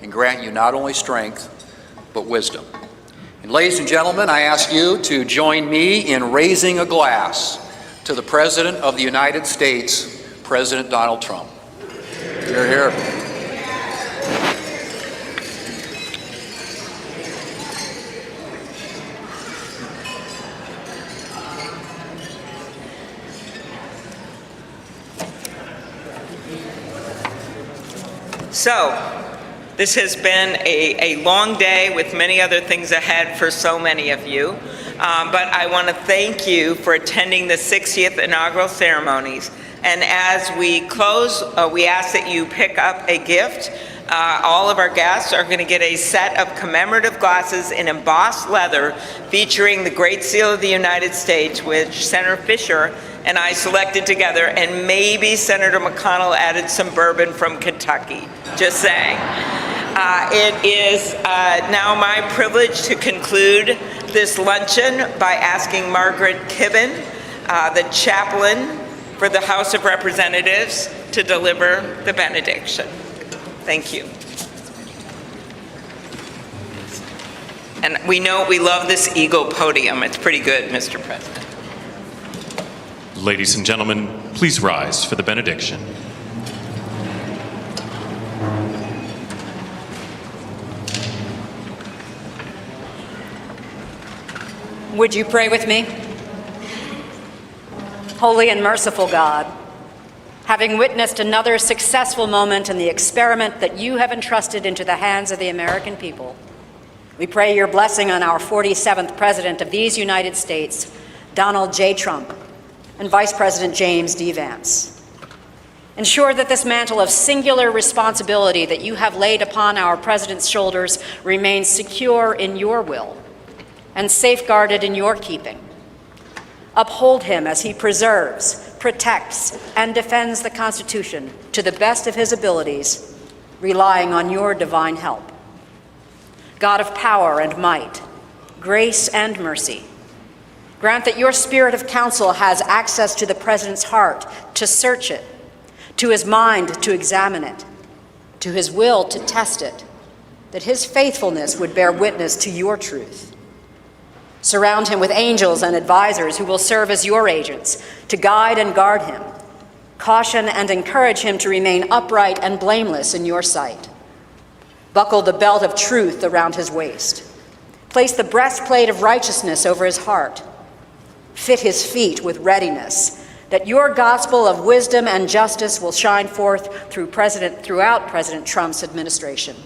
and grant you not only strength, but wisdom. And ladies and gentlemen, I ask you to join me in raising a glass to the President of the United States, President Donald Trump. Hear, hear. So, this has been a long day with many other things ahead for so many of you. But I want to thank you for attending the 60th inaugural ceremonies. And as we close, we ask that you pick up a gift. All of our guests are going to get a set of commemorative glasses in embossed leather featuring the Great Seal of the United States, which Senator Fisher and I selected together, and maybe Senator McConnell added some bourbon from Kentucky. Just saying. It is now my privilege to conclude this luncheon by asking Margaret Kibben, the chaplain for the House of Representatives, to deliver the benediction. Thank you. And we know we love this eagle podium. It's pretty good, Mr. President. Ladies and gentlemen, please rise for the benediction. Would you pray with me? Holy and merciful God, having witnessed another successful moment in the experiment that you have entrusted into the hands of the American people, we pray your blessing on our 47th President of these United States, Donald J. Trump, and Vice President James D. Vance. Ensure that this mantle of singular responsibility that you have laid upon our President's shoulders remains secure in your will and safeguarded in your keeping. Uphold him as he preserves, protects, and defends the Constitution to the best of his abilities, relying on your divine help. God of power and might, grace and mercy, grant that your spirit of counsel has access to the President's heart to search it, to his mind to examine it, to his will to test it, that his faithfulness would bear witness to your truth. Surround him with angels and advisors who will serve as your agents to guide and guard him, caution and encourage him to remain upright and blameless in your sight. Buckle the belt of truth around his waist. Place the breastplate of righteousness over his heart. Fit his feet with readiness, that your gospel of wisdom and justice will shine forth throughout President Trump's administration.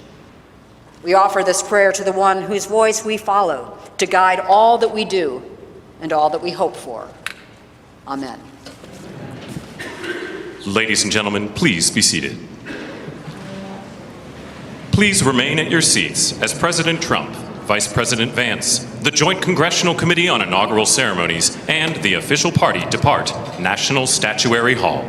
We offer this prayer to the one whose voice we follow, to guide all that we do and all that we hope for. Amen. Ladies and gentlemen, please be seated. Please remain at your seats as President Trump, Vice President Vance, the Joint Congressional Committee on Inaugural Ceremonies, and the official party depart National Statuary Hall.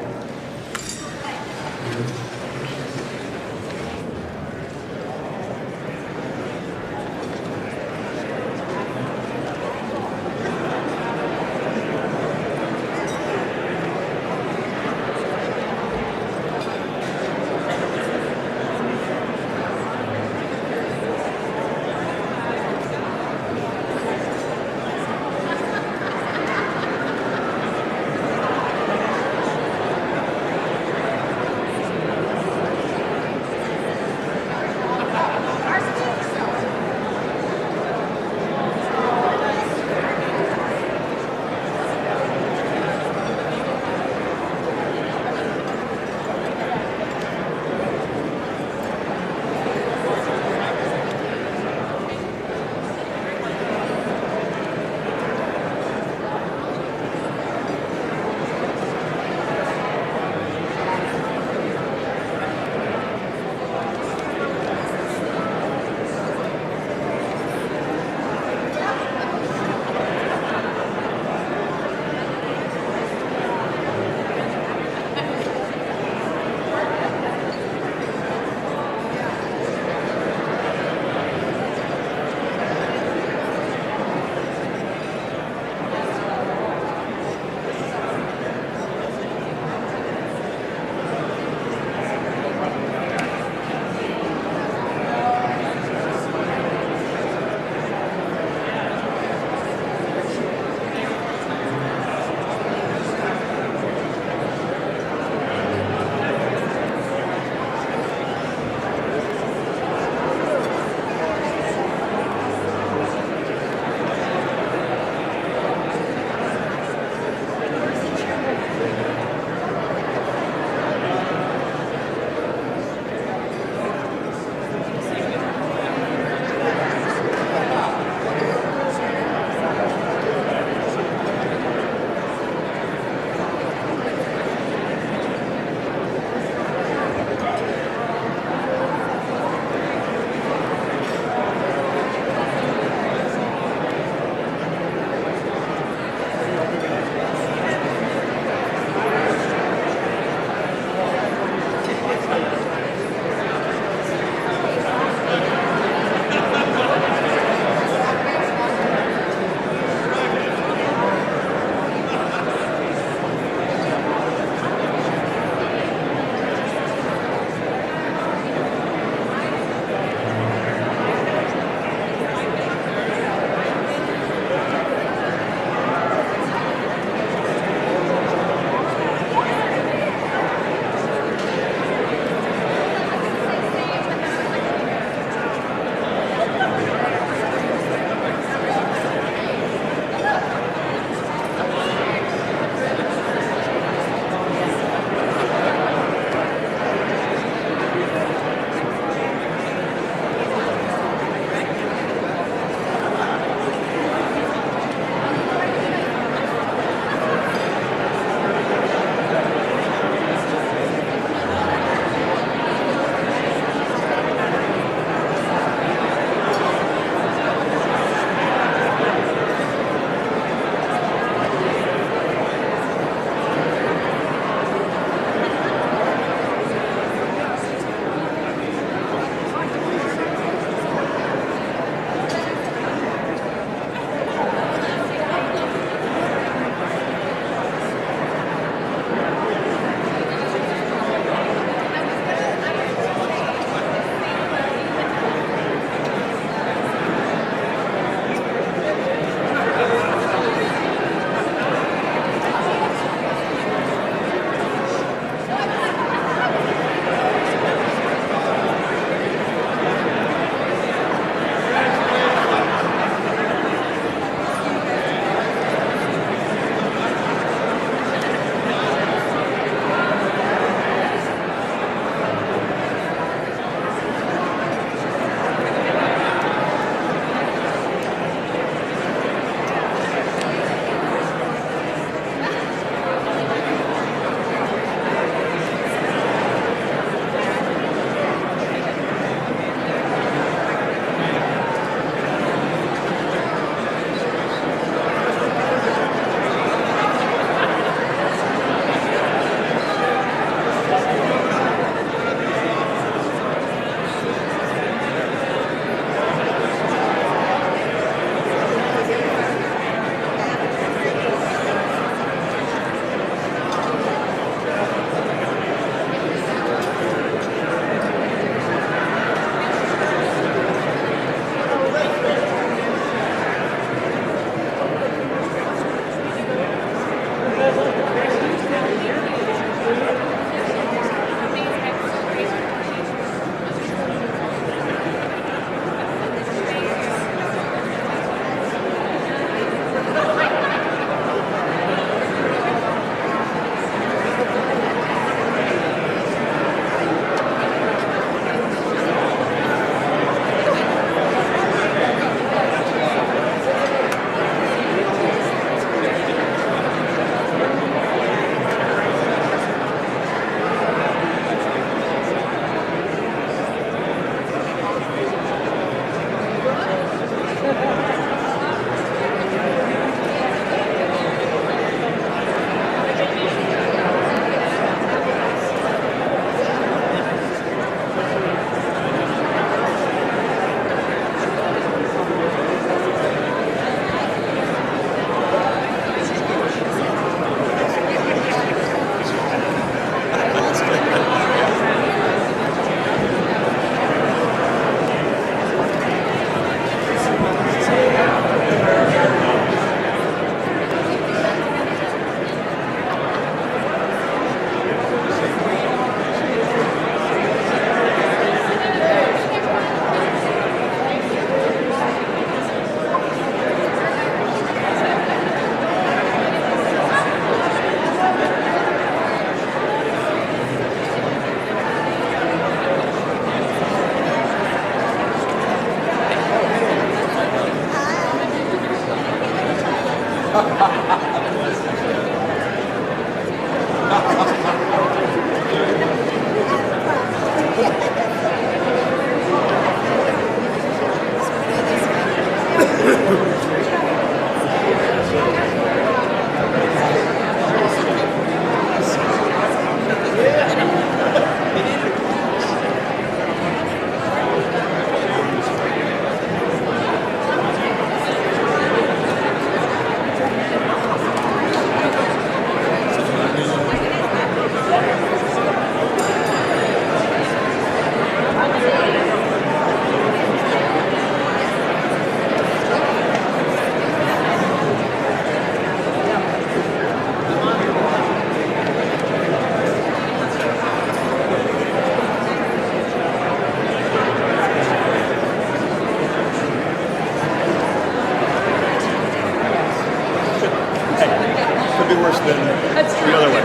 Could be worse than the other way.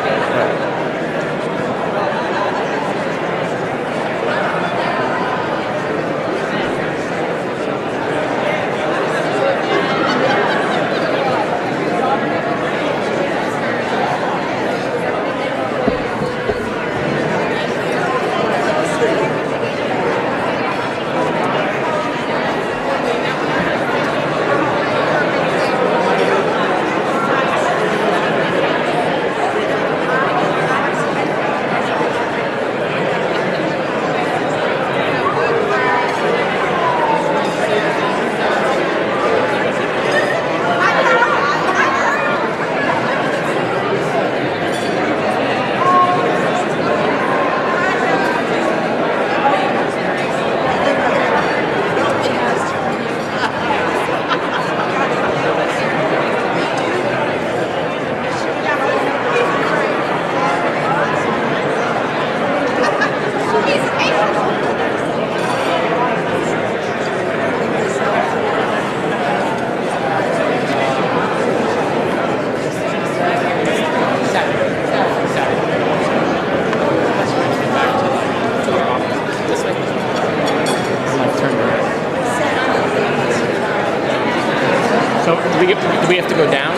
So do we have to go down?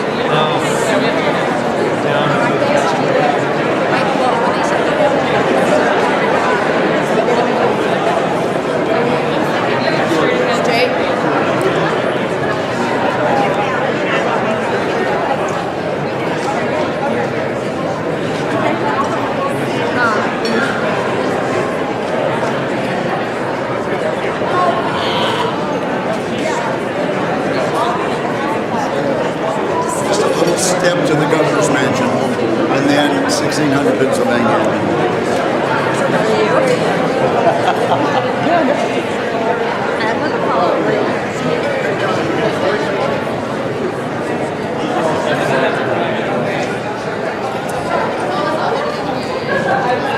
Just a little step to the governor's mansion, and then 1600 Pennsylvania.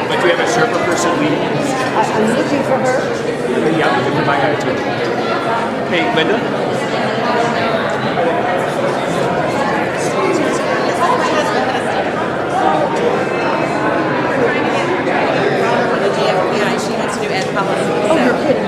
But do we have a Sherpa person leading? I'm looking for her. Yeah, I'm looking for my guy too. Hey, Linda? She wants to do ed policy. Oh, you're kidding.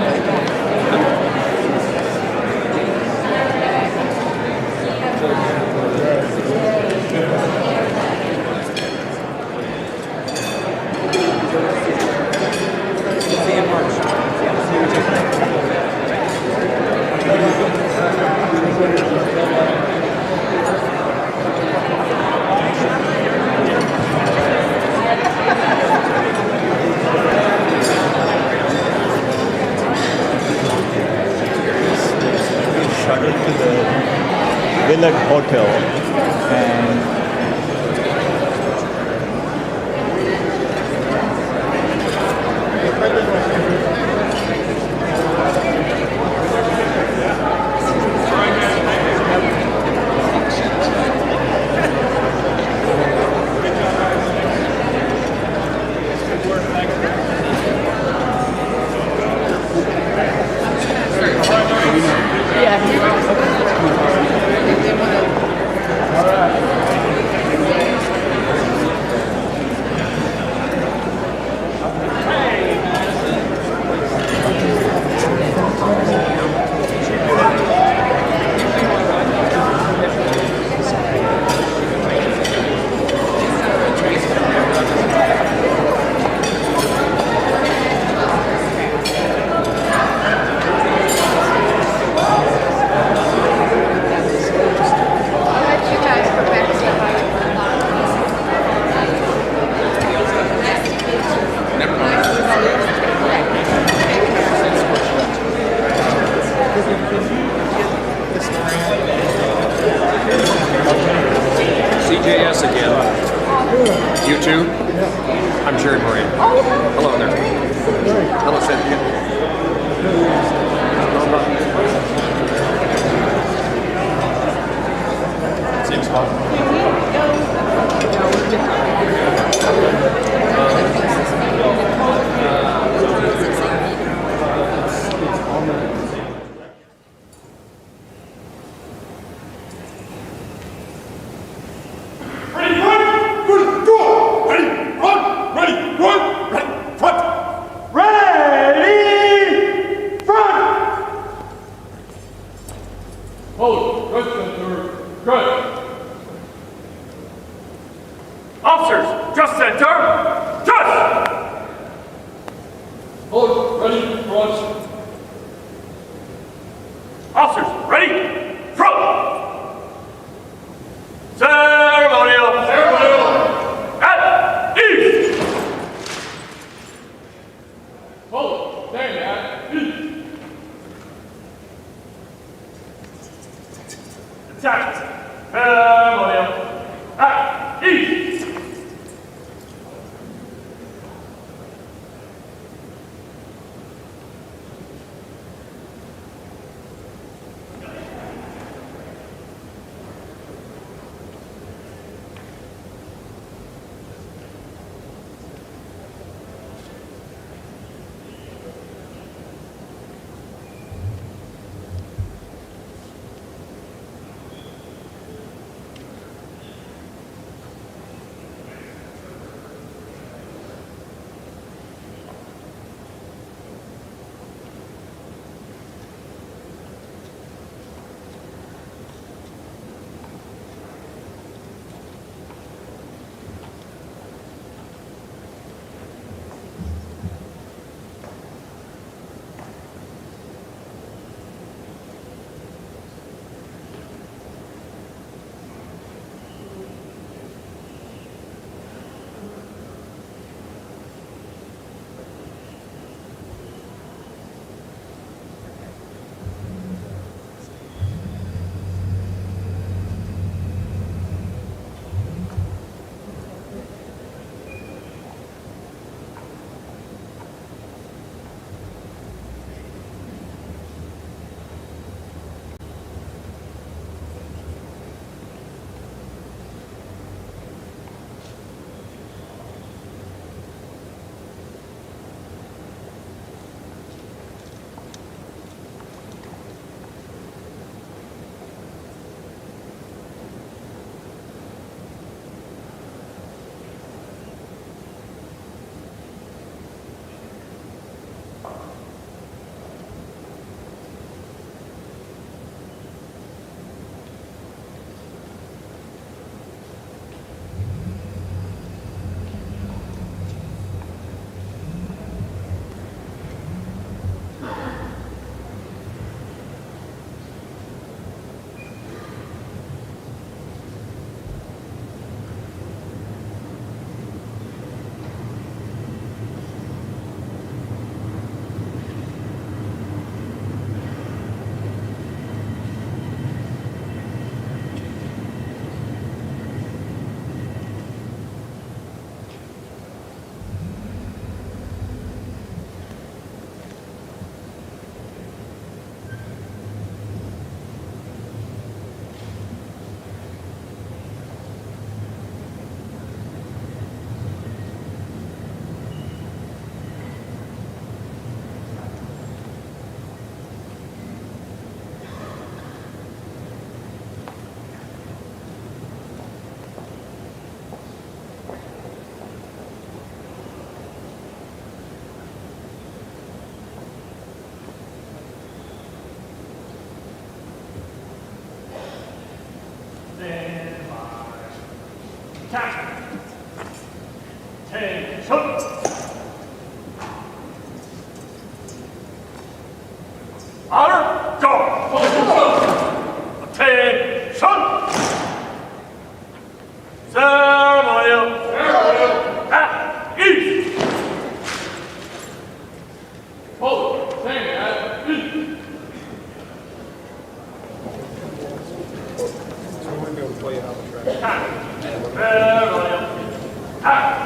Shuttled to the Village Hotel and too? I'm Jared Moran. Hello there. Hello, Cynthia. Same spot. Officers, just center. Just! Hold, ready, front. Officers, ready, front. Ceremonial. Ceremonial. At ease. Hold, stand at ease. Attack. Ceremonial. At ease. Honor, go! Attention! Ceremonial. Ceremonial. At ease. Hold. Stand at ease. Ceremonial. At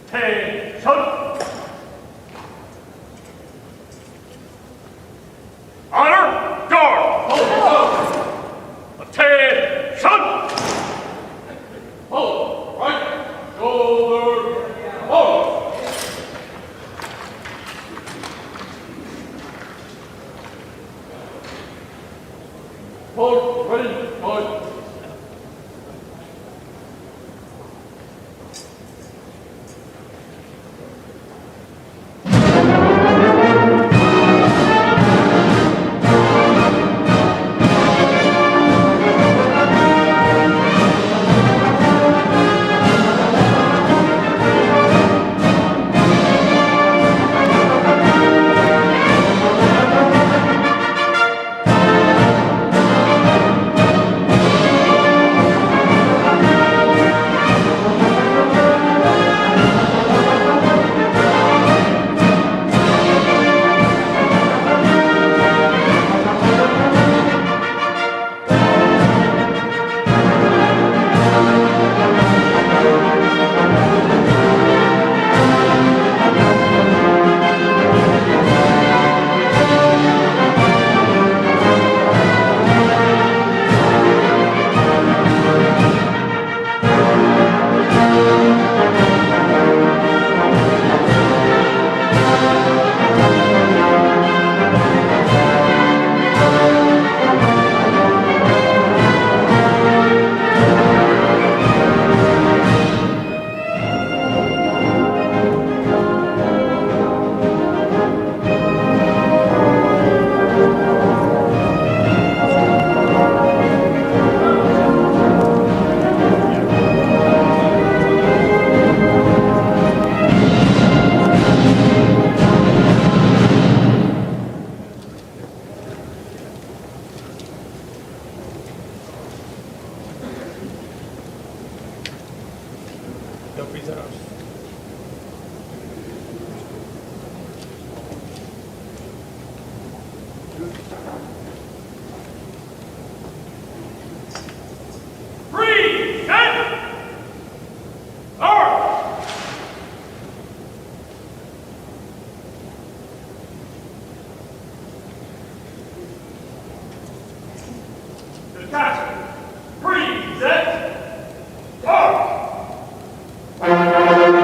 Attention! Honor, guard! Attention! Hold, right, shoulder, hold! Hold, ready, hold. Present. Present.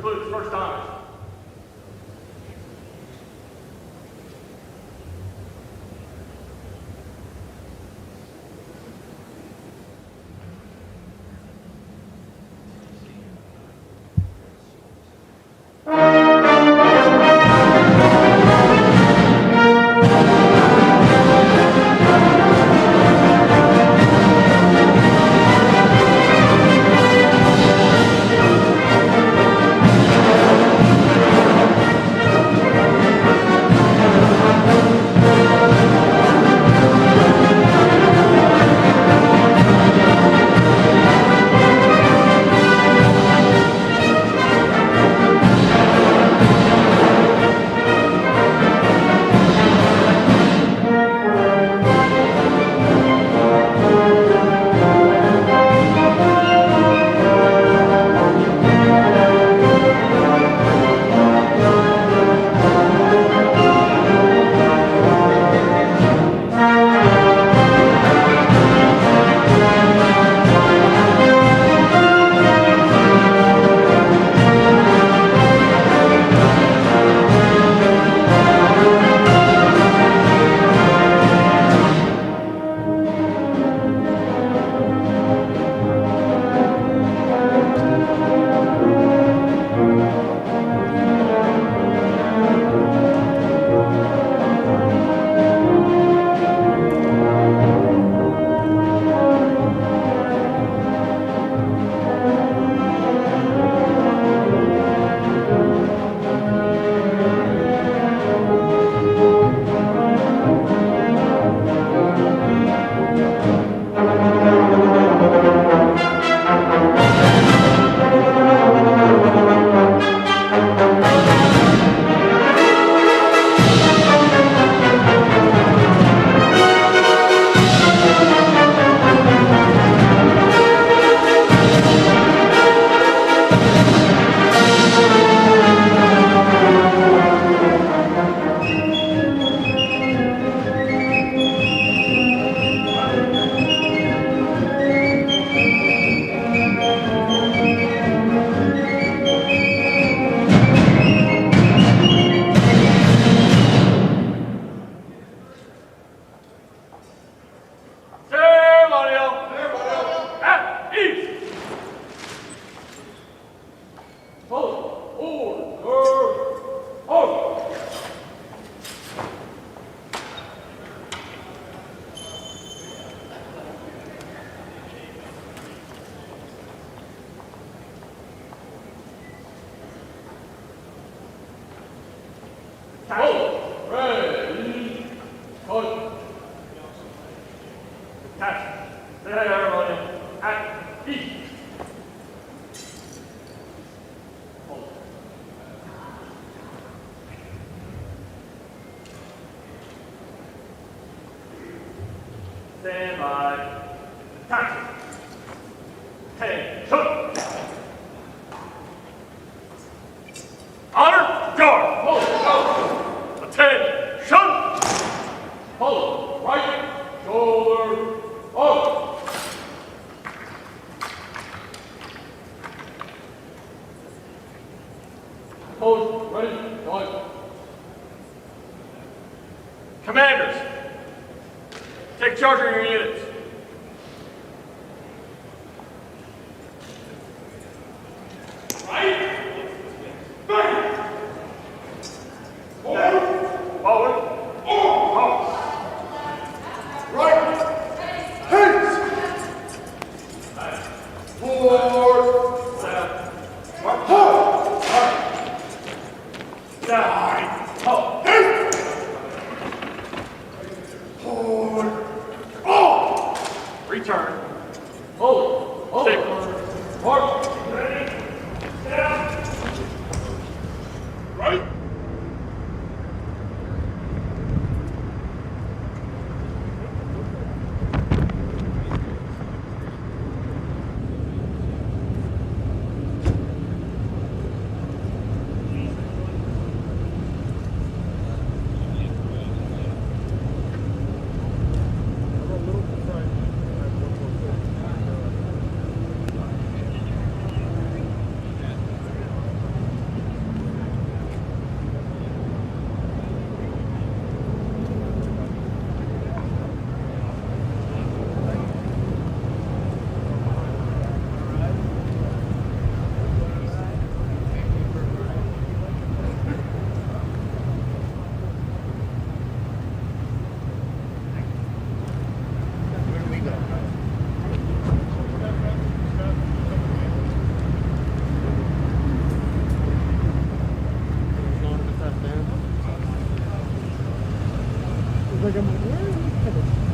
includes first honors. Stand by. Attack. Hey, shoot. Honor, guard. Hold. Attention. Hold. Right shoulder up. Hold. Ready. Going. Commanders, take charge of your units. Right. Back. Forward. Forward. Forward. Right. Hands. Forward. Left. Right. Hold. Right. Down. Hold. Forward. Oh! like, I'm like, where are we headed?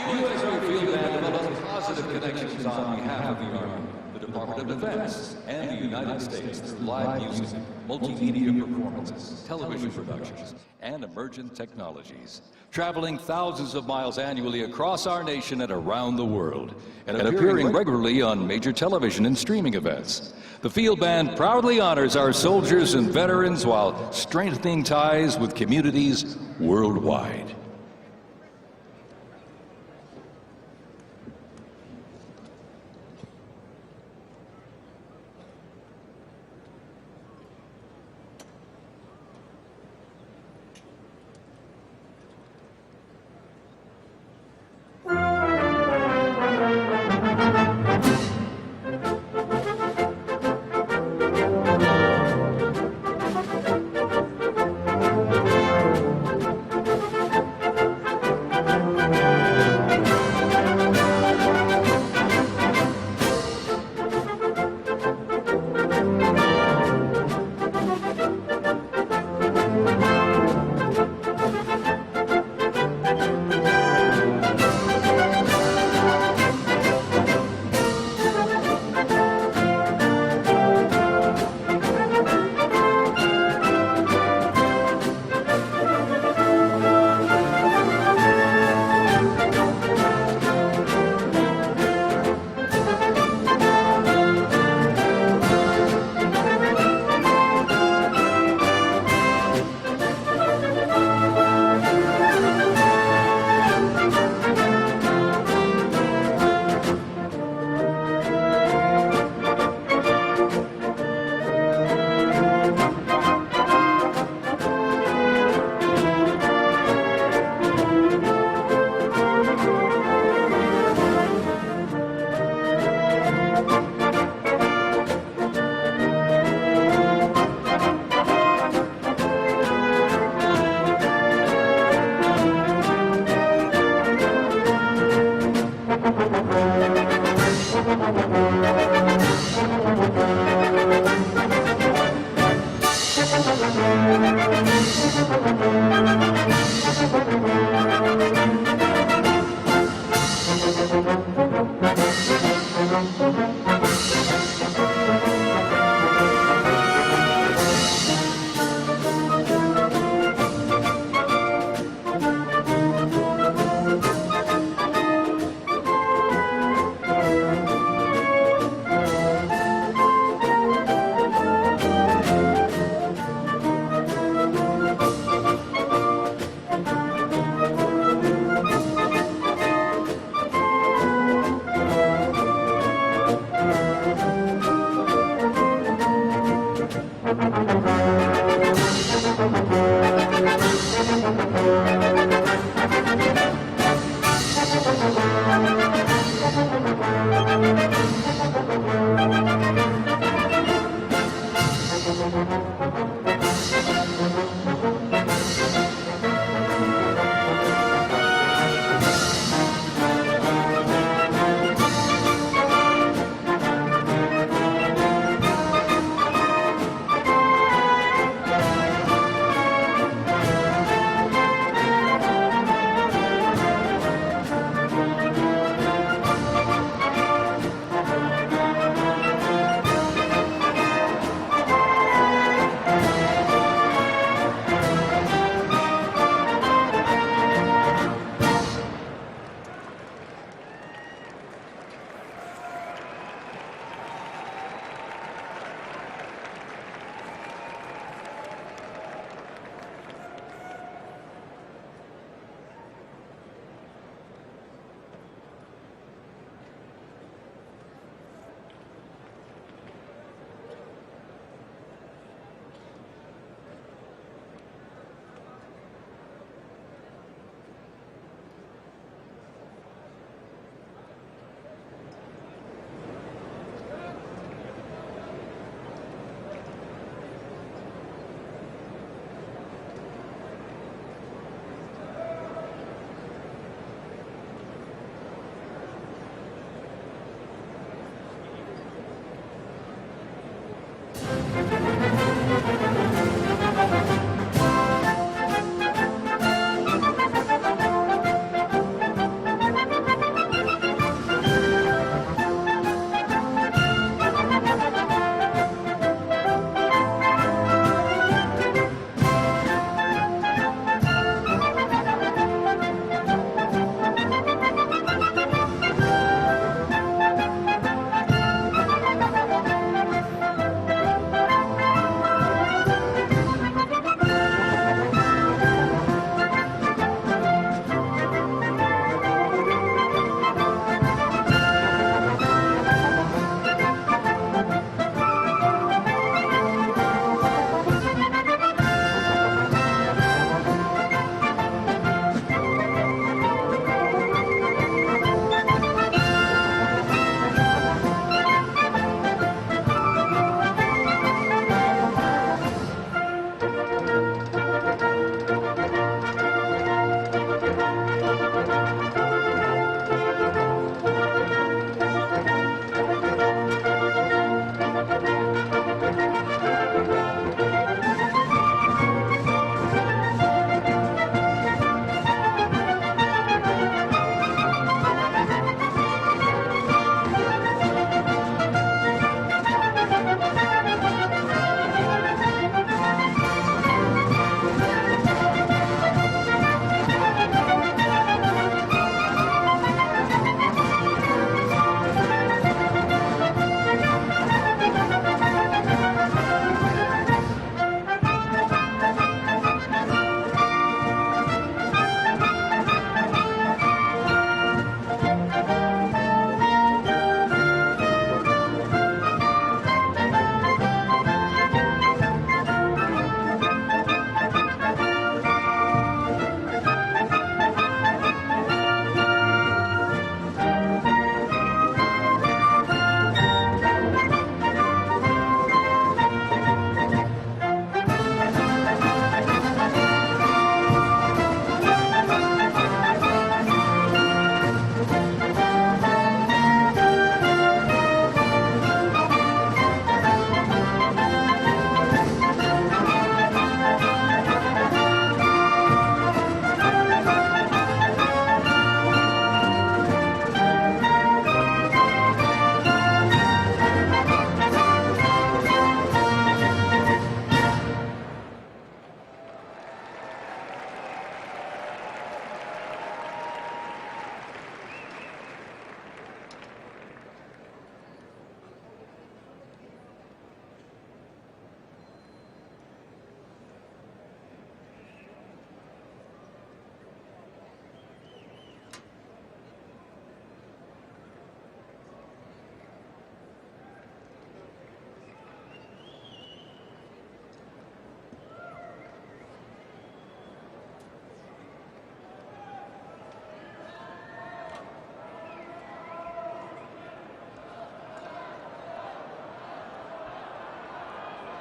USO Field Band develops positive connections on behalf of the Army, the Department of Defense, and the United States through live music, multimedia performances, television productions, and emergent technologies, traveling thousands of miles annually across our nation and around the world, and appearing regularly on major television and streaming events. The Field Band proudly honors our soldiers and veterans while strengthening ties with communities worldwide.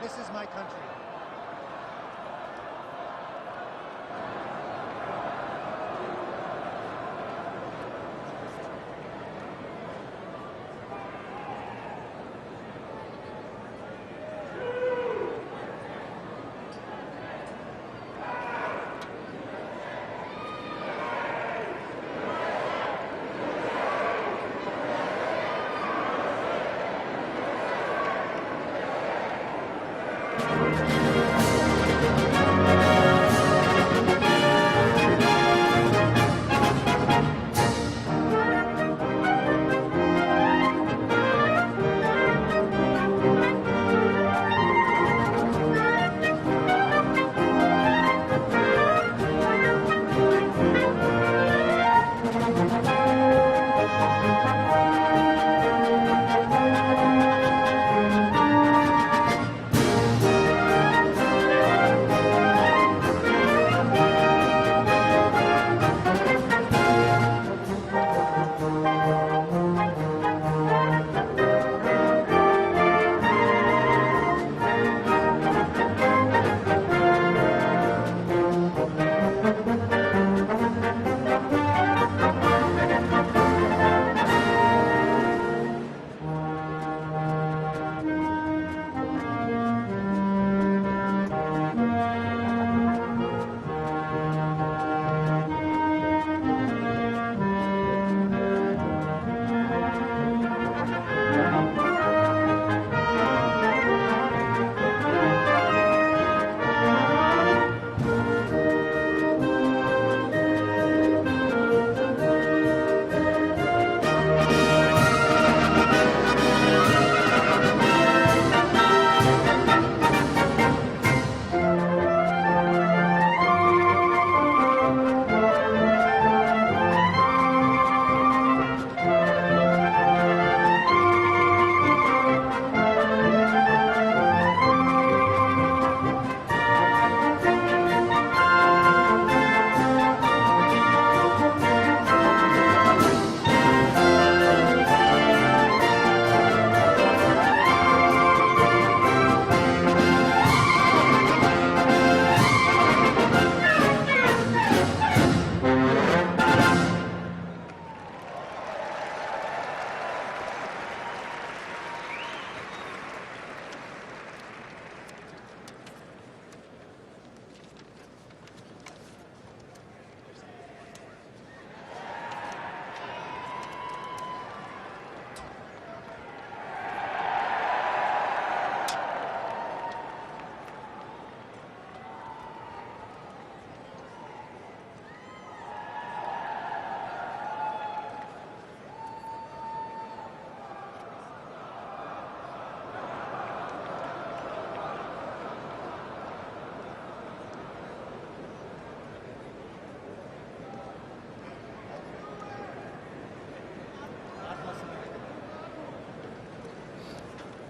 This is my country.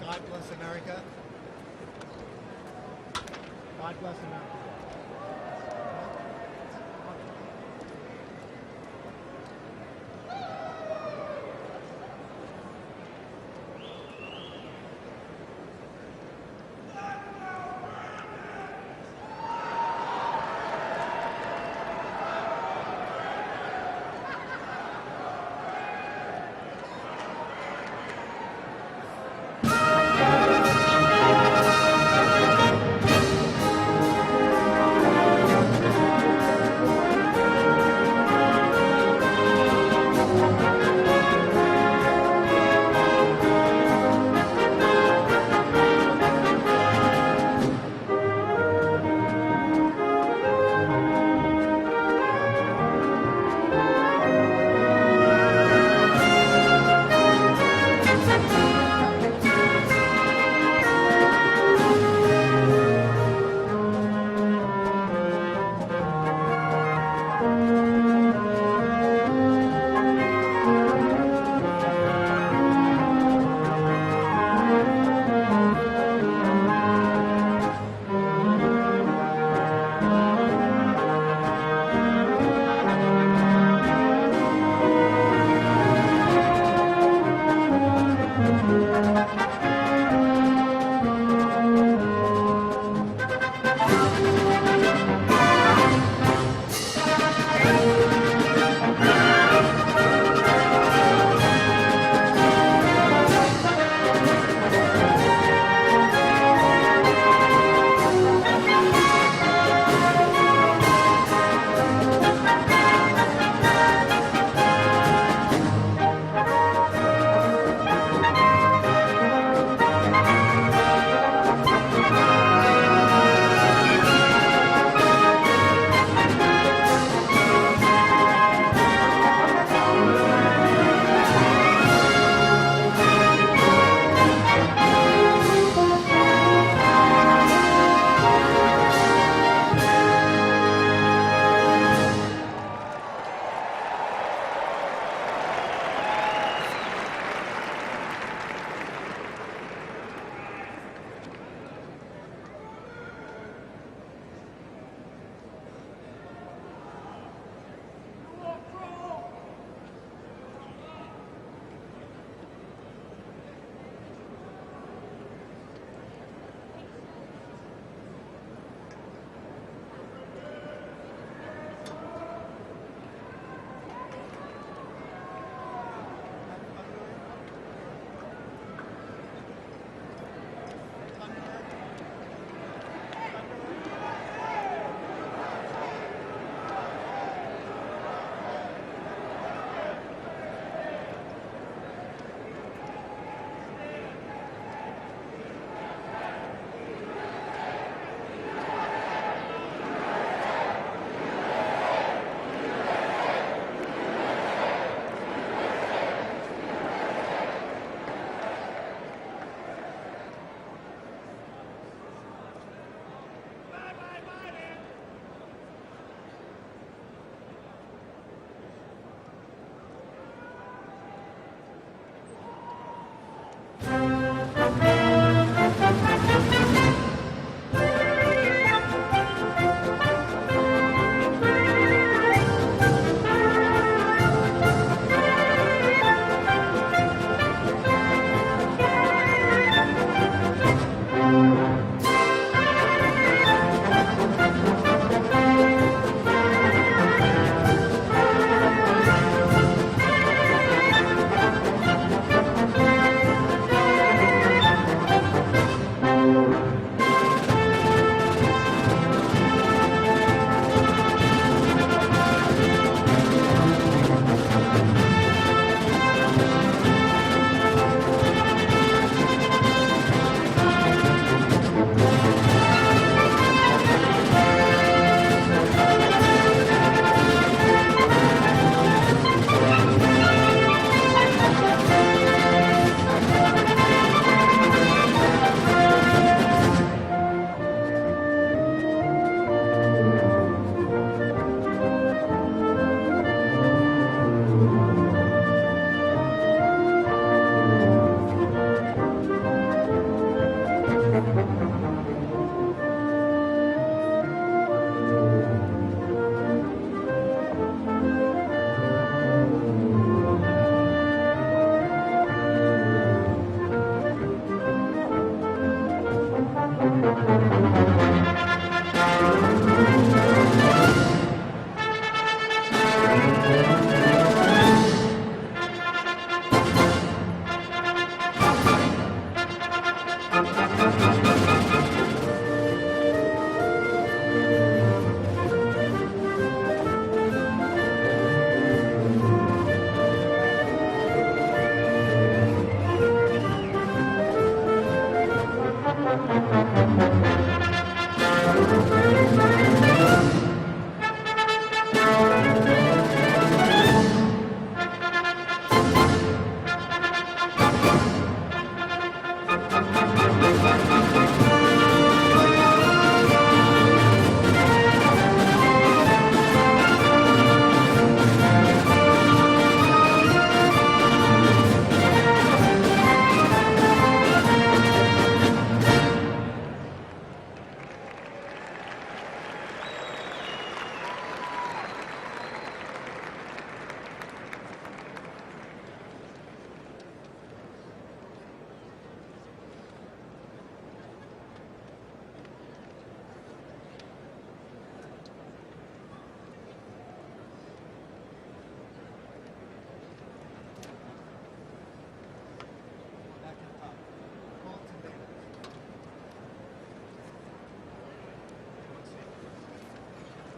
God bless America. God bless America.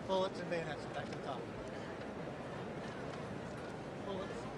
Bullets and bayonets, back to the top. Bullets.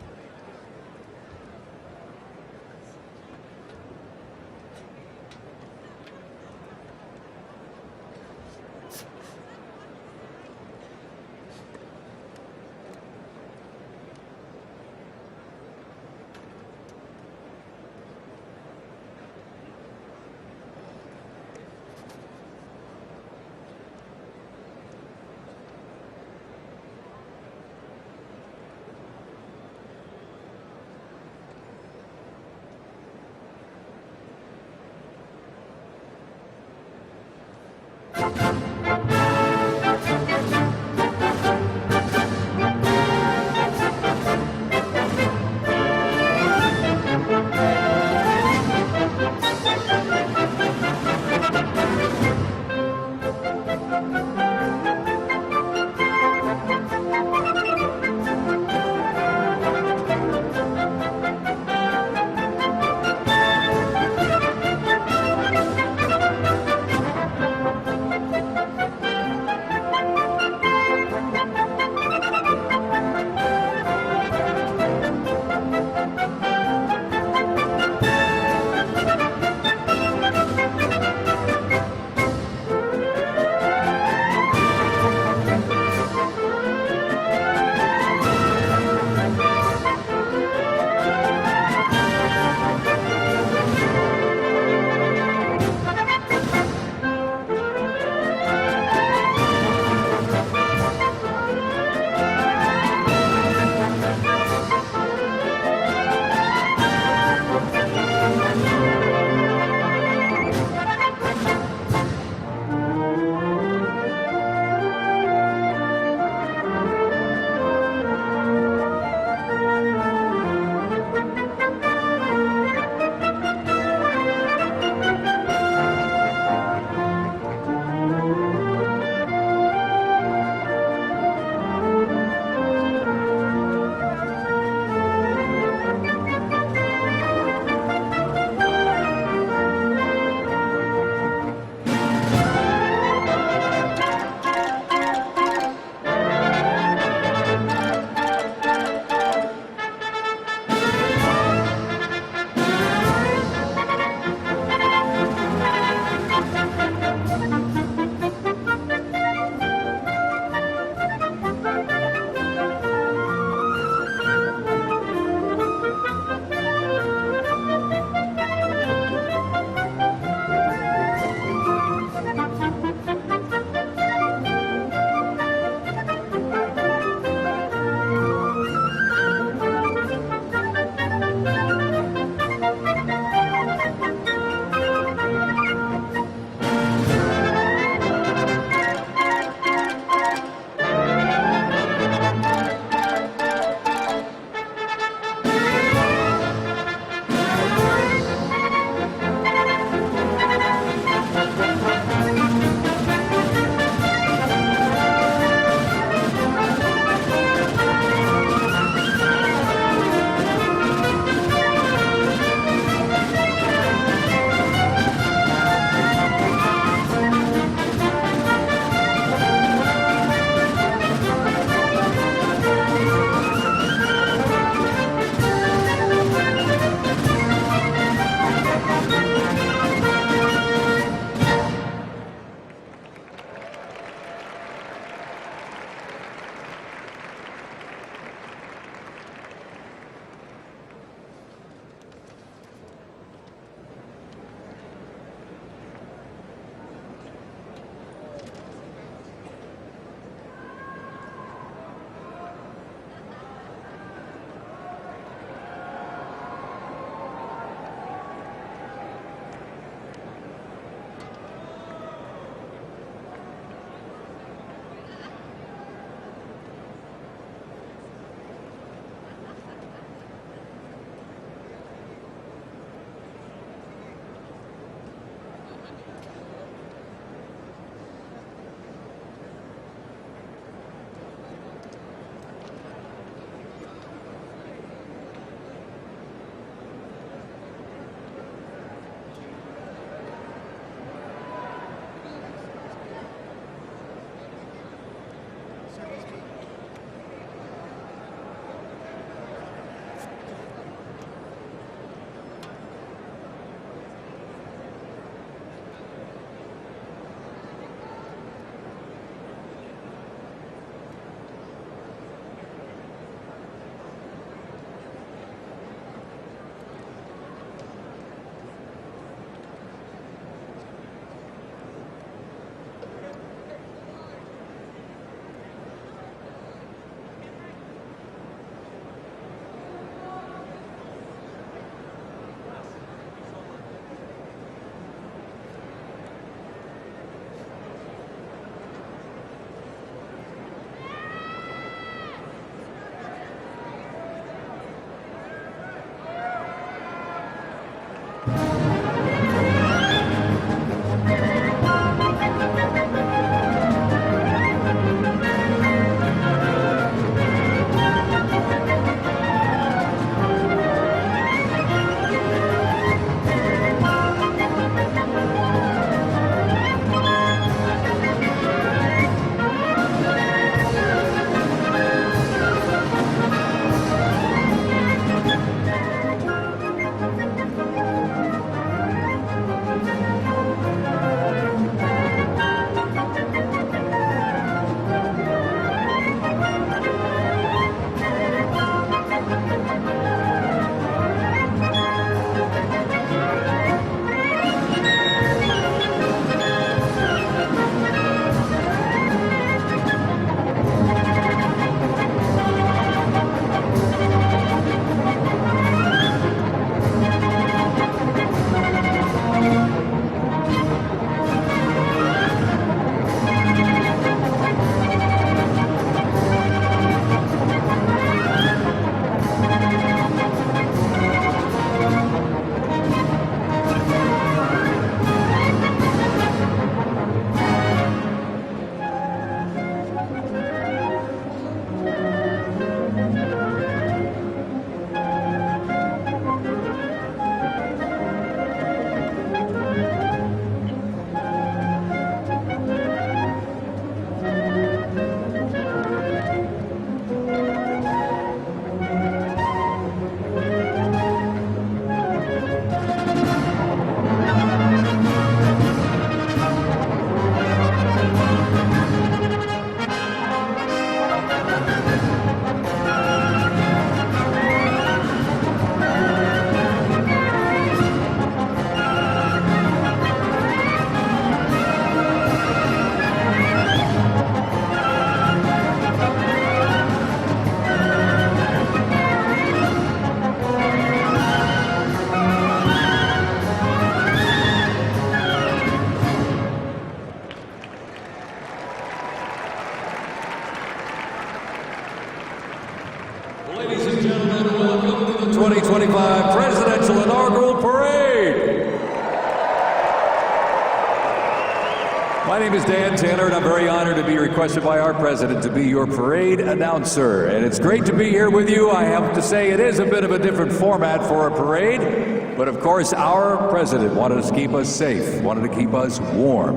My name is Dan Tanner, and I'm very honored to be requested by our president to be your parade announcer. And it's great to be here with you. I have to say it is a bit of a different format for a parade, but of course our president wanted to keep us safe, wanted to keep us warm.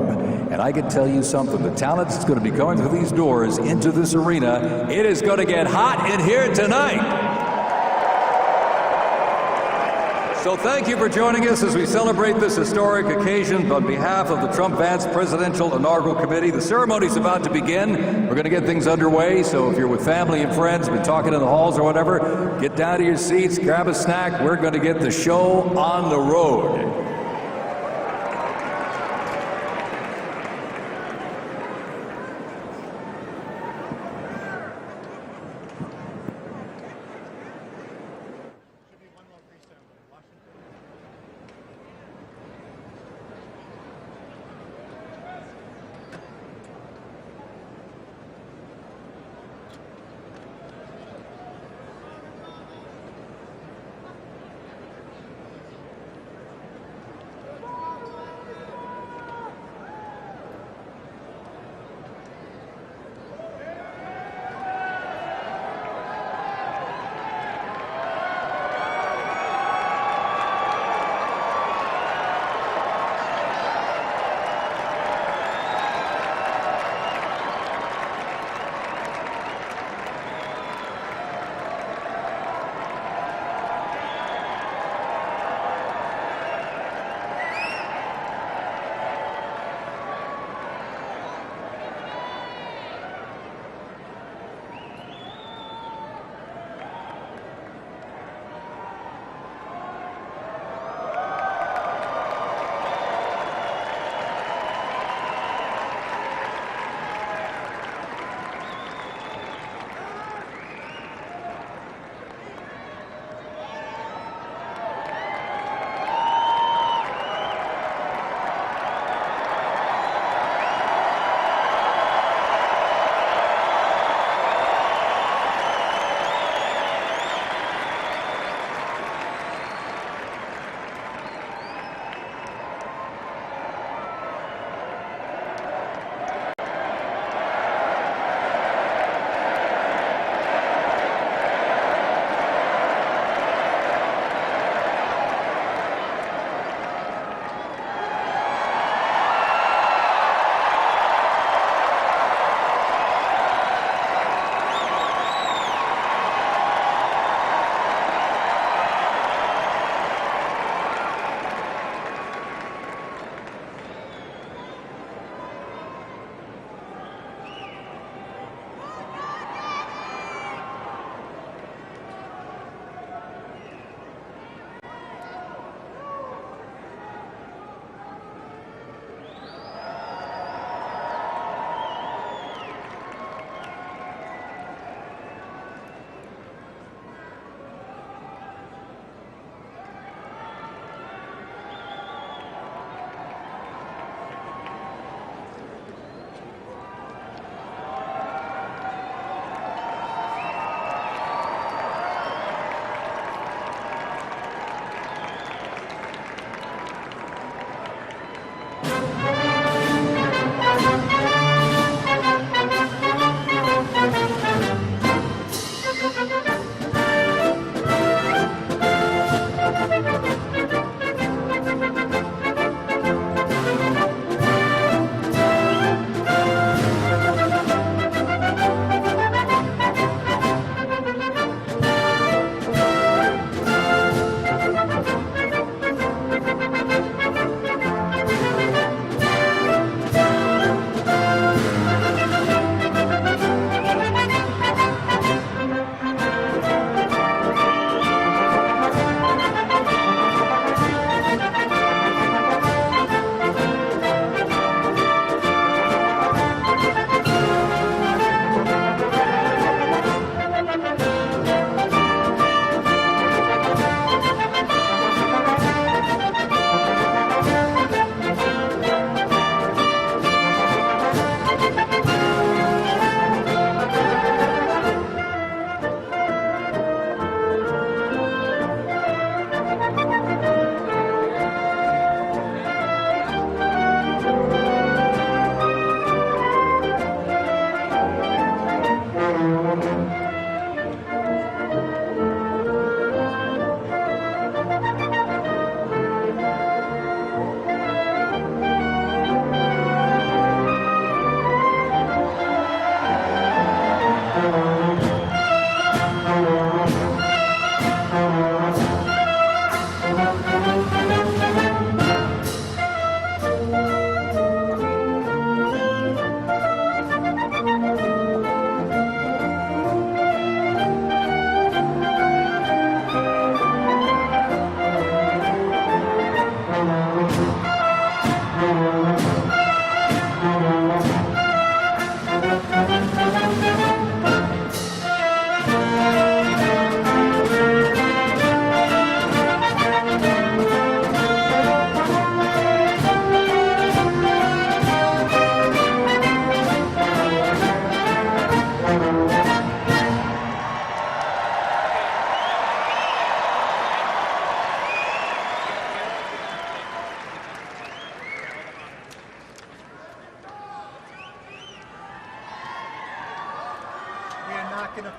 And I can tell you something, the talent that's going to be coming through these doors into this arena, it is going to get hot in here tonight. So thank you for joining us as we celebrate this historic occasion on behalf of the Trump-Vance Presidential Inaugural Committee. The ceremony's about to begin. We're going to get things underway, so if you're with family and friends, been talking in the halls or whatever, get down to your seats, grab a snack. We're going to get the show on the road.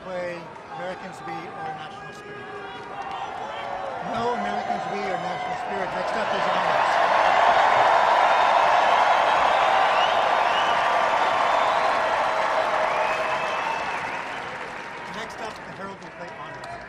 play Americans We Our National Spirit. No, Americans We Our National Spirit. Next up is honors. Next up, the Herald will play honors.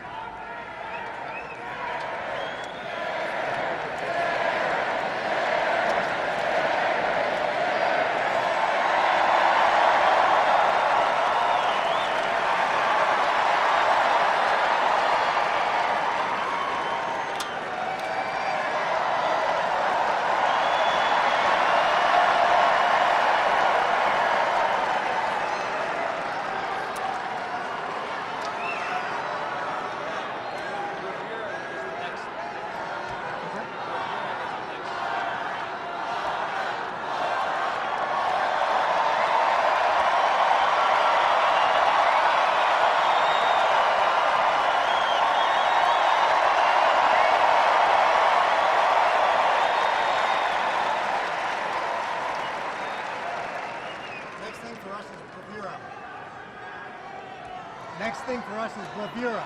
Next thing for us is bravura.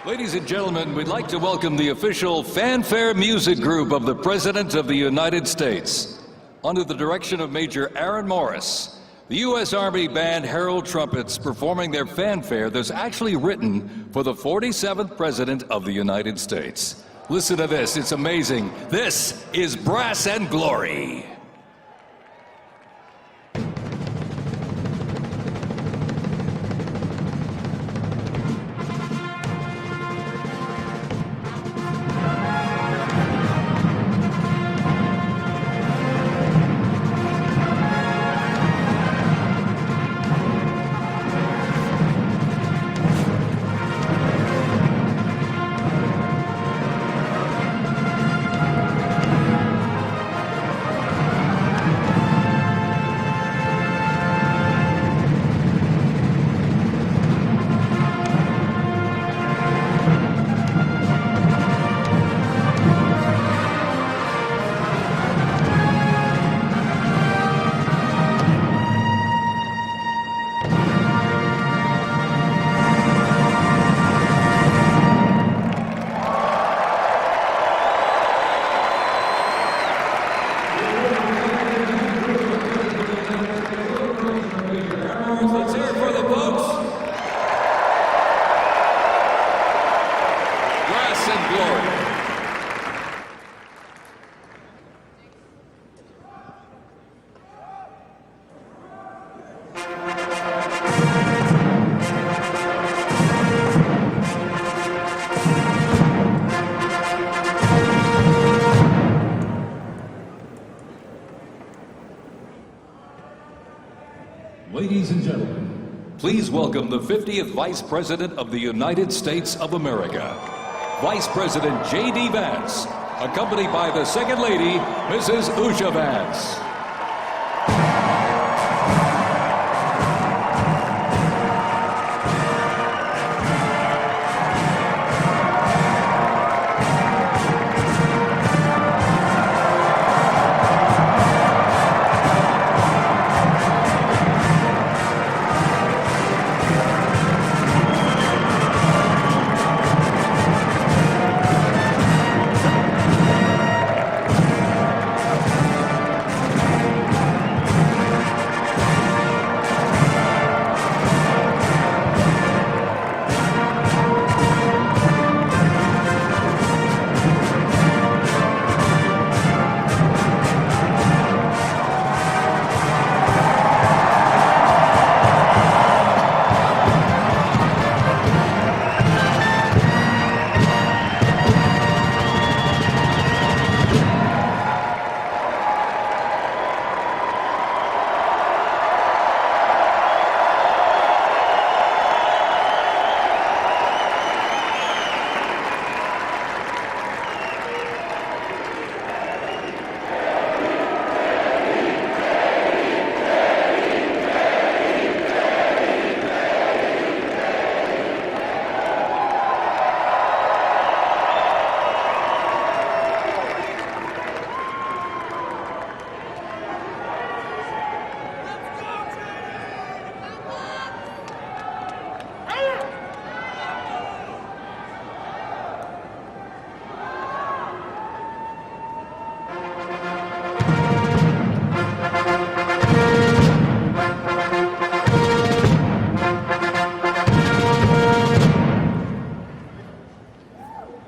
Ladies and gentlemen, we'd like to welcome the official fanfare music group of the President of the United States. Under the direction of Major Aaron Morris, the U.S. Army Band Herald Trumpets performing their fanfare that's actually written for the 47th President of the United States. Listen to this, it's amazing. This is Brass and Glory. Ladies and gentlemen, Please welcome the 50th Vice President of the United States of America, Vice President J.D. Vance, accompanied by the Second Lady, Mrs. Usha Vance.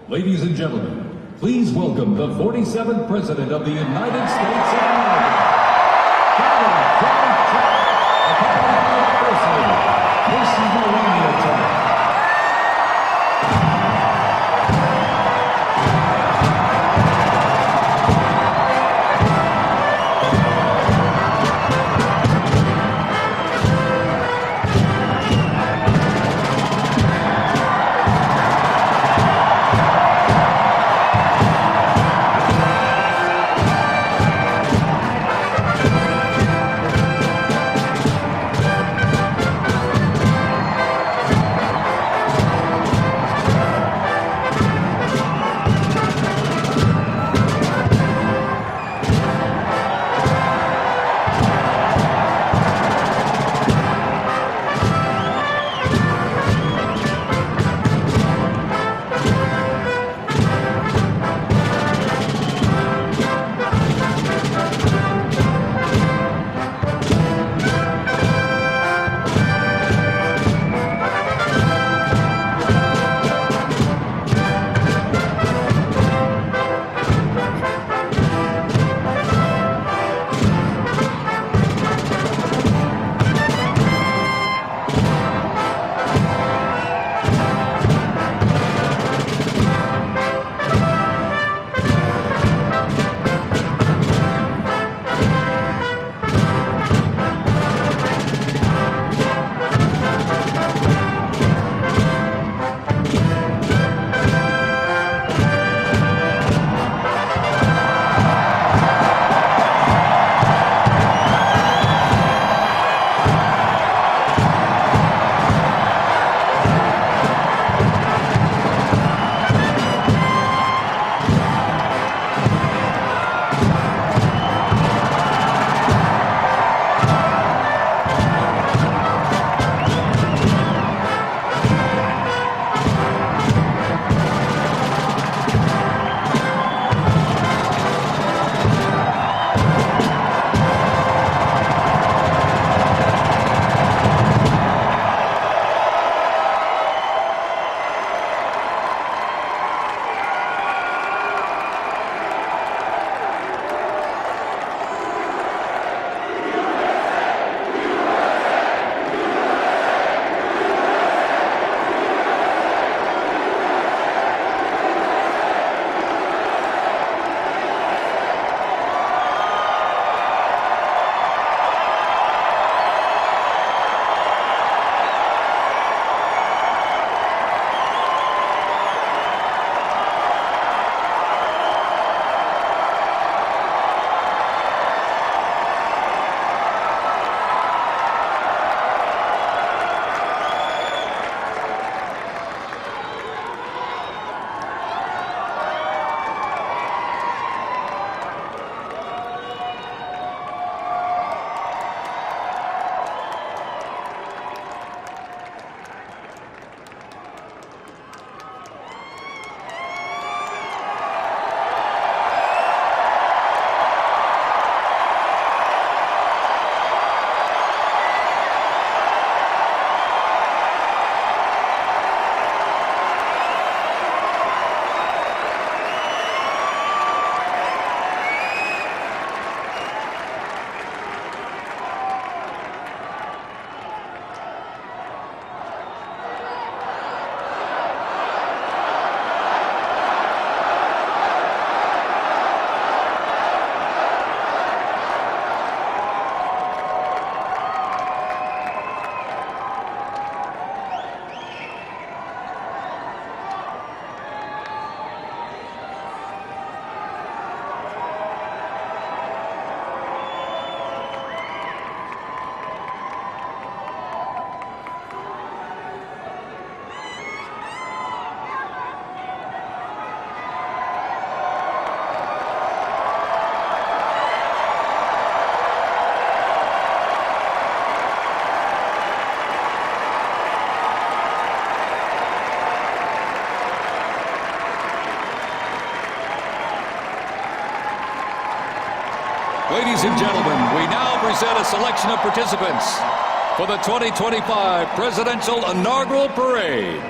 Ladies and gentlemen, please welcome the 47th President of the United States of America, Donald Trump, accompanied by First Lady, Miss Melania Trump. Ladies and gentlemen, we now present a selection of participants for the 2025 Presidential Inaugural Parade.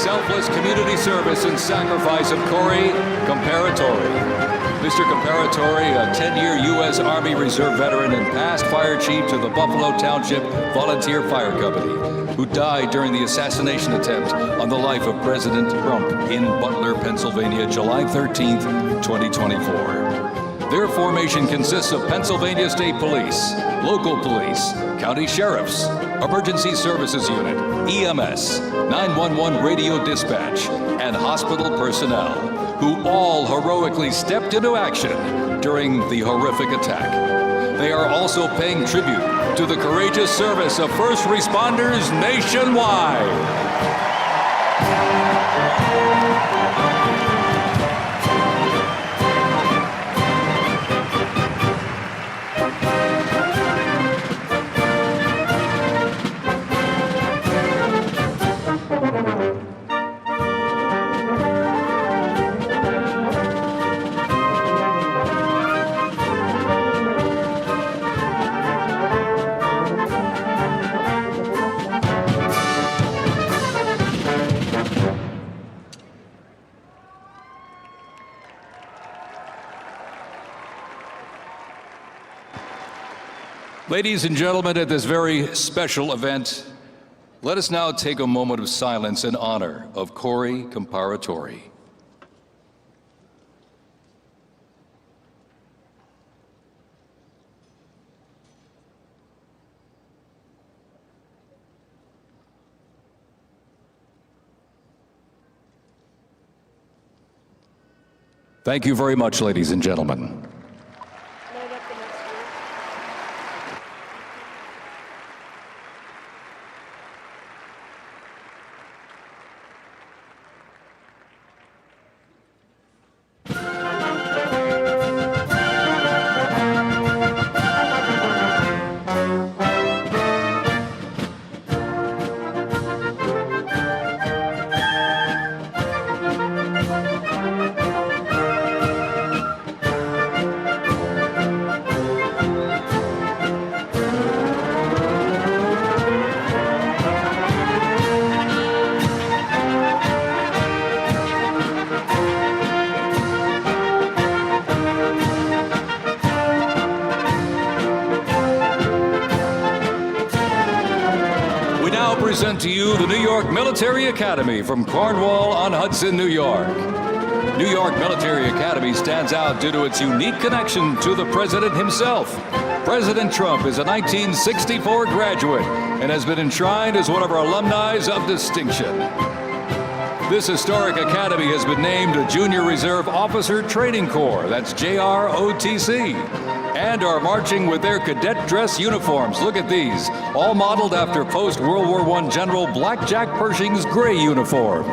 selfless community service and sacrifice of Corey Comparatori. Mr. Comparatori, a 10-year U.S. Army Reserve veteran and past fire chief to the Buffalo Township Volunteer Fire Company, who died during the assassination attempt on the life of President Trump in Butler, Pennsylvania, July 13th, 2024. Their formation consists of Pennsylvania State Police, local police, county sheriffs, emergency services unit, EMS, 911 radio dispatch, and hospital personnel, who all heroically stepped into action during the horrific attack. They are also paying tribute to the courageous service of first responders nationwide. Ladies and gentlemen, at this very special event, let us now take a moment of silence in honor of Corey Comparatori. Thank you very much, ladies and gentlemen. Present to you the New York Military Academy from Cornwall-on-Hudson, New York. New York Military Academy stands out due to its unique connection to the President himself. President Trump is a 1964 graduate and has been enshrined as one of our alumni of distinction. This historic academy has been named a Junior Reserve Officer Training Corps, that's JROTC, and are marching with their cadet dress uniforms. Look at these, all modeled after post-World War I General Blackjack Pershing's gray uniform.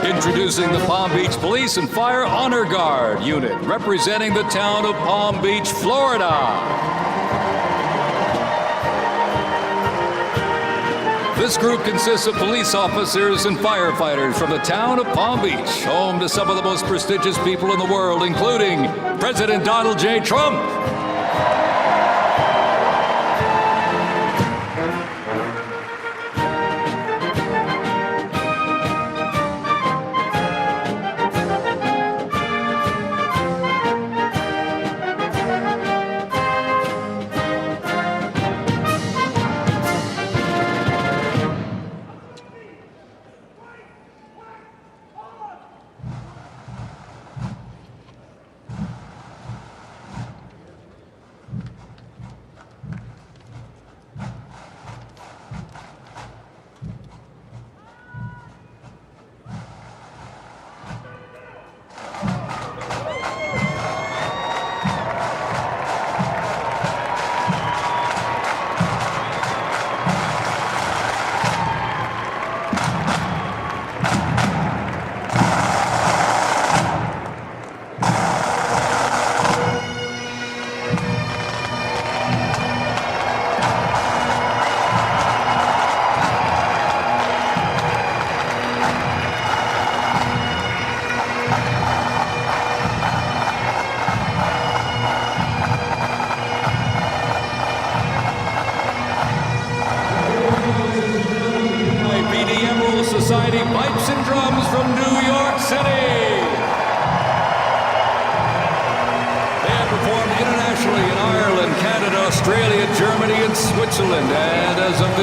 Introducing the Palm Beach Police and Fire Honor Guard unit, representing the town of Palm Beach, Florida. This group consists of police officers and firefighters from the town of Palm Beach, home to some of the most prestigious people in the world, including President Donald J. Trump.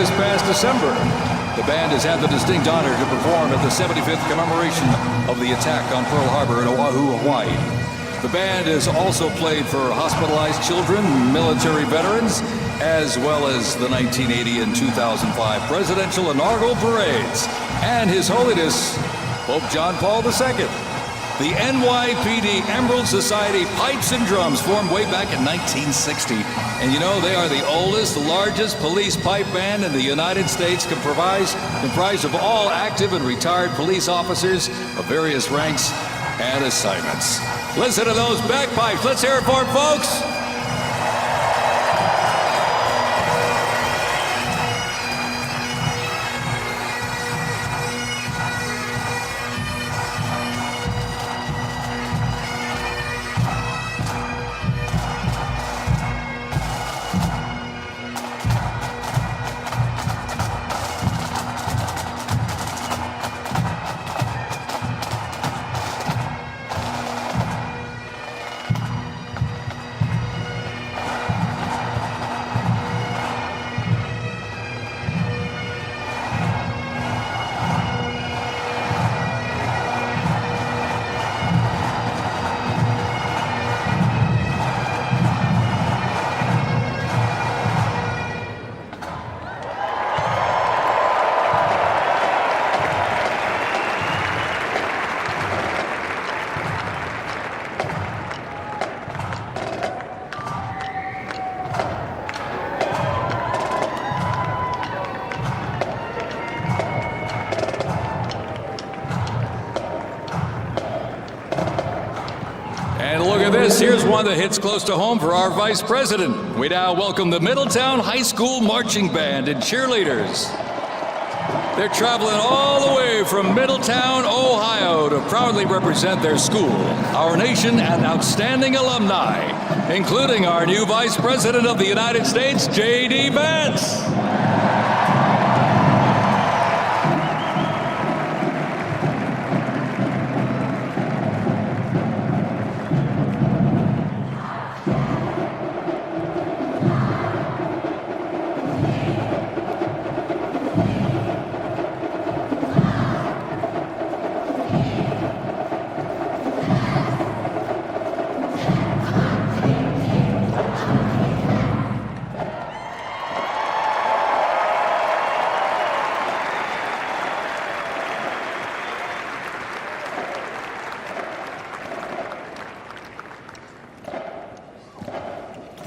this past December. The band has had the distinct honor to perform at the 75th commemoration of the attack on Pearl Harbor in Oahu, Hawaii. The band has also played for hospitalized children, military veterans, as well as the 1980 and 2005 presidential inaugural parades, and His Holiness Pope John Paul II. The NYPD Emerald Society Pipes and Drums formed way back in 1960. And you know, they are the oldest, largest police pipe band in the United States, comprised of all active and retired police officers of various ranks and assignments. Listen to those bagpipes. Let's hear it for them, folks. Here's one that hits close to home for our Vice President. We now welcome the Middletown High School Marching Band and cheerleaders. They're traveling all the way from Middletown, Ohio to proudly represent their school, our nation, and outstanding alumni, including our new Vice President of the United States, J.D. Vance.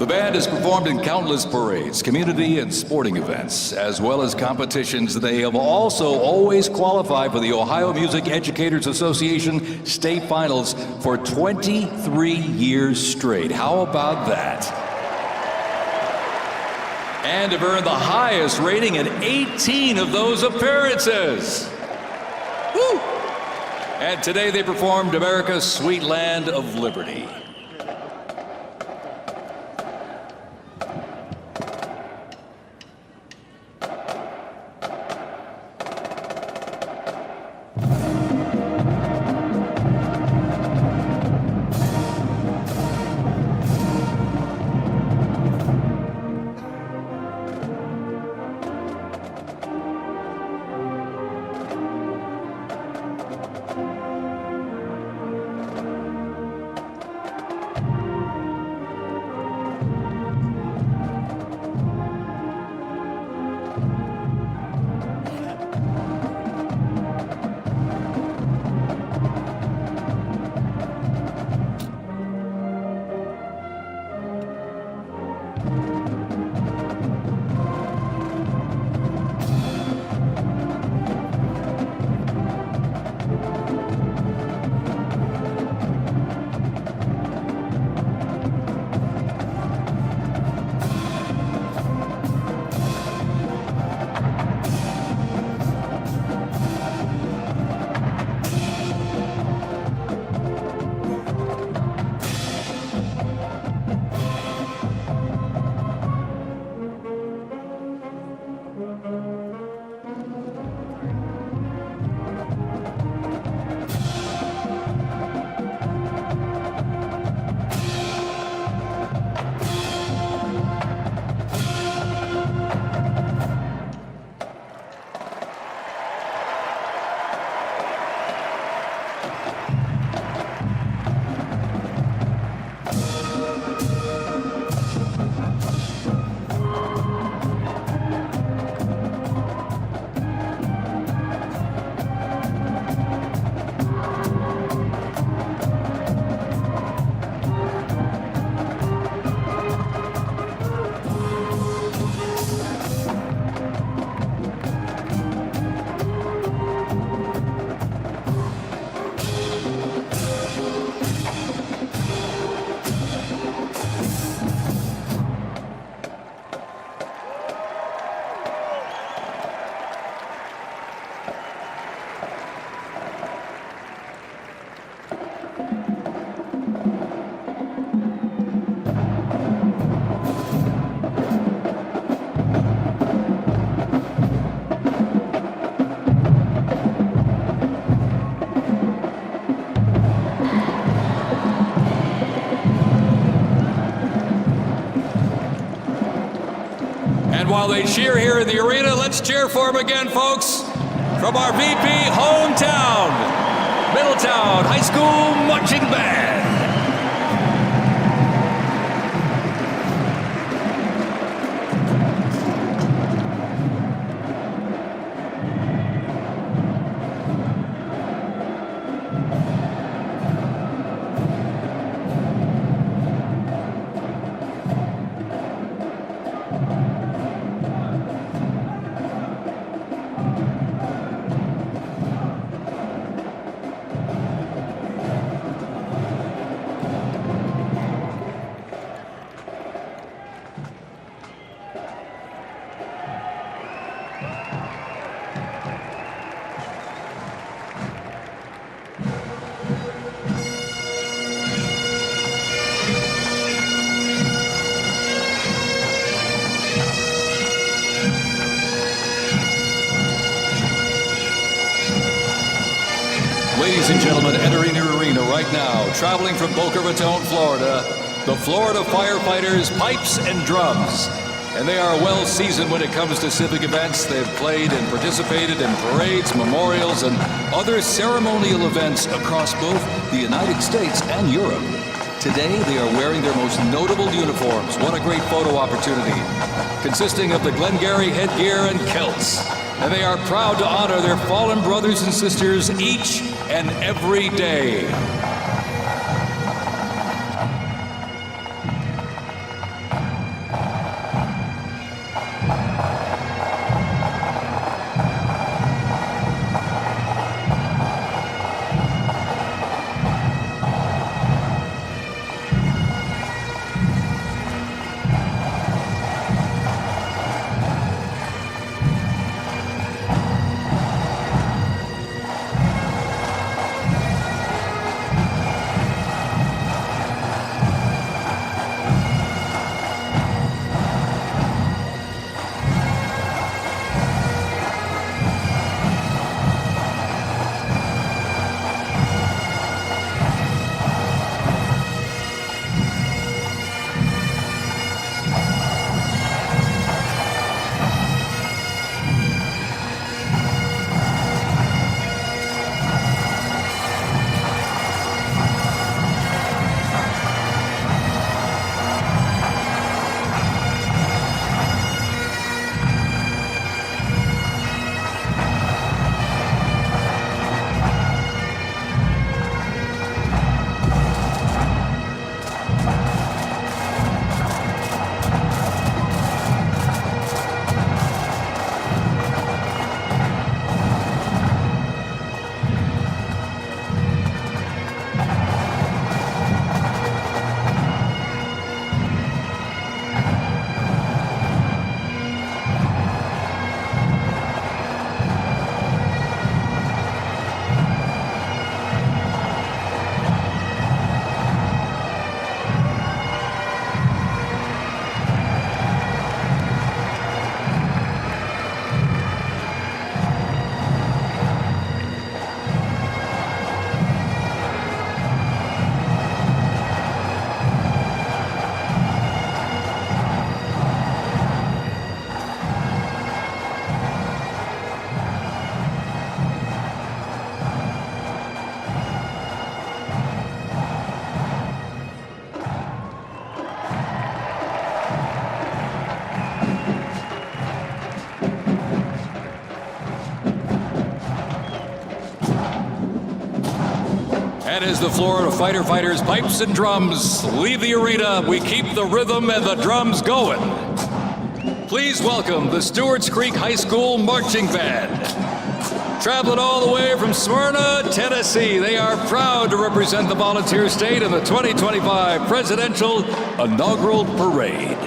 The band has performed in countless parades, community and sporting events, as well as competitions. They have also always qualified for the Ohio Music Educators Association state finals for 23 years straight. How about that? And have earned the highest rating in 18 of those appearances. Woo! And today they performed America's Sweet Land of Liberty. while they cheer here in the arena. Let's cheer for him again, folks. From our VP hometown, Middletown High School Marching Band. Ladies and gentlemen, entering the arena right now, traveling from Boca Raton, Florida, the Florida Firefighters Pipes and Drums. And they are well seasoned when it comes to civic events. They've played and participated in parades, memorials, and other ceremonial events across both the United States and Europe. Today, they are wearing their most notable uniforms. What a great photo opportunity. Consisting of the Glengarry headgear and kilts. And they are proud to honor their fallen brothers and sisters each and every day. And as the Florida Firefighters Pipes and Drums leave the arena, we keep the rhythm and the drums going. Please welcome the Stewart's Creek High School Marching Band. Traveling all the way from Smyrna, Tennessee, they are proud to represent the volunteer state in the 2025 Presidential Inaugural Parade.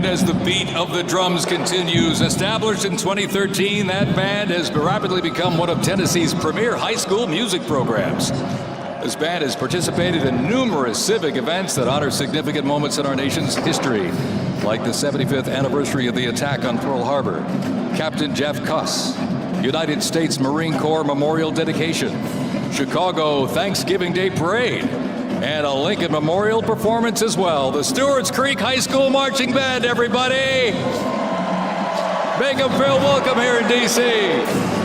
band as the beat of the drums continues. Established in 2013, that band has rapidly become one of Tennessee's premier high school music programs. This band has participated in numerous civic events that honor significant moments in our nation's history, like the 75th anniversary of the attack on Pearl Harbor, Captain Jeff Cuss, United States Marine Corps Memorial Dedication, Chicago Thanksgiving Day Parade, and a Lincoln Memorial performance as well. The Stewart's Creek High School Marching Band, everybody! Make them feel welcome here in D.C.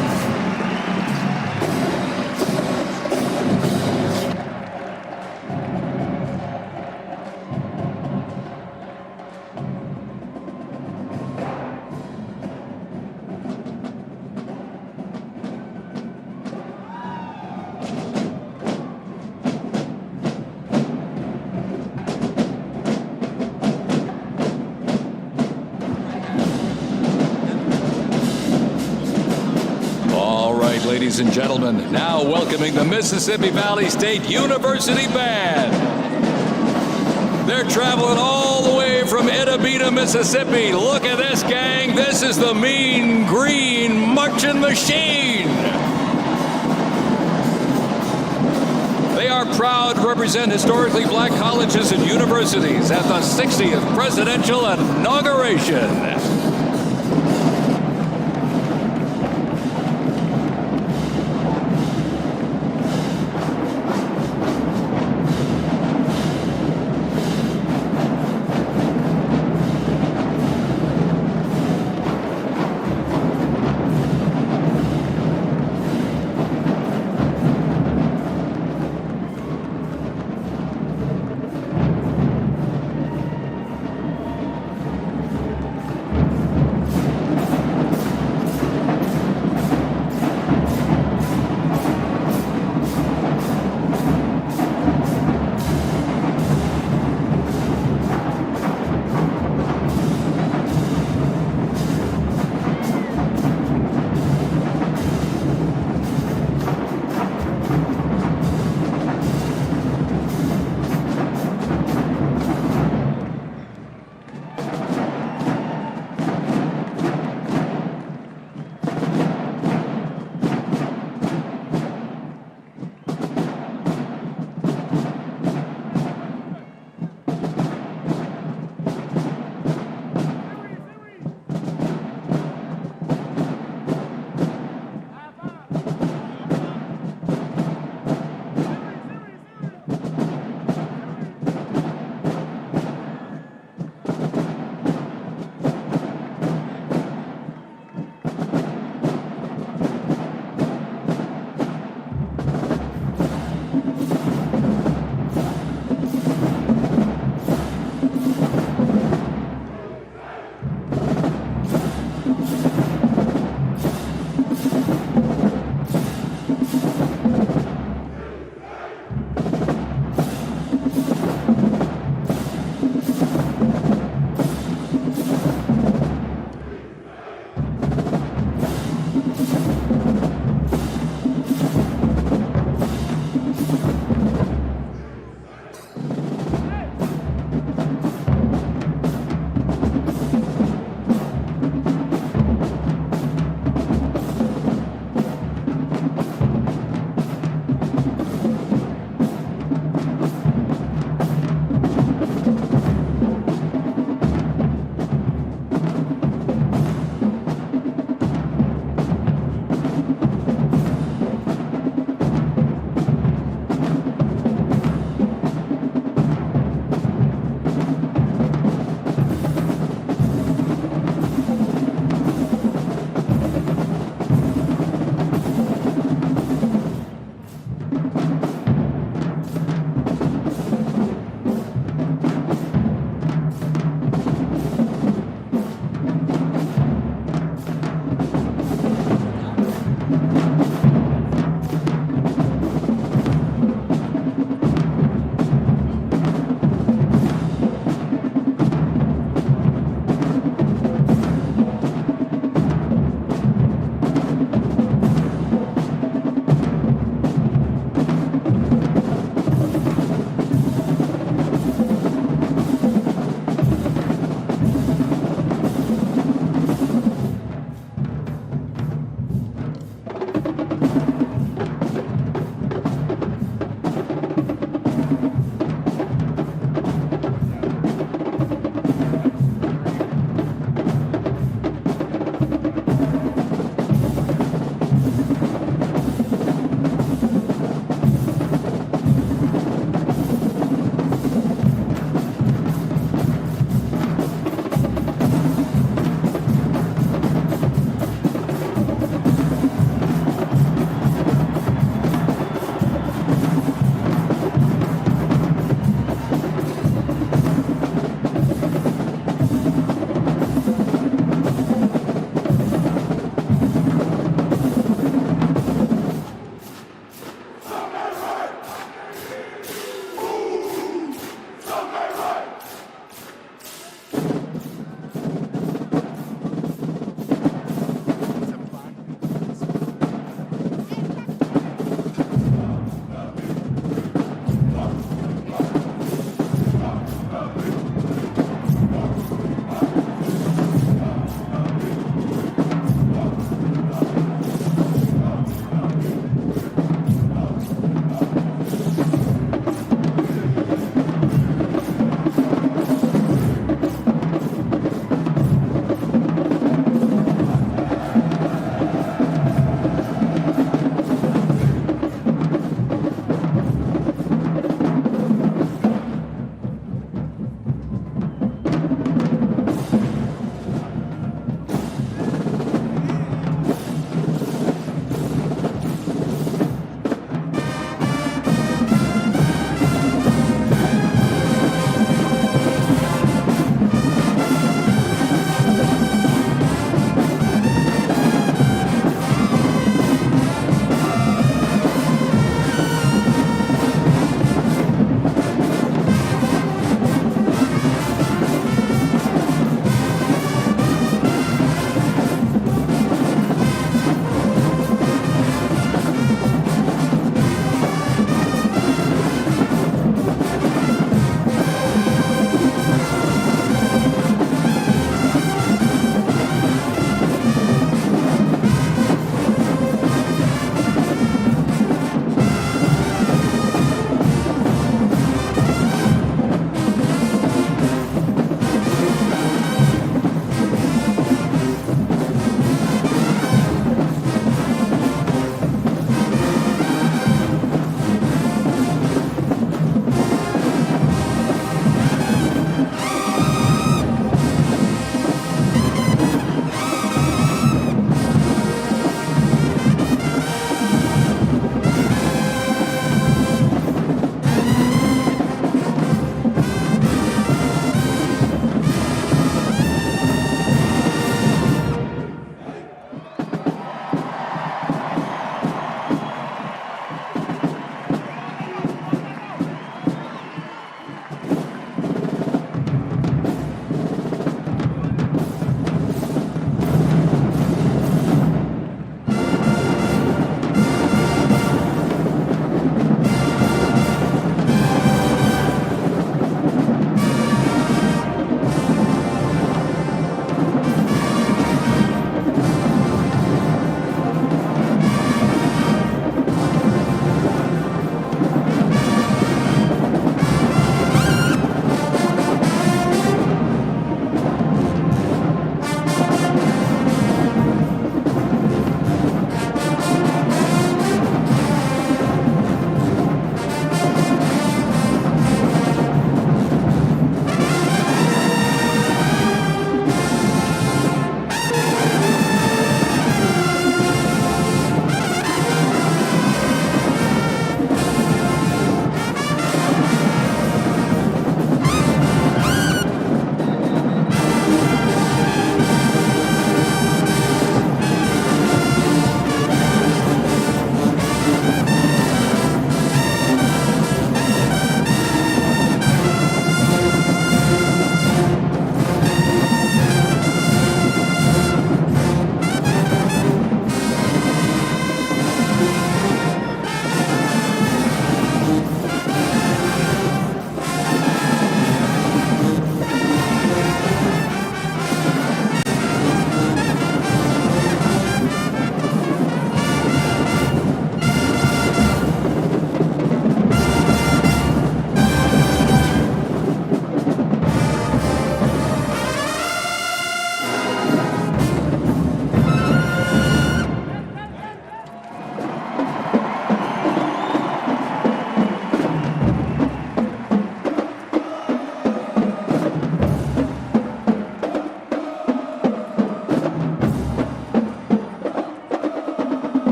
Ladies and gentlemen, now welcoming the Mississippi Valley State University Band. They're traveling all the way from Itta, Mississippi. Look at this, gang. This is the Mean Green Marching Machine. They are proud to represent historically black colleges and universities at the 60th Presidential Inauguration.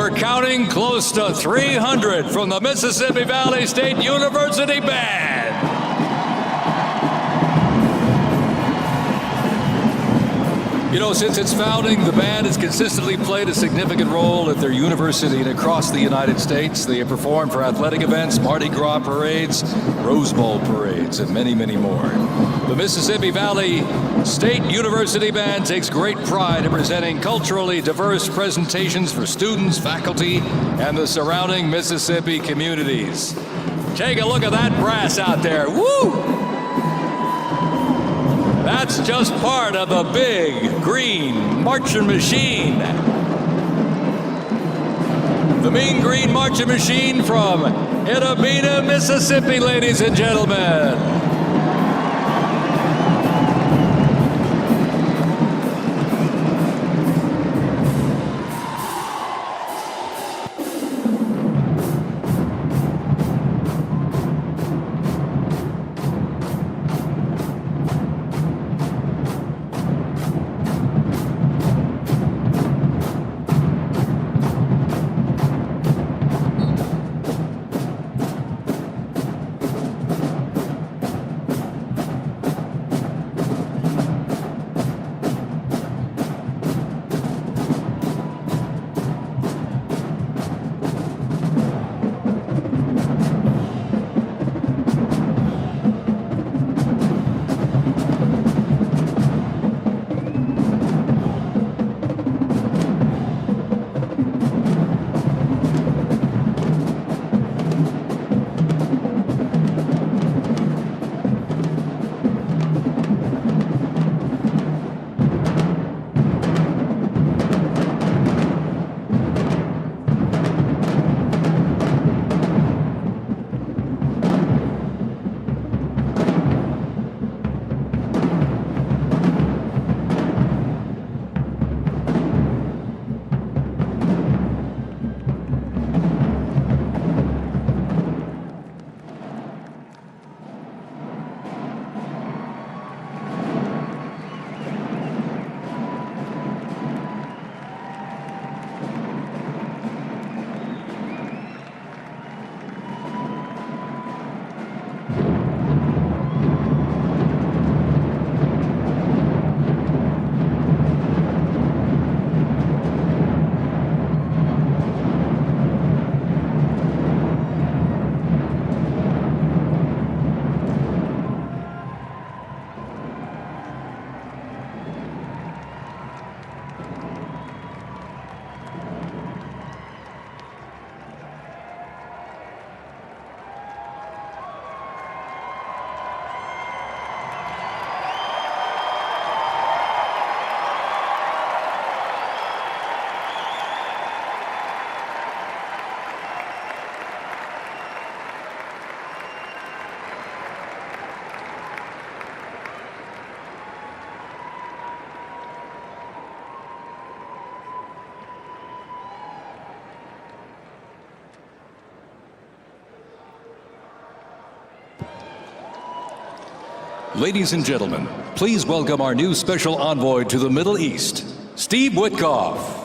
we're counting close to 300 from the Mississippi Valley State University Band. You know, since its founding, the band has consistently played a significant role at their university and across the United States. They have performed for athletic events, Mardi Gras parades, Rose Bowl parades, and many, many more. The Mississippi Valley State University Band takes great pride in presenting culturally diverse presentations for students, faculty, and the surrounding Mississippi communities. Take a look at that brass out there. Woo! That's just part of the big green marching machine. The Mean Green Marching Machine from Itta, Mississippi, ladies and gentlemen. Ladies and gentlemen, please welcome our new special envoy to the Middle East, Steve Witkoff.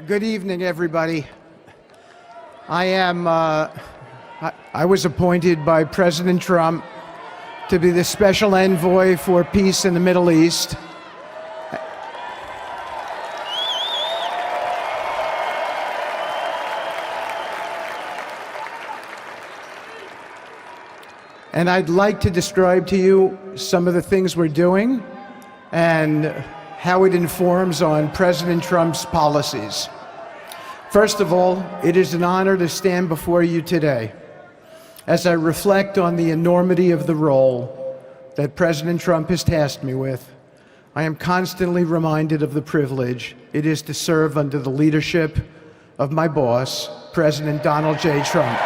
Good evening, everybody. I was appointed by President Trump to be the special envoy for peace in the Middle East. And I'd like to describe to you some of the things we're doing and how it informs on President Trump's policies. First of all, it is an honor to stand before you today as I reflect on the enormity of the role that President Trump has tasked me with. I am constantly reminded of the privilege it is to serve under the leadership of my boss, President Donald J. Trump.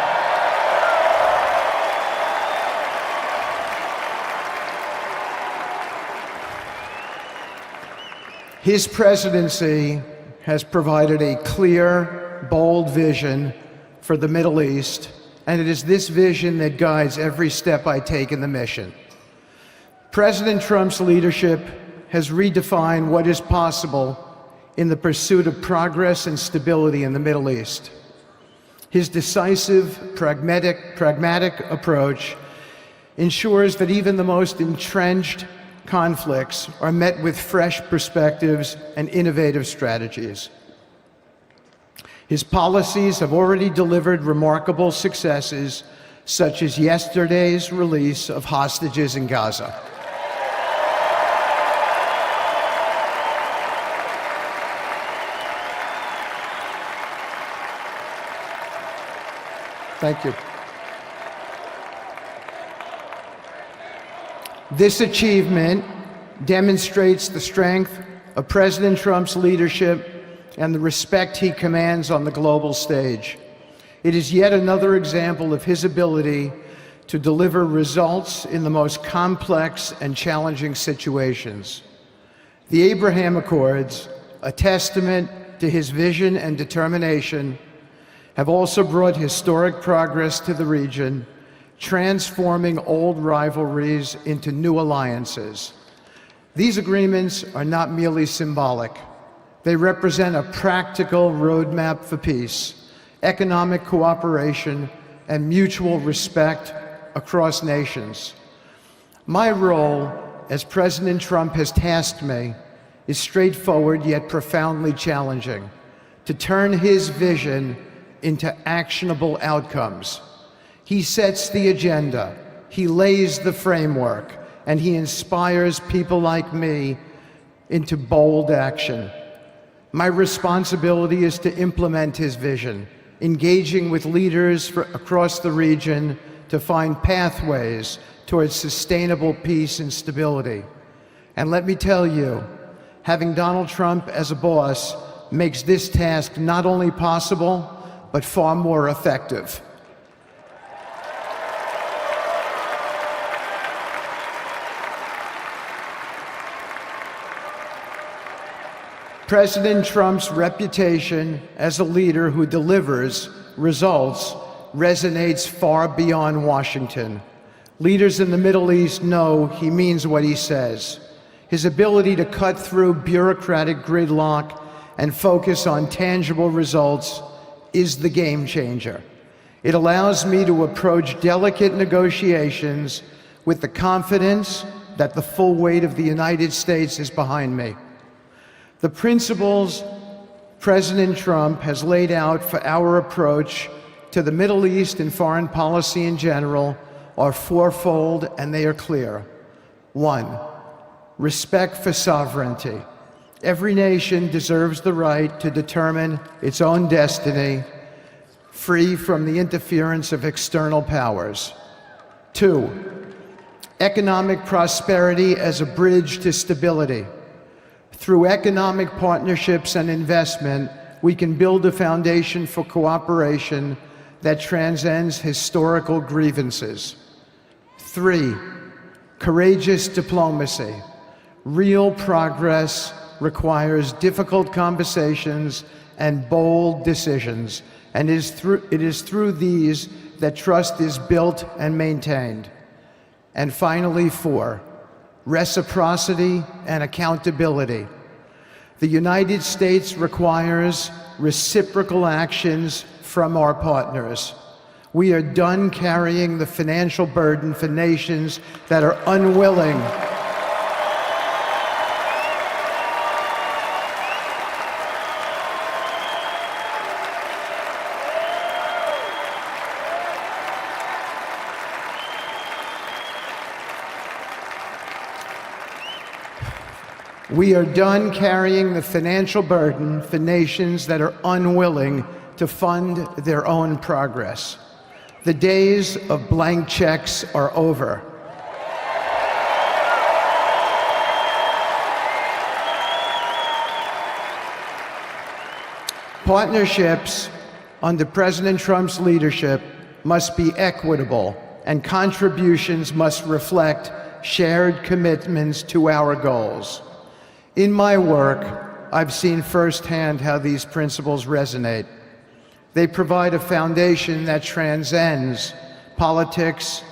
His presidency has provided a clear, bold vision for the Middle East, and it is this vision that guides every step I take in the mission. President Trump's leadership has redefined what is possible in the pursuit of progress and stability in the Middle East. His decisive, pragmatic approach ensures that even the most entrenched conflicts are met with fresh perspectives and innovative strategies. His policies have already delivered remarkable successes, such as yesterday's release of hostages in Gaza. Thank you. This achievement demonstrates the strength of President Trump's leadership and the respect he commands on the global stage. It is yet another example of his ability to deliver results in the most complex and challenging situations. The Abraham Accords, a testament to his vision and determination, have also brought historic progress to the region, transforming old rivalries into new alliances. These agreements are not merely symbolic. They represent a practical roadmap for peace, economic cooperation, and mutual respect across nations. My role, as President Trump has tasked me, is straightforward yet profoundly challenging: to turn his vision into actionable outcomes. He sets the agenda, he lays the framework, and he inspires people like me into bold action. My responsibility is to implement his vision, engaging with leaders across the region to find pathways towards sustainable peace and stability. And let me tell you, having Donald Trump as a boss makes this task not only possible, but far more effective. President Trump's reputation as a leader who delivers results resonates far beyond Washington. Leaders in the Middle East know he means what he says. His ability to cut through bureaucratic gridlock and focus on tangible results is the game changer. It allows me to approach delicate negotiations with the confidence that the full weight of the United States is behind me. The principles President Trump has laid out for our approach to the Middle East and foreign policy in general are fourfold, and they are clear. 1, respect for sovereignty. Every nation deserves the right to determine its own destiny, free from the interference of external powers. 2, economic prosperity as a bridge to stability. Through economic partnerships and investment, we can build a foundation for cooperation that transcends historical grievances. 3, courageous diplomacy. Real progress requires difficult conversations and bold decisions, and it is through these that trust is built and maintained. And finally, 4, reciprocity and accountability. The United States requires reciprocal actions from our partners. We are done carrying the financial burden for nations that are unwilling We are done carrying the financial burden for nations that are unwilling to fund their own progress. The days of blank checks are over. Partnerships under President Trump's leadership must be equitable, and contributions must reflect shared commitments to our goals. In my work, I've seen firsthand how these principles resonate. They provide a foundation that transcends politics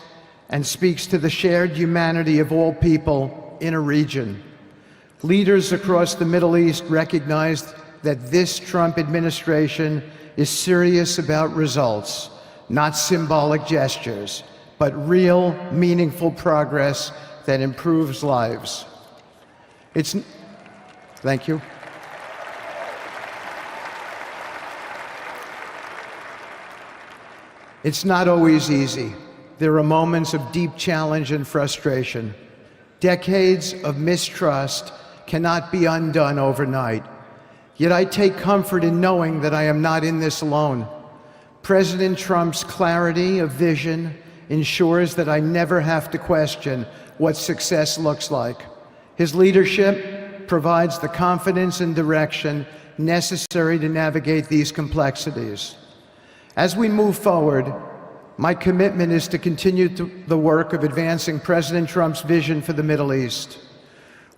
and speaks to the shared humanity of all people in a region. Leaders across the Middle East recognized that this Trump administration is serious about results, not symbolic gestures, but real, meaningful progress that improves lives. Thank you. It's not always easy. There are moments of deep challenge and frustration. Decades of mistrust cannot be undone overnight. Yet I take comfort in knowing that I am not in this alone. President Trump's clarity of vision ensures that I never have to question what success looks like. His leadership provides the confidence and direction necessary to navigate these complexities. As we move forward, my commitment is to continue the work of advancing President Trump's vision for the Middle East.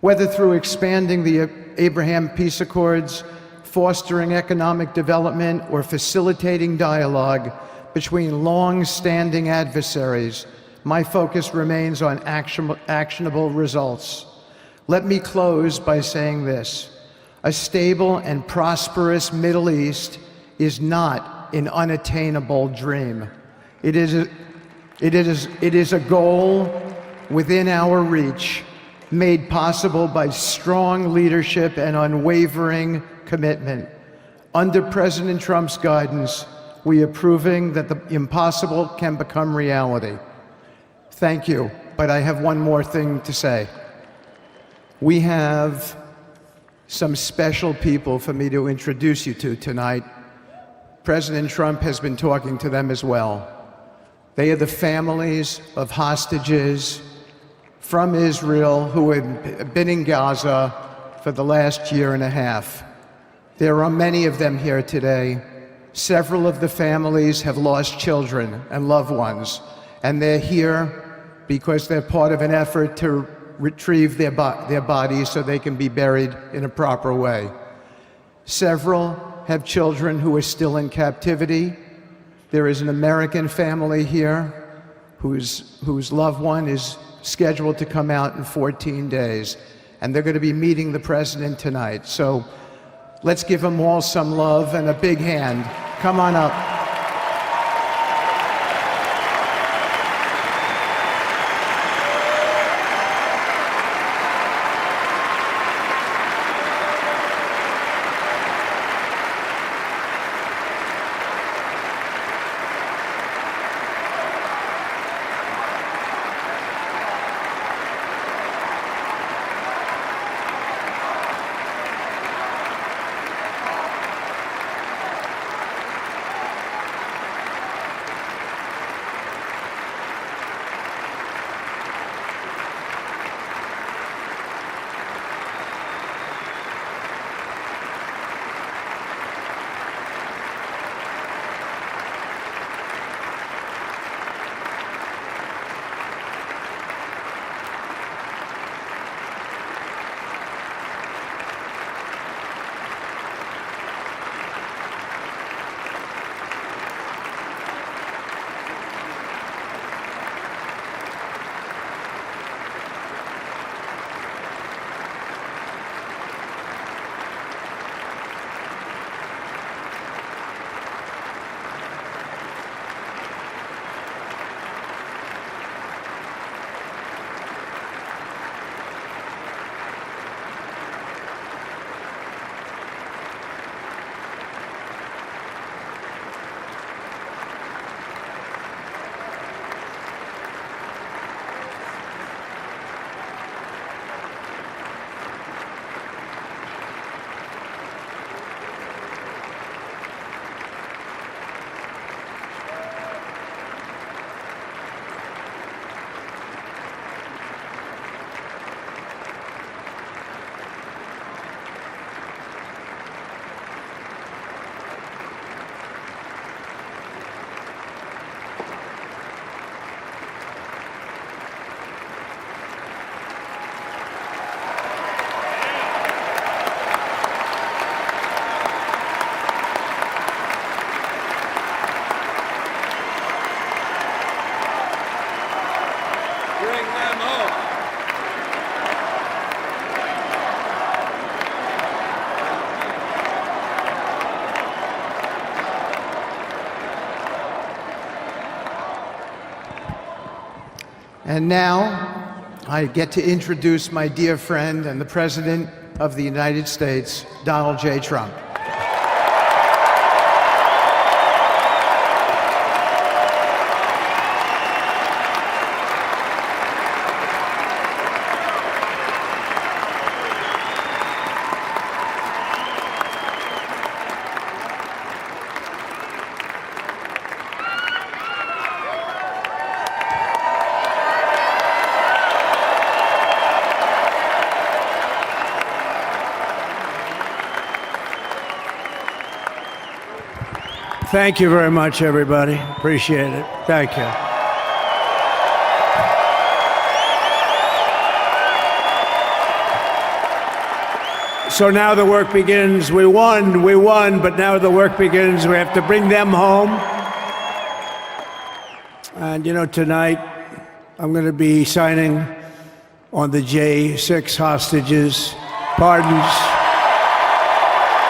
Whether through expanding the Abraham Peace Accords, fostering economic development, or facilitating dialogue between long-standing adversaries, my focus remains on actionable results. Let me close by saying this: a stable and prosperous Middle East is not an unattainable dream. It is a goal within our reach, made possible by strong leadership and unwavering commitment. Under President Trump's guidance, we are proving that the impossible can become reality. Thank you, but I have one more thing to say. We have some special people for me to introduce you to tonight. President Trump has been talking to them as well. They are the families of hostages from Israel who have been in Gaza for the last year and a half. There are many of them here today. Several of the families have lost children and loved ones, and they're here because they're part of an effort to retrieve their bodies so they can be buried in a proper way. Several have children who are still in captivity. There is an American family here whose loved one is scheduled to come out in 14 days, and they're going to be meeting the president tonight. So let's give them all some love and a big hand. Come on up. And now I get to introduce my dear friend and the President of the United States, Donald J. Trump. Thank you very much, everybody. Appreciate it. Thank you. So now the work begins. We won, but now the work begins. We have to bring them home. And you know, tonight I'm going to be signing on the J6 hostages, pardons,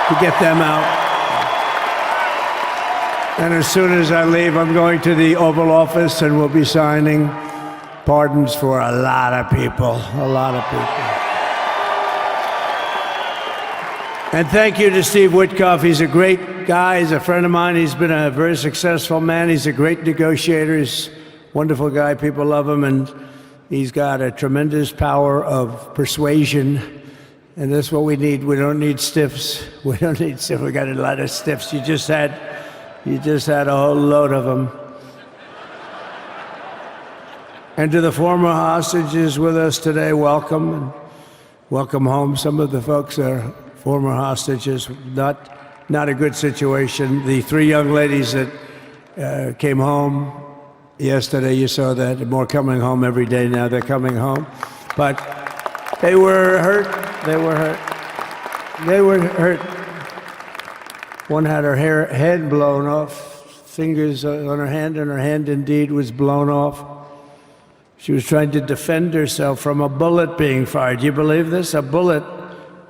to get them out. And as soon as I leave, I'm going to the Oval Office and we'll be signing pardons for a lot of people, a lot of people. And thank you to Steve Witkoff. He's a great guy. He's a friend of mine. He's been a very successful man. He's a great negotiator. He's a wonderful guy. People love him. And he's got a tremendous power of persuasion. And that's what we need. We don't need stiffs. We don't need stiffs. We got a lot of stiffs. You just had a whole load of them. And to the former hostages with us today, welcome. And welcome home. Some of the folks are former hostages. Not a good situation. The three young ladies that came home yesterday, you saw that. More coming home every day now. They're coming home. But they were hurt. They were hurt. They were hurt. One had her head blown off, fingers on her hand, and her hand indeed was blown off. She was trying to defend herself from a bullet being fired. Do you believe this? A bullet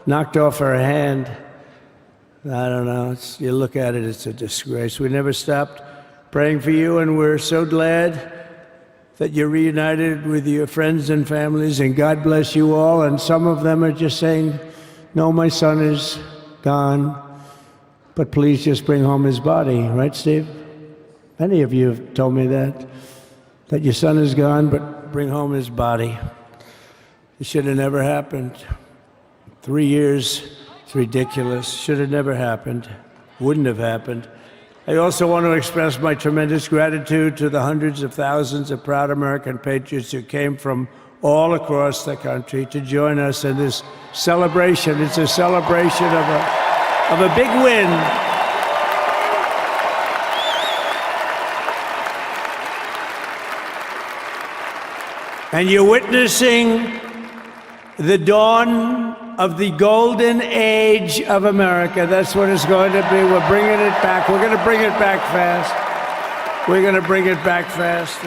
knocked off her hand. I don't know. You look at it, it's a disgrace. We never stopped praying for you, and we're so glad that you're reunited with your friends and families, and God bless you all. And some of them are just saying, no, my son is gone. But please just bring home his body, right, Steve? Many of you have told me that your son is gone, but bring home his body. It should have never happened. 3 years, it's ridiculous. Should have never happened. Wouldn't have happened. I also want to express my tremendous gratitude to the hundreds of thousands of proud American patriots who came from all across the country to join us in this celebration. It's a celebration of a big win. And you're witnessing the dawn of the golden age of America. That's what it's going to be. We're bringing it back. We're going to bring it back fast. We're going to bring it back fast.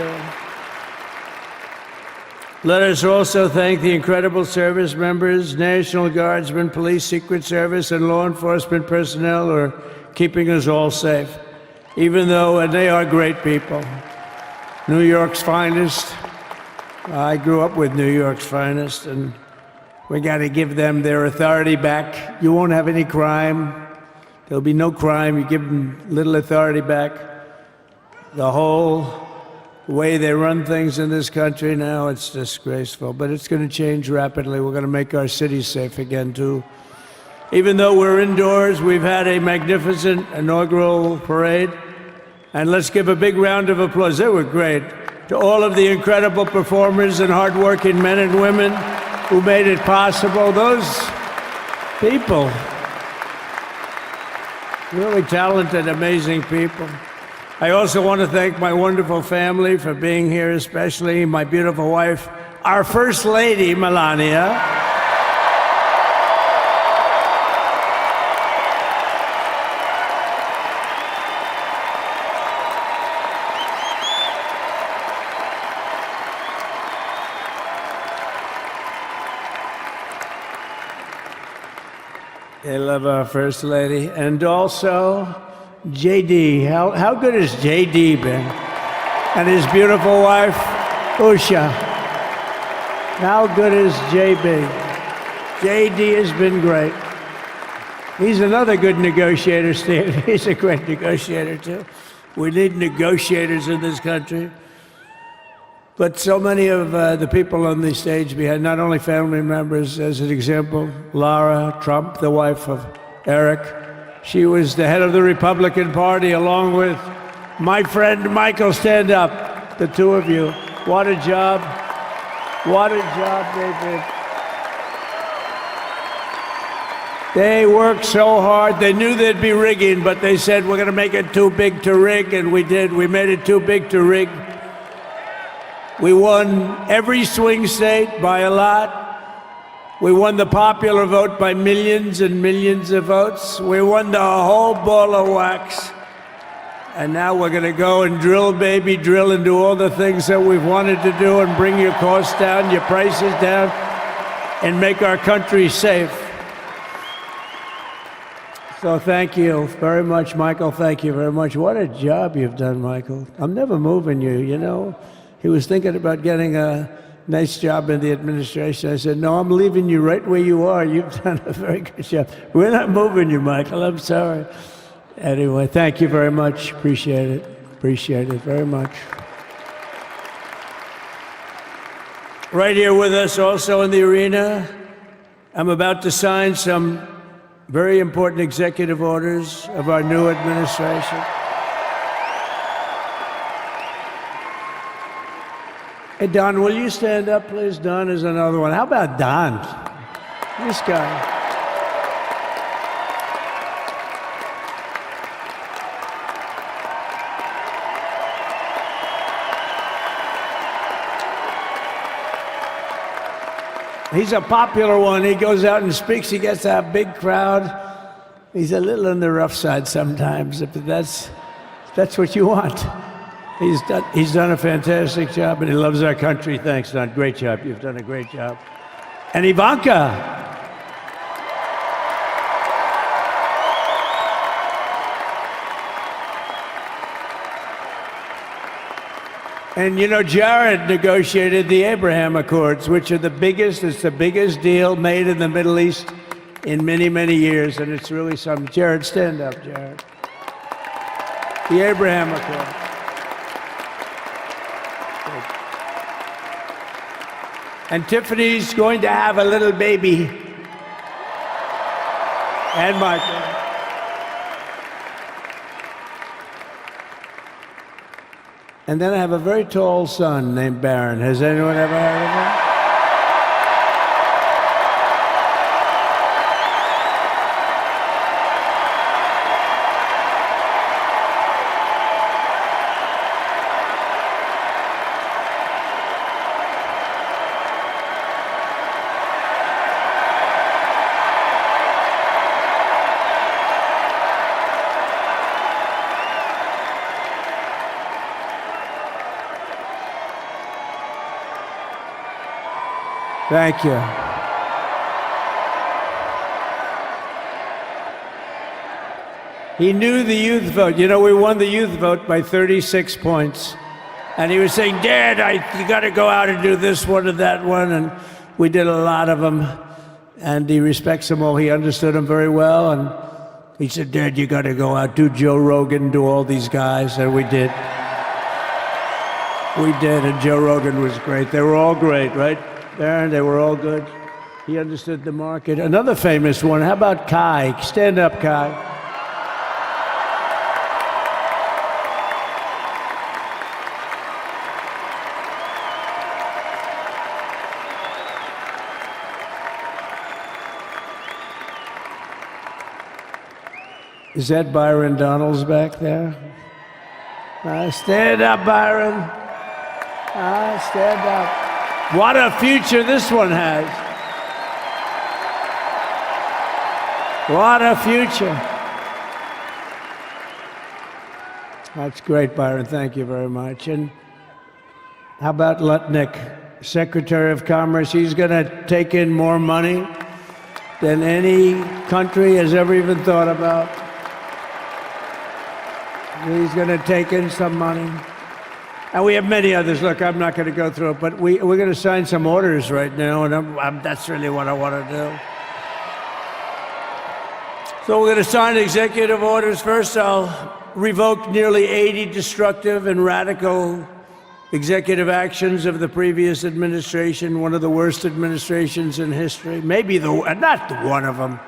Let us also thank the incredible service members, National Guardsmen, Police, Secret Service, and law enforcement personnel who are keeping us all safe, even though, and they are great people. New York's finest. I grew up with New York's finest, and we got to give them their authority back. You won't have any crime. There'll be no crime. You give them little authority back. The whole way they run things in this country now, it's disgraceful. But it's going to change rapidly. We're going to make our cities safe again, too. Even though we're indoors, we've had a magnificent inaugural parade. And let's give a big round of applause. They were great. To all of the incredible performers and hardworking men and women who made it possible. Those people, really talented, amazing people. I also want to thank my wonderful family for being here, especially my beautiful wife, our First Lady, Melania. I love our First Lady. And also, JD. How good has JD been? And his beautiful wife, Usha. How good is JB? JD has been great. He's another good negotiator, Steve. He's a great negotiator, too. We need negotiators in this country. But so many of the people on the stage behind, not only family members, as an example, Lara Trump, the wife of Eric. She was the head of the Republican Party, along with my friend Michael. Stand up, the two of you. What a job. What a job they did. They worked so hard. They knew there'd be rigging, but they said, we're going to make it too big to rig, and we did. We made it too big to rig. We won every swing state by a lot. We won the popular vote by millions and millions of votes. We won the whole ball of wax. And now we're going to go and drill, baby, drill, and do all the things that we've wanted to do and bring your costs down, your prices down, and make our country safe. So thank you very much, Michael. Thank you very much. What a job you've done, Michael. I'm never moving you, you know. He was thinking about getting a nice job in the administration. I said, no, I'm leaving you right where you are. You've done a very good job. We're not moving you, Michael. I'm sorry. Anyway, thank you very much. Appreciate it. Appreciate it very much. Right here with us also in the arena, I'm about to sign some very important executive orders of our new administration. Hey, Don, will you stand up, please? Don is another one. How about Don? This guy. He's a popular one. He goes out and speaks. He gets a big crowd. He's a little on the rough side sometimes, but that's what you want. He's done a fantastic job, and he loves our country. Thanks, Don. Great job. You've done a great job. And Ivanka. And you know, Jared negotiated the Abraham Accords, which are the biggest deal made in the Middle East in many, many years, and it's really something. Jared, stand up, Jared. The Abraham Accords. And Tiffany's going to have a little baby. And Michael. And then I have a very tall son named Barron. Has anyone ever heard of him? Thank you. He knew the youth vote. You know, we won the youth vote by 36 points. And he was saying, Dad, you got to go out and do this one and that one. And we did a lot of them. And he respects them all. He understood them very well. And he said, Dad, you got to go out, do Joe Rogan, do all these guys. And we did. We did. And Joe Rogan was great. They were all great, right? Aaron, they were all good. He understood the market. Another famous one, how about Kai? Stand up, Kai. Is that Byron Donalds back there? Stand up, Byron. Stand up. What a future this one has. What a future. That's great, Byron. Thank you very much. And how about Lutnick, Secretary of Commerce? He's going to take in more money than any country has ever even thought about. He's going to take in some money. And we have many others. Look, I'm not going to go through it, but we're going to sign some orders right now, and that's really what I want to do. So we're going to sign executive orders. First, I'll revoke nearly 80 destructive and radical executive actions of the previous administration, one of the worst administrations in history. Maybe not one of them,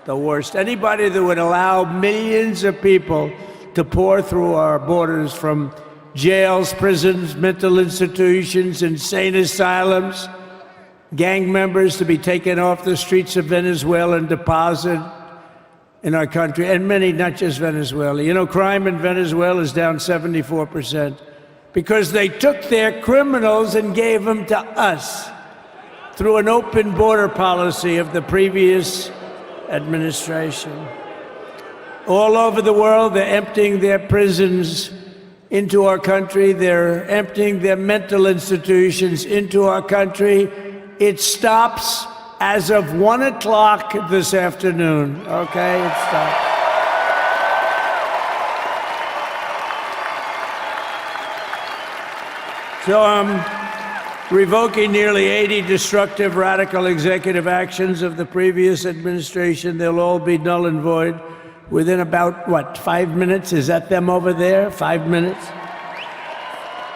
the worst. Anybody that would allow millions of people to pour through our borders from jails, prisons, mental institutions, insane asylums, gang members to be taken off the streets of Venezuela and deposited in our country, and many, not just Venezuela. You know, crime in Venezuela is down 74% because they took their criminals and gave them to us through an open border policy of the previous administration. All over the world, they're emptying their prisons into our country. They're emptying their mental institutions into our country. It stops as of 1 o'clock this afternoon, okay? It stops. So I'm revoking nearly 80 destructive, radical executive actions of the previous administration. They'll all be null and void within about, 5 minutes? Is that them over there? 5 minutes?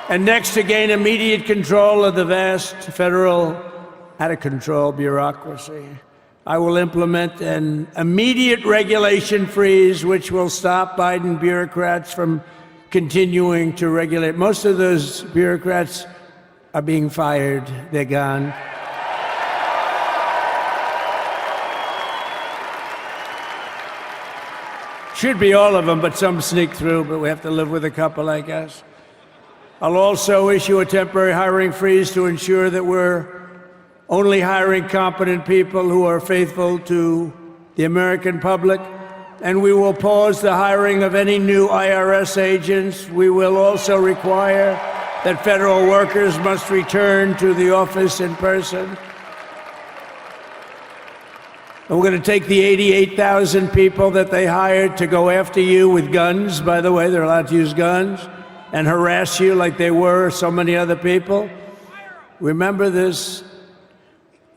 And next, to gain immediate control of the vast federal, out-of-control bureaucracy, I will implement an immediate regulation freeze, which will stop Biden bureaucrats from continuing to regulate. Most of those bureaucrats are being fired. They're gone. Should be all of them, but some sneak through, but we have to live with a couple, I guess. I'll also issue a temporary hiring freeze to ensure that we're only hiring competent people who are faithful to the American public, and we will pause the hiring of any new IRS agents. We will also require that federal workers must return to the office in person. And we're going to take the 88,000 people that they hired to go after you with guns. By the way, they're allowed to use guns and harass you like they were so many other people. Remember this?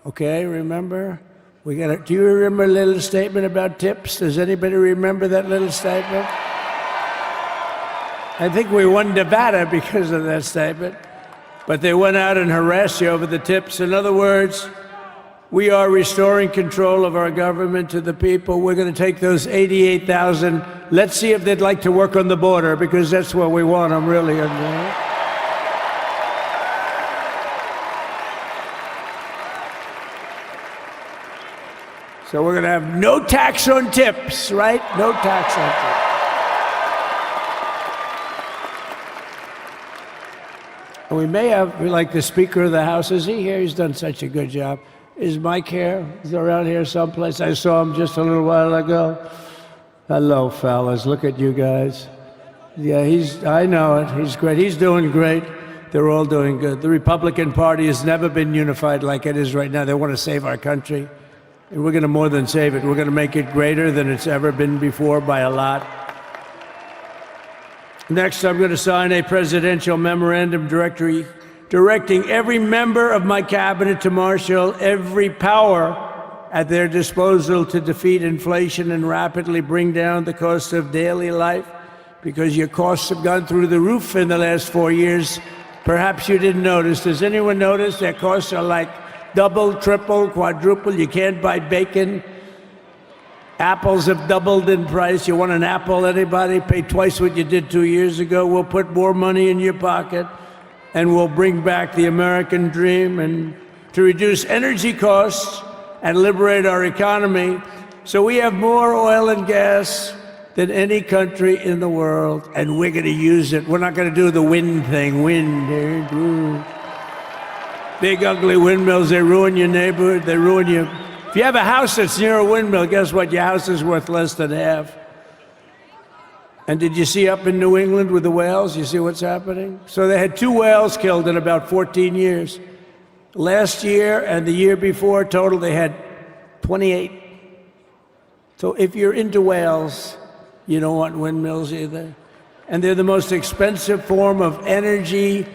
Okay, remember? Do you remember a little statement about tips? Does anybody remember that little statement? I think we won Nevada because of that statement. But they went out and harassed you over the tips. In other words, we are restoring control of our government to the people. We're going to take those 88,000. Let's see if they'd like to work on the border, because that's where we want them, really. So we're going to have no tax on tips, right? No tax on tips. And we may have, like the Speaker of the House, is he here? He's done such a good job. Is Mike here? He's around here someplace. I saw him just a little while ago. Hello, fellas. Look at you guys. Yeah, I know it. He's great. He's doing great. They're all doing good. The Republican Party has never been unified like it is right now. They want to save our country. And we're going to more than save it. We're going to make it greater than it's ever been before by a lot. Next, I'm going to sign a presidential memorandum directing every member of my cabinet to marshal every power at their disposal to defeat inflation and rapidly bring down the cost of daily life, because your costs have gone through the roof in the last 4 years. Perhaps you didn't notice. Does anyone notice their costs are like double, triple, quadruple? You can't buy bacon. Apples have doubled in price. You want an apple, anybody? Pay twice what you did 2 years ago. We'll put more money in your pocket, and we'll bring back the American dream and to reduce energy costs and liberate our economy. So we have more oil and gas than any country in the world, and we're going to use it. We're not going to do the wind thing. Wind. Big, ugly windmills, they ruin your neighborhood. They ruin you. If you have a house that's near a windmill, guess what? Your house is worth less than half. And did you see up in New England with the whales? You see what's happening? So they had 2 whales killed in about 14 years. Last year and the year before, total, they had 28. So if you're into whales, you don't want windmills either. and they're the most expensive form of energy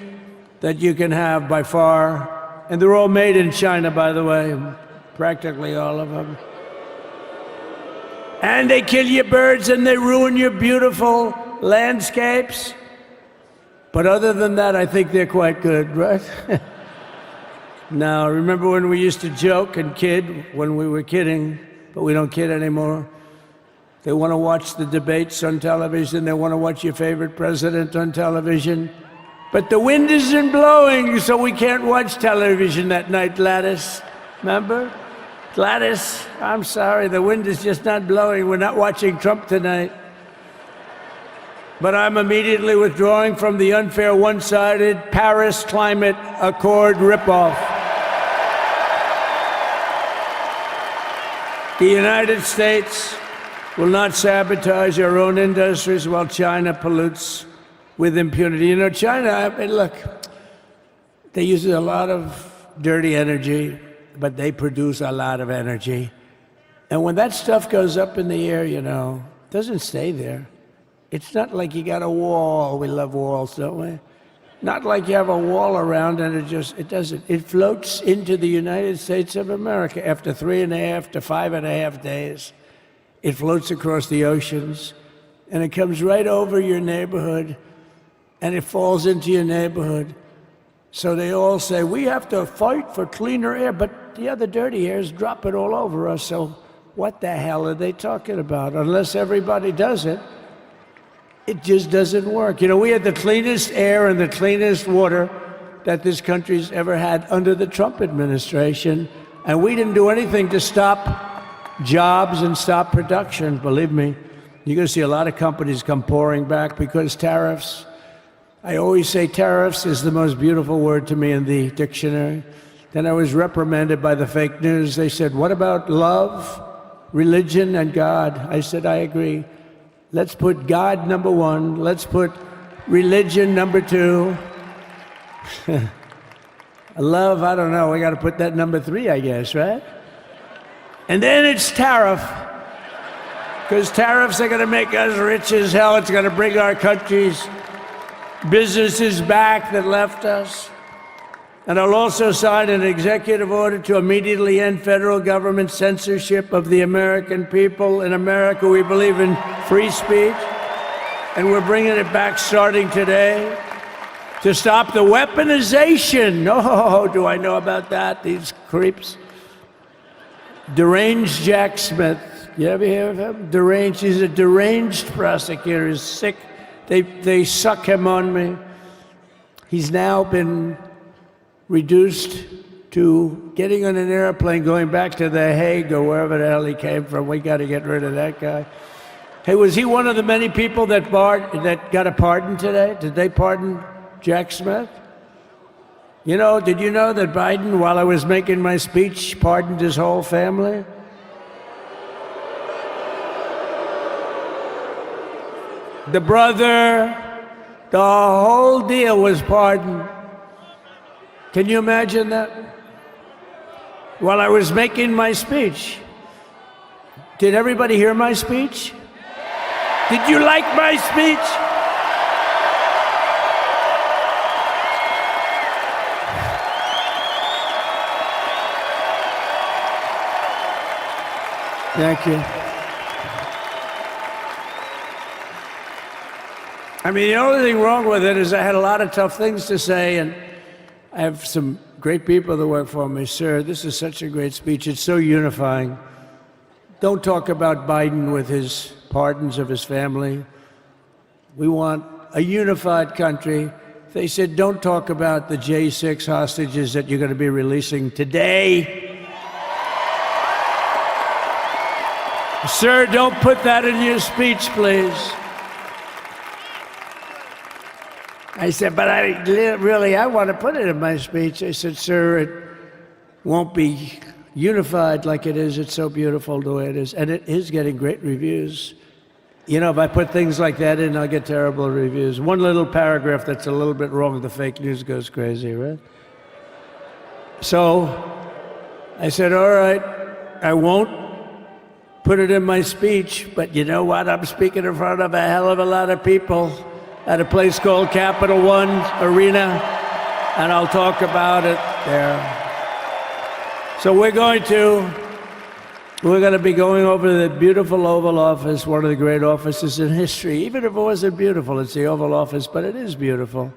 that you can have by far. And they're all made in China, by the way, practically all of them. And they kill your birds and they ruin your beautiful landscapes. But other than that, I think they're quite good, right? Now, remember when we used to joke and kid when we were kidding, but we don't kid anymore? They want to watch the debates on television. They want to watch your favorite president on television. But the wind isn't blowing, so we can't watch television that night, Gladys. Remember? Gladys, I'm sorry, the wind is just not blowing. We're not watching Trump tonight. But I'm immediately withdrawing from the unfair, one-sided Paris Climate Accord ripoff. The United States will not sabotage our own industries while China pollutes with impunity. You know, China, I mean, look, they use a lot of dirty energy, but they produce a lot of energy. And when that stuff goes up in the air, you know, it doesn't stay there. It's not like you got a wall. We love walls, don't we? Not like you have a wall around and it doesn't. It floats into the United States of America after 3.5 to 5.5 days. It floats across the oceans and it comes right over your neighborhood and it falls into your neighborhood. So they all say, we have to fight for cleaner air, but the other dirty air is dropping all over us. So what the hell are they talking about? Unless everybody does it, it just doesn't work. You know, we had the cleanest air and the cleanest water that this country's ever had under the Trump administration, and we didn't do anything to stop jobs and stop production. Believe me, you're going to see a lot of companies come pouring back because tariffs. I always say tariffs is the most beautiful word to me in the dictionary. Then I was reprimanded by the fake news. They said, what about love, religion, and God? I said, I agree. Let's put God number one. Let's put religion number two. Love, I don't know. We got to put that number 3, I guess, right? And then it's tariff. Because tariffs are going to make us rich as hell. It's going to bring our country's businesses back that left us. And I'll also sign an executive order to immediately end federal government censorship of the American people. In America, we believe in free speech, and we're bringing it back starting today to stop the weaponization. Oh, do I know about that? These creeps. Deranged Jack Smith. You ever hear of him? Deranged. He's a deranged prosecutor. He's sick. They suck him on me. He's now been reduced to getting on an airplane, going back to The Hague or wherever the hell he came from. We got to get rid of that guy. Hey, was he one of the many people that got a pardon today? Did they pardon Jack Smith? You know, did you know that Biden, while I was making my speech, pardoned his whole family? The brother, the whole deal was pardoned. Can you imagine that? While I was making my speech. Did everybody hear my speech? Did you like my speech? Thank you. I mean, the only thing wrong with it is I had a lot of tough things to say, and I have some great people that work for me. Sir, this is such a great speech. It's so unifying. Don't talk about Biden with his pardons of his family. We want a unified country. They said, don't talk about the J6 hostages that you're going to be releasing today. Sir, don't put that in your speech, please. I said, but I want to put it in my speech. I said, sir, it won't be unified like it is. It's so beautiful the way it is. And it is getting great reviews. You know, if I put things like that in, I'll get terrible reviews. One little paragraph that's a little bit wrong, the fake news goes crazy, right? So I said, all right, I won't put it in my speech, but you know what? I'm speaking in front of a hell of a lot of people. at a place called Capital One Arena, and I'll talk about it there. So we're going to be going over the beautiful Oval Office, one of the great offices in history. Even if it wasn't beautiful, it's the Oval Office, but it is beautiful.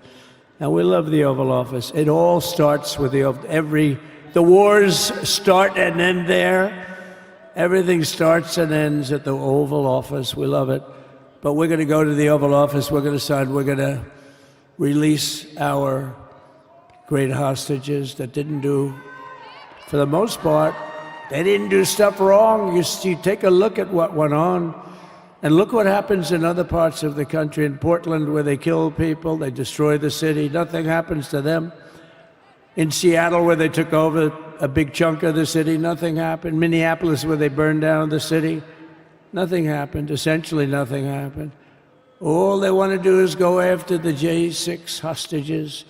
And we love the Oval Office. It all starts with the wars start and end there. Everything starts and ends at the Oval Office. We love it. But we're going to go to the Oval Office. We're going to release our great hostages that didn't do, for the most part, they didn't do stuff wrong. You take a look at what went on, and look what happens in other parts of the country. In Portland, where they kill people, they destroy the city, nothing happens to them. In Seattle, where they took over a big chunk of the city, nothing happened. Minneapolis, where they burned down the city, nothing happened. Essentially nothing happened. All they want to do is go after the J6 hostages.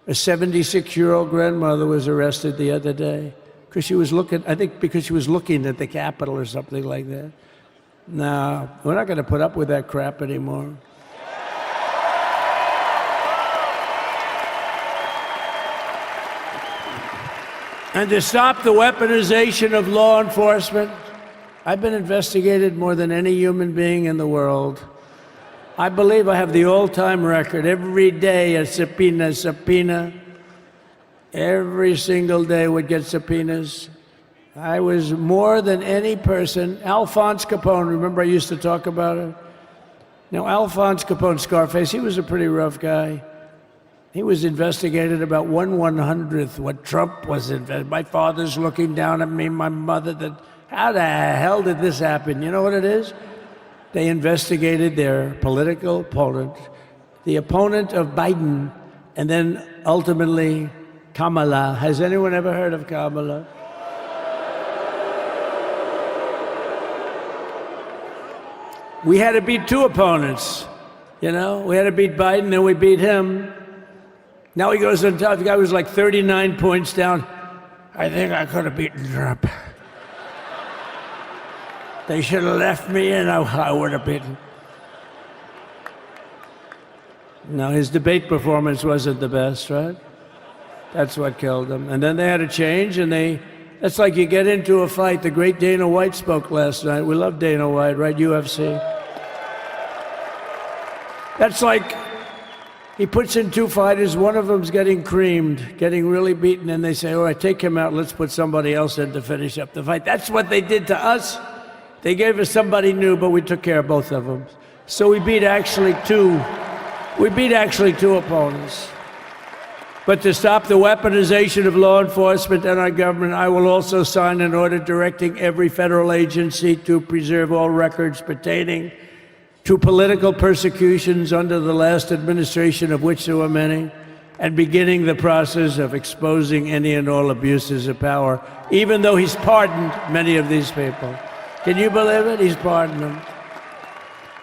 A 76-year-old grandmother was arrested the other day because she was looking at the Capitol or something like that. No, we're not going to put up with that crap anymore. And to stop the weaponization of law enforcement, I've been investigated more than any human being in the world. I believe I have the all-time record. Every day a subpoena. Every single day would get subpoenas. I was more than any person. Alphonse Capone, remember I used to talk about it? Now, Alphonse Capone, Scarface, he was a pretty rough guy. He was investigated about 1/100th what Trump was investigated. My father's looking down at me, my mother, how the hell did this happen? You know what it is? They investigated their political opponent, the opponent of Biden, and then ultimately Kamala. Has anyone ever heard of Kamala? We had to beat two opponents, you know? We had to beat Biden, then we beat him. Now he goes on top. The guy was like 39 points down. I think I could have beaten Trump. They should have left me in. I would have beaten. No, his debate performance wasn't the best, right? That's what killed him. And then they had to change, and that's like you get into a fight. The great Dana White spoke last night. We love Dana White, right? UFC. That's like he puts in two fighters, one of them's getting creamed, getting really beaten, and they say, all right, take him out, let's put somebody else in to finish up the fight. That's what they did to us. They gave us somebody new, but we took care of both of them. So we beat actually two opponents. But to stop the weaponization of law enforcement and our government, I will also sign an order directing every federal agency to preserve all records pertaining to political persecutions under the last administration, of which there were many, and beginning the process of exposing any and all abuses of power, even though he's pardoned many of these people. Can you believe it? He's pardoned them.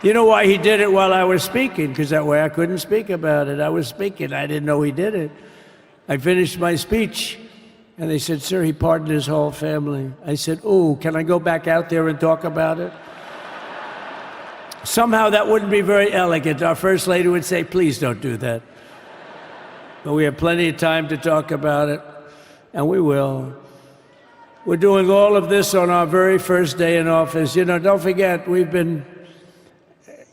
You know why he did it while I was speaking? Because that way I couldn't speak about it. I was speaking. I didn't know he did it. I finished my speech, and they said, sir, he pardoned his whole family. I said, oh, can I go back out there and talk about it? Somehow that wouldn't be very elegant. Our First Lady would say, please don't do that. But we have plenty of time to talk about it, and we will. We're doing all of this on our very first day in office. You know, don't forget, we've been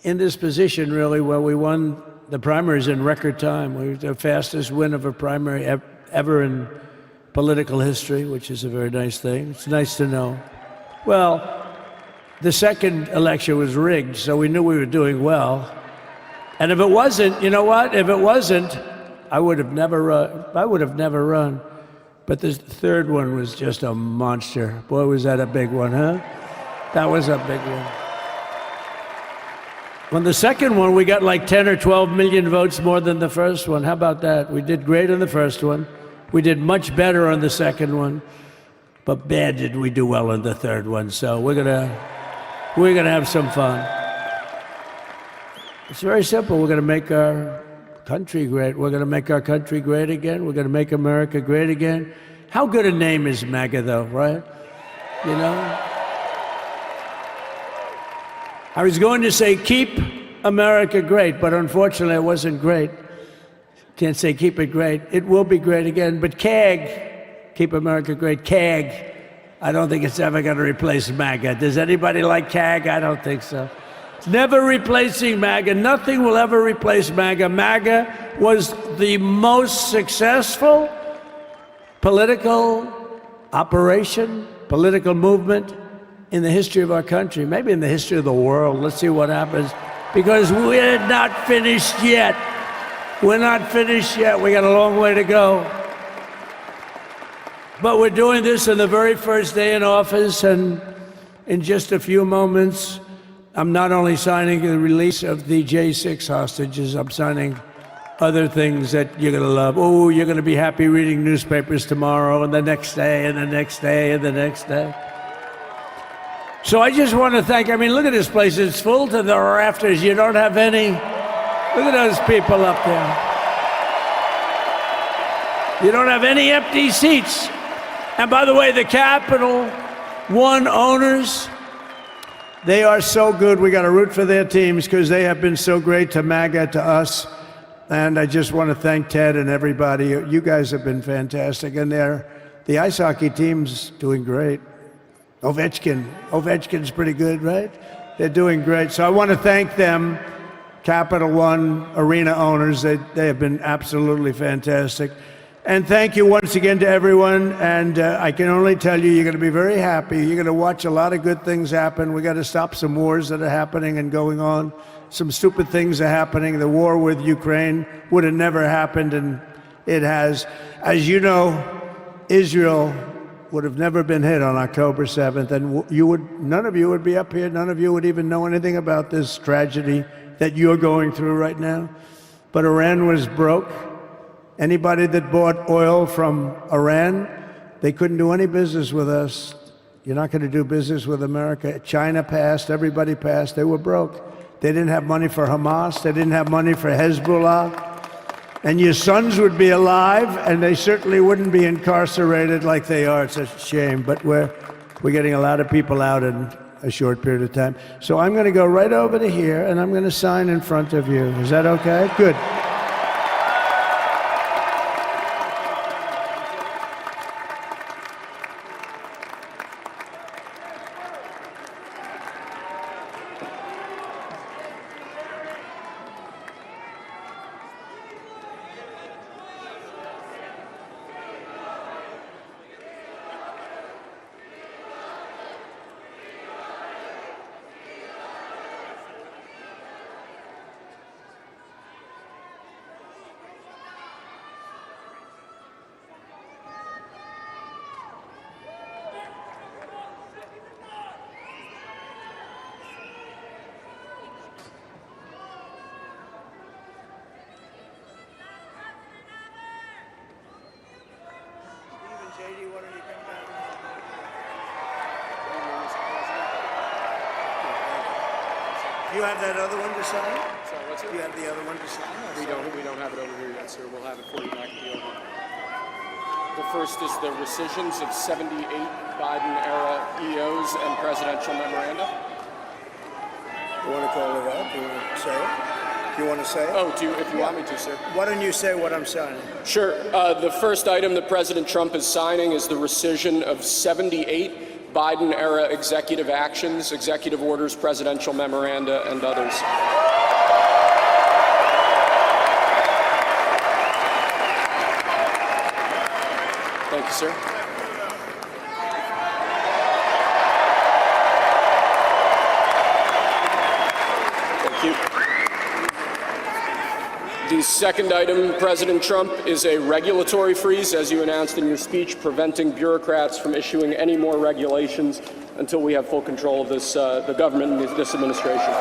in this position, really, where we won the primaries in record time. We were the fastest win of a primary ever in political history, which is a very nice thing. It's nice to know. Well, the second election was rigged, so we knew we were doing well. And if it wasn't, you know what? If it wasn't, I would have never run. But the third one was just a monster. Boy, was that a big one, huh? That was a big one. On the second one, we got like 10 or 12 million votes more than the first one. How about that? We did great on the first one. We did much better on the second one. But bad did we do well on the third one. So we're gonna have some fun. It's very simple. We're gonna make our country great. We're gonna make our country great again. We're gonna make America great again. How good a name is MAGA, though, right? You know? I was going to say keep America great, but unfortunately it wasn't great. Can't say keep it great. It will be great again, but CAG, keep America great, CAG, I don't think it's ever going to replace MAGA. Does anybody like CAG? I don't think so. It's never replacing MAGA. Nothing will ever replace MAGA. MAGA was the most successful political operation, political movement in the history of our country, maybe in the history of the world. Let's see what happens, because we're not finished yet. We're not finished yet. We got a long way to go. But we're doing this on the very first day in office, and in just a few moments, I'm not only signing the release of the J6 hostages, I'm signing other things that you're going to love. Oh, you're going to be happy reading newspapers tomorrow, and the next day, and the next day, and the next day. So I just want to thank, I mean, look at this place. It's full to the rafters. You don't have any. Look at those people up there. You don't have any empty seats. And by the way, the Capital One owners, they are so good. We got to root for their teams because they have been so great to MAGA, to us. And I just want to thank Ted and everybody. You guys have been fantastic. And the ice hockey team's doing great. Ovechkin's pretty good, right? They're doing great. So I want to thank them, Capital One arena owners. They have been absolutely fantastic. And thank you once again to everyone. And I can only tell you, you're going to be very happy. You're going to watch a lot of good things happen. We got to stop some wars that are happening and going on. Some stupid things are happening. The war with Ukraine would have never happened, and it has. As you know, Israel would have never been hit on October 7th, and none of you would be up here. None of you would even know anything about this tragedy that you're going through right now. But Iran was broke. Anybody that bought oil from Iran, they couldn't do any business with us. You're not going to do business with America. China passed, everybody passed, they were broke. They didn't have money for Hamas, they didn't have money for Hezbollah. And your sons would be alive, and they certainly wouldn't be incarcerated like they are. It's a shame, but we're getting a lot of people out in a short period of time. So I'm going to go right over to here, and I'm going to sign in front of you. Is that okay? Good. Do you have that other one to sign? Sorry, what's it? Do you have the other one to sign? We don't have it over here yet, sir. We'll have it for you back at the oval. The first is the rescissions of 78 Biden-era EOs and presidential memoranda. You want to call it up? Do you want to say it? Do you want to say it? Oh, if you want me to, sir. Why don't you say what I'm signing? Sure. The first item that President Trump is signing is the rescission of 78 Biden-era executive actions, executive orders, presidential memoranda, and others. Thank you, sir. Thank you. The second item, President Trump, is a regulatory freeze, as you announced in your speech, preventing bureaucrats from issuing any more regulations until we have full control of this, the government and this administration.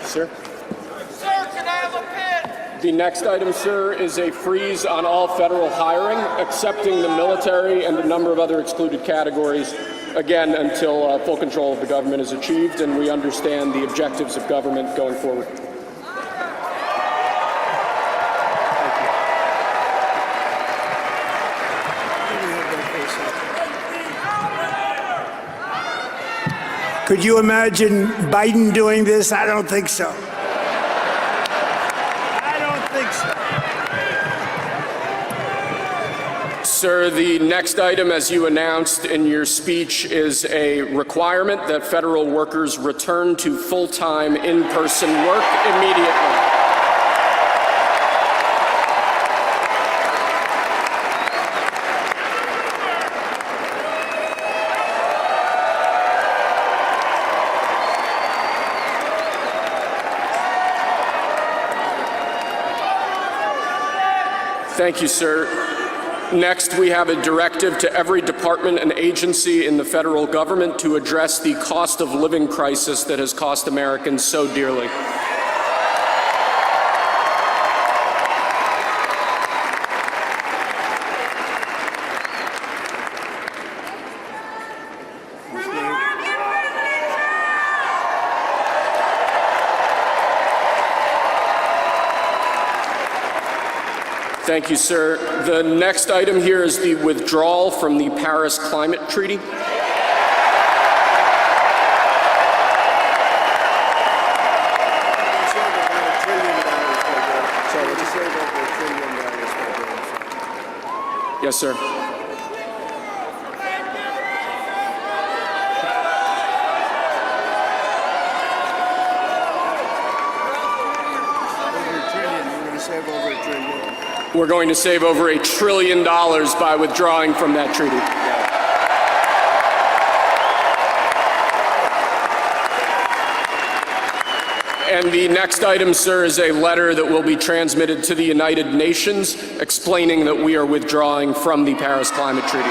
Sir, can I have a pen? The next item, sir, is a freeze on all federal hiring, excepting the military and a number of other excluded categories, again, until full control of the government is achieved and we understand the objectives of government going forward. Could you imagine Biden doing this? I don't think so. I don't think so. Sir, the next item, as you announced in your speech, is a requirement that federal workers return to full-time in-person work immediately. Thank you, sir. Next, we have a directive to every department and agency in the federal government to address the cost of living crisis that has cost Americans so dearly. Thank you, sir. The next item here is the withdrawal from the Paris Climate Treaty. Yes, sir. We're going to save over $1 trillion by withdrawing from that treaty. And the next item, sir, is a letter that will be transmitted to the United Nations explaining that we are withdrawing from the Paris Climate Treaty.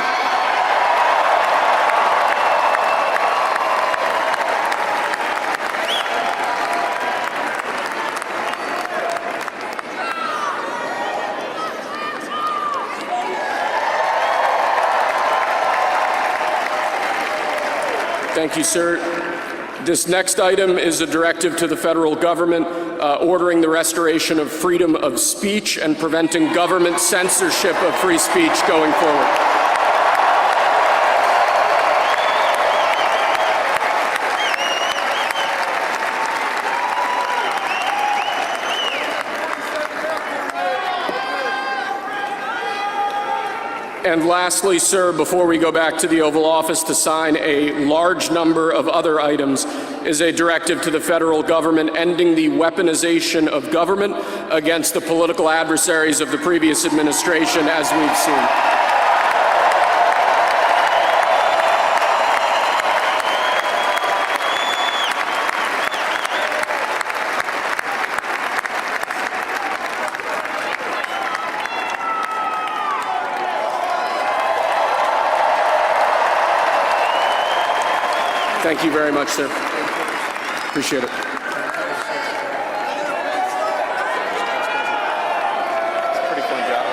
Thank you, sir. This next item is a directive to the federal government ordering the restoration of freedom of speech and preventing government censorship of free speech going forward. And lastly, sir, before we go back to the Oval Office to sign a large number of other items, is a directive to the federal government ending the weaponization of government against the political adversaries of the previous administration, as we've seen. Thank you very much, sir. Appreciate it. Pretty fun job.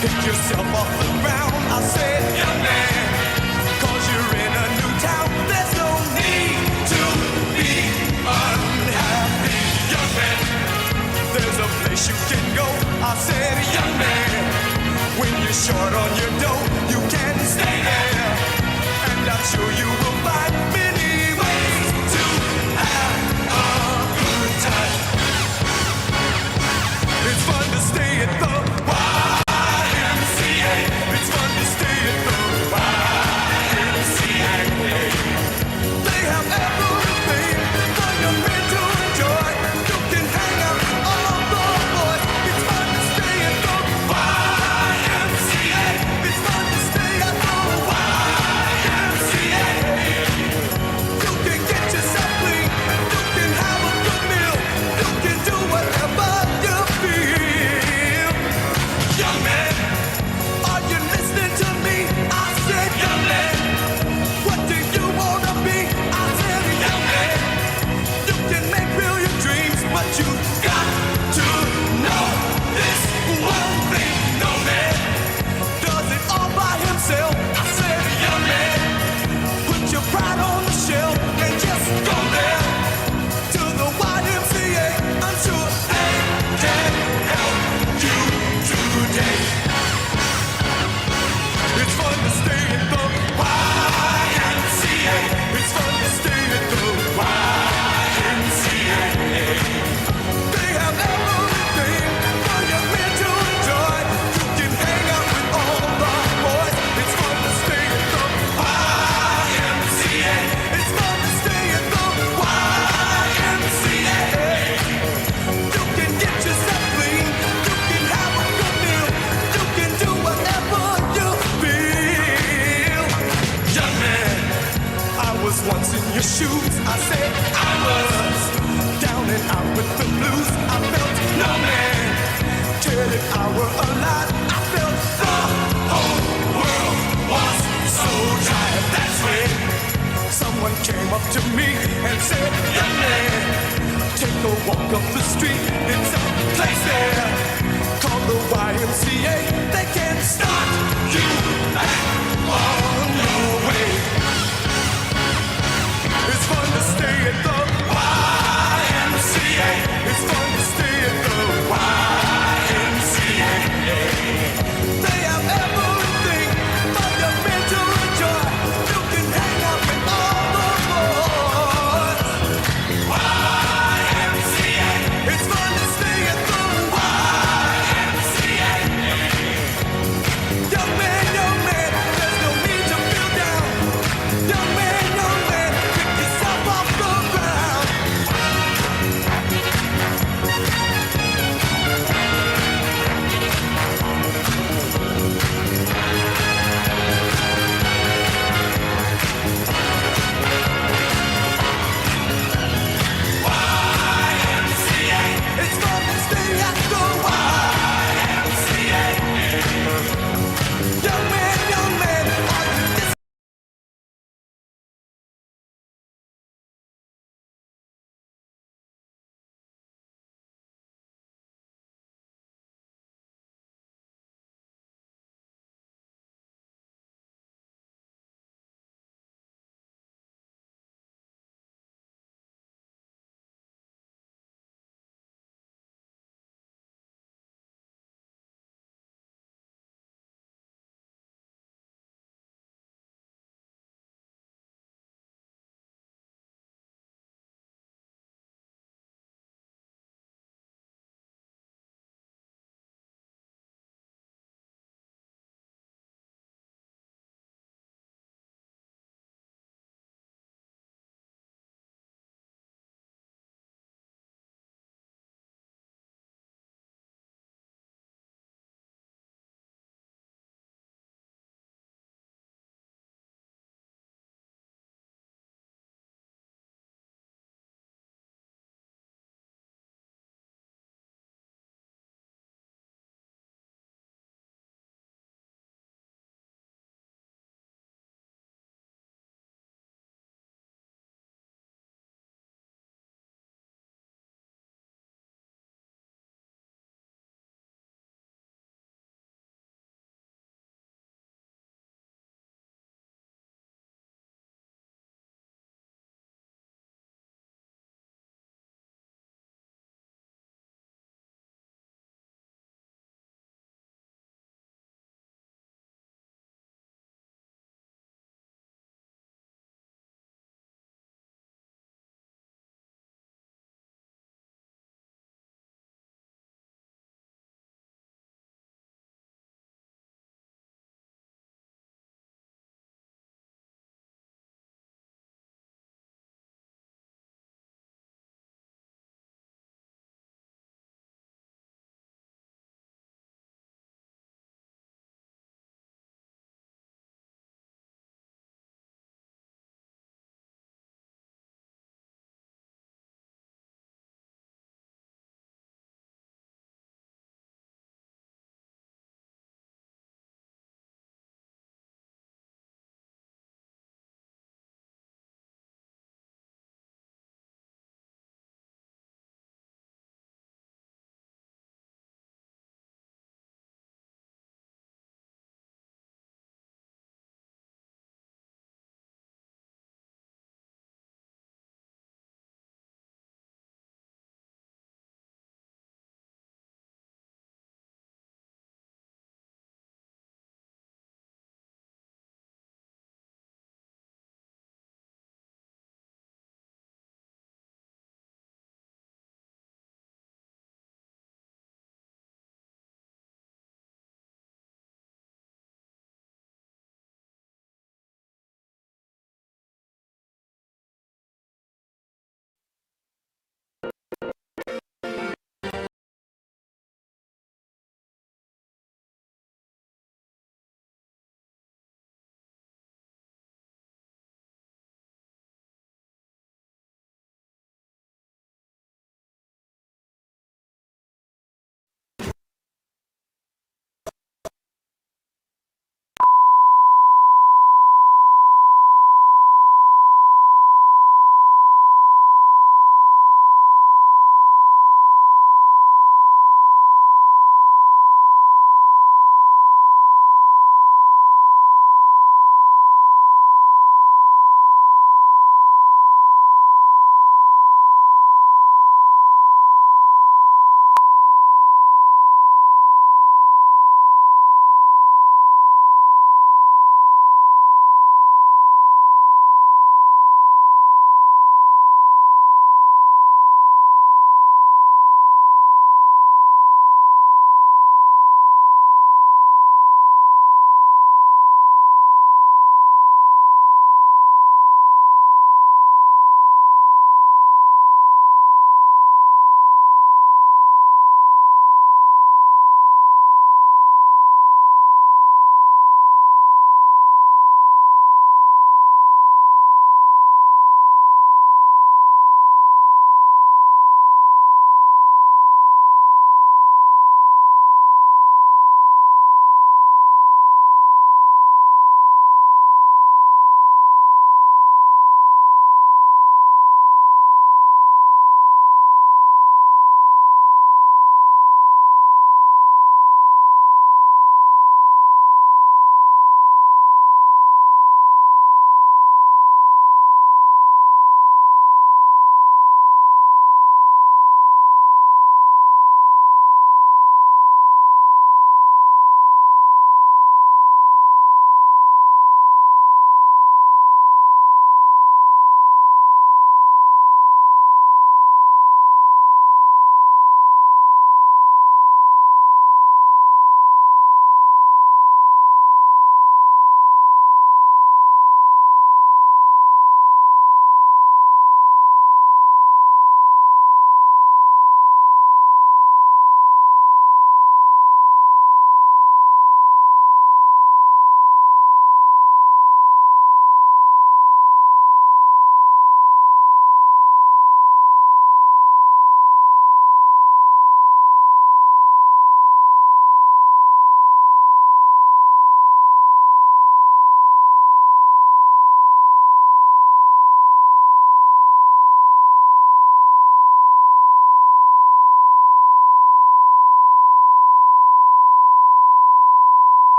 pick yourself off the ground. I said, young man, 'cause you're in a new town. There's no need to be unhappy, young man. There's a place you can go. I said, young man, when you're short on your dough, you can stay there, and I'm sure you will find many ways to have a good time. It's fun to stay at the YMCA. It's fun to stay at the YMCA. They have everything for your men to enjoy. You can hang out with all the boys. It's fun to stay at the YMCA. It's fun to stay at the YMCA. You can get yourself clean. You can have a good meal. You can do whatever you feel. Young man, are you listening to me? I said, young man, what do you want to be? I said, young man, you can make real your dreams, but you got to know this one thing. No man does it all by himself. I said, young man, put your pride on the shelf and just go there to the YMCA. I'm sure they can help you today. It's fun to stay at the YMCA. It's fun to stay at the YMCA. They have everything for your men to enjoy. You can hang out with all the boys. It's fun to stay at the YMCA. It's fun to stay at the YMCA. You can get yourself clean. You can have a good meal. You can do whatever you feel. Young man, I was once in your shoes. I said I was down and out with the blues. I felt no man cared if I were alive. I felt the whole world was so tired. That's when someone came up to me and said, young man, take a walk up the street. It's a place there called the YMCA. They can start you back on your way. It's fun to stay at the YMCA. It's fun to stay at the YMCA. They have everything for your men to enjoy. You can hang out with all the boys. YMCA. It's fun to stay at the YMCA. Young man,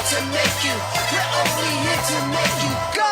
to make you. We're only here to make you go.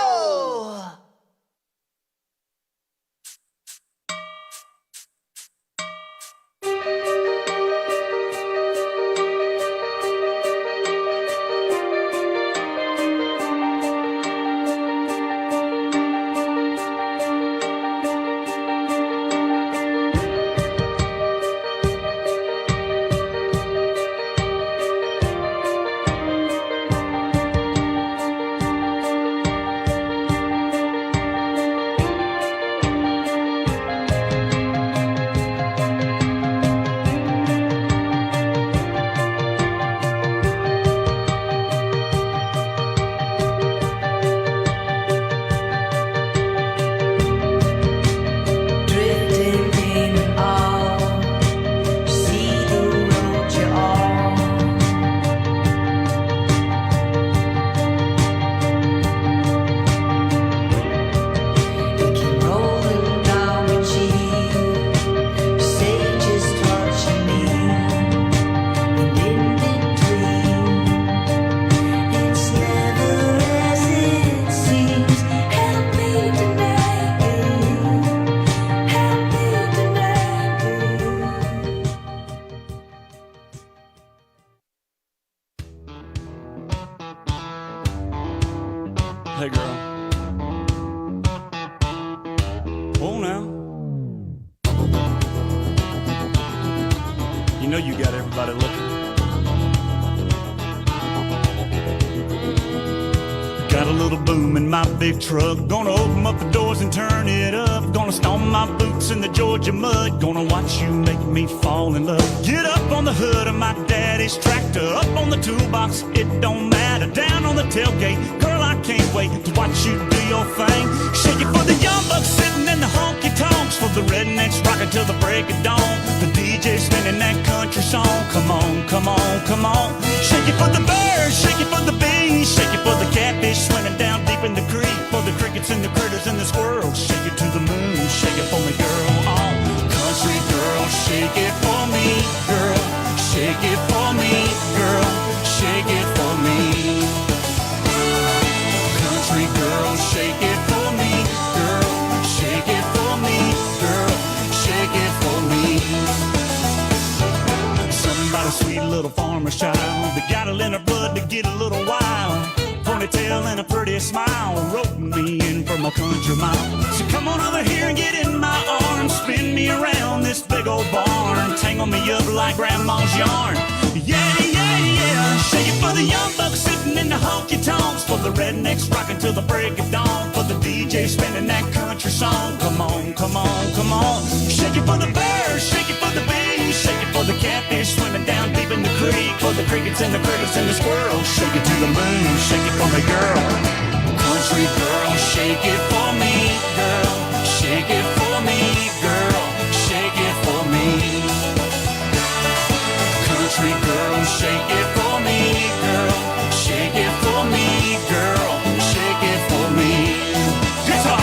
Hey girl. Oh now. You know you got everybody looking. Got a little boom in my big truck. Gonna open up the doors and turn it up. Gonna stomp my boots in the Georgia mud. Gonna watch you make me fall in love. Get up on the hood of my daddy's tractor. Up on the toolbox, it don't matter. Down on the tailgate, girl, I can't wait to watch you do your thing. Shake it for the young bucks sitting in the honky-tonks. For the rednecks rocking till the break of dawn. The DJ spinning that country song. Come on, come on, come on. Shake it for the birds, shake it for the bees. Shake it for the catfish swimming down deep in the creek. For the crickets and the critters and the squirrels. Shake it to the moon, shake it for me, girl. Oh, country girl, shake it for me, girl. Shake it for me, girl. Shake it for me. Country girl, shake it for me, girl. Shake it for me, girl. Shake it for me. Somebody sweet little farmer's child that got it in her blood to get a little wild. Ponytail and a pretty smile, roping me in from a country mile. So come on over here and get in my arms, spin me around this big old barn, tangle me up like grandma's yarn. Yeah, yeah, yeah. Shake it for the young bucks sitting in the honky-tonks. For the rednecks rocking till the break of dawn. For the DJ spinning that country song. Come on, come on, come on. Shake it for the birds, shake it for the bees. Shake it for the catfish swimming down deep in the creek. For the crickets and the critters and the squirrels. Shake it to the moon, shake it for me, girl. Country girl, shake it for me, girl. Shake it for me, girl. Shake it for me. Country girl, shake it for me, girl. Shake it for me, girl. Shake it for me. Guitar!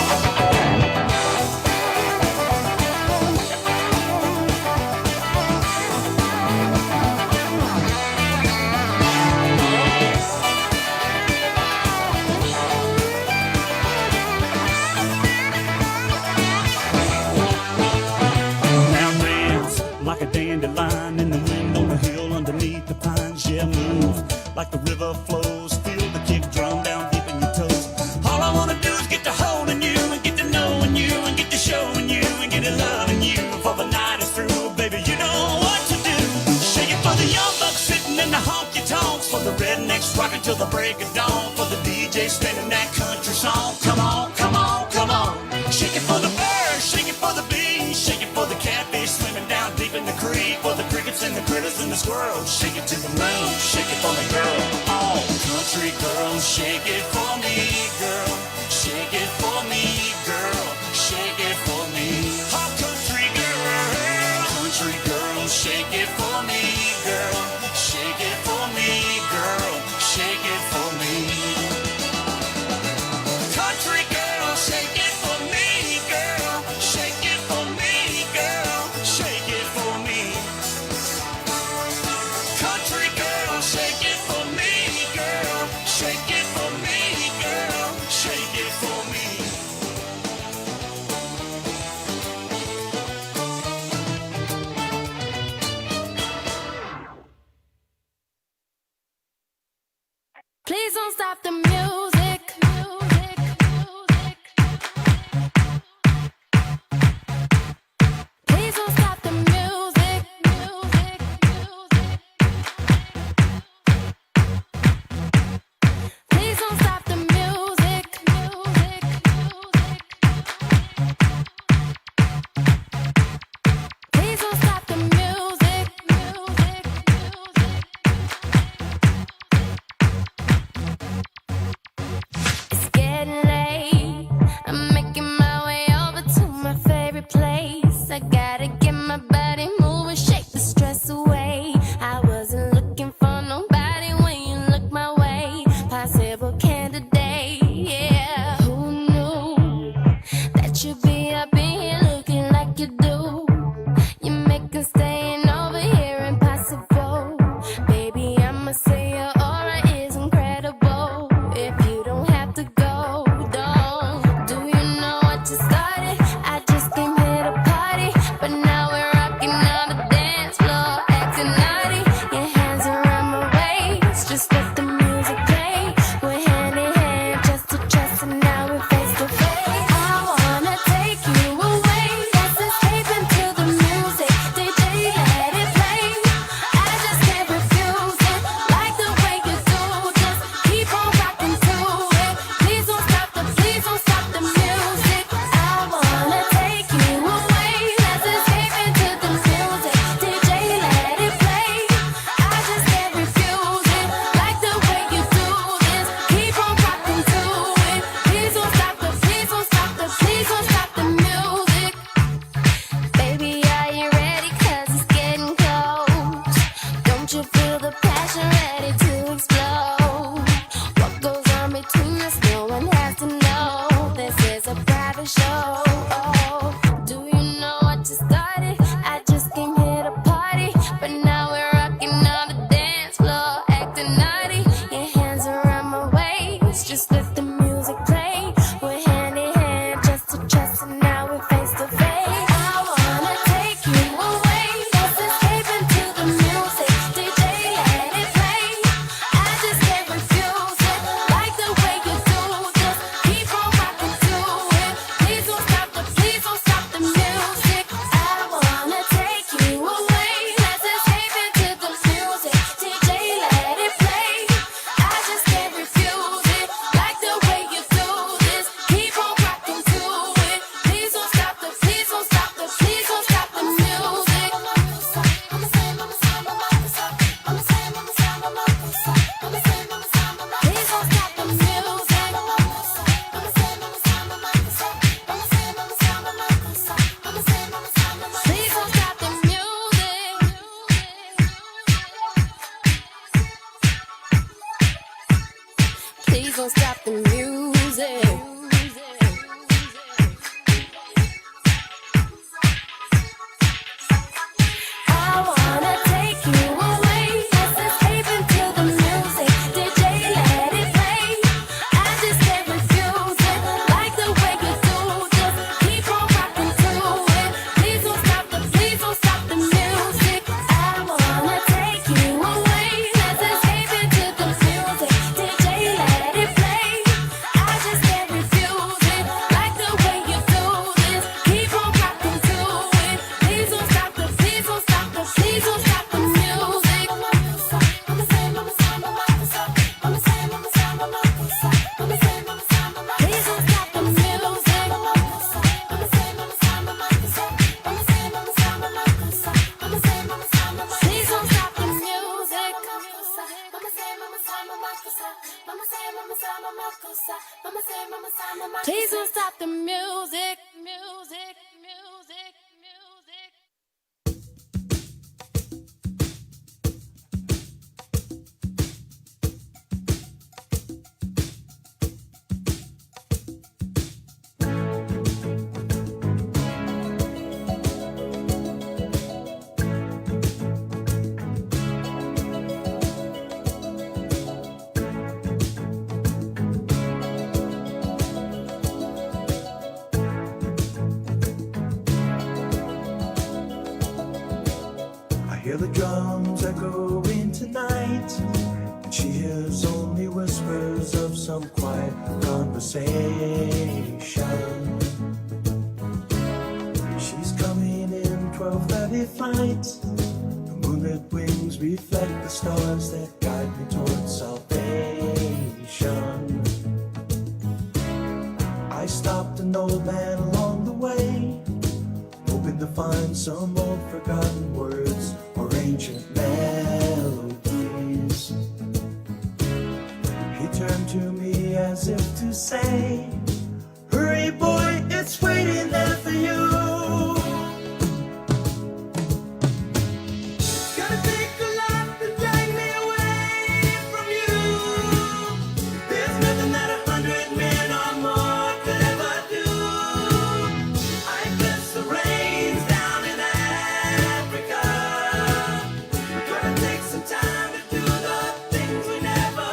Like a dandelion in the wind on a hill underneath the pines. Yeah, move like the river flows. Feel the kick drum down deep in your toes. All I wanna do is get to holding you and get to knowing you and get to showing you and get to loving you before the night is through. Baby, you know what to do. Shake it for the young bucks sitting in the honky-tonks. For the rednecks rocking till the break of dawn. For the DJ spinning that country song. Come on, come on, come on. Shake it for the birds, shake it for the bees. Shake it for the catfish swimming down deep in the creek. For the crickets and the critters and the squirrels. Shake it to the moon, shake it for me, girl. Oh, country girl, shake it for me, girl. Shake it for me, girl. Shake it for me. Oh, country girl, shake it for me, girl. Shake it for me, girl. Shake it for me. Country girl, shake it for me, girl. Shake it for me, girl. Shake it for me. Country girl, shake it for me, girl. Please don't stop the music. Please don't stop the music. Please don't stop the music. Please don't stop the music. It's getting late. I'm making my way over to my favorite place. I gotta get my body moving, shake the stress away. I wasn't looking for nobody when you look my way. Possible candidate, yeah. Who knew that you'd be up in here looking like you do? You make us staying over here impossible. Baby, I'ma say your aura is incredible. If you don't have to go, don't. Do you know what you started? I just came here to party, but now we're rocking on the dance floor, acting naughty. Your hands around my waist, just let the music play. We're hand in hand, just to trust, and now we're face to face. I wanna take you away, let's escape into the music. DJ, let it play. I just can't refuse it, like the way you do. Just keep on rocking to it. Please don't stop the music. I wanna take you away, let's escape into the music. DJ, let it play. I just can't refuse it, like the way you do this. Keep on rocking to it. Please don't stop the music. Baby, are you ready? 'Cause it's getting close. Don't you feel the passion ready to explode? What goes on between us, no one has to know. This is a private show. Do you know what you started? I just came here to party, but now we're rocking on the dance floor, acting naughty. Your hands around my waist, just let the music play. We're hand in hand, just to trust, and now we're face to face. I wanna take you away, let's escape into the music. DJ, let it play. I just can't refuse it, like the way you do. Just keep on rocking to it. Please don't stop the music. I wanna take you away, let's escape into the music. DJ, let it play. I just can't refuse it, like the way you do this. Keep on rocking to it. Please don't stop the music. Please don't stop the music. Please don't stop the music. Please don't stop the music. I wanna take you away, let's escape into the music. DJ, let it play. I just can't refuse it, like the way you do. Just keep on rocking to it. Please don't stop the music. I wanna take you away, let's escape into the music. DJ, let it play. I just can't refuse it, like the way you do this. Keep on rocking to it. Please don't stop the music. Please don't stop the music. Please don't stop the music. Please don't stop the music. Music. Hear the drums echoing tonight. She hears It's only whispers of some quiet conversation. She's coming in 12:30 flight. The moonlit wings reflect the stars that guide me towards salvation. I stopped an old man along the way, hoping to find some old forgotten words or ancient melodies. He turned to me as if to say, hurry boy, it's waiting there for you. Gotta take a lot to drag me away from you. There's nothing that 100 men or more could ever do. I guess the rain's down in Africa. Gonna take some time to do the things we never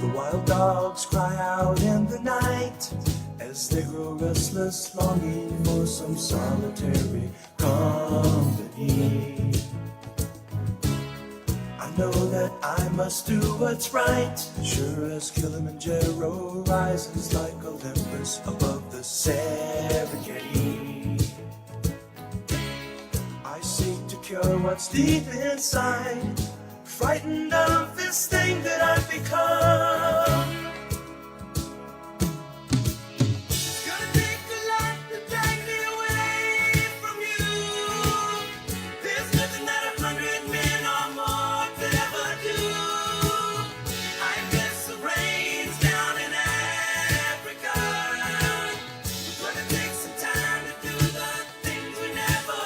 The wild dogs cry out in the night as they grow restless, longing for some solitary company. I know that I must do what's right, sure as Kilimanjaro rises like Olympus above the Serengeti. I seek to cure what's deep inside, frightened of this thing that I've become. It's gonna take a lot to drag me away from you. There's nothing that 100 men or more could ever do. I guess the rain's down in Africa. Gonna take some time to do the things we never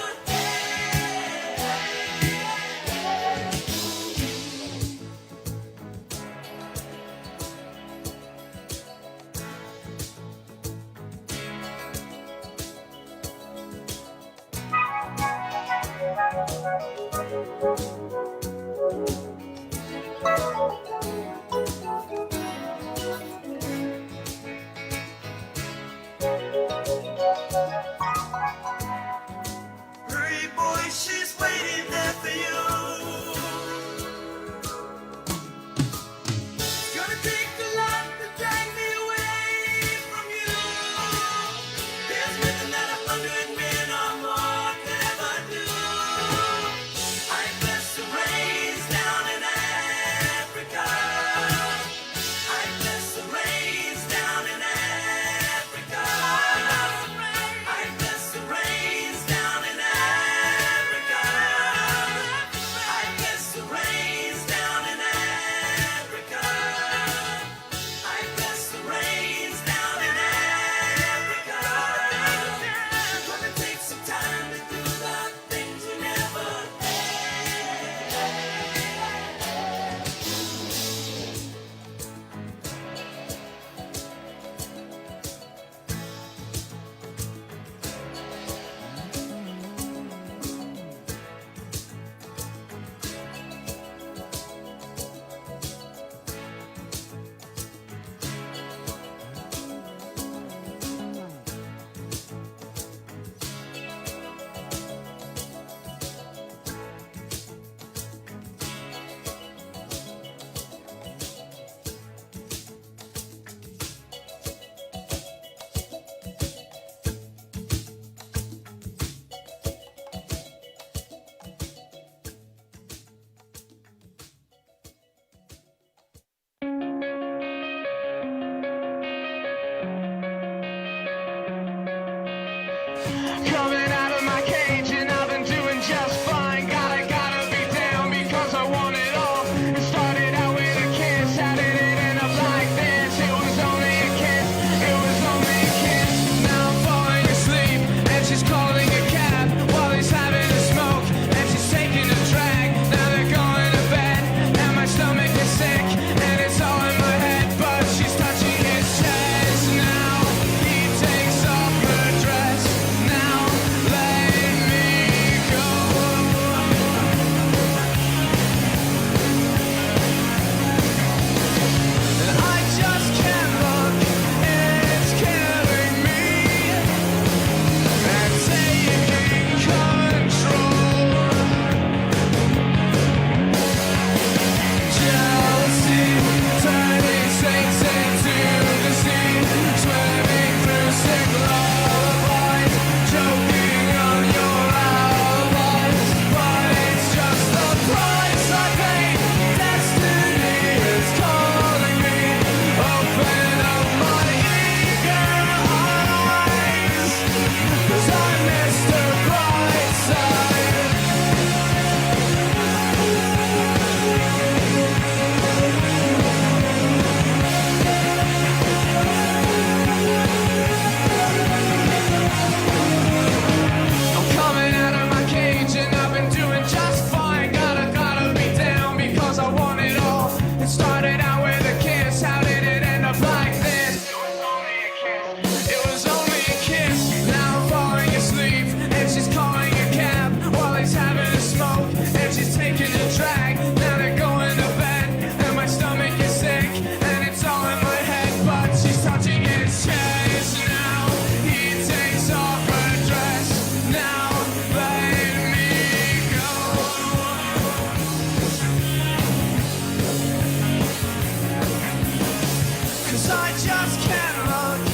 I just can't look.